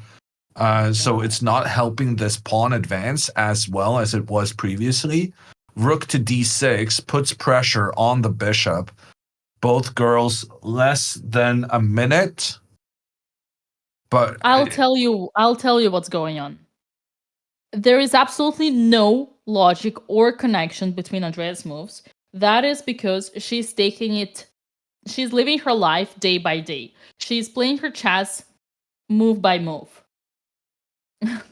So it's not helping this pawn advance as well as it was previously. Rook to d6 puts pressure on the bishop. Both girls less than a minute. But I'll tell you what's going on. There is absolutely no logic or connection between Andrea's moves. That is because she's living her life day by day. She's playing her chess move by move.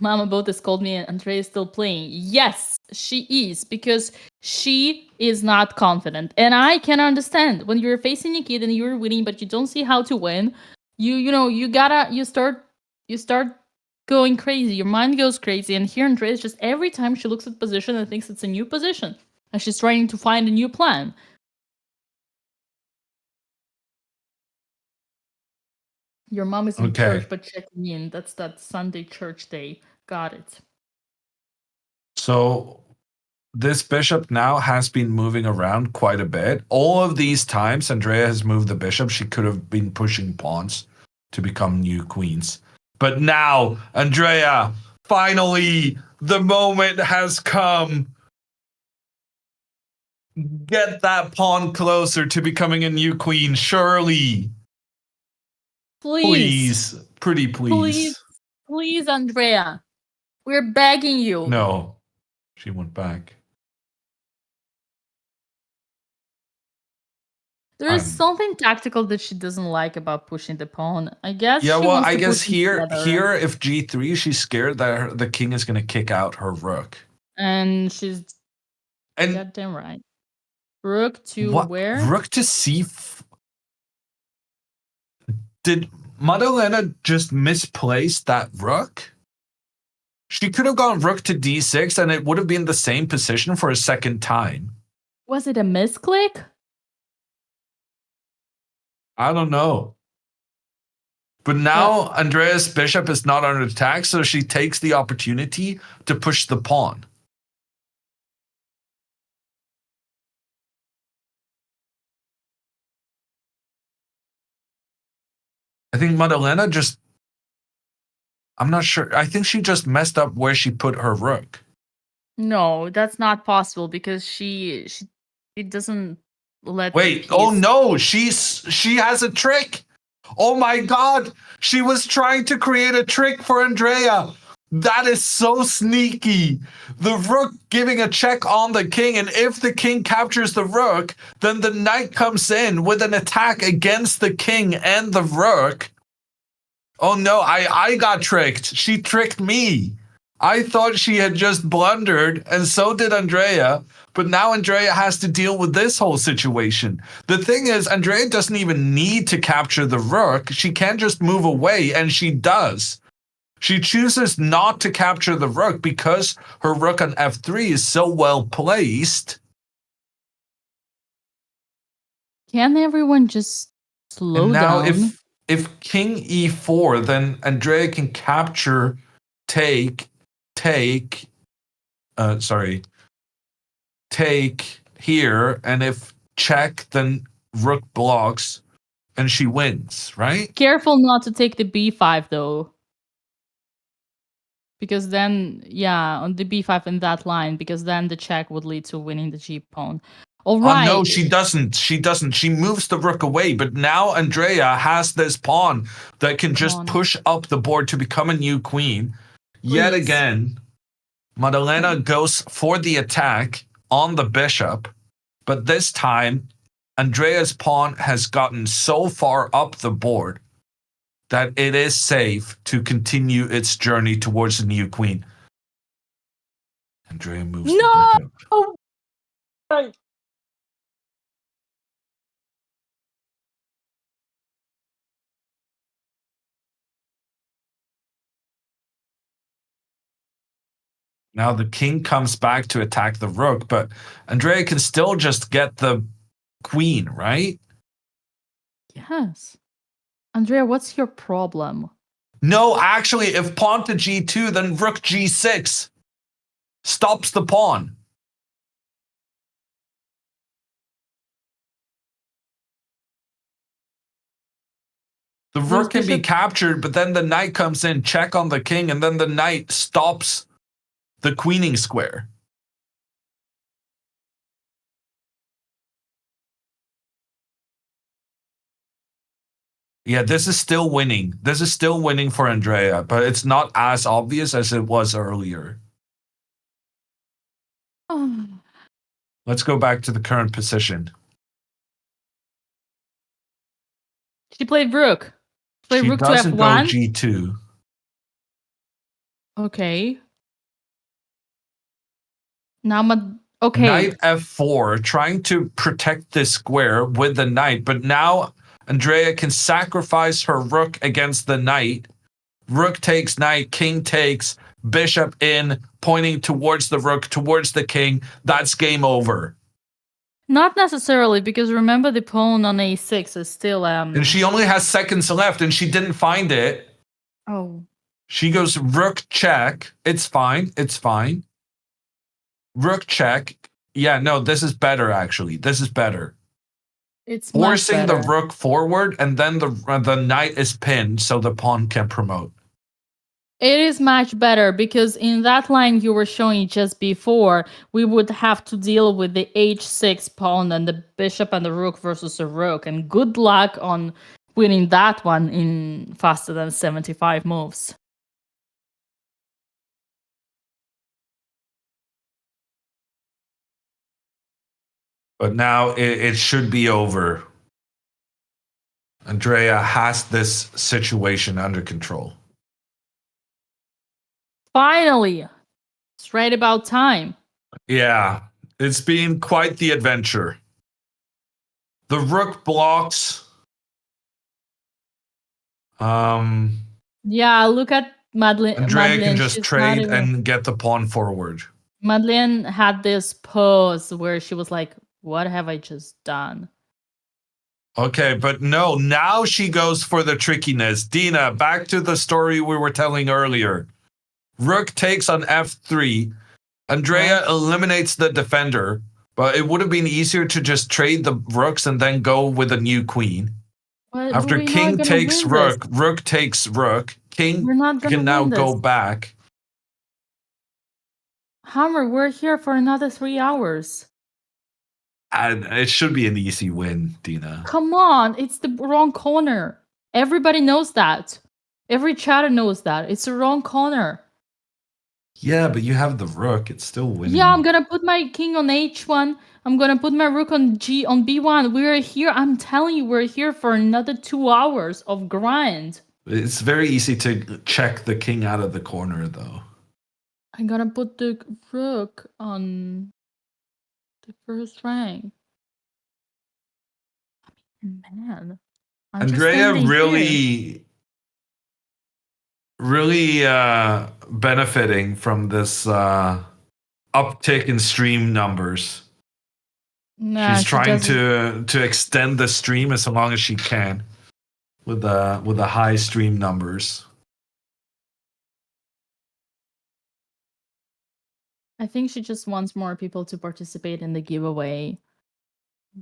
Mama Botes called me and Andrea is still playing. Yes, she is, because she is not confident. And I can understand when you're facing a kid and you're winning, but you don't see how to win. You start going crazy. Your mind goes crazy. And here Andrea is just every time she looks at position and thinks it's a new position. And she's trying to find a new plan. Your mom is in church, but checking in. That's that Sunday church day. Got it. So this bishop now has been moving around quite a bit. All of these times Andrea has moved the bishop, she could have been pushing pawns to become new queens. But now, Andrea, finally, the moment has come. Get that pawn closer to becoming a new queen, surely. Please. Pretty please. Please, Andrea. We're begging you. No, she went back. There is something tactical that she doesn't like about pushing the pawn. I guess Yeah, she well, wants I to guess push them together. here, if g3, she's scared that the king is going to kick out her rook. And she's And goddamn right. Rook to what? where? Rook to c. Did Madalena just misplace that rook? She could have gone rook to d6 and it would have been the same position for a second time. Was it a misclick? I don't know. But now Andrea's bishop is not under attack, so she takes the opportunity to push the pawn. I think Madalena just... I'm not sure. I think she just messed up where she put her rook. No, that's not possible because she doesn't let the Wait, piece... oh no, she has a trick. Oh my god, she was trying to create a trick for Andrea. That is so sneaky. The rook giving a check on the king, and if the king captures the rook, then the knight comes in with an attack against the king and the rook. Oh no, I got tricked. She tricked me. I thought she had just blundered, and so did Andrea. But now Andrea has to deal with this whole situation. The thing is, Andrea doesn't even need to capture the rook. She can just move away, and she does. She chooses not to capture the rook because her rook on f3 is so well placed. Can everyone just slow And now down? if king e4, then Andrea can capture, take here, and if check, then rook blocks, and she wins, right? Careful not to take the b5 though. Because then, yeah, on the b5 in that line, because then the check would lead to winning the g pawn. All right. No, she doesn't. She doesn't. She moves the rook away, but now Andrea has this pawn that can just push up the board to become a new queen. Yet Please. again, Madalena goes for the attack on the bishop, but this time Andrea's pawn has gotten so far up the board that it is safe to continue its journey towards the new queen. Andrea moves the bishop. Oh, Now the king comes back to attack the rook, but Andrea can still just get the queen, right? yes. Andrea, what's your problem? No, actually, if pawn to g2, then rook g6 stops the pawn. The rook can be captured, but then the knight comes in, check on the king, and then the knight stops the queening square. Yeah, this is still winning. This is still winning for Andrea, but it's not as obvious as it was earlier. Let's go back to the current position. She played rook. She rook to doesn't go f1. g2. Okay. Now, okay. Knight f4, trying to protect this square with the knight, but now Andrea can sacrifice her rook against the knight. Rook takes knight, king takes, bishop in, pointing towards the rook, towards the king. That's game over. Not necessarily, because remember the pawn on a6 is still... And she only has seconds left, and she didn't find it. Oh. She goes rook check. It's fine. It's fine. Rook check. Yeah, no, this is better, actually. This is better. It's forcing the rook forward, and then the knight is pinned, so the pawn can promote. It is much better, because in that line you were showing just before, we would have to deal with the h6 pawn and the bishop and the rook versus the rook, and good luck on winning that one in faster than 75 moves. But now it should be over. Andrea has this situation under control. Finally, it's right about time. Yeah, it's been quite the adventure. The rook blocks. Yeah, look at Madeline. Andrea can just She's not trade even. and get the pawn forward. Madeleine had this pose where she was like, "What have I just done?" Okay, but no, now she goes for the trickiness. Dina, back to the story we were telling earlier. Rook takes on f3. Andrea eliminates the defender, but it would have been easier to just trade the rooks and then go with a new queen. After we're not king gonna takes win rook, this. rook takes rook, king We're not gonna can now win go this. back. Hammer, we're here for another 3 hours. And it should be an easy win, Dina. Come on, it's the wrong corner. Everybody knows that. Every chatter knows that. It's the wrong corner. Yeah, but you have the rook. It's still winning. Yeah, I'm gonna put my king on h1. I'm gonna put my rook on b1. We're here. I'm telling you, we're here for another 2 hours of grind. It's very easy to check the king out of the corner, though. I'm gonna put the rook on the first rank. I mean, man. I'm just Andrea standing here. really benefiting from this uptick in stream numbers. Nah, She's she trying doesn't. to extend the stream as long as she can with the high stream numbers. I think she just wants more people to participate in the giveaway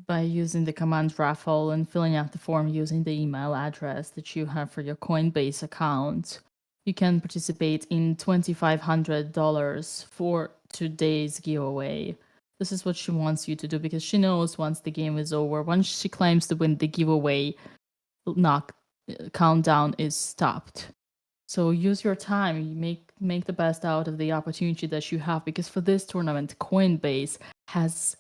by using the command raffle and filling out the form using the email address that you have for your Coinbase account. You can participate in $2,500 for today's giveaway. This is what she wants you to do because she knows once the game is over, once she claims to win the giveaway, countdown is stopped. So use your time, make the best out of the opportunity that you have, because for this tournament, Coinbase has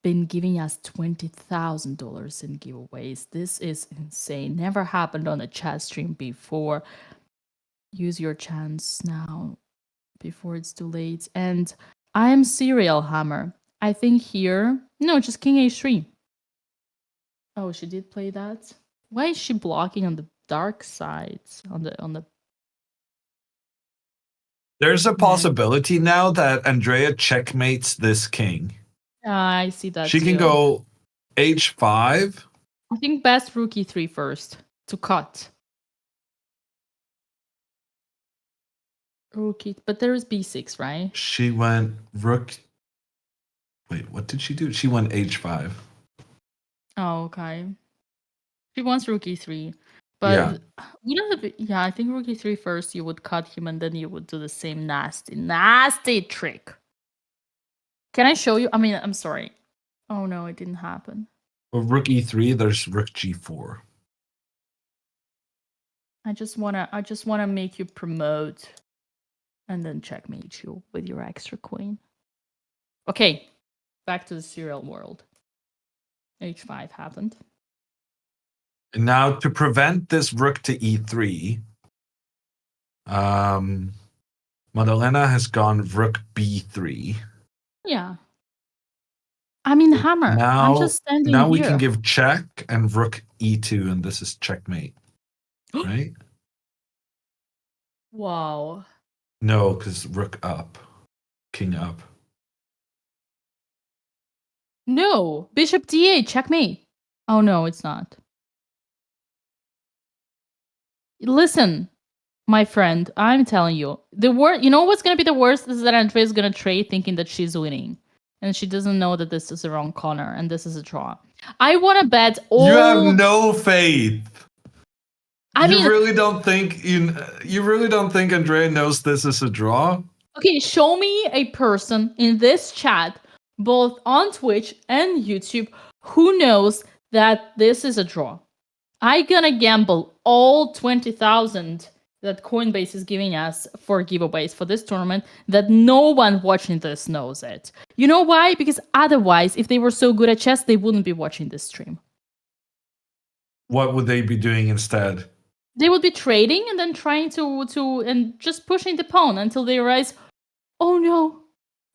been giving us $20,000 in giveaways. This is insane. Never happened on a chat stream before. Use your chance now before it's too late. And I am Serial Hammer. I think here, no, just King H3. Oh, she did play that. Why is she blocking on the dark sides? On the There's a possibility now that Andrea checkmates this king. I see that She too. can go h5. I think best rook e3 first to cut. Rook e, but there is b6, right? She went rook. Wait, what did she do? She went h5. Oh, okay. She wants rook e3. But yeah. I think rook e3 first, you would cut him and then you would do the same nasty trick. Can I show you? I mean, I'm sorry. Oh no, it didn't happen. Well, rook e3, there's rook g4. I just wanna make you promote and then checkmate you with your extra queen. Okay, back to the serial world. h5 happened. And now to prevent this rook to e3, Madalena has gone rook b3. Yeah. I mean, Hammer. I'm just standing now here. we can give check and rook e2, and this is checkmate, right? Wow. No, because rook up, king up. No, bishop d8, checkmate. Oh no, it's not. Listen, my friend, I'm telling you, you know what's gonna be the worst is that Andrea's gonna trade thinking that she's winning, and she doesn't know that this is the wrong corner and this is a draw. I want to bet all. You have no faith. I mean, you really don't think Andrea knows this is a draw? Okay, show me a person in this chat, both on Twitch and YouTube, who knows that this is a draw. I gonna gamble all 20,000 that Coinbase is giving us for giveaways for this tournament that no one watching this knows it. You know why? Because otherwise, if they were so good at chess, they wouldn't be watching this stream. What would they be doing instead? They would be trading and then trying to and just pushing the pawn until they realize, oh no,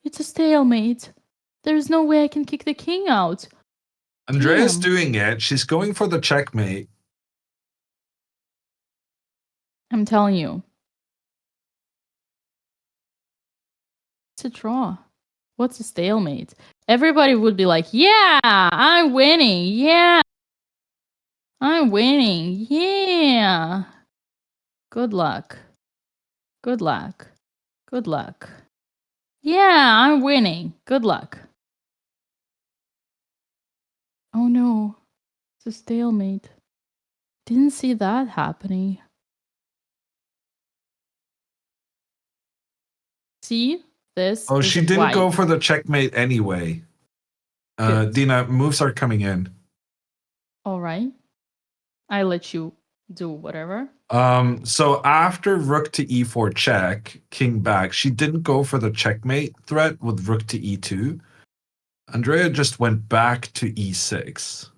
it's a stalemate. There's no way I can kick the king out. Andrea's Damn. doing it. She's going for the checkmate. I'm telling you. It's a draw. What's a stalemate? Everybody would be like, yeah, I'm winning. Yeah. I'm winning. Yeah. Good luck. Good luck. Good luck. Yeah, I'm winning. Good luck. Oh no. It's a stalemate. Didn't see that happening. See? This Oh, is she didn't white. go for the checkmate anyway. Good. Dina, moves are coming in. All right. I let you do whatever. So after rook to e4 check, king back, she didn't go for the checkmate threat with rook to e2. Andrea just went back to e6.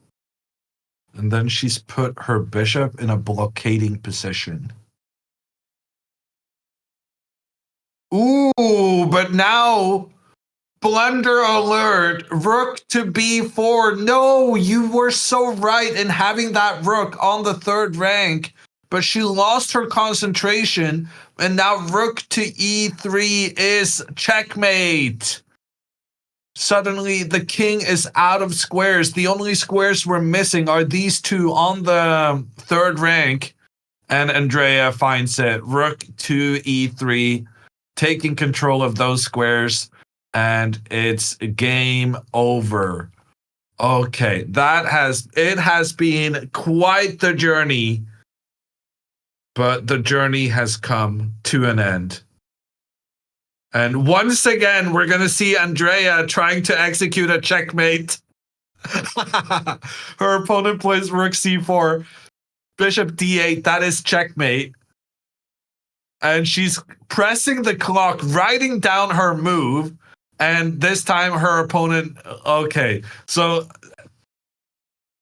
And then she's put her bishop in a blockading position. Ooh, but now, blunder alert, rook to b4. No, you were so right in having that rook on the third rank, but she lost her concentration, and now rook to e3 is checkmate. Suddenly, the king is out of squares. The only squares we're missing are these two on the third rank, and Andrea finds it. Rook to e3, taking control of those squares, and it's game over. Okay, it has been quite the journey, but the journey has come to an end. And once again, we're going to see Andrea trying to execute a checkmate. Her opponent plays rook c4, bishop d8, that is checkmate. And she's pressing the clock, writing down her move. And this time her opponent, okay. So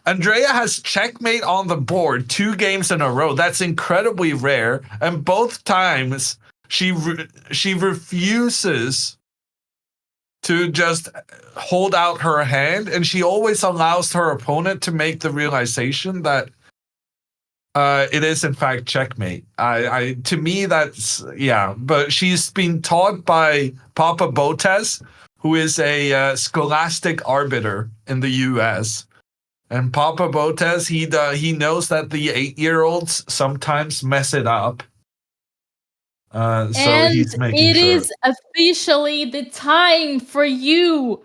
Andrea has checkmate on the board 2 games in a row. That's incredibly rare. And both times she refuses to just hold out her hand. And she always allows her opponent to make the realization that it is in fact checkmate. To me, that's, yeah. But she's been taught by Papa Botez, who is a scholastic arbiter in the U.S. And Papa Botez, he knows that the 8-year-olds sometimes mess it up. So and he's making it sure. is officially the time for you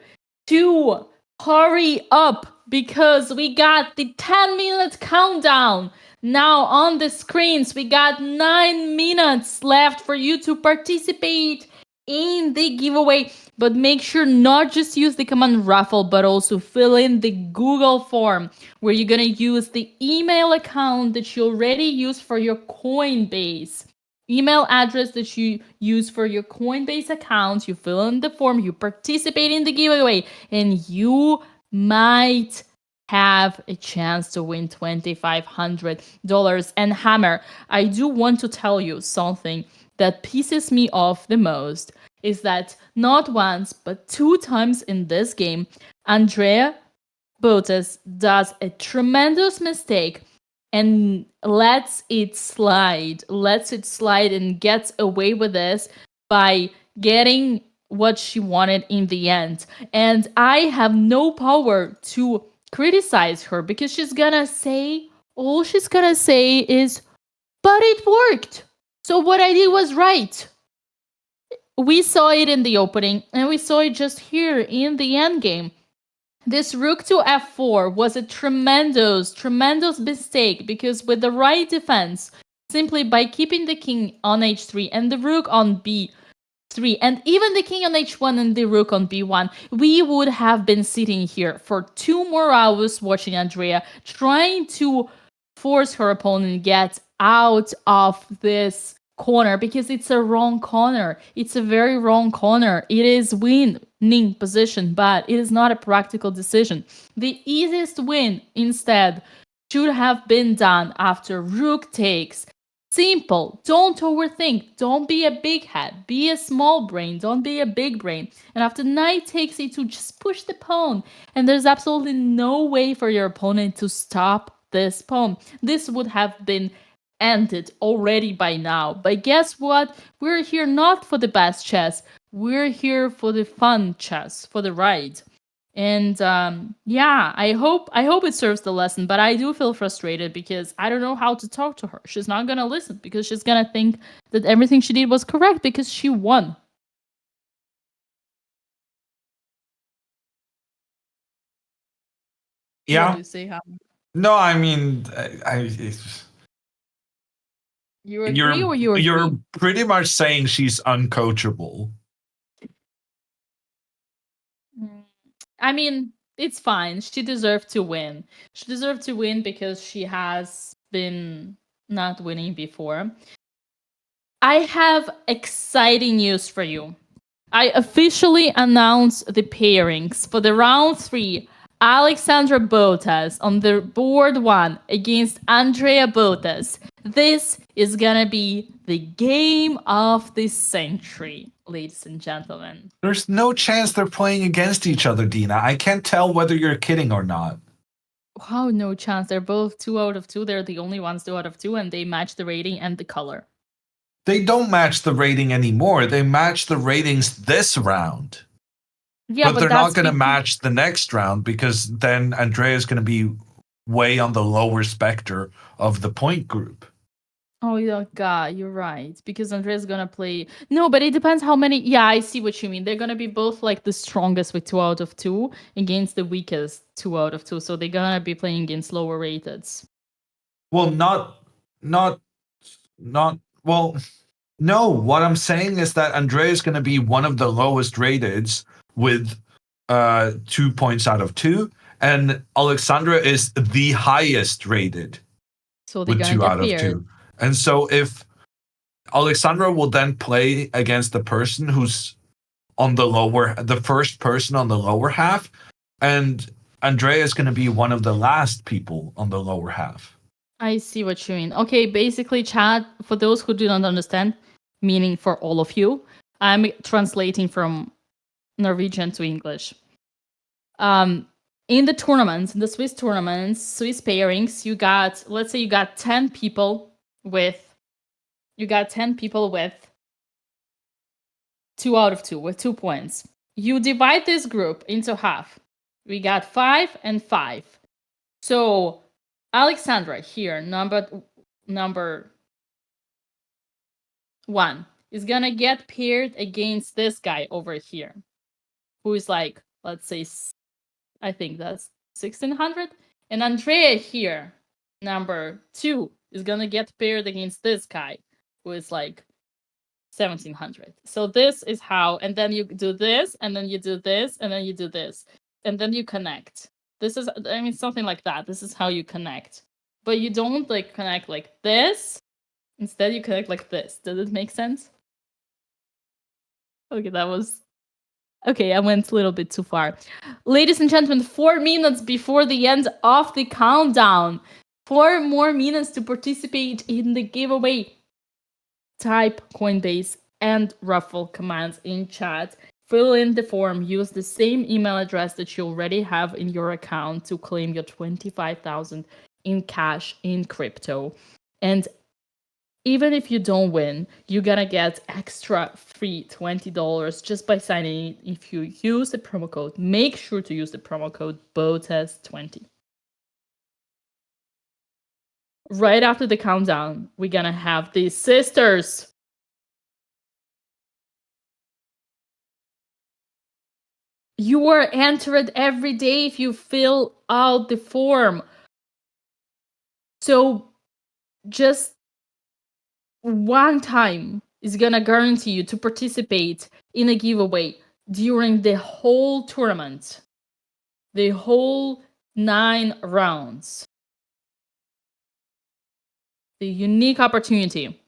to hurry up because we got the 10-minute countdown. Now on the screens, we got 9 minutes left for you to participate in the giveaway. But make sure not just use the command raffle, but also fill in the Google form where you're going to use the email account that you already use for your Coinbase. Email address that you use for your Coinbase account. You fill in the form, you participate in the giveaway, and you might have a chance to win $2,500. And Hammer, I do want to tell you something that pisses me off the most is that not once, but 2 times in this game, Andrea Botez does a tremendous mistake and lets it slide and gets away with this by getting what she wanted in the end. And I have no power to criticize her because all she's gonna say is, but it worked. So what I did was right. We saw it in the opening and we saw it just here in the end game. This rook to f4 was a tremendous mistake because with the right defense, simply by keeping the king on h3 and the rook on b3 and even the king on h1 and the rook on b1, we would have been sitting here for 2 more hours watching Andrea trying to force her opponent to get out of this corner because it's a wrong corner. It's a very wrong corner. It is winning position, but it is not a practical decision. The easiest win instead should have been done after rook takes. Simple. Don't overthink. Don't be a big head. Be a small brain. Don't be a big brain. And after knight takes e2, just push the pawn. And there's absolutely no way for your opponent to stop this pawn. This would have been ended already by now. But guess what? We're here not for the best chess. We're here for the fun chess, for the ride. And yeah, I hope it serves the lesson, but I do feel frustrated because I don't know how to talk to her. She's not gonna listen because she's gonna think that everything she did was correct because she won. What Yeah. do you say, Ham? No, I mean, You agree or you agree? you're pretty much saying she's uncoachable. I mean, it's fine. She deserved to win. She deserved to win because she has been not winning before. I have exciting news for you. I officially announced the pairings for the round 3. Alexandra Botez on the board 1 against Andrea Botez. This is gonna be the game of the century, ladies and gentlemen. There's no chance they're playing against each other, Dina. I can't tell whether you're kidding or not. Wow, no chance. They're both 2 out of 2. They're the only ones 2 out of 2, and they match the rating and the color. They don't match the rating anymore. They match the ratings this round. Yeah, but they're not going to because match the next round because then Andrea's going to be way on the lower specter of the point group. Oh, yeah, God, you're right. Because Andrea's gonna play. No, but it depends how many. Yeah, I see what you mean. They're gonna be both like the strongest with 2 out of 2 against the weakest 2 out of 2. So they're gonna be playing against lower rateds. Well, well, no. What I'm saying is that Andrea is going to be one of the lowest rateds with 2 points out of 2, and Alexandra is the highest rated So they're with gonna 2 get out of paired. 2. And so if Alexandra will then play against the person who's on the first person on the lower half, and Andrea is going to be one of the last people on the lower half. I see what you mean. Okay, basically, chat, for those who do not understand, meaning for all of you, I'm translating from Norwegian to English. In the tournaments, in the Swiss tournaments, Swiss pairings, you got, let's say you got 10 people with 2 out of 2, with 2 points. You divide this group into half. We got 5 and 5. So Alexandra here, number 1, is gonna get paired against this guy over here, who is like, let's say, I think that's 1600. And Andrea here, number 2, is gonna get paired against this guy, who is like 1700. So this is how, and then you do this, and then you do this, and then you do this, and then you connect. This is, I mean, something like that. This is how you connect. But you don't like connect like this. Instead, you connect like this. Does it make sense? Okay, that was... Okay, I went a little bit too far. Ladies and gentlemen, 4 minutes before the end of the countdown. 4 more minutes to participate in the giveaway. Type Coinbase and Ruffle commands in chat. Fill in the form. Use the same email address that you already have in your account to claim your 25,000 in cash in crypto. And even if you don't win, you're gonna get extra free $20 just by signing in if you use the promo code. Make sure to use the promo code BOTEZ20. Right after the countdown, we're gonna have the sisters. You are entered every day if you fill out the form. So just one time is gonna guarantee you to participate in a giveaway during the whole tournament. The whole 9 rounds. The unique opportunity.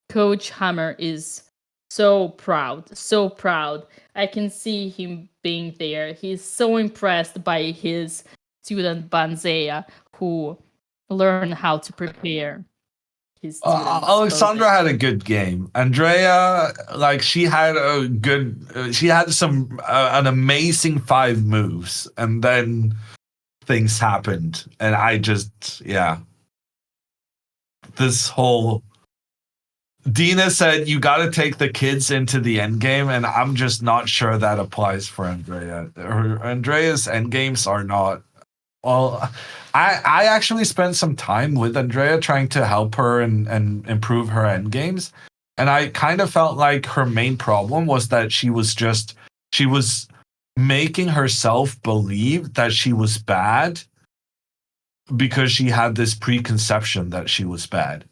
Coach Hammer is so proud, so proud. I can see him being there. He's so impressed by his student Banzea, who learn how to prepare his students. Alexandra had a good game. Andrea, like she had a good, she had an amazing 5 moves, and then things happened, and I just, yeah. This whole Dina said you got to take the kids into the end game, and I'm just not sure that applies for Andrea. Andrea's end games are not. Well, I actually spent some time with Andrea trying to help her and improve her end games, and I kind of felt like her main problem was that she was making herself believe that she was bad because she had this preconception that she was bad.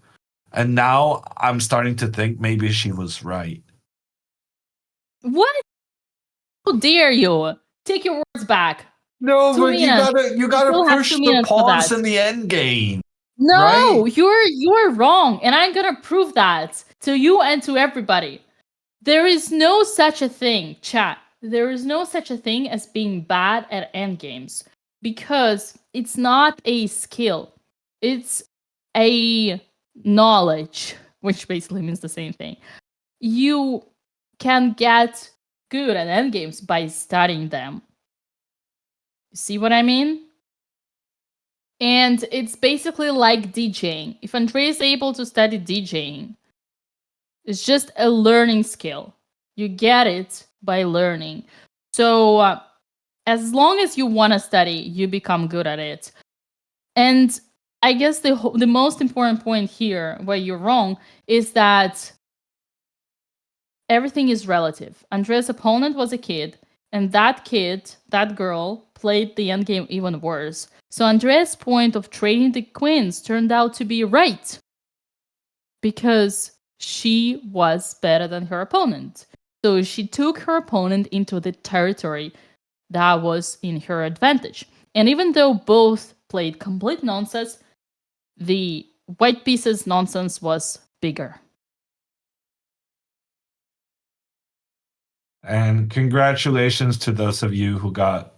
And now I'm starting to think maybe she was right. What? How dare you? Take your words back. No, 2 but you minutes. gotta still have push 2 the minutes for pawns that. in the end game. No, right? you're wrong, and I'm gonna prove that to you and to everybody. There is no such a thing, chat. There is no such a thing as being bad at endgames because it's not a skill. It's a knowledge, which basically means the same thing. You can get good at endgames by studying them. You see what I mean? And it's basically like DJing. If Andrea is able to study DJing, it's just a learning skill. You get it by learning. So as long as you want to study, you become good at it. And I guess the most important point here, where you're wrong, is that everything is relative. Andrea's opponent was a kid, and that kid, that girl, played the endgame even worse. So Andrea's point of trading the queens turned out to be right. Because she was better than her opponent. So she took her opponent into the territory that was in her advantage. And even though both played complete nonsense, the white pieces nonsense was bigger. And congratulations to those of you who got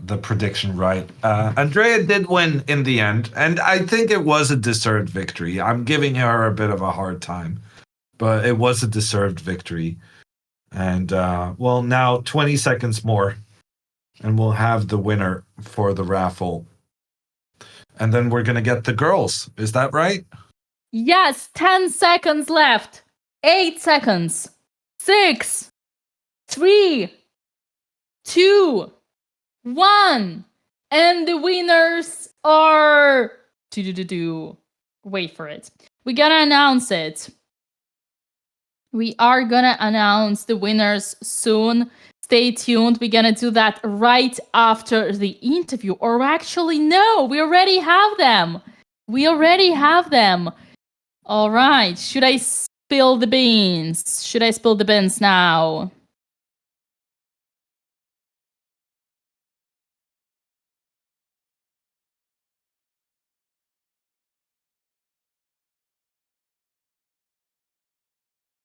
the prediction right. Andrea did win in the end, and I think it was a deserved victory. I'm giving her a bit of a hard time, but it was a deserved victory. And well, now 20 seconds more, and we'll have the winner for the raffle. And then we're going to get the girls. Is that right? Yes, 10 seconds left. 8 seconds. 6, 3, 2, 1. And the winners are... Wait for it. We gotta announce it. We are gonna announce the winners soon. Stay tuned. We're gonna do that right after the interview. Or actually, no, we already have them. We already have them. All right. Should I spill the beans? Should I spill the beans now?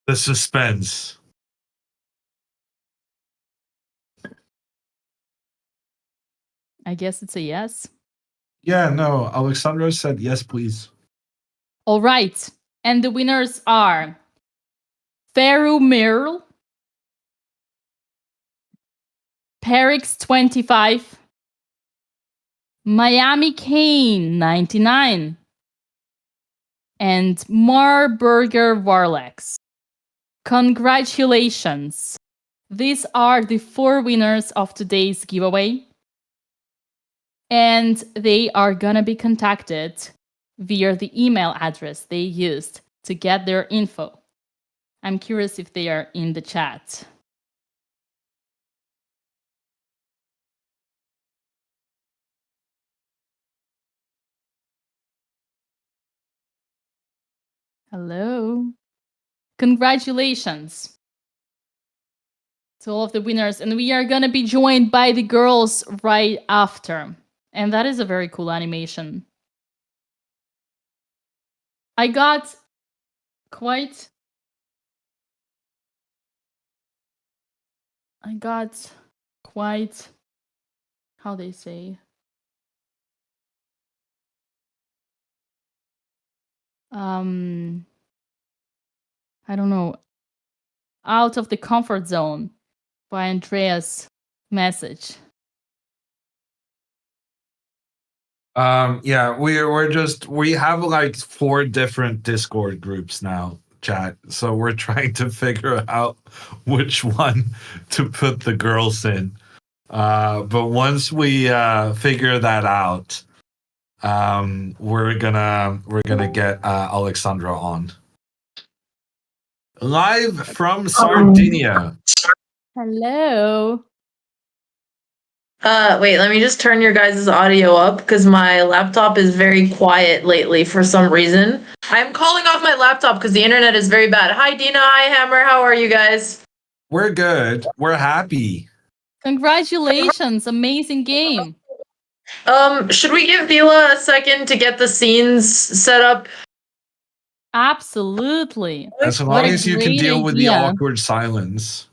The suspense. I guess it's a yes. Yeah, no. Alexandra said yes, please. All right. And the winners are Feru Mirl, Perix25, Miami Kane 99, and Marburger Warlex. Congratulations! These are the 4 winners of today's giveaway. And they are gonna be contacted via the email address they used to get their info. I'm curious if they are in the chat. Hello. Congratulations to all of the winners. And we are going to be joined by the girls right after. And that is a very cool animation. I got quite... how they say... I don't know, Out of the Comfort Zone by Andrea's message. Yeah, we have like 4 different Discord groups now, chat. So we're trying to figure out which one to put the girls in. But once we figure that out, we're gonna get Alexandra on live from Sardinia. Hello. Wait, let me just turn your guys' audio up because my laptop is very quiet lately for some reason. I'm calling off my laptop because the internet is very bad. Hi, Dina. Hi, Hammer. How are you guys? We're good. We're happy. Congratulations, amazing game. Should we give Vila a second to get the scenes set up? Absolutely. As What long a as you can great deal with the idea. awkward silence.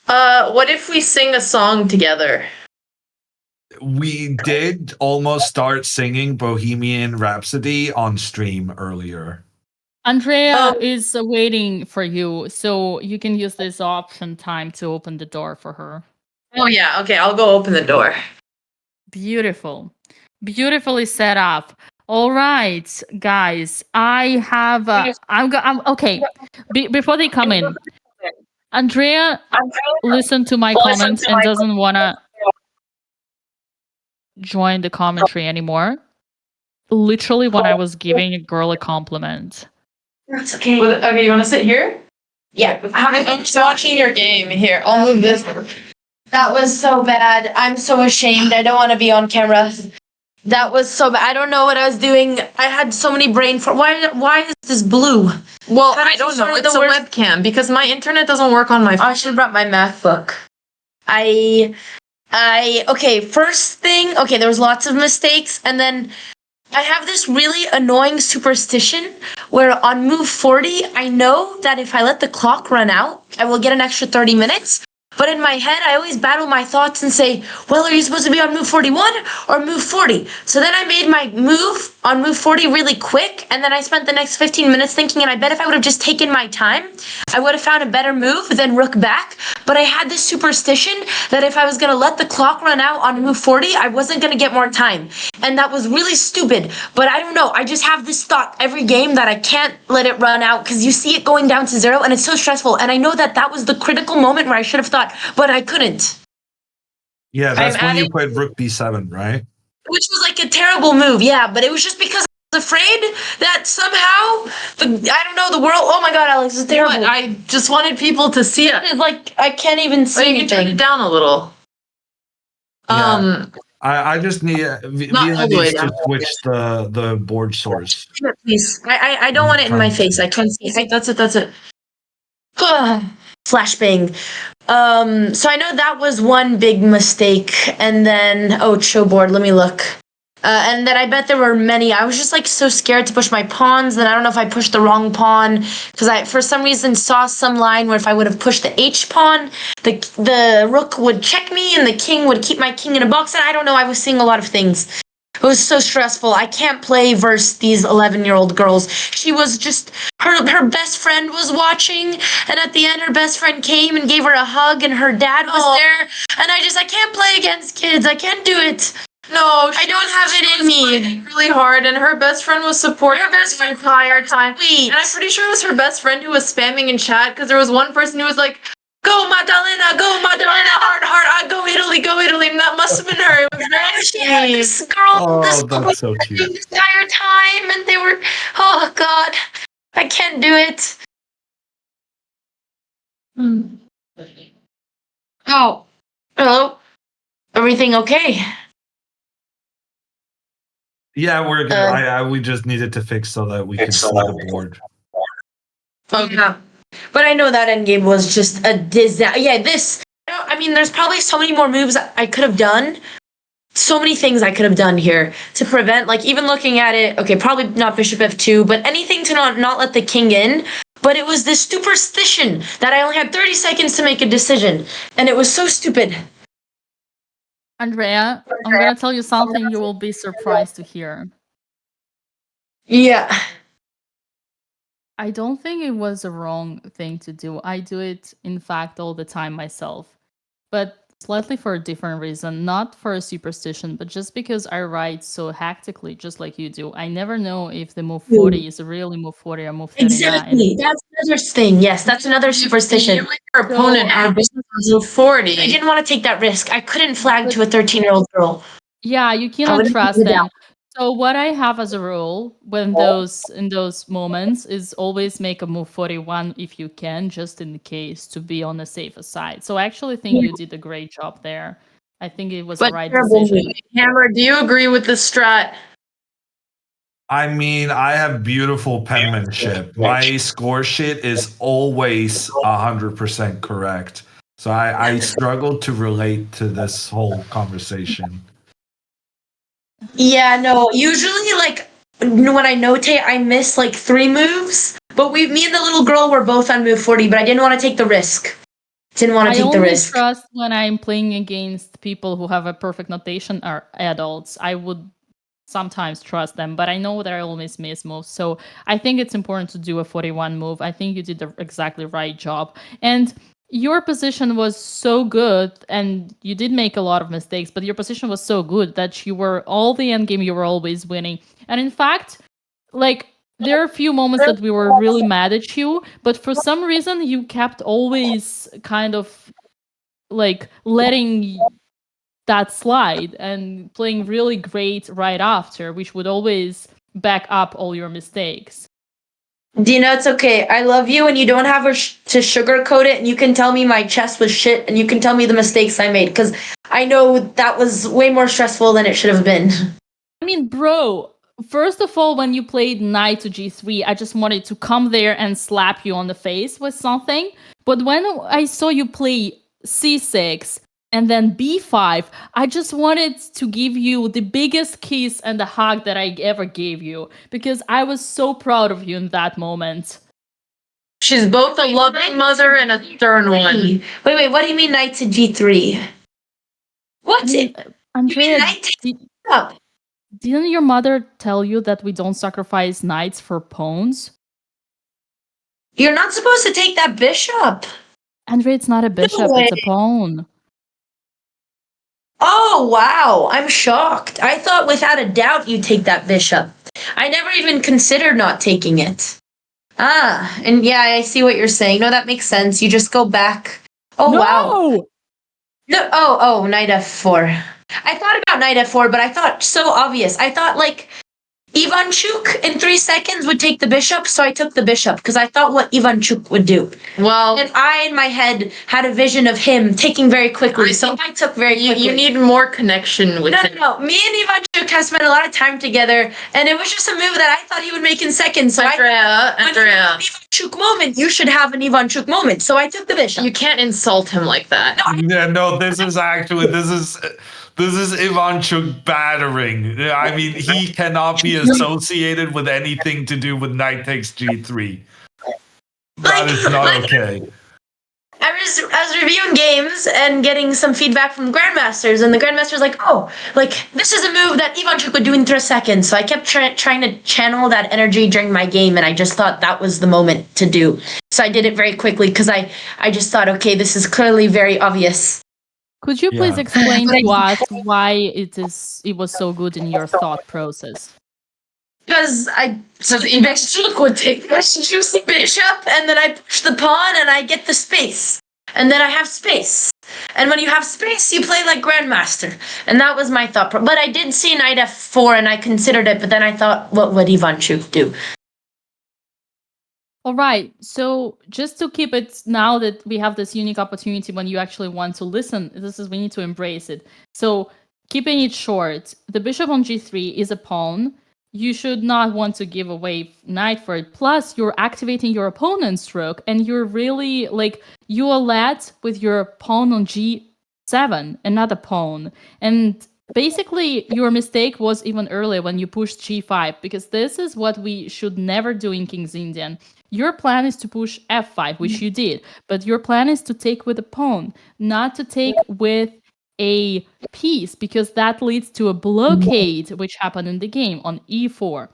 What if we sing a song together? We did almost start singing Bohemian Rhapsody on stream earlier. Andrea is waiting for you, so you can use this option time to open the door for her. Oh yeah, okay, I'll go open the door. Beautiful. Beautifully set up. All right, guys. I have I'm okay. Before they come in, Andrea listened to my comments and doesn't want to join the commentary anymore. Literally when I was giving a girl a compliment. That's okay. Okay, you want to sit here? Yeah. I'm just watching your game here. I'll move this. That was so bad. I'm so ashamed. I don't want to be on camera. That was so bad. I don't know what I was doing. I had so many brain for why is this blue? Well, How did I you don't know. start It's the a worst- webcam because my internet doesn't work on my phone. I should have brought my MacBook. Okay, first thing, okay, there was lots of mistakes, and then I have this really annoying superstition where on move 40, I know that if I let the clock run out, I will get an extra 30 minutes. But in my head, I always battle my thoughts and say, well, are you supposed to be on move 41 or move 40? So then I made my move on move 40 really quick, and then I spent the next 15 minutes thinking, and I bet if I would have just taken my time, I would have found a better move than rook back. But I had this superstition that if I was going to let the clock run out on move 40, I wasn't going to get more time. And that was really stupid. But I don't know. I just have this thought every game that I can't let it run out because you see it going down to 0 and it's so stressful. And I know that that was the critical moment where I should have thought, but I couldn't. Yeah, that's I'm when you adding- played Rook B7, right? Which was like a terrible move, yeah. But it was just because I was afraid that somehow, I don't know, the world. Oh my God, Alex, it's terrible. What? I just wanted people to see it. It's like I can't even see You can turn anything. it down a little. Yeah. I just need Not all the way needs to down. switch the board source. Please, I don't want it in my face. I can't see. That's it. Flashbang. So I know that was one big mistake, and then show board. Let me look. And then I bet there were many. I was just like so scared to push my pawns. Then I don't know if I pushed the wrong pawn because I, for some reason, saw some line where if I would have pushed the H pawn, the rook would check me and the king would keep my king in a box. And I don't know. I was seeing a lot of things. It was so stressful. I can't play versus these 11-year-old girls. She was just, her best friend was watching, and at the end her best friend came and gave her a hug, and her dad was there, and I can't play against kids. I can't do it. No, I don't have it in me. Really hard, and her best friend was supporting Her best the friend entire time. Sweet. And I'm pretty sure it was her best friend who was spamming in chat because there was one person who was like, "Go Madalena, heart, go Italy," and that must have been her. It was very She had this girl Oh, this that's so cute. the entire time, and they were, oh God, I can't do it. Oh, hello. Everything okay? Yeah, we're good. We just needed to fix so that we could see the board. Okay. But I know that endgame was just a disaster. Yeah, I mean, there's probably so many more moves I could have done. So many things I could have done here to prevent, like even looking at it, okay, probably not bishop f2, but anything to not let the king in. But it was this superstition that I only had 30 seconds to make a decision. And it was so stupid. Andrea, I'm gonna tell you something you will be surprised to hear. Yeah. I don't think it was a wrong thing to do. I do it, in fact, all the time myself, but slightly for a different reason, not for a superstition, but just because I write so hectically, just like you do. I never know if the move 40 is really move 40 or move 39. Exactly. That's another thing. Yes, that's another superstition. You and your opponent have a 40. I didn't want to take that risk. I couldn't flag But- to a 13-year-old girl. Yeah, you I cannot wouldn't trust give it them. out. So what I have as a rule when those in those moments is always make a move 41 if you can, just in case to be on the safer side. So I actually think you did a great job there. I think it was the But right terrible decision. move. Hammer, do you agree with the strat? I mean, I have beautiful penmanship. My score sheet is always 100% correct. So I struggle to relate to this whole conversation. Yeah, no. Usually, like when I notate, I miss like 3 moves. But me and the little girl were both on move 40, but I didn't want to take the risk. Didn't want to I take the only risk. trust when I'm playing against people who have a perfect notation or adults. I would sometimes trust them, but I know that I always miss moves. So I think it's important to do a 41 move. I think you did the exactly right job. And your position was so good, and you did make a lot of mistakes, but your position was so good that you were all the end game, you were always winning. And in fact, like there are a few moments that we were really mad at you, but for some reason you kept always kind of like letting that slide and playing really great right after, which would always back up all your mistakes. Dina, it's okay. I love you, and you don't have to sugarcoat it. And you can tell me my chess was shit, and you can tell me the mistakes I made, because I know that was way more stressful than it should have been. I mean, bro, first of all, when you played knight to g3, I just wanted to come there and slap you on the face with something. But when I saw you play c6 and then b5, I just wanted to give you the biggest kiss and the hug that I ever gave you, because I was so proud of you in that moment. She's both a loving mother and a stern one. Wait, what do you mean knight to g3? What? I mean, You mean Andrea, knight to up? didn't your mother tell you that we don't sacrifice knights for pawns? You're not supposed to take that bishop. Andrea, it's not a bishop, it's a pawn. Oh, wow. I'm shocked. I thought without a doubt you'd take that bishop. I never even considered not taking it. Ah, and yeah, I see what you're saying. No, that makes sense. You just go back. Oh, No! wow. No, knight f4. I thought about knight f4, but I thought so obvious. I thought like Ivanchuk in 3 seconds would take the bishop, so I took the bishop because I thought what Ivanchuk would do. Well, And I, in my head, had a vision of him taking very quickly, so I took very quickly. you need more connection with him. No. Me and Ivanchuk have spent a lot of time together, and it was just a move that I thought he would make in seconds. So Andrea. when you have an Ivanchuk moment, you should have an Ivanchuk moment. So I took the bishop. You can't insult him like that. Yeah, no, this is Ivanchuk battering. I mean, he cannot be associated with anything to do with knight takes g3. That is not okay. I was reviewing games and getting some feedback from grandmasters, and the grandmaster's like, "Oh, like this is a move that Ivanchuk would do in 3 seconds." So I kept trying to channel that energy during my game, and I just thought that was the moment to do. So I did it very quickly because I just thought, okay, this is clearly very obvious. Could you please Yeah. explain to us why it was so good in your thought process? Because so the Ivanchuk would take this juicy bishop, and then I push the pawn, and I get the space. And then I have space. And when you have space, you play like grandmaster. And that was my thought. But I did see knight f4, and I considered it, but then I thought, what would Ivanchuk do? All right. So just to keep it, now that we have this unique opportunity when you actually want to listen, we need to embrace it. So keeping it short, the bishop on g3 is a pawn. You should not want to give away knight for it. Plus, you're activating your opponent's rook, and you're really like, you are led with your pawn on g7, another pawn. And basically, your mistake was even earlier when you pushed g5, because this is what we should never do in King's Indian. Your plan is to push f5, which you did, but your plan is to take with a pawn, not to take with a piece, because that leads to a blockade, which happened in the game on e4.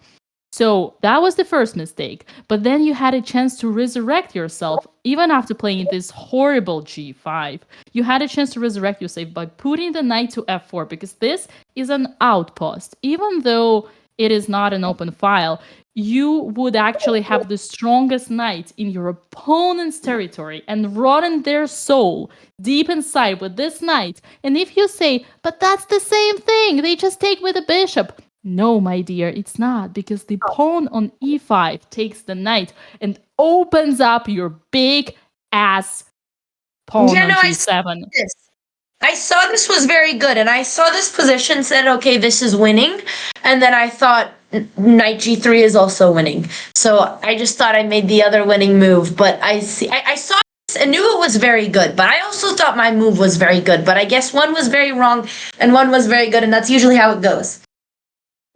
So that was the first mistake. But then you had a chance to resurrect yourself, even after playing this horrible g5. You had a chance to resurrect yourself by putting the knight to f4, because this is an outpost. Even though it is not an open file, you would actually have the strongest knight in your opponent's territory and rotten their soul deep inside with this knight. And if you say, but that's the same thing, they just take with a bishop. No, my dear, it's not, because the pawn on e5 takes the knight and opens up your big ass pawn on g7. I saw this was very good, and I saw this position, said, okay, this is winning, and then I thought knight g3 is also winning. So I just thought I made the other winning move, but I saw this and knew it was very good, but I also thought my move was very good, but I guess one was very wrong and one was very good, and that's usually how it goes.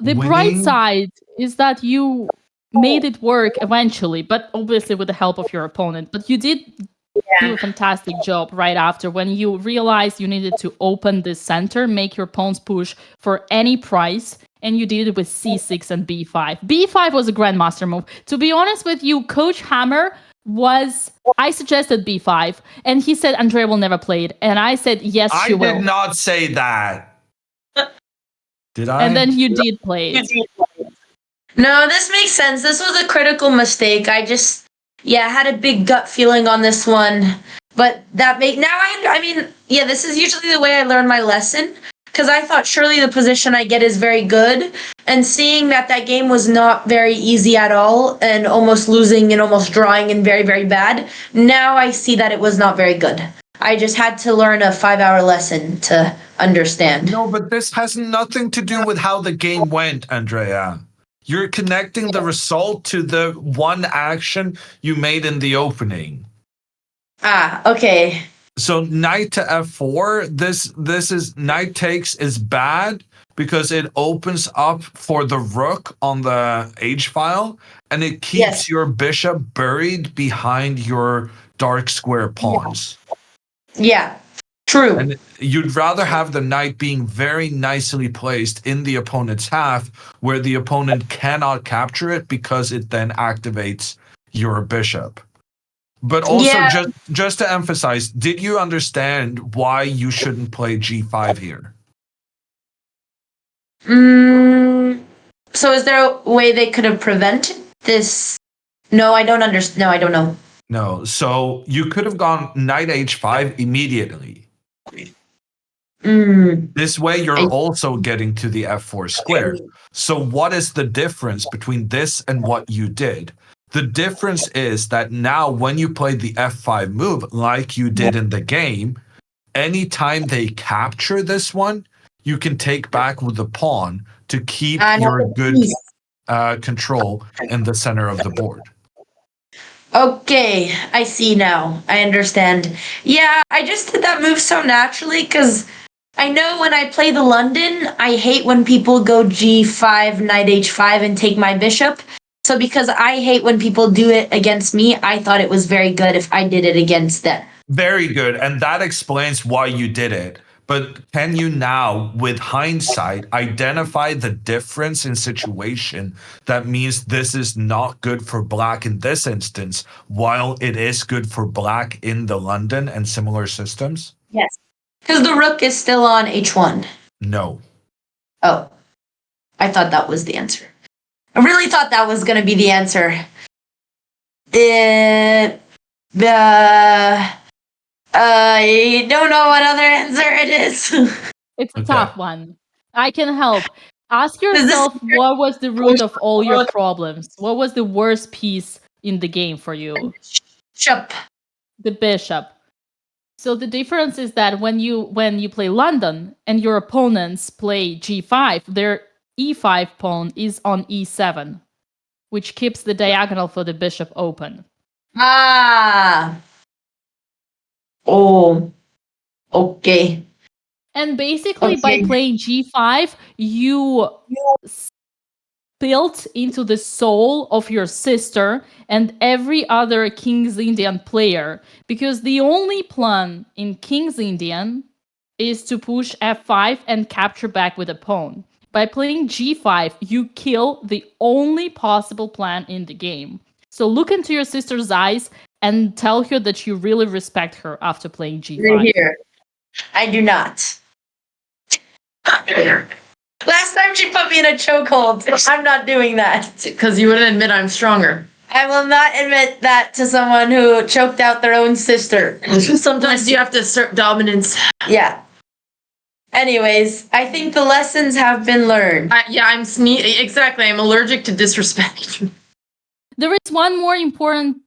The bright side is that you made it work eventually, but obviously with the help of your opponent. But you did do a fantastic job right after, when you realized you needed to open the center, make your pawns push for any price, and you did it with c6 and b5. b5 was a grandmaster move. To be honest with you, Coach Hammer I suggested b5, and he said Andrea will never play it, and I said yes, she will. I did not say that. Did I? And then you did play it. No, this makes sense. This was a critical mistake. I just, had a big gut feeling on this one. But this is usually the way I learn my lesson. Because I thought surely the position I get is very good. And seeing that game was not very easy at all, and almost losing and almost drawing and very, very bad, now I see that it was not very good. I just had to learn a 5-hour lesson to understand. No, but this has nothing to do with how the game went, Andrea. You're connecting the result to the one action you made in the opening. Okay. So knight to f4, this is knight takes is bad because it opens up for the rook on the h file, and it keeps your bishop buried behind your dark square pawns. Yeah, true. And you'd rather have the knight being very nicely placed in the opponent's half, where the opponent cannot capture it because it then activates your bishop. But also, just to emphasize, did you understand why you shouldn't play g5 here? So is there a way they could have prevented this? No, I don't understand. No, I don't know. No, so you could have gone knight h5 immediately. This way, you're also getting to the f4 square. So what is the difference between this and what you did? The difference is that now when you play the f5 move, like you did in the game, anytime they capture this one, you can take back with the pawn to keep your good control in the center of the board. Okay, I see now. I understand. Yeah, I just did that move so naturally because I know when I play the London, I hate when people go g5, knight h5 and take my bishop. So because I hate when people do it against me, I thought it was very good if I did it against them. Very good. And that explains why you did it. But can you now, with hindsight, identify the difference in situation that means this is not good for black in this instance, while it is good for black in the London and similar systems? Yes. Because the rook is still on h1. No. Oh, I thought that was the answer. I really thought that was going to be the answer. I don't know what other answer it is. It's a tough one. I can help. Ask yourself, what was the root of all your problems? What was the worst piece in the game for you? Bishop. The bishop. So the difference is that when you play London and your opponents play g5, their e5 pawn is on e7, which keeps the diagonal for the bishop open. Oh, okay. And basically, by playing g5, you built into the soul of your sister and every other King's Indian player, because the only plan in King's Indian is to push f5 and capture back with a pawn. By playing g5, you kill the only possible plan in the game. So look into your sister's eyes and tell her that you really respect her after playing g5. Right here. I do not. Last time she put me in a chokehold. I'm not doing that. Because you wouldn't admit I'm stronger. I will not admit that to someone who choked out their own sister. Sometimes you have to assert dominance. Yeah. Anyways, I think the lessons have been learned. Exactly. I'm allergic to disrespect. There is one more important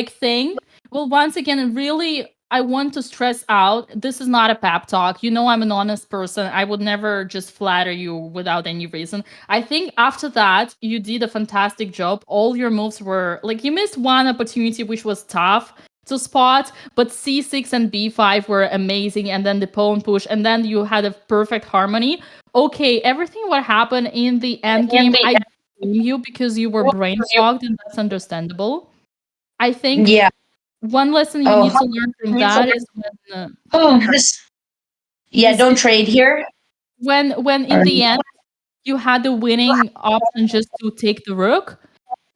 thing. Well, once again, really, I want to stress out, this is not a pep talk. You know I'm an honest person. I would never just flatter you without any reason. I think after that, you did a fantastic job. All your moves were, you missed one opportunity, which was tough to spot, but C6 and B5 were amazing, and then the pawn push, and then you had a perfect harmony. Okay, everything what happened in the end game, I blame you because you were brain fogged, and that's understandable. I think one lesson you need to learn from that is when don't trade here. When in the end you had the winning option just to take the rook,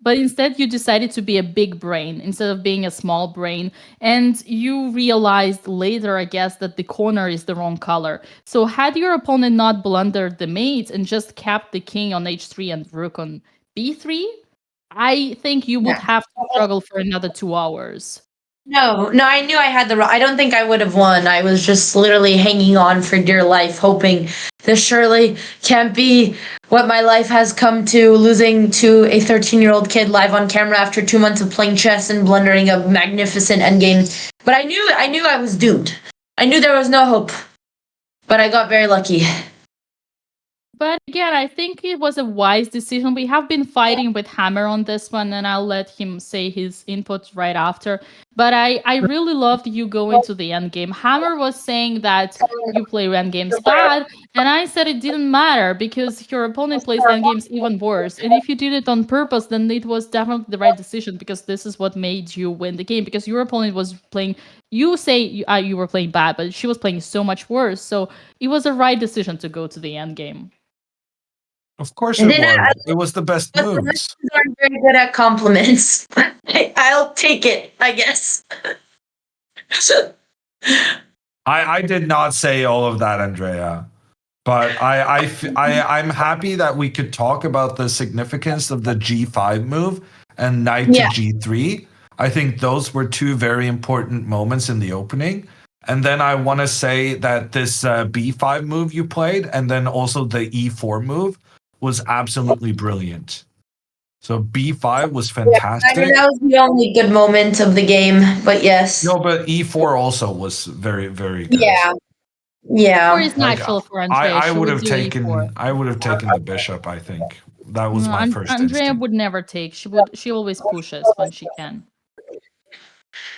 but instead you decided to be a big brain instead of being a small brain, and you realized later, I guess, that the corner is the wrong color. So had your opponent not blundered the mate and just kept the king on h3 and rook on b3, I think you would have to struggle for another 2 hours. No, I knew I had I don't think I would have won. I was just literally hanging on for dear life, hoping this surely can't be what my life has come to, losing to a 13-year-old kid live on camera after 2 months of playing chess and blundering a magnificent endgame. But I knew I was doomed. I knew there was no hope. But I got very lucky. But again, I think it was a wise decision. We have been fighting with Hammer on this one, and I'll let him say his input right after. But I really loved you going to the end game. Hammer was saying that you play endgames bad, and I said it didn't matter because your opponent plays endgames even worse. And if you did it on purpose, then it was definitely the right decision because this is what made you win the game. Because your opponent was playing, you say you were playing bad, but she was playing so much worse. So it was a right decision to go to the end game. Of course it was. It was the best moves. I'm very good at compliments. I'll take it, I guess. I did not say all of that, Andrea. But I'm happy that we could talk about the significance of the G5 move and knight to G3. I think those were two very important moments in the opening. And then I want to say that this B5 move you played, and then also the E4 move, was absolutely brilliant. So B5 was fantastic. Yeah, that was the only good moment of the game, but yes. No, but E4 also was very, very good. Yeah. Or is natural for Andrea. I would have taken the bishop, I think. That was my first Andrea instinct. would never take. She always pushes when she can.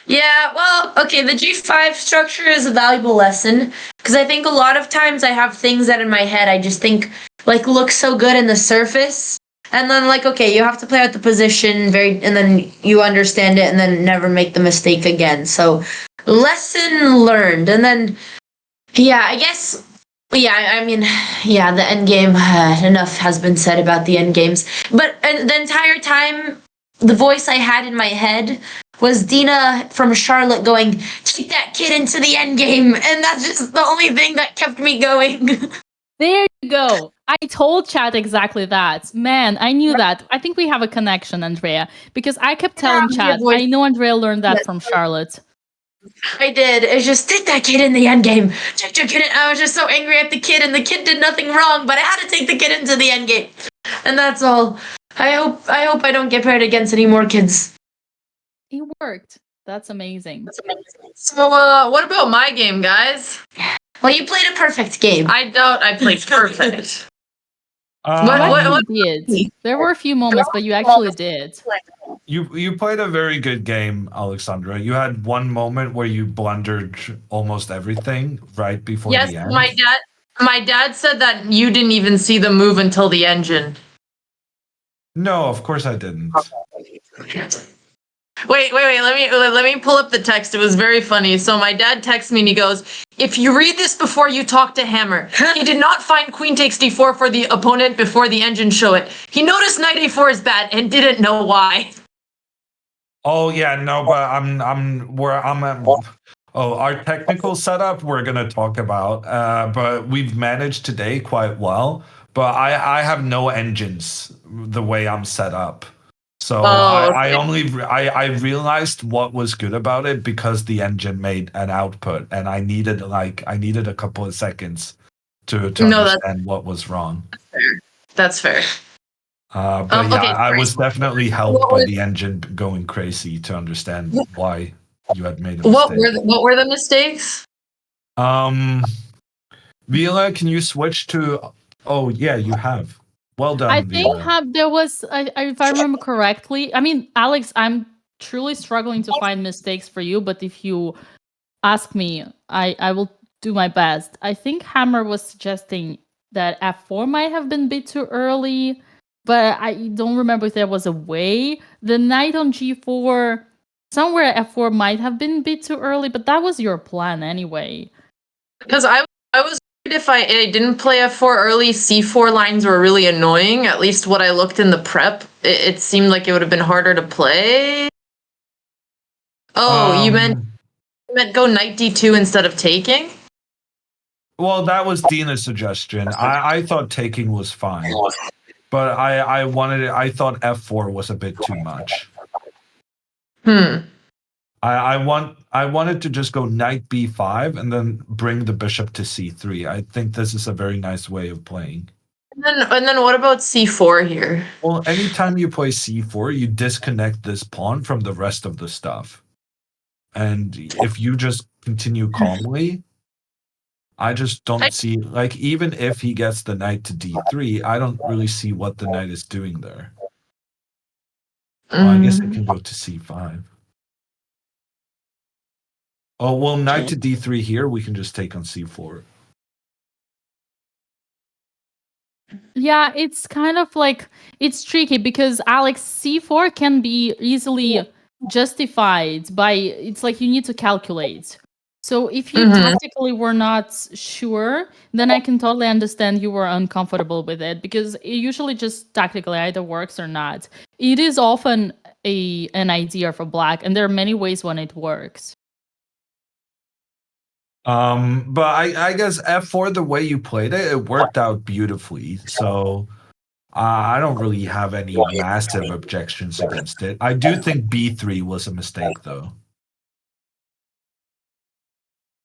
Yeah, well, okay, the G5 structure is a valuable lesson because I think a lot of times I have things that in my head I just think look so good in the surface, and then okay, you have to play out the position and then you understand it and then never make the mistake again. So lesson learned. And then I guess I mean, the end game, enough has been said about the end games, but the entire time the voice I had in my head was Dina from Charlotte going, "Take that kid into the end game," and that's just the only thing that kept me going. There you go. I told chat exactly that. Man, I knew that. I think we have a connection, Andrea, because I kept telling chat, I know Andrea learned that from Charlotte. I did. It's just, take that kid in the end game. Take your kid in. I was just so angry at the kid, and the kid did nothing wrong, but I had to take the kid into the end game. And that's all. I hope I don't get paired against any more kids. It worked. That's amazing. So, what about my game, guys? Well, you played a perfect game. I doubt I played perfect. What you did? There were a few moments, but you actually did. You played a very good game, Alexandra. You had one moment where you blundered almost everything right before the end. Yes, my dad said that you didn't even see the move until the engine. No, of course I didn't. Wait. Let me pull up the text. It was very funny. So my dad texts me and he goes, "If you read this before you talk to Hammer, he did not find Queen takes d4 for the opponent before the engine show it. He noticed Knight a4 is bad and didn't know why." Oh yeah, no, but I'm where I'm at. Oh, our technical setup we're gonna talk about, but we've managed today quite well. But I have no engines the way I'm set up, so Oh, I realized what was good about it because the engine made an output, and I needed a couple of seconds to No, that's understand what was wrong. fair. That's fair. But yeah, Okay, I sorry. was definitely helped What by was- the engine going crazy to understand why you had made a mistake. What were the mistakes? Vila, can you switch to? Oh yeah, you have. Well done, I think Vila. there was, if I remember correctly. I mean, Alex, I'm truly struggling to find mistakes for you, but if you ask me, I will do my best. I think Hammer was suggesting that f4 might have been a bit too early, but I don't remember if there was a way. The knight on g4, somewhere f4 might have been a bit too early, but that was your plan anyway. Because I was worried if I didn't play f4 early, c4 lines were really annoying. At least what I looked in the prep, it seemed like it would have been harder to play. Oh, you meant go knight d2 instead of taking? Well, that was Dina's suggestion. I thought taking was fine, but I wanted it. I thought f4 was a bit too much. I wanted to just go knight b5 and then bring the bishop to c3. I think this is a very nice way of playing. And then what about c4 here? Well, anytime you play c4, you disconnect this pawn from the rest of the stuff. And if you just continue calmly, I just don't see, like, even if he gets the knight to d3, I don't really see what the knight is doing there. Well, I guess it can go to c5. Oh, well, knight to d3 here, we can just take on c4. Yeah, it's kind of like, it's tricky because Alex, c4 can be easily justified by, it's like you need to calculate. So if you tactically were not sure, then I can totally understand you were uncomfortable with it, because it usually just tactically either works or not. It is often an idea for black, and there are many ways when it works. But I guess f4, the way you played it, it worked out beautifully. So I don't really have any massive objections against it. I do think b3 was a mistake, though.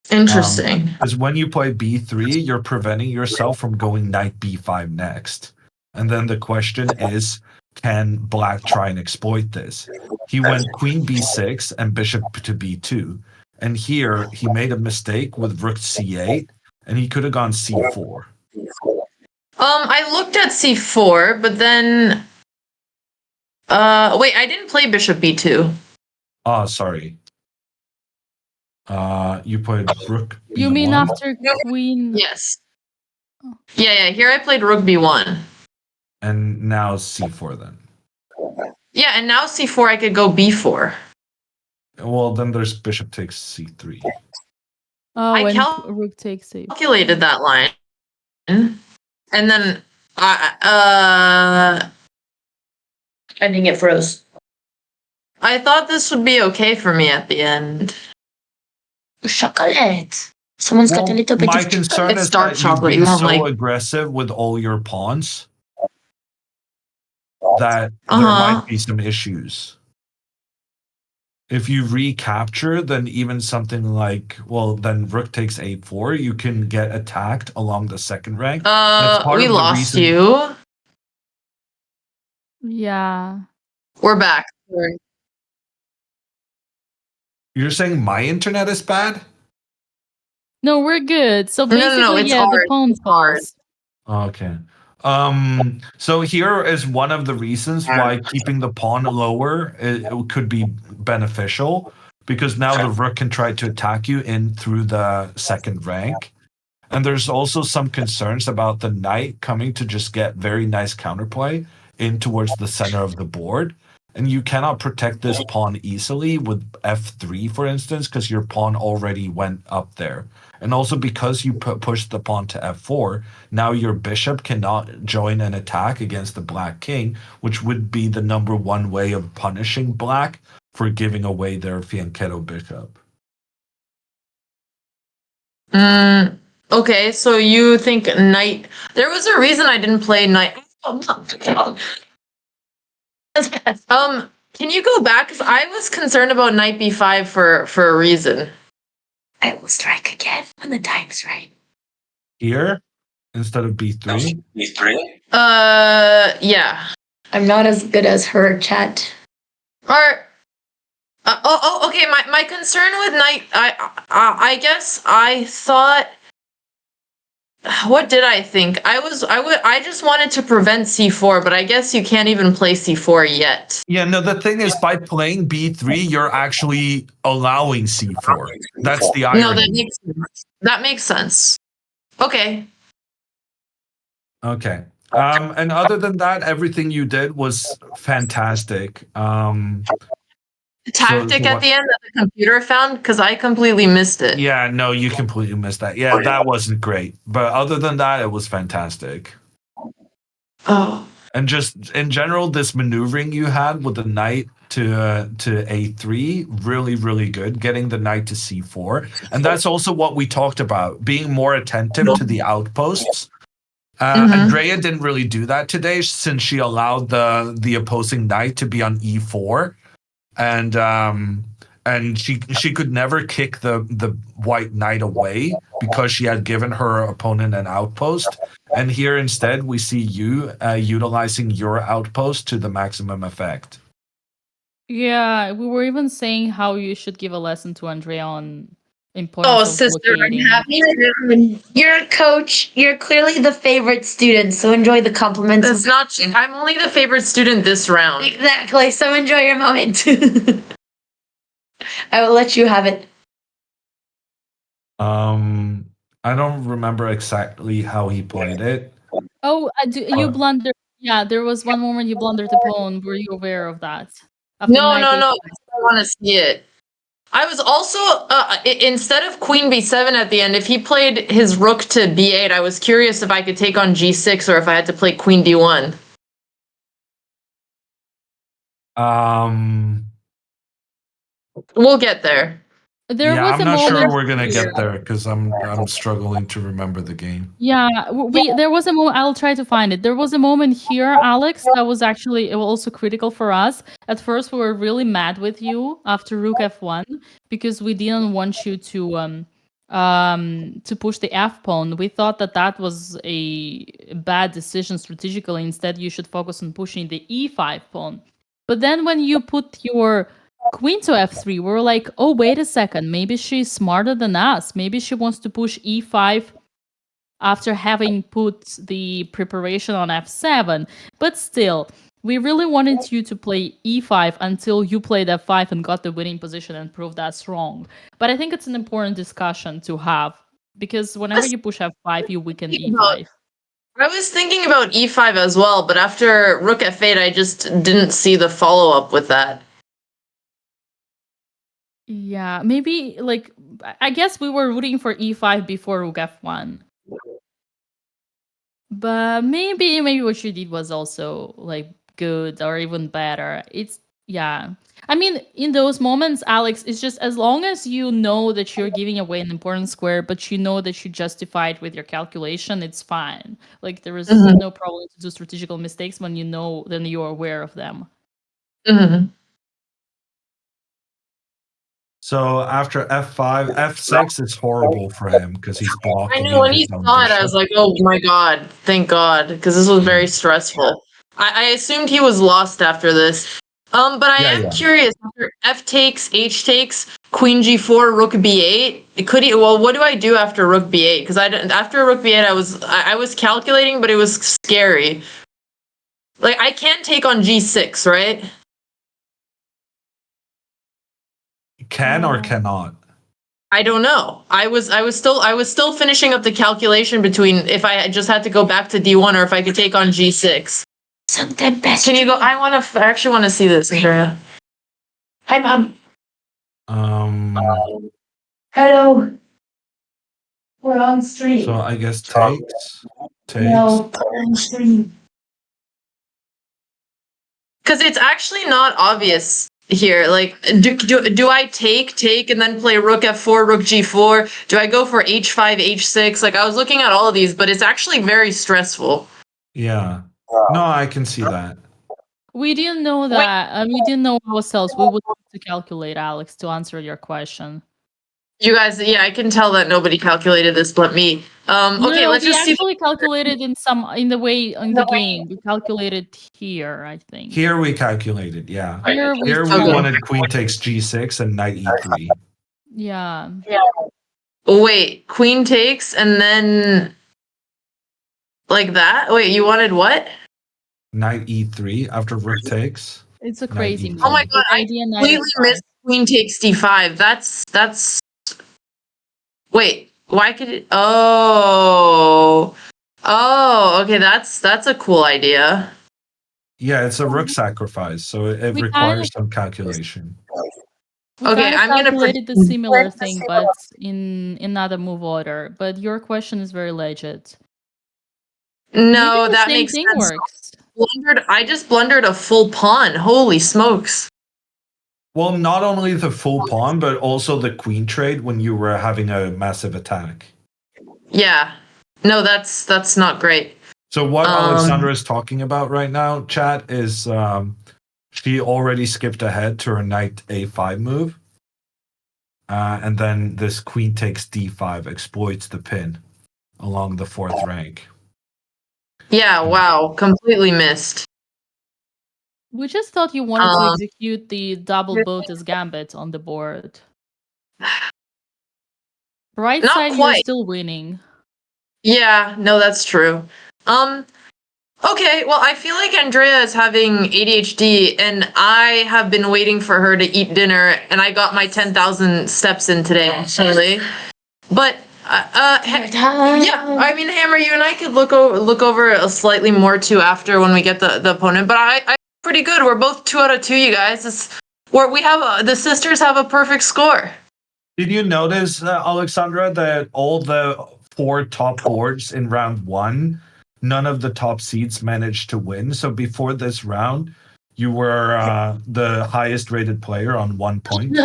Interesting. Because when you play b3, you're preventing yourself from going knight b5 next. And then the question is, can black try and exploit this? He went queen b6 and bishop to b2. And here, he made a mistake with rook c8, and he could have gone c4. I looked at c4, but then... wait, I didn't play bishop b2. Oh, sorry. You played rook b1? You mean after queen? Yes. Yeah, here I played rook b1. And now c4 then. Yeah, and now c4 I could go b4. Well, then there's bishop takes c3. Oh, I and rook takes a. calculated that line. And then I think it froze. I thought this would be okay for me at the end. Chocolate. Someone's got a little bit My of concern It's is dark that chocolate, you've been not so like- aggressive with all your pawns that there might be some issues. If you recapture, then even something like, well, then rook takes a4, you can get attacked along the second rank. That's part We of the lost reason- you. Yeah. We're back. Sorry. You're saying my internet is bad? No, we're good. So basically, no, it's yeah, the hard. pawn hard. falls. Okay. So here is one of the reasons why keeping the pawn lower it could be beneficial, because now the rook can try to attack you in through the second rank. And there's also some concerns about the knight coming to just get very nice counterplay in towards the center of the board. And you cannot protect this pawn easily with f3, for instance, because your pawn already went up there. And also because you pushed the pawn to f4, now your bishop cannot join an attack against the black king, which would be the #1 way of punishing black for giving away their fianchetto bishop. Okay, so you think knight... There was a reason I didn't play knight... Can you go back? 'Cause I was concerned about knight b5 for a reason. I will strike again when the time's right. Here, instead of b3? Yeah. I'm not as good as her, chat. Or... okay. My concern with knight... I guess I thought... What did I think? I just wanted to prevent c4, but I guess you can't even play c4 yet. Yeah, no, the thing is, by playing b3, you're actually allowing c4. That's the irony. No, that makes sense. Okay. Okay. And other than that, everything you did was fantastic. The tactic at the end that the computer found, because I completely missed it. Yeah, no, you completely missed that. Yeah, that wasn't great. But other than that, it was fantastic. Oh. And just in general, this maneuvering you had with the knight to a3, really, really good. Getting the knight to c4. And that's also what we talked about, being more attentive to the outposts. Andrea didn't really do that today since she allowed the opposing knight to be on e4. And she could never kick the white knight away because she had given her opponent an outpost. And here instead we see you utilizing your outpost to the maximum effect. Yeah, we were even saying how you should give a lesson to Andrea on importance of sister, blockading. I'm happy. You're a coach. You're clearly the favorite student, so enjoy the compliments. It's not. I'm only the favorite student this round. Exactly. So enjoy your moment. I will let you have it. I don't remember exactly how he played it. Oh, you blundered. Yeah, there was one moment you blundered the pawn. Were you aware of that? After No. knight I a5. want to see it. I was also instead of queen b7 at the end, if he played his rook to b8, I was curious if I could take on g6 or if I had to play queen d1. We'll get there. I'm not sure we're gonna get there because I'm struggling to remember the game. Yeah, there was a moment. I'll try to find it. There was a moment here, Alex, that was actually also critical for us. At first, we were really mad with you after rook f1 because we didn't want you to push the f pawn. We thought that was a bad decision strategically. Instead, you should focus on pushing the e5 pawn. But then when you put your queen to f3, we were like, oh, wait a second, maybe she's smarter than us. Maybe she wants to push e5 after having put the preparation on f7. But still, we really wanted you to play e5 until you played f5 and got the winning position and proved that's wrong. But I think it's an important discussion to have because whenever you push f5, you weaken e5. I was thinking about e5 as well, but after rook f8, I just didn't see the follow-up with that. Yeah, maybe, like, I guess we were rooting for e5 before rook f1. But maybe what you did was also, like, good or even better. Yeah. I mean, in those moments, Alex, it's just as long as you know that you're giving away an important square, but you know that you justified with your calculation, it's fine. Like, there is no problem to do strategical mistakes when you know, then you're aware of them. So after f5, f6 is horrible for him because he's blocking. I know when he saw it, I was like, "Oh my god, thank God," because this was very stressful. I assumed he was lost after this. But I am curious. After f takes, h takes, queen g4, rook b8. Could he? Well, what do I do after rook b8? Because after rook b8, I was calculating, but it was scary. Like I can't take on g6, right? Can or cannot? I don't know. I was still finishing up the calculation between if I just had to go back to d1 or if I could take on g6. Something best. Can you go? I actually want to see this, Andrea. Hi, Mom. Um. Hello. We're on stream. So I guess takes. No, we're on stream. Because it's actually not obvious here. Like, do I take, and then play rook f4, rook g4? Do I go for h5, h6? Like, I was looking at all of these, but it's actually very stressful. Yeah. No, I can see that. We didn't know that. We didn't know ourselves. We would have to calculate, Alex, to answer your question. You guys, yeah, I can tell that nobody calculated this but me. Okay, let's we just see. actually calculated in the game. We calculated here, I think. Here we calculated, yeah. Here we wanted queen takes g6 and knight e3. Yeah. Wait, queen takes and then like that? Wait, you wanted what? Knight e3 after rook takes. It's a crazy move. Oh my god, I completely missed queen takes d5. That's wait, why could it okay, that's a cool idea. Yeah, it's a rook sacrifice, so it requires some calculation. Okay, I'm gonna calculated the similar thing, but in another move order. But your question is very legit. No, Maybe the that same makes thing sense. works. I just blundered a full pawn. Holy smokes. Well, not only the full pawn, but also the queen trade when you were having a massive attack. Yeah. No, that's not great. So what Alexandra is talking about right now, chat, is she already skipped ahead to her knight a5 move. And then this queen takes d5 exploits the pin along the fourth rank. Yeah, wow, completely missed. We just thought you wanted to execute the double Botez gambit on the board. Right Not side, quite. you're still winning. Yeah, no, that's true. Okay, well, I feel like Andrea is having ADHD, and I have been waiting for her to eat dinner, and I got my 10,000 steps in today, actually. But yeah, I mean, Hammer, you and I could look over a slightly more too after when we get the opponent. But I'm pretty good. We're both 2 out of 2, you guys. The sisters have a perfect score. Did you notice, Alexandra, that all the 4 top boards in round 1, none of the top seeds managed to win? So before this round, you were the highest rated player on 1 point.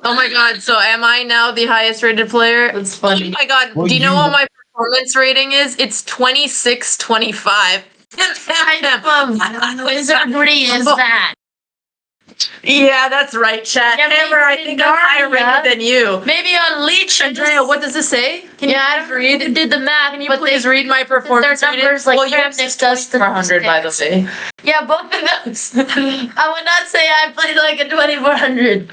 Oh my god, so am I now the highest rated player? That's funny. Oh my god, Well, do you know what my performance rating is? It's 26-25. Wizardry is that. Yeah, that's right, chat. Yeah, Hammer, I think I'm higher rated than you. Maybe on Leech. Andrea, what does this say? Can you please read? Who did the math? Can you please read my performance Their numbers rating? like yours does 400, by the way. Yeah, both of those. I would not say I played like a 2400.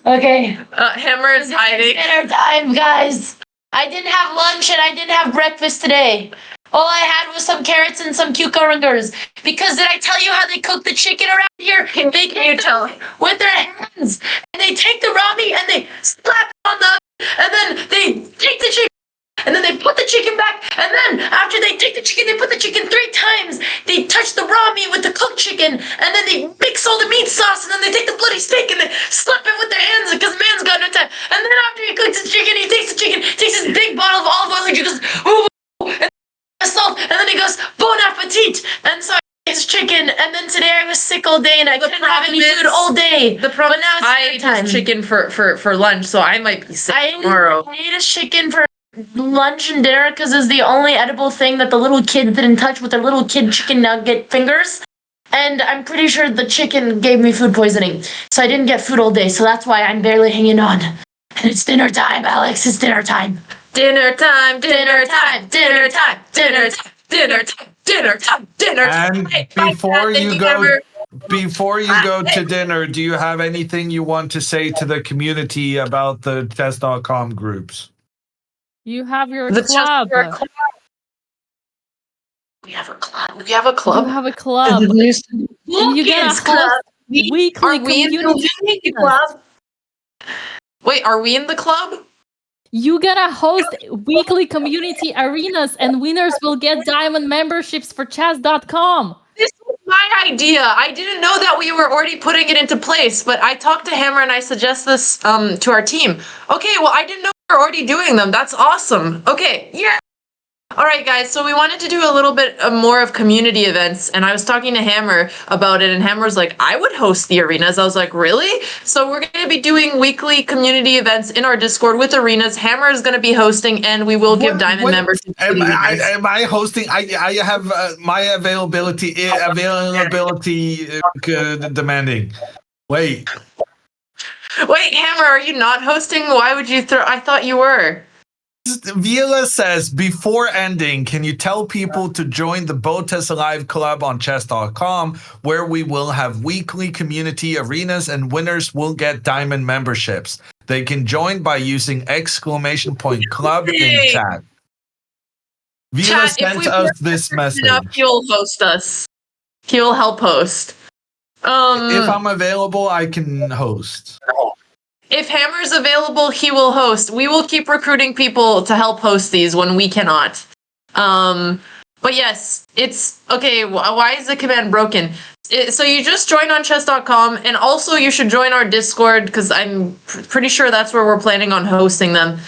Okay. Hammer is hiding. Dinner time, guys. I didn't have lunch and I didn't have breakfast today. All I had was some carrots and some cucumbers. Because did I tell you how they cook the chicken around here? They can tell with their hands. And they take the rami and they slap it on the oven. And then they take the chicken. And then they put the chicken back. And then after they take the chicken, they put the chicken 3 times. They touch the raw meat with the cooked chicken. And then they mix all the meat sauce. And then they take the bloody steak and they slap it with their hands because man's got no time. And then after he cooks the chicken, he takes the chicken, takes his big bottle of olive oil and he goes, ooh, and salt. And then he goes, bon appetit. And so it's chicken. And then today I was sick all day and I couldn't have any food all day. The problem now it's I ate chicken for lunch, so I might be sick tomorrow. I ate a chicken for lunch and dinner because it's the only edible thing that the little kids didn't touch with their little kid chicken nugget fingers. And I'm pretty sure the chicken gave me food poisoning. So I didn't get food all day. So that's why I'm barely hanging on. And it's dinner time, Alex. It's dinner time. Dinner time, dinner time, dinner time, dinner time, dinner time, dinner time, dinner time. And before you go to dinner, do you have anything you want to say to the community about the chess.com groups? You have your club. We have a club. We have a club. You have a club. You get a host weekly community club. Wait, are we in the club? You gotta host weekly community arenas, and winners will get diamond memberships for chess.com. This was my idea. I didn't know that we were already putting it into place, but I talked to Hammer and I suggest this to our team. Okay, well, I didn't know we were already doing them. That's awesome. Okay, yeah. All right, guys. So we wanted to do a little bit more of community events, and I was talking to Hammer about it, and Hammer was like, "I would host the arenas." I was like, "Really?" So we're going to be doing weekly community events in our Discord with arenas. Hammer is going to be hosting, and we will give diamond memberships. Am I hosting? I have my availability demanding. Wait. Wait, Hammer, are you not hosting? Why would you throw? I thought you were. Vila says, before ending, can you tell people to join the BotezLive Club on chess.com, where we will have weekly community arenas and winners will get diamond memberships. They can join by using !club in chat. Vila sent us this message. He will host us. He will help host. If I'm available, I can host. If Hammer's available, he will host. We will keep recruiting people to help host these when we cannot. But yes, it's okay. Why is the command broken? So you just join on chess.com, and also you should join our Discord because I'm pretty sure that's where we're planning on hosting them.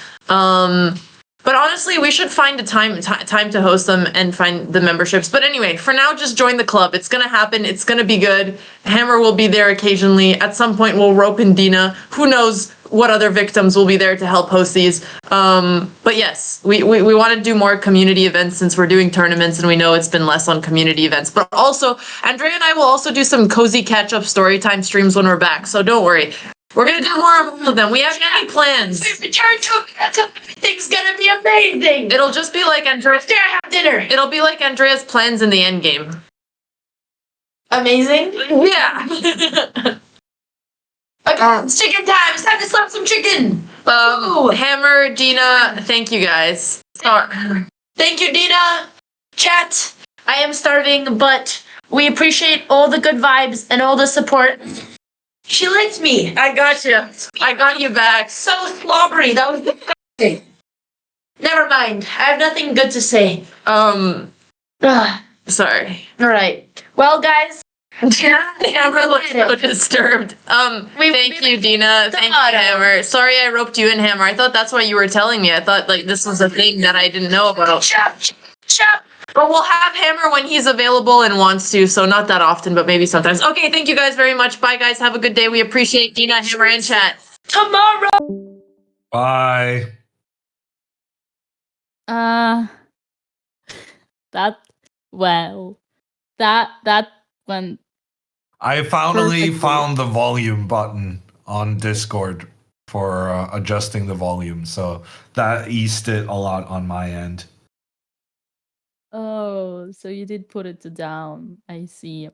But honestly, we should find a time to host them and find the memberships. But anyway, for now, just join the club. It's gonna happen. It's gonna be good. Hammer will be there occasionally. At some point, we'll rope in Dina. Who knows what other victims will be there to help host these? But yes, we want to do more community events since we're doing tournaments, and we know it's been less on community events. But also, Andrea and I will also do some cozy catch-up storytime streams when we're back. So don't worry. We're gonna do more of all of them. We have many plans. Return to everything's gonna be amazing. It'll just be like Andrea's. After I have dinner. It'll be like Andrea's plans in the Endgame. Amazing. Yeah. Okay, it's chicken time. It's time to slap some chicken. Ooh. Hammer, Dina, thank you guys. Thank you, Dina. Chat. I am starving, but we appreciate all the good vibes and all the support. She licked me. I got you. I got you back. So slobbery. That was disgusting. Never mind. I have nothing good to say. Sorry. All right. Well, guys. Hammer looks so disturbed. Thank you, Dina. Thank you, Hammer. Sorry I roped you in, Hammer. I thought that's what you were telling me. I thought like this was a thing that I didn't know about. Chop. But we'll have Hammer when he's available and wants to, so not that often, but maybe sometimes. Okay, thank you guys very much. Bye, guys. Have a good day. We appreciate Dina, Hammer, and chat. Tomorrow. Bye. That went. I finally Perfectly. found the volume button on Discord for adjusting the volume, so that eased it a lot on my end. Oh, so you did put it down. I see.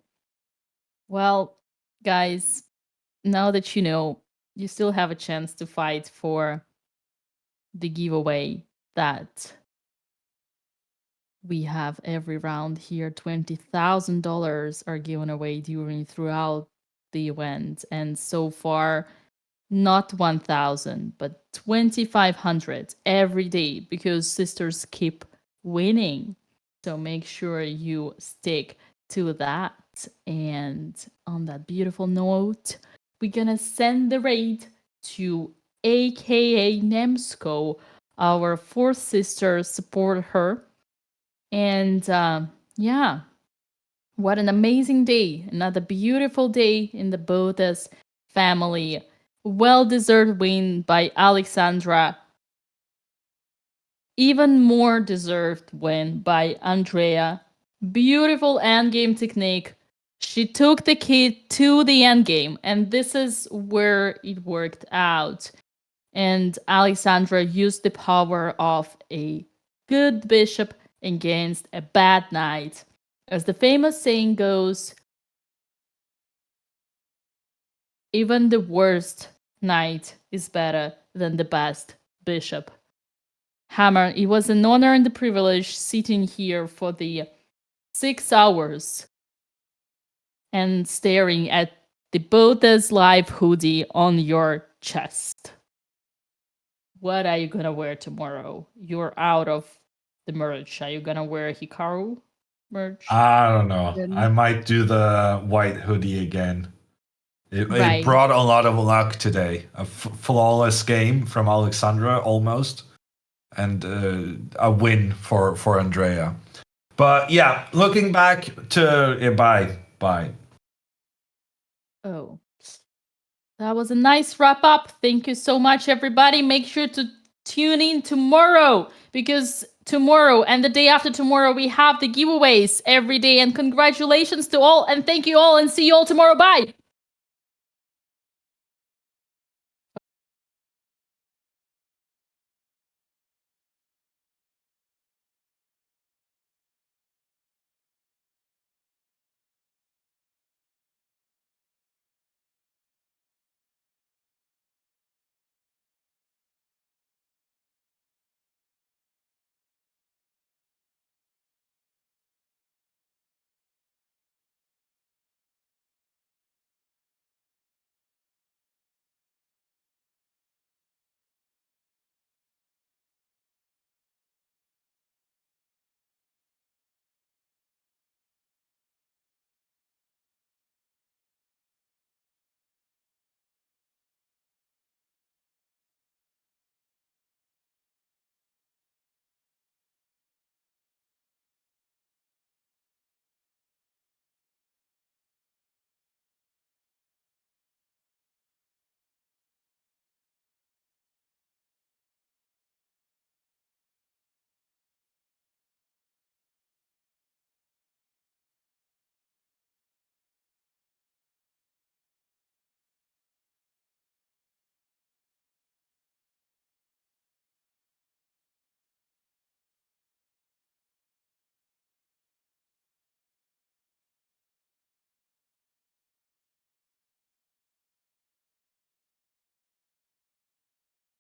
Well, guys, now that you know, you still have a chance to fight for the giveaway that we have every round here. $20,000 are given away throughout the event, and so far, not 1,000, but 2,500 every day because sisters keep winning. So make sure you stick to that. And on that beautiful note, we're gonna send the raid to AKA Nemsko, our fourth sister. Support her. And yeah, what an amazing day. Another beautiful day in the Botez family. Well-deserved win by Alexandra. Even more deserved win by Andrea. Beautiful endgame technique. She took the kid to the endgame, and this is where it worked out. And Alexandra used the power of a good bishop against a bad knight. As the famous saying goes, even the worst knight is better than the best bishop. Hammer, it was an honor and a privilege sitting here for the 6 hours and staring at the BotezLive hoodie on your chest. what are you gonna wear tomorrow? You're out of the merch. Are you gonna wear Hikaru merch? I don't know. Then- I might do the white hoodie again. It Right. brought a lot of luck today. A flawless game from Alexandra almost, and a win for Andrea. But yeah, looking back to bye. Oh. That was a nice wrap up. Thank you so much, everybody. Make sure to tune in tomorrow because tomorrow and the day after tomorrow we have the giveaways every day. And congratulations to all and thank you all and see you all tomorrow. Bye.